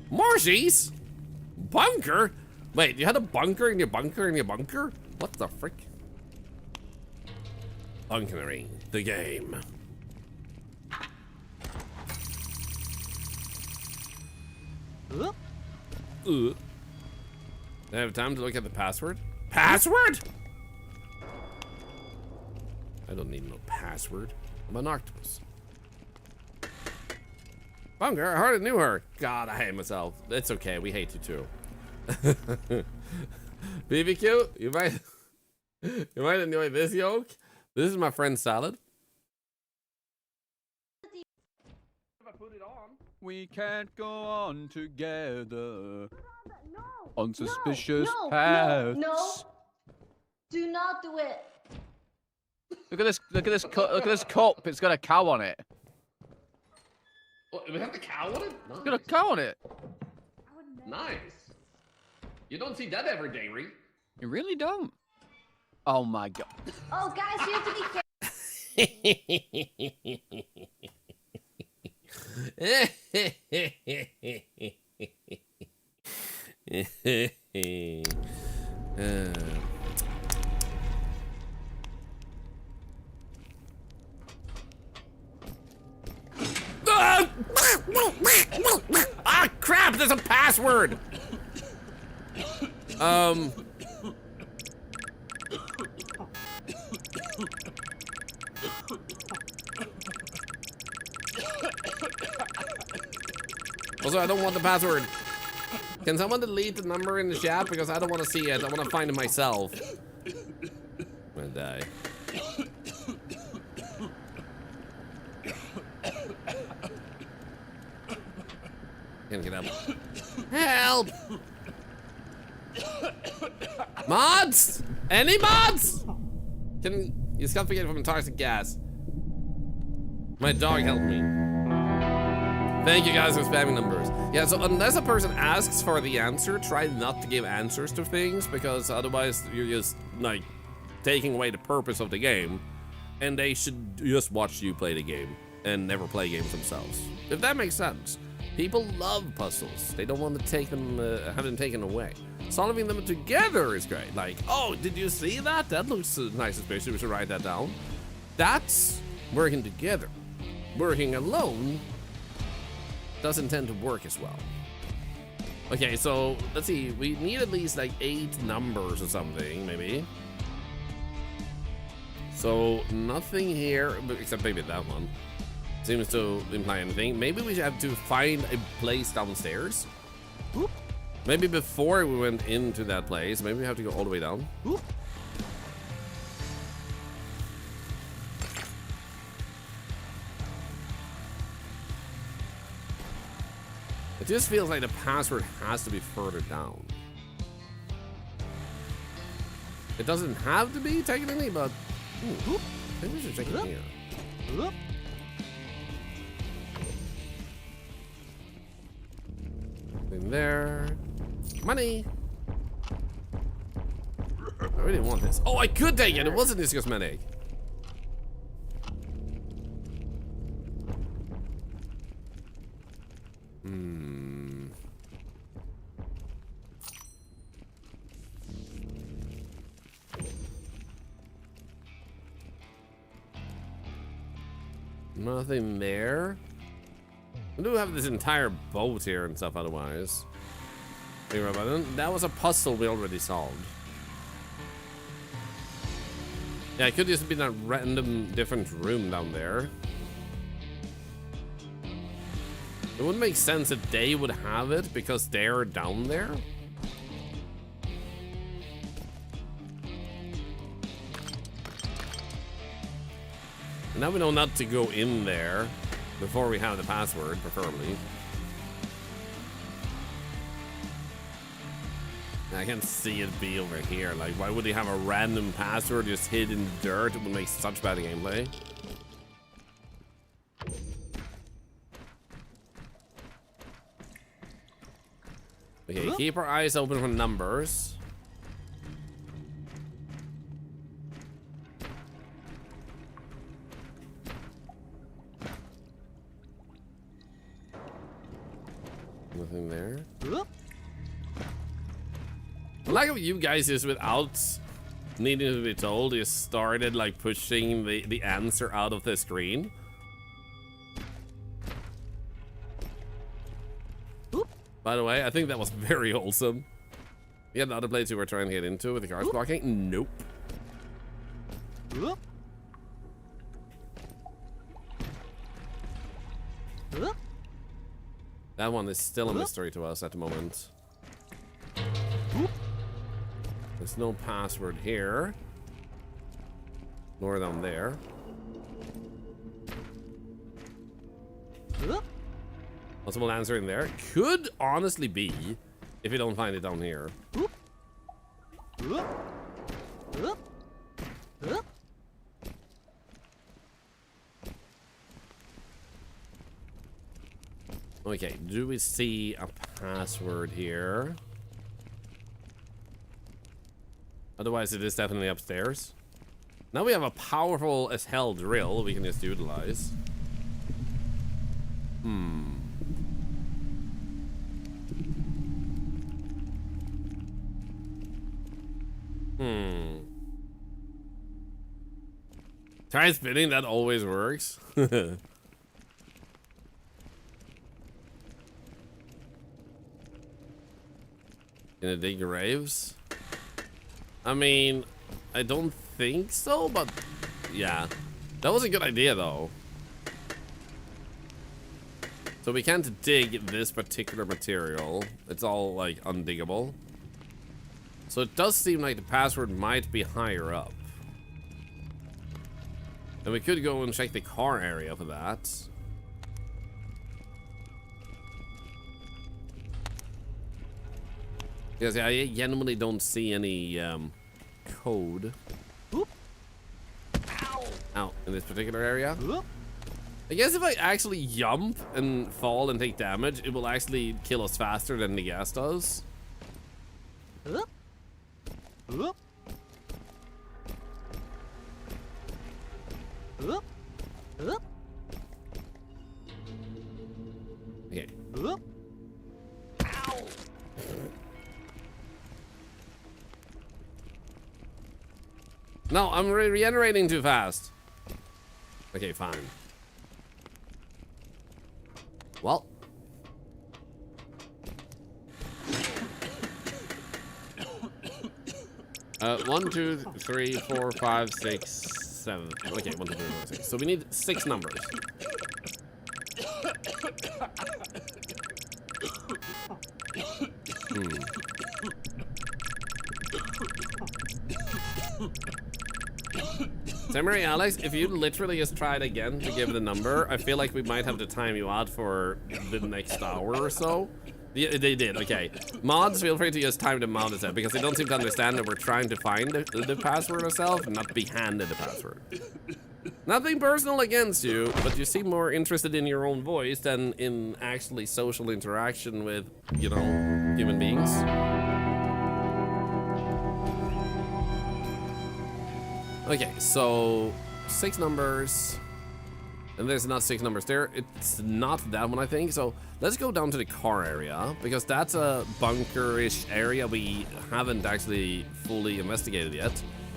More cheese? Bunker? Wait, you had a bunker in your bunker in your bunker? What the frick? Bunkering the game. Do I have time to look at the password? Password? I don't need no password. I'm an octopus. Bunker, I hardly knew her. God, I hate myself. It's okay, we hate you too. BBQ, you might enjoy this yolk. This is my friend's salad. We can't go on together No, on suspicious no, paths. No, do not do it. Look at this! Look at this! Look at this cup! It's got a cow on it. Oh, we have the cow on it? Nice. It's got a cow on it. Nice. You don't see that every day, Reed. You really don't. Oh my god. Oh, guys, you have to be careful. Ah, crap, there's a password. Also, I don't want the password. Can someone delete the number in the chat? Because I don't want to see it. I want to find it myself. I'm gonna die. Can't get up. Help! Mods? Any mods? You suffocate from toxic gas. My dog helped me. Thank you guys for spamming numbers. Yeah, so unless a person asks for the answer, try not to give answers to things, because otherwise you're just like taking away the purpose of the game, and they should just watch you play the game and never play games themselves. If that makes sense. People love puzzles. They don't want to take them, have them taken away. Solving them together is great. Like, oh, did you see that? That looks nice and spacey. We should write that down. That's working together. Working alone doesn't tend to work as well. Okay, so let's see. We need at least like 8 numbers or something, maybe. So nothing here, except maybe that one. Seems to imply anything. Maybe we have to find a place downstairs. Whoop. Maybe before we went into that place, maybe we have to go all the way down. Whoop. It just feels like the password has to be further down. It doesn't have to be technically, but maybe we should check it here. Whoop. In there. Money. I really want this. Oh, I could take it. It wasn't this cosmetic. Nothing there. I do have this entire boat here and stuff otherwise. That was a puzzle we already solved. Yeah, it could just be that random different room down there. It wouldn't make sense that they would have it because they're down there. Now we know not to go in there before we have the password, preferably. I can't see it be over here. Like, why would they have a random password just hid in the dirt? It would make such bad gameplay. Okay, keep our eyes open for numbers. Nothing there. I like how you guys just without needing to be told, you started like pushing the answer out of the screen. By the way, I think that was very wholesome. We had the other place we were trying to get into with the cars blocking. Nope. That one is still a mystery to us at the moment. There's no password here. Nor down there. Possible answer in there. Could honestly be if you don't find it down here. Okay, do we see a password here? Otherwise, it is definitely upstairs. Now we have a powerful as hell drill we can just utilize. Try spinning, that always works. In the dig graves? I mean, I don't think so, but yeah. That was a good idea though. So we can't dig this particular material. It's all like undiggable. So it does seem like the password might be higher up. And we could go and check the car area for that. Because I genuinely don't see any code. Ow, in this particular area. I guess if I actually jump and fall and take damage, it will actually kill us faster than the gas does. Okay. No, I'm regenerating too fast. Okay, fine. Well. One, two, three, 4, 5, 6, 7. Okay, 1, 2, 3, 4, 6. So we need 6 numbers. Samurai Alex, if you literally just tried again to give the number, I feel like we might have to time you out for the next hour or so. Yeah, they did, okay. Mods, feel free to just time them out instead, because they don't seem to understand that we're trying to find the password ourselves, not be handed the password. Nothing personal against you, but you seem more interested in your own voice than in actually social interaction with, you know, human beings. Okay, so 6 numbers, and there's not 6 numbers there. It's not that one, I think. So let's go down to the car area, because that's a bunker-ish area we haven't actually fully investigated yet.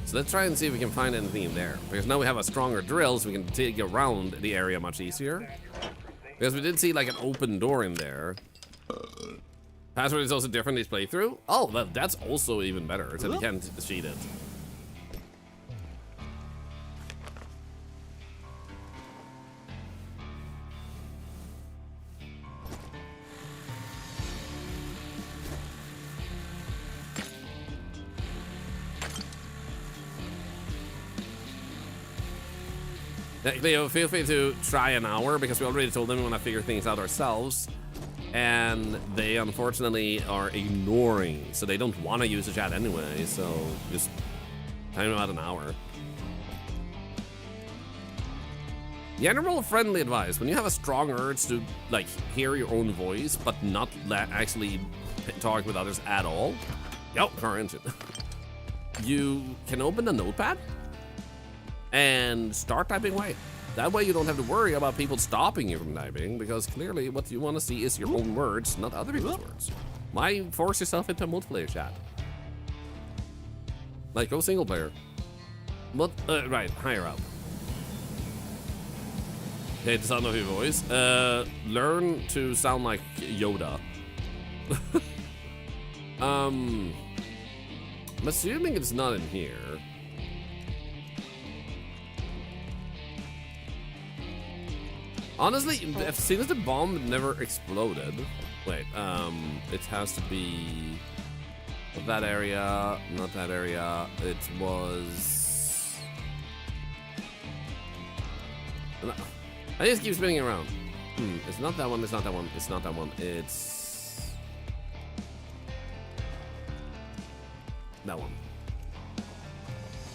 So let's try and see if we can find anything in there, because now we have a stronger drill, so we can dig around the area much easier. Because we did see like an open door in there. Password is also different this playthrough. Oh, that's also even better, so you can't cheat it. Leo, feel free to try an hour, because we already told them we want to figure things out ourselves, and they unfortunately are ignoring, so they don't want to use the chat anyway, so just time them out an hour. General friendly advice: when you have a strong urge to like hear your own voice but not actually talk with others at all, car engine, you can open the notepad and start typing away. That way you don't have to worry about people stopping you from typing, because clearly what you want to see is your own words, not other people's words. Why force yourself into a multiplayer chat? Like, go single player. But, right, higher up. Okay, the sound of your voice. Learn to sound like Yoda. I'm assuming it's not in here. Honestly, as soon as the bomb never exploded. Wait, it has to be that area, not that area. It was. I just keep spinning around. It's not that one. It's not that one. It's not that one. It's that one.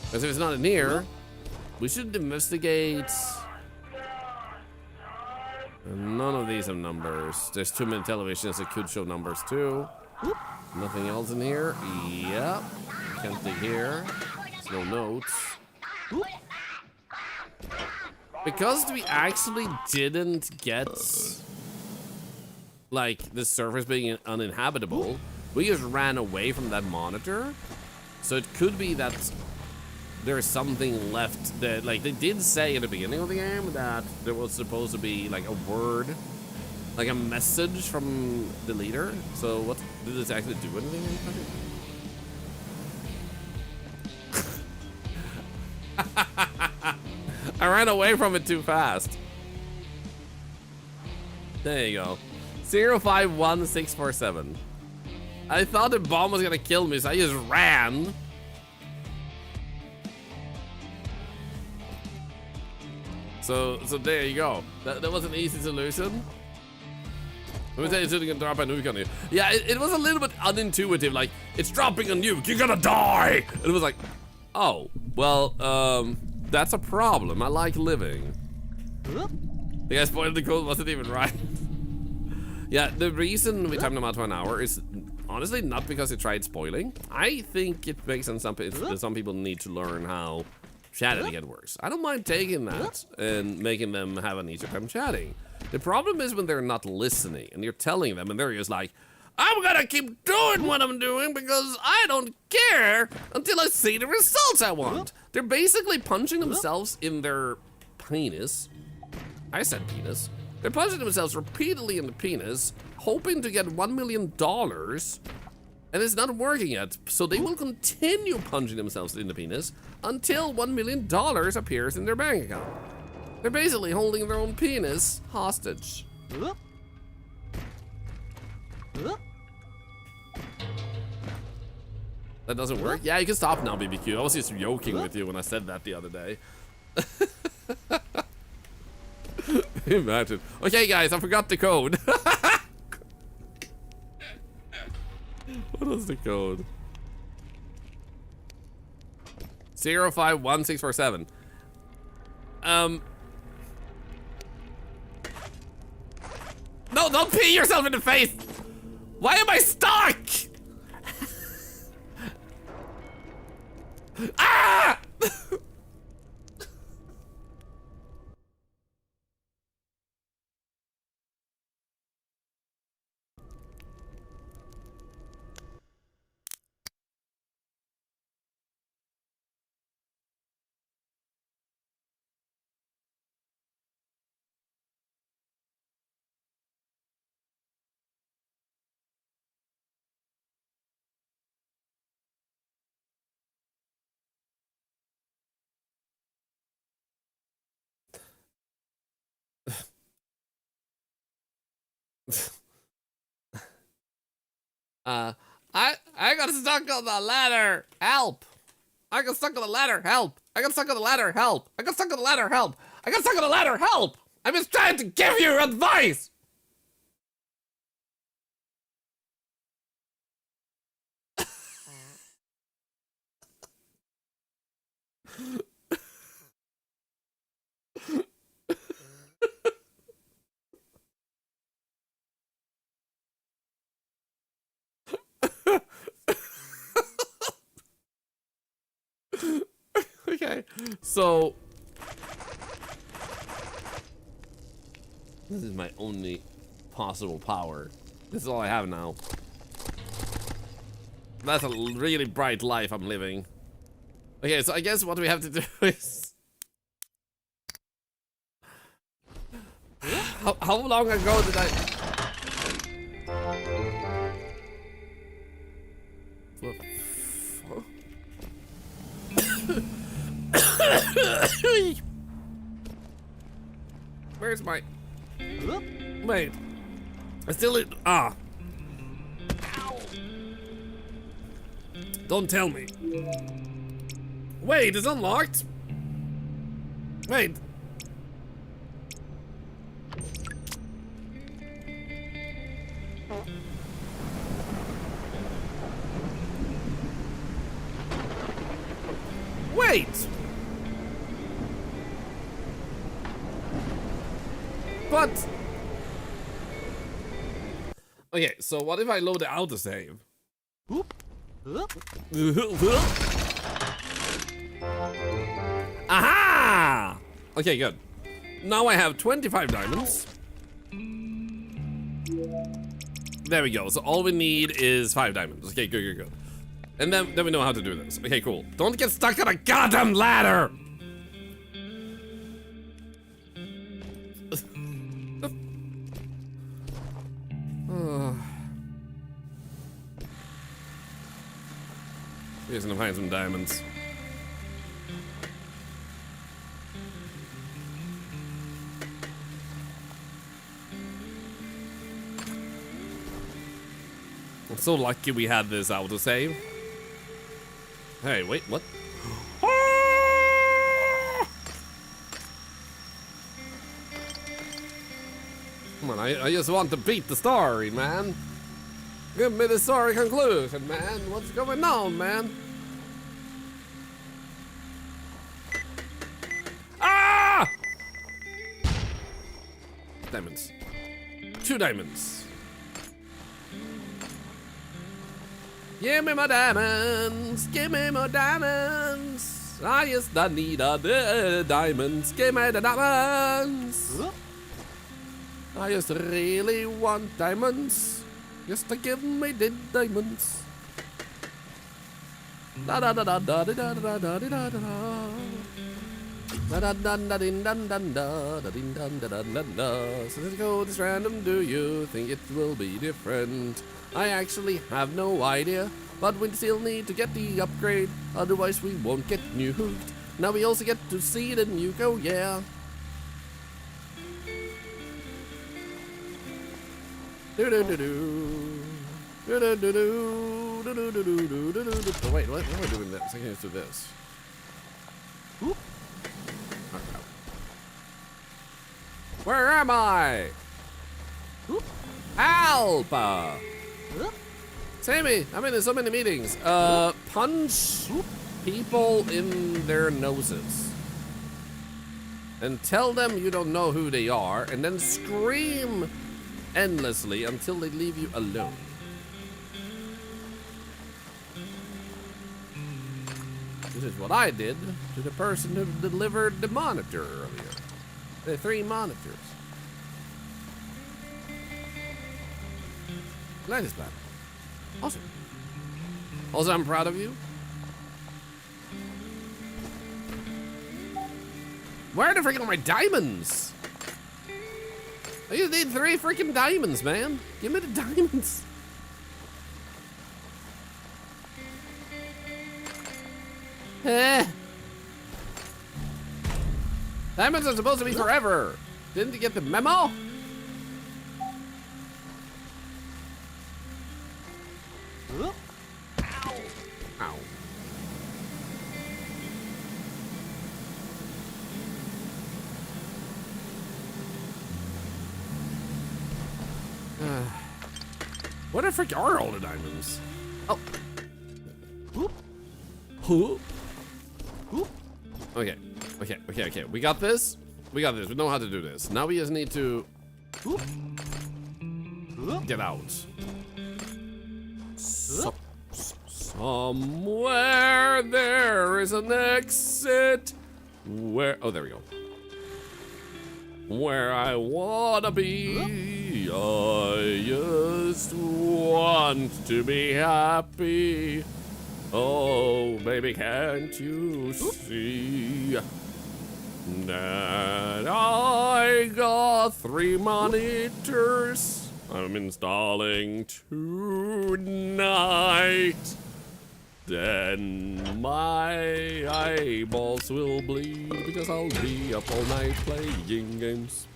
Because if it's not in here, we should investigate. None of these have numbers. There's too many televisions that could show numbers too. Nothing else in here. Yep. Can't dig here. There's no notes. Because we actually didn't get like the surface being uninhabitable, we just ran away from that monitor. So it could be that there's something left that, like, they did say at the beginning of the game that there was supposed to be like a word, like a message from the leader. So what did this actually do anything? I ran away from it too fast. There you go. 051647. I thought the bomb was gonna kill me, so I just ran. So there you go. That was an easy solution. Let me say it's gonna drop a nuke on you. Yeah, it was a little bit unintuitive, like, it's dropping a nuke, you're gonna die! And it was like, oh, well, that's a problem. I like living. The guy spoiled the code wasn't even right. Yeah, the reason we timed them out to an hour is honestly not because it tried spoiling. I think it makes sense some people need to learn how chat etiquette works. I don't mind taking that and making them have an easier time chatting. The problem is when they're not listening and you're telling them and they're just like, I'm gonna keep doing what I'm doing because I don't care until I see the results I want. They're basically punching themselves in their penis. I said penis. They're punching themselves repeatedly in the penis, hoping to get $1 million, and it's not working yet. So they will continue punching themselves in the penis until $1 million appears in their bank account. They're basically holding their own penis hostage. That doesn't work? Yeah, you can stop now, BBQ. I was just joking with you when I said that the other day. Imagine. Okay, guys, I forgot the code. What is the code? 051647. No, don't pee yourself in the face! Why am I stuck? Ah! I got stuck on the ladder. Help! I got stuck on the ladder. Help! I got stuck on the ladder. Help! I got stuck on the ladder. Help! I got stuck on the ladder. Help! I'm just trying to give you advice. Okay, so this is my only possible power. This is all I have now. That's a really bright life I'm living. Okay, so I guess what we have to do is... How long ago did I... Where's my... Wait. I still... Ah. Don't tell me. Wait, it's unlocked? Wait. Wait! But... Okay, so what if I load the autosave? Aha! Okay, good. Now I have 25 diamonds. There we go. So all we need is 5 diamonds. Okay, good, good, good. And then we know how to do this. Okay, cool. Don't get stuck on a goddamn ladder! Here's gonna find some diamonds. I'm so lucky we had this autosave. Hey, wait, what? Come on, I just want to beat the story, man. Give me the story conclusion, man. What's going on, man? Ah! Diamonds. 2 diamonds. Give me my diamonds. Give me my diamonds. I just need the diamonds. Give me the diamonds. I just really want diamonds. Just to give me the diamonds. Da da da da da da da da da da da. Da da da da din dun dun da da din dun da dun dun da. So let's go this random. Do you think it will be different? I actually have no idea, but we still need to get the upgrade. Otherwise, we won't get nuked. Now we also get to see the nuke. Oh yeah. Do do do do. Do do do do. Do do do do do do do. Oh wait, what am I doing this? I can just do this. Whoop. Okay. Where am I? Whoop. Help! Sammy, I'm in so many meetings. Punch people in their noses. And tell them you don't know who they are, and then scream endlessly until they leave you alone. This is what I did to the person who delivered the monitor earlier. The 3 monitors. That is bad. Awesome. Also, I'm proud of you. Where are the freaking my diamonds? I just need 3 freaking diamonds, man. Give me the diamonds. Diamonds are supposed to be forever. Didn't you get the memo? Ow. What the frick are all the diamonds? Oh. Whoop. Whoop. Whoop. Okay. We got this. We know how to do this. Now we just need to whoop. Get out. Somewhere there is an exit. Where? Oh, there we go. Where I wanna be. I just want to be happy. Oh, baby, can't you see that I got 3 monitors I'm installing tonight? Then my eyeballs will bleed because I'll be up all night playing games.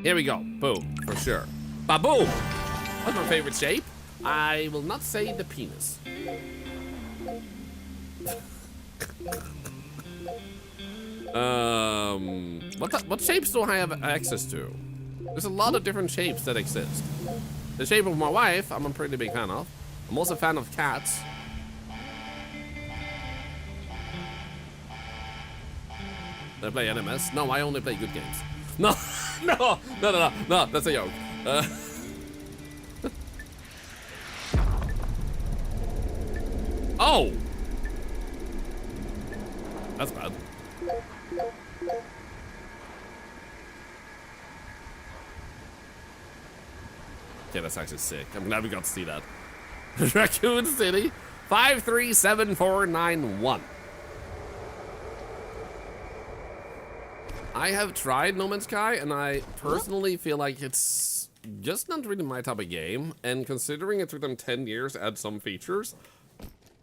Here we go. Boom, for sure. Ba-boom! What's my favorite shape? I will not say the penis. What shapes do I have access to? There's a lot of different shapes that exist. The shape of my wife, I'm a pretty big fan of. I'm also a fan of cats. Did I play NMS? No, I only play good games. No, no, that's a joke. Oh! That's bad. Okay, that's actually sick. I'm glad we got to see that. Raccoon City, 537491. I have tried No Man's Sky, and I personally feel like it's just not really my type of game. And considering it took them 10 years to add some features,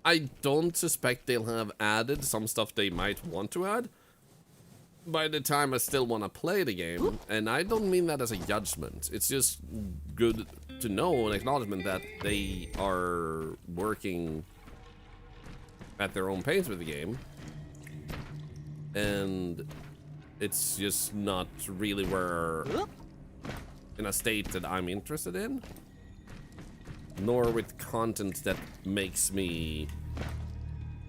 I don't suspect they'll have added some stuff they might want to add by the time I still want to play the game. And I don't mean that as a judgment. It's just good to know, an acknowledgement that they are working at their own pace with the game. And It's just not really where in a state that I'm interested in, nor with content that makes me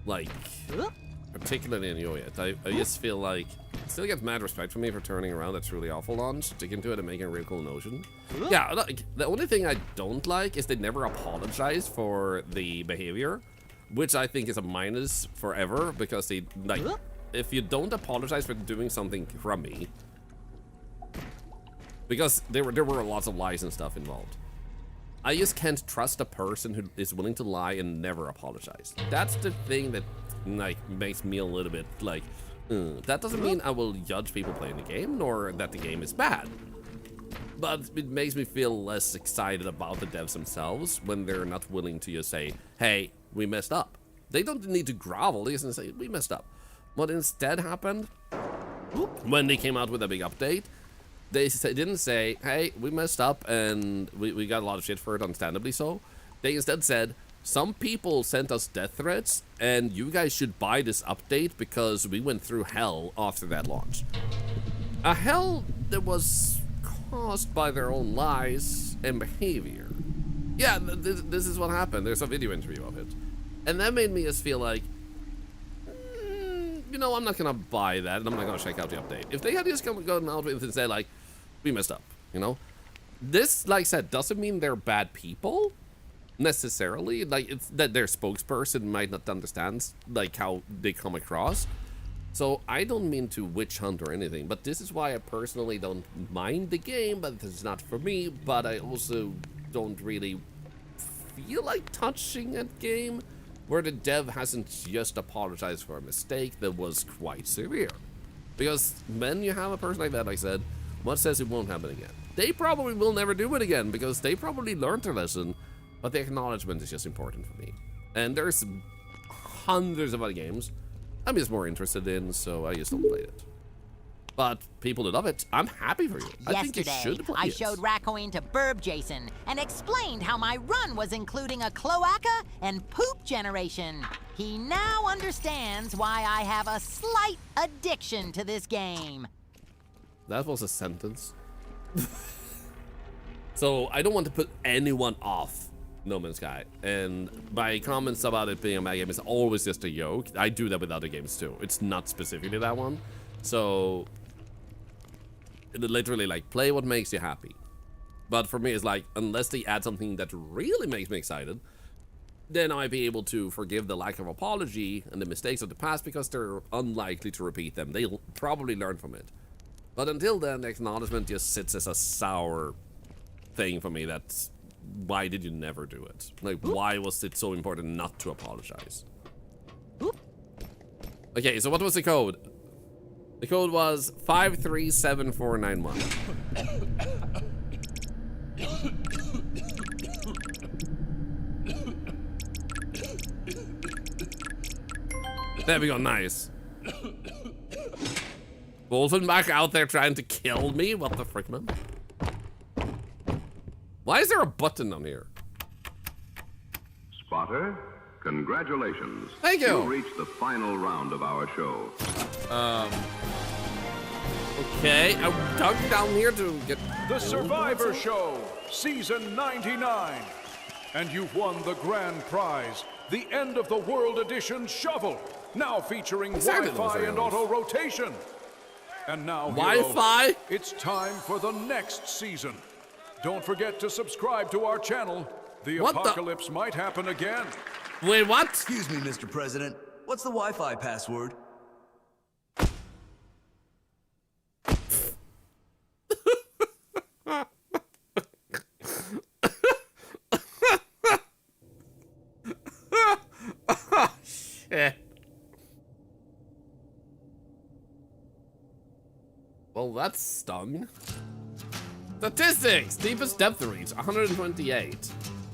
like particularly enjoy it. I just feel like still gets mad respect from me for turning around that truly awful launch, sticking to it and making a real cool notion. Yeah, like, the only thing I don't like is they never apologize for the behavior, which I think is a minus forever, because they like if you don't apologize for doing something crummy, because there were lots of lies and stuff involved. I just can't trust a person who is willing to lie and never apologize. That's the thing that like makes me a little bit like, that doesn't mean I will judge people playing the game, nor that the game is bad. But it makes me feel less excited about the devs themselves when they're not willing to just say, hey, we messed up. They don't need to grovel, they just say, we messed up. What instead happened, when they came out with a big update, they didn't say, hey, we messed up and we got a lot of shit for it, understandably so. They instead said, some people sent us death threats and you guys should buy this update because we went through hell after that launch. A hell that was caused by their own lies and behavior. Yeah, this is what happened. There's a video interview of it. And that made me just feel like, you know, I'm not gonna buy that and I'm not gonna check out the update. If they had just gone out with it and say like, we messed up, you know? This, like I said, doesn't mean they're bad people, necessarily. Like, it's that their spokesperson might not understand, like, how they come across. So, I don't mean to witch hunt or anything, but this is why I personally don't mind the game, but it's not for me, but I also don't really feel like touching that game where the dev hasn't just apologized for a mistake that was quite severe. Because when you have a person like that, like I said, what says it won't happen again? They probably will never do it again because they probably learned their lesson, but the acknowledgement is just important for me. And there's hundreds of other games I'm just more interested in, so I just don't play it. But people that love it, I'm happy for you. I think you should play I it. showed Raccoon to Burb Jason and explained how my run was including a cloaca and poop generation. He now understands why I have a slight addiction to this game. That was a sentence. So I don't want to put anyone off No Man's Sky, and my comments about it being a bad game is always just a joke. I do that with other games too. It's not specifically that one. So literally, like, play what makes you happy. But for me, it's like, unless they add something that really makes me excited, then I'd be able to forgive the lack of apology and the mistakes of the past because they're unlikely to repeat them. They'll probably learn from it. But until then, the acknowledgement just sits as a sour thing for me. That's, why did you never do it? Like, why was it so important not to apologize? Okay, so what was the code? The code was 537491. There we go, nice. Wolfenbach out there trying to kill me? What the frick, man? Why is there a button on here? Spotter, congratulations. Thank you. You reached the final round of our show. Okay, I dug down here to get... The Survivor Show, Season 99. And you've won the grand prize, the End of the World Edition shovel, now featuring Wi-Fi and auto-rotation. And now, Wi-Fi? It's time for the next season. Don't forget to subscribe to our channel. The apocalypse might happen again. Wait, what? Excuse me, Mr. President. What's the Wi-Fi password? Shit. Well, that stung. Statistics! Deepest depth reach, 128.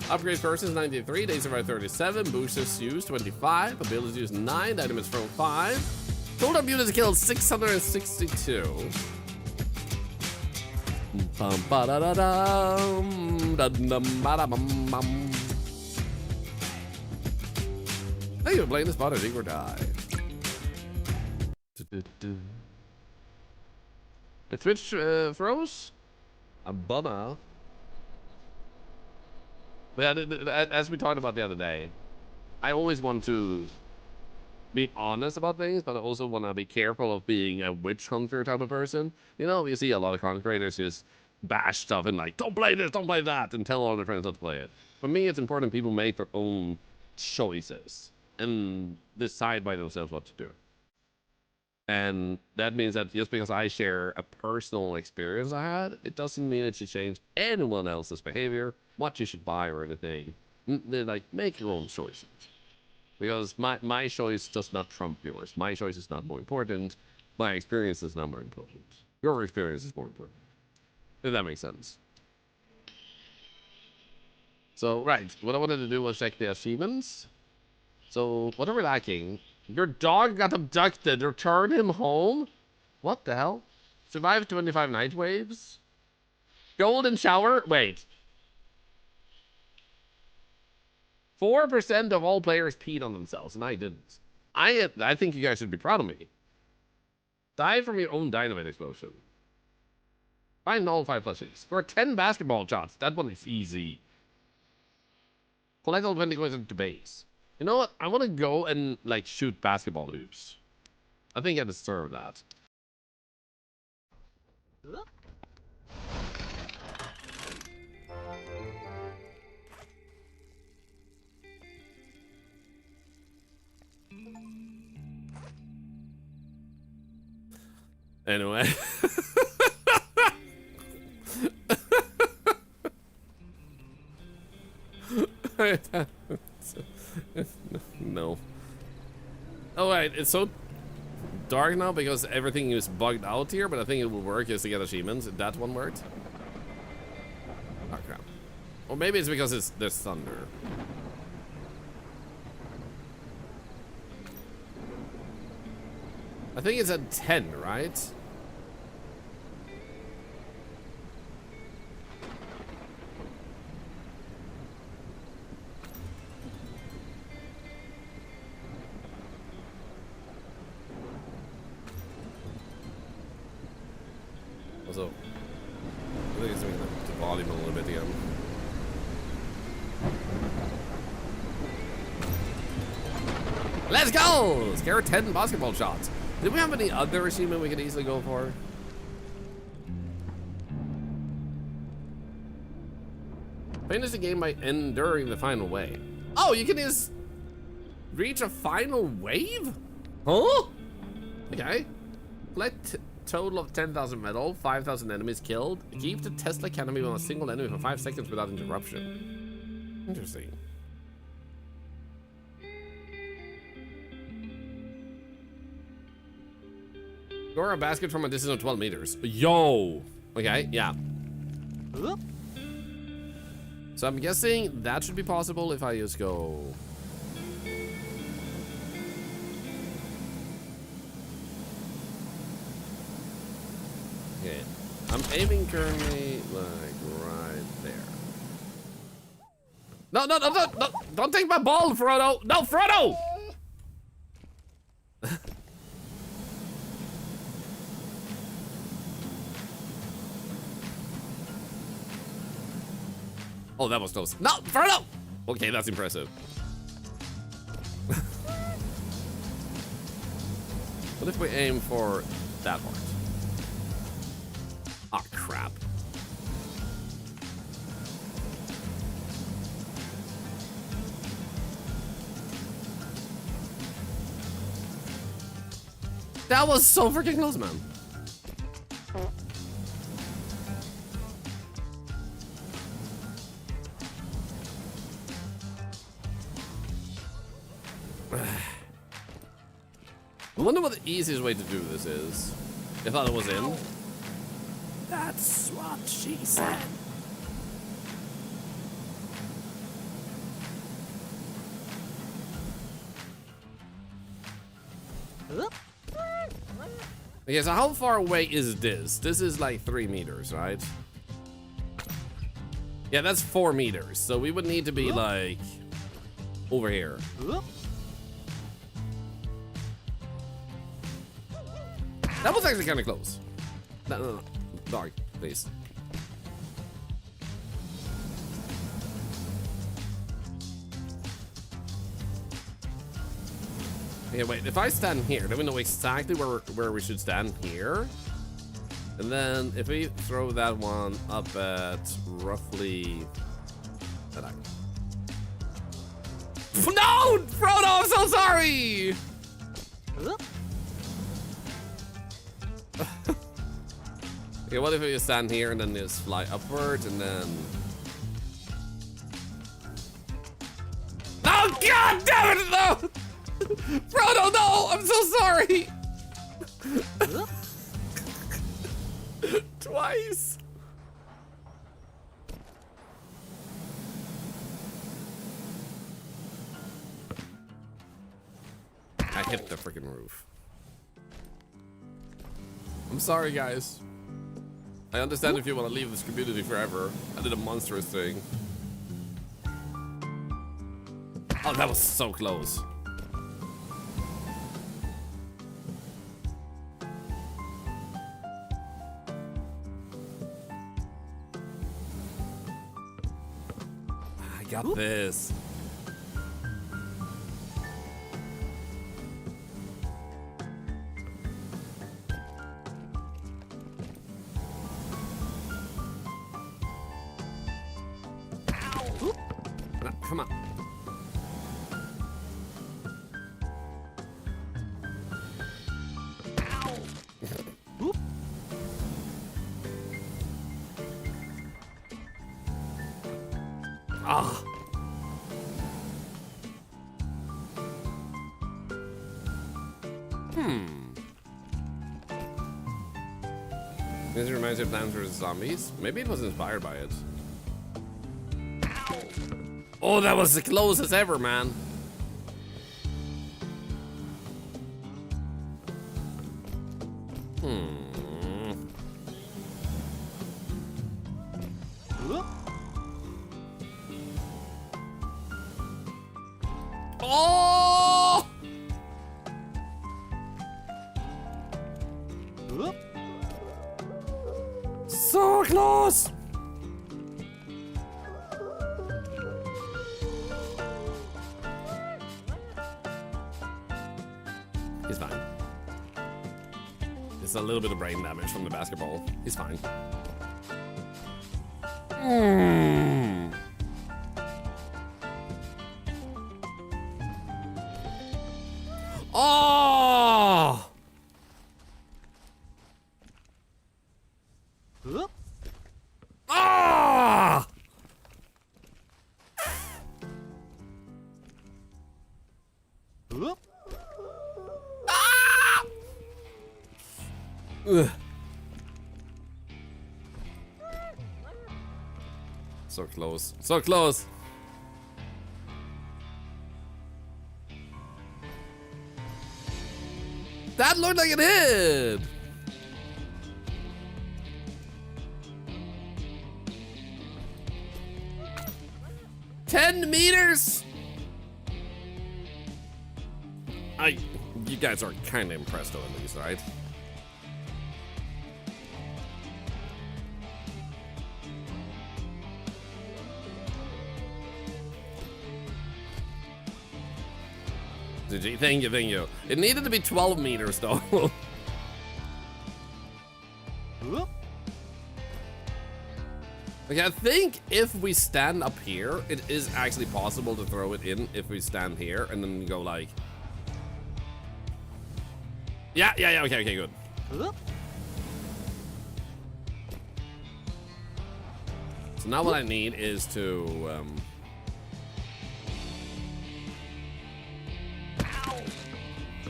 Upgrade persons, 93. Days of ride, 37. Boosters used, 25. Abilities used, 9. Dynamics throw, 5. Total units killed, 662. Thank you for playing this spot, dig or die. The Twitch froze? A bummer. But yeah, as we talked about the other day, I always want to be honest about things, but I also want to be careful of being a witch hunter type of person. You know, you see a lot of content creators just bash stuff and like, don't play this, don't play that, and tell all their friends not to play it. For me, it's important people make their own choices and decide by themselves what to do. And that means that just because I share a personal experience I had, it doesn't mean it should change anyone else's behavior, what you should buy or anything. Like, make your own choices. Because my choice does not trump yours. My choice is not more important. My experience is not more important. Your experience is more important. If that makes sense. So, right, what I wanted to do was check the achievements. So, what are we lacking? Your dog got abducted. Return him home? What the hell? Survive 25 night waves? Golden shower? Wait. 4% of all players peed on themselves, and I didn't. I think you guys should be proud of me. Die from your own dynamite explosion. Find all 5 plushies. For 10 basketball shots, that one is easy. Collect all 20 coins into base. You know what? I want to go and, like, shoot basketball hoops. I think I deserve that. Anyway. No. Oh wait, it's so dark now because everything is bugged out here, but I think it will work just to get achievements. That one worked. Oh crap. Or maybe it's because there's thunder. I think it's at 10, right? Also, I think it's doing the volume a little bit again. Let's go! Scare 10 basketball shots. Did we have any other achievement we could easily go for? Finish the game by enduring the final wave. Oh, you can just reach a final wave? Huh? Okay. Collect total of 10,000 metal, 5,000 enemies killed. Keep the Tesla canopy on a single enemy for 5 seconds without interruption. Interesting. Score a basket from a distance of 12 meters. Yo! Okay, yeah. So I'm guessing that should be possible if I just go... Okay. I'm aiming currently, like, right there. No, no, no, no, no! Don't take my ball, Frodo! No, Frodo! Oh, that was close. No, Frodo! Okay, that's impressive. What if we aim for that part? Ah, crap. That was so freaking close, man. I wonder what the easiest way to do this is. I thought it was in. That's what she said. Okay, so how far away is this? This is like 3 meters, right? Yeah, that's 4 meters. So we would need to be like over here. That was actually kind of close. No. Dog, please. Okay, wait, if I stand here, then we know exactly where we should stand here. And then if we throw that one up at roughly that angle. No! Frodo, I'm so sorry! Okay, what if we just stand here and then just fly upwards and then... Oh, God damn it, no! Frodo, no! I'm so sorry! Twice! I hit the freaking roof. I'm sorry, guys. I understand if you want to leave this community forever. I did a monstrous thing. Oh, that was so close. I got this. Come on. Ah. This reminds me of Plants vs. Zombies. Maybe it was inspired by it. Oh, that was the closest ever, man. Oh! So close! He's fine. It's a little bit of brain damage from the basketball. He's fine. Oh! Ah! Ugh. So close. So close. That looked like it hit. $10 meters. You guys are kind of impressed though, at least, right? GG, thank you, thank you. It needed to be 12 meters though. Okay, I think if we stand up here, it is actually possible to throw it in if we stand here and then go like... Yeah, okay, good. So now what I need is to...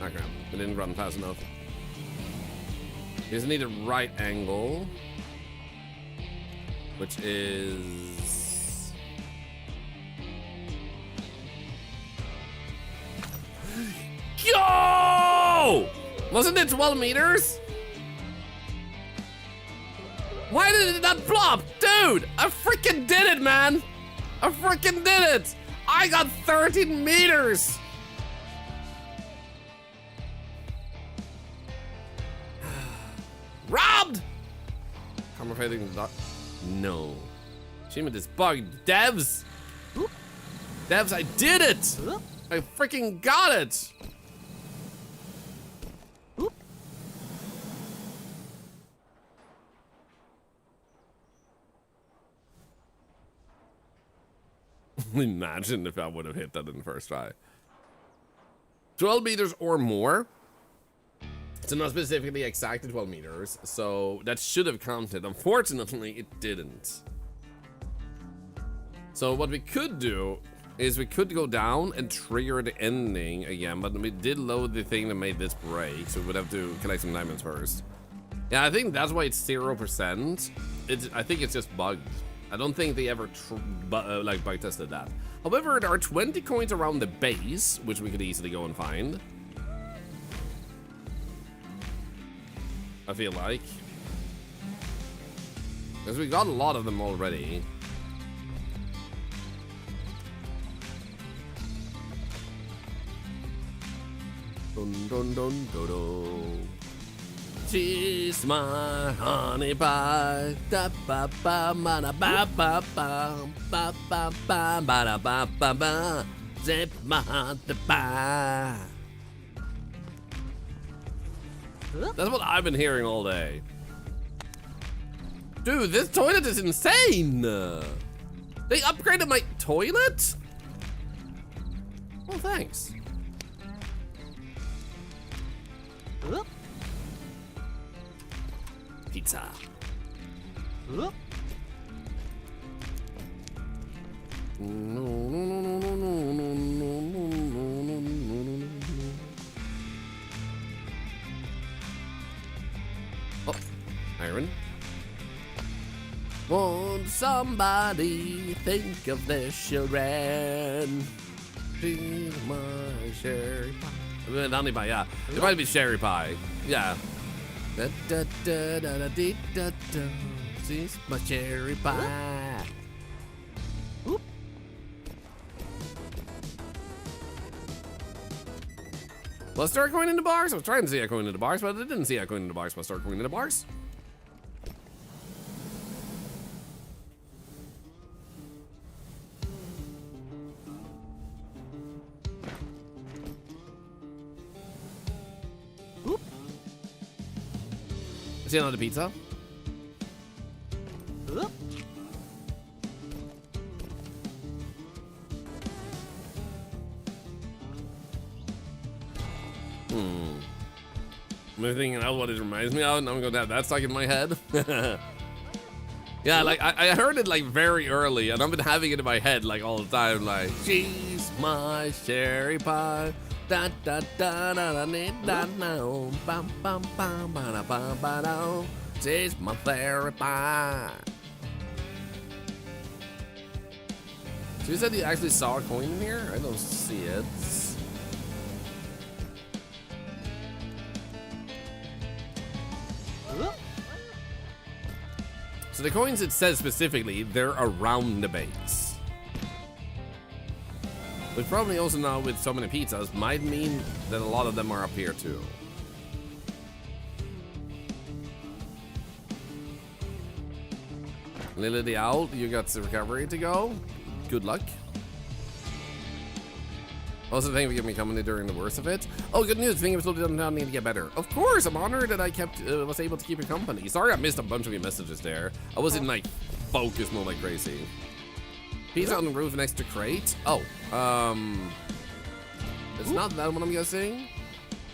Oh crap, it didn't run fast enough. You just need a right angle, which is... Yo! Wasn't it 12 meters? Why did it not plop? Dude, I freaking did it, man. I freaking did it. I got 13 meters. Robbed! I'm afraid they can not. No. Achievement is bugged. Devs! Devs, I did it! I freaking got it! Imagine if I would have hit that in the first try. 12 meters or more. So not specifically exactly 12 meters. So that should have counted. Unfortunately, it didn't. So what we could do is we could go down and trigger the ending again. But we did load the thing that made this break. So we'd have to collect some diamonds first. Yeah, I think that's why it's 0%. I think it's just bugged. I don't think they ever like bug tested that. However, there are 20 coins around the base, which we could easily go and find. I feel like. Because we got a lot of them already. Dun dun dun dun dun. She's my honey pie. Da ba ba ma da ba ba ba ba ba ba ba da ba ba ba. Zip my the ba. That's what I've been hearing all day. Dude, this toilet is insane. They upgraded my toilet? Oh, thanks. Pizza. No, no, no, no, no, no, no, no, no, no. Oh, iron. Won't somebody think of their children? Be my cherry pie. Honey pie, yeah. It might be cherry pie. Yeah. Da da da da da dee, da da. She's my cherry pie. Oop. Well, I start going into bars. I was trying to see I going into bars, but I didn't see I going into bars. So I start going into bars. See another pizza? I'm thinking out what it reminds me of, and I'm gonna have that stuck in my head. Yeah, like I heard it like very early, and I've been having it in my head like all the time. Like, she's my cherry pie. Da da da da da da da da. Bam bam bam ba da ba ba da. She's my cherry pie. So you said you actually saw a coin in here? I don't see it. So the coins, it says specifically, they're around the base. Which probably also now with so many pizzas might mean that a lot of them are up here too. Lily the Owl, you got the recovery to go. Good luck. Also, thank you for giving me company during the worst of it. Oh, good news. Thing still doesn't need to get better. Of course, I'm honored that I was able to keep your company. Sorry I missed a bunch of your messages there. I was in like focus mode like crazy. Pizza on the roof next to crate. Oh, it's not that one I'm guessing.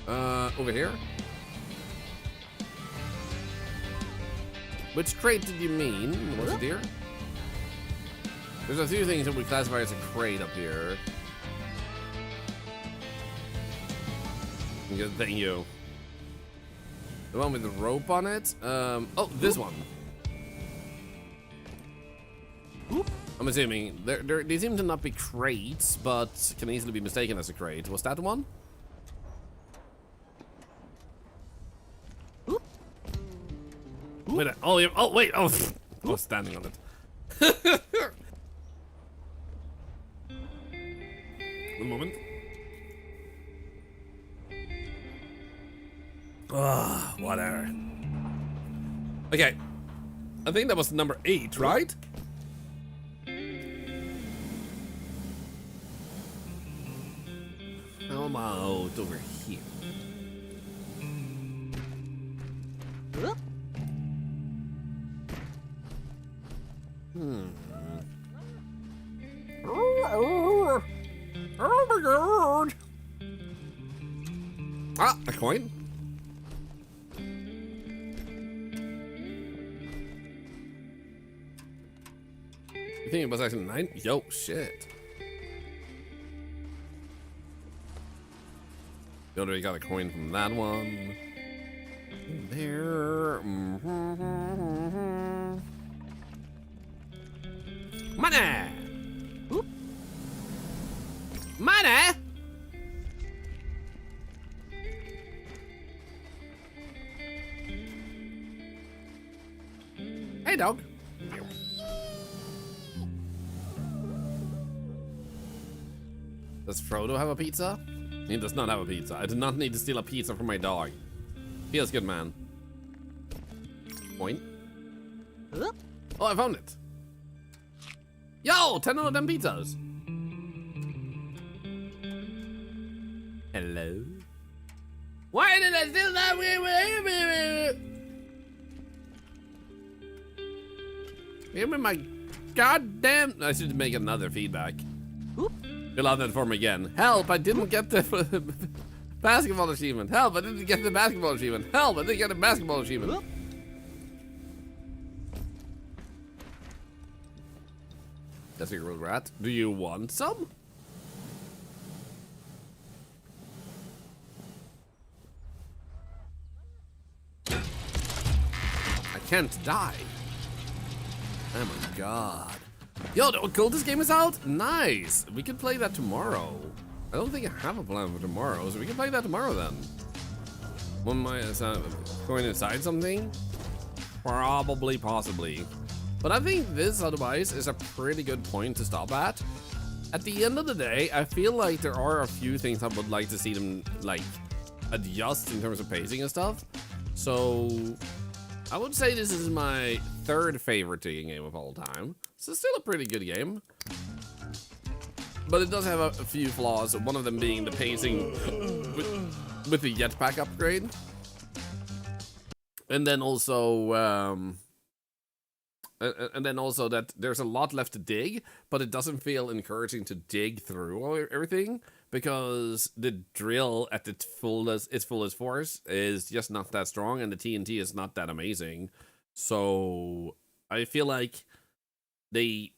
Over here. Which crate did you mean? Was it here? There's a few things that we classify as a crate up here. Good, thank you. The one with the rope on it. Oh, this one. I'm assuming they seem to not be crates, but can easily be mistaken as a crate. Was that one? Wait. Oh, yeah, oh wait. Oh, I was standing on it. One moment. Whatever. Okay. I think that was number 8, right? How about over here? Oh my god! Ah, a coin. You think it was actually 9? Yo, shit. You already got a coin from that one. There. Money! Oop. Money! Hey, dog. Does Frodo have a pizza? He does not have a pizza. I do not need to steal a pizza from my dog. Feels good, man. Point. Oh, I found it. Yo, 10 out of 10 pizzas. Hello? Why did I steal that? Give me my goddamn... I should make another feedback. Fill out that form again. Help, I didn't get the basketball achievement. Help, I didn't get the basketball achievement. Help, I didn't get the basketball achievement. That's a real rat. Do you want some? I can't die. Oh my god. Yo, the occultist game is out? Nice! We can play that tomorrow. I don't think I have a plan for tomorrow, so we can play that tomorrow then. When my going inside something? Probably, possibly. But I think this otherwise is a pretty good point to stop at. At the end of the day, I feel like there are a few things I would like to see them like adjust in terms of pacing and stuff. So I would say this is my 3rd favorite digging game of all time. So it's still a pretty good game. But it does have a few flaws, one of them being the pacing with the jetpack upgrade. And then also that there's a lot left to dig, but it doesn't feel encouraging to dig through everything because the drill at its fullest force is just not that strong, and the TNT is not that amazing. So I feel like they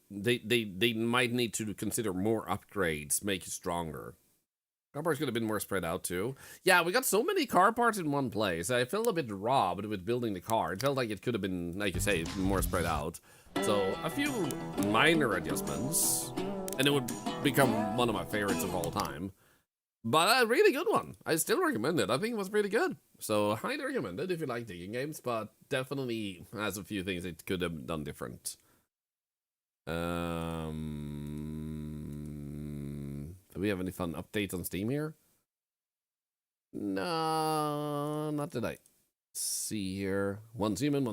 might need to consider more upgrades, make it stronger. Car parts could have been more spread out too. Yeah, we got so many car parts in one place. I felt a bit robbed with building the car. It felt like it could have been, like you say, more spread out. So a few minor adjustments, and it would become one of my favorites of all time. But a really good one. I still recommend it. I think it was pretty good. So highly recommend it if you like digging games, but definitely has a few things it could have done different. Do we have any fun updates on Steam here? No, not today. Let's see here. One human.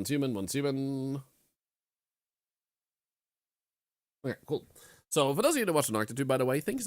Okay, cool. So for those of you that watch an Arctitude, by the way, thanks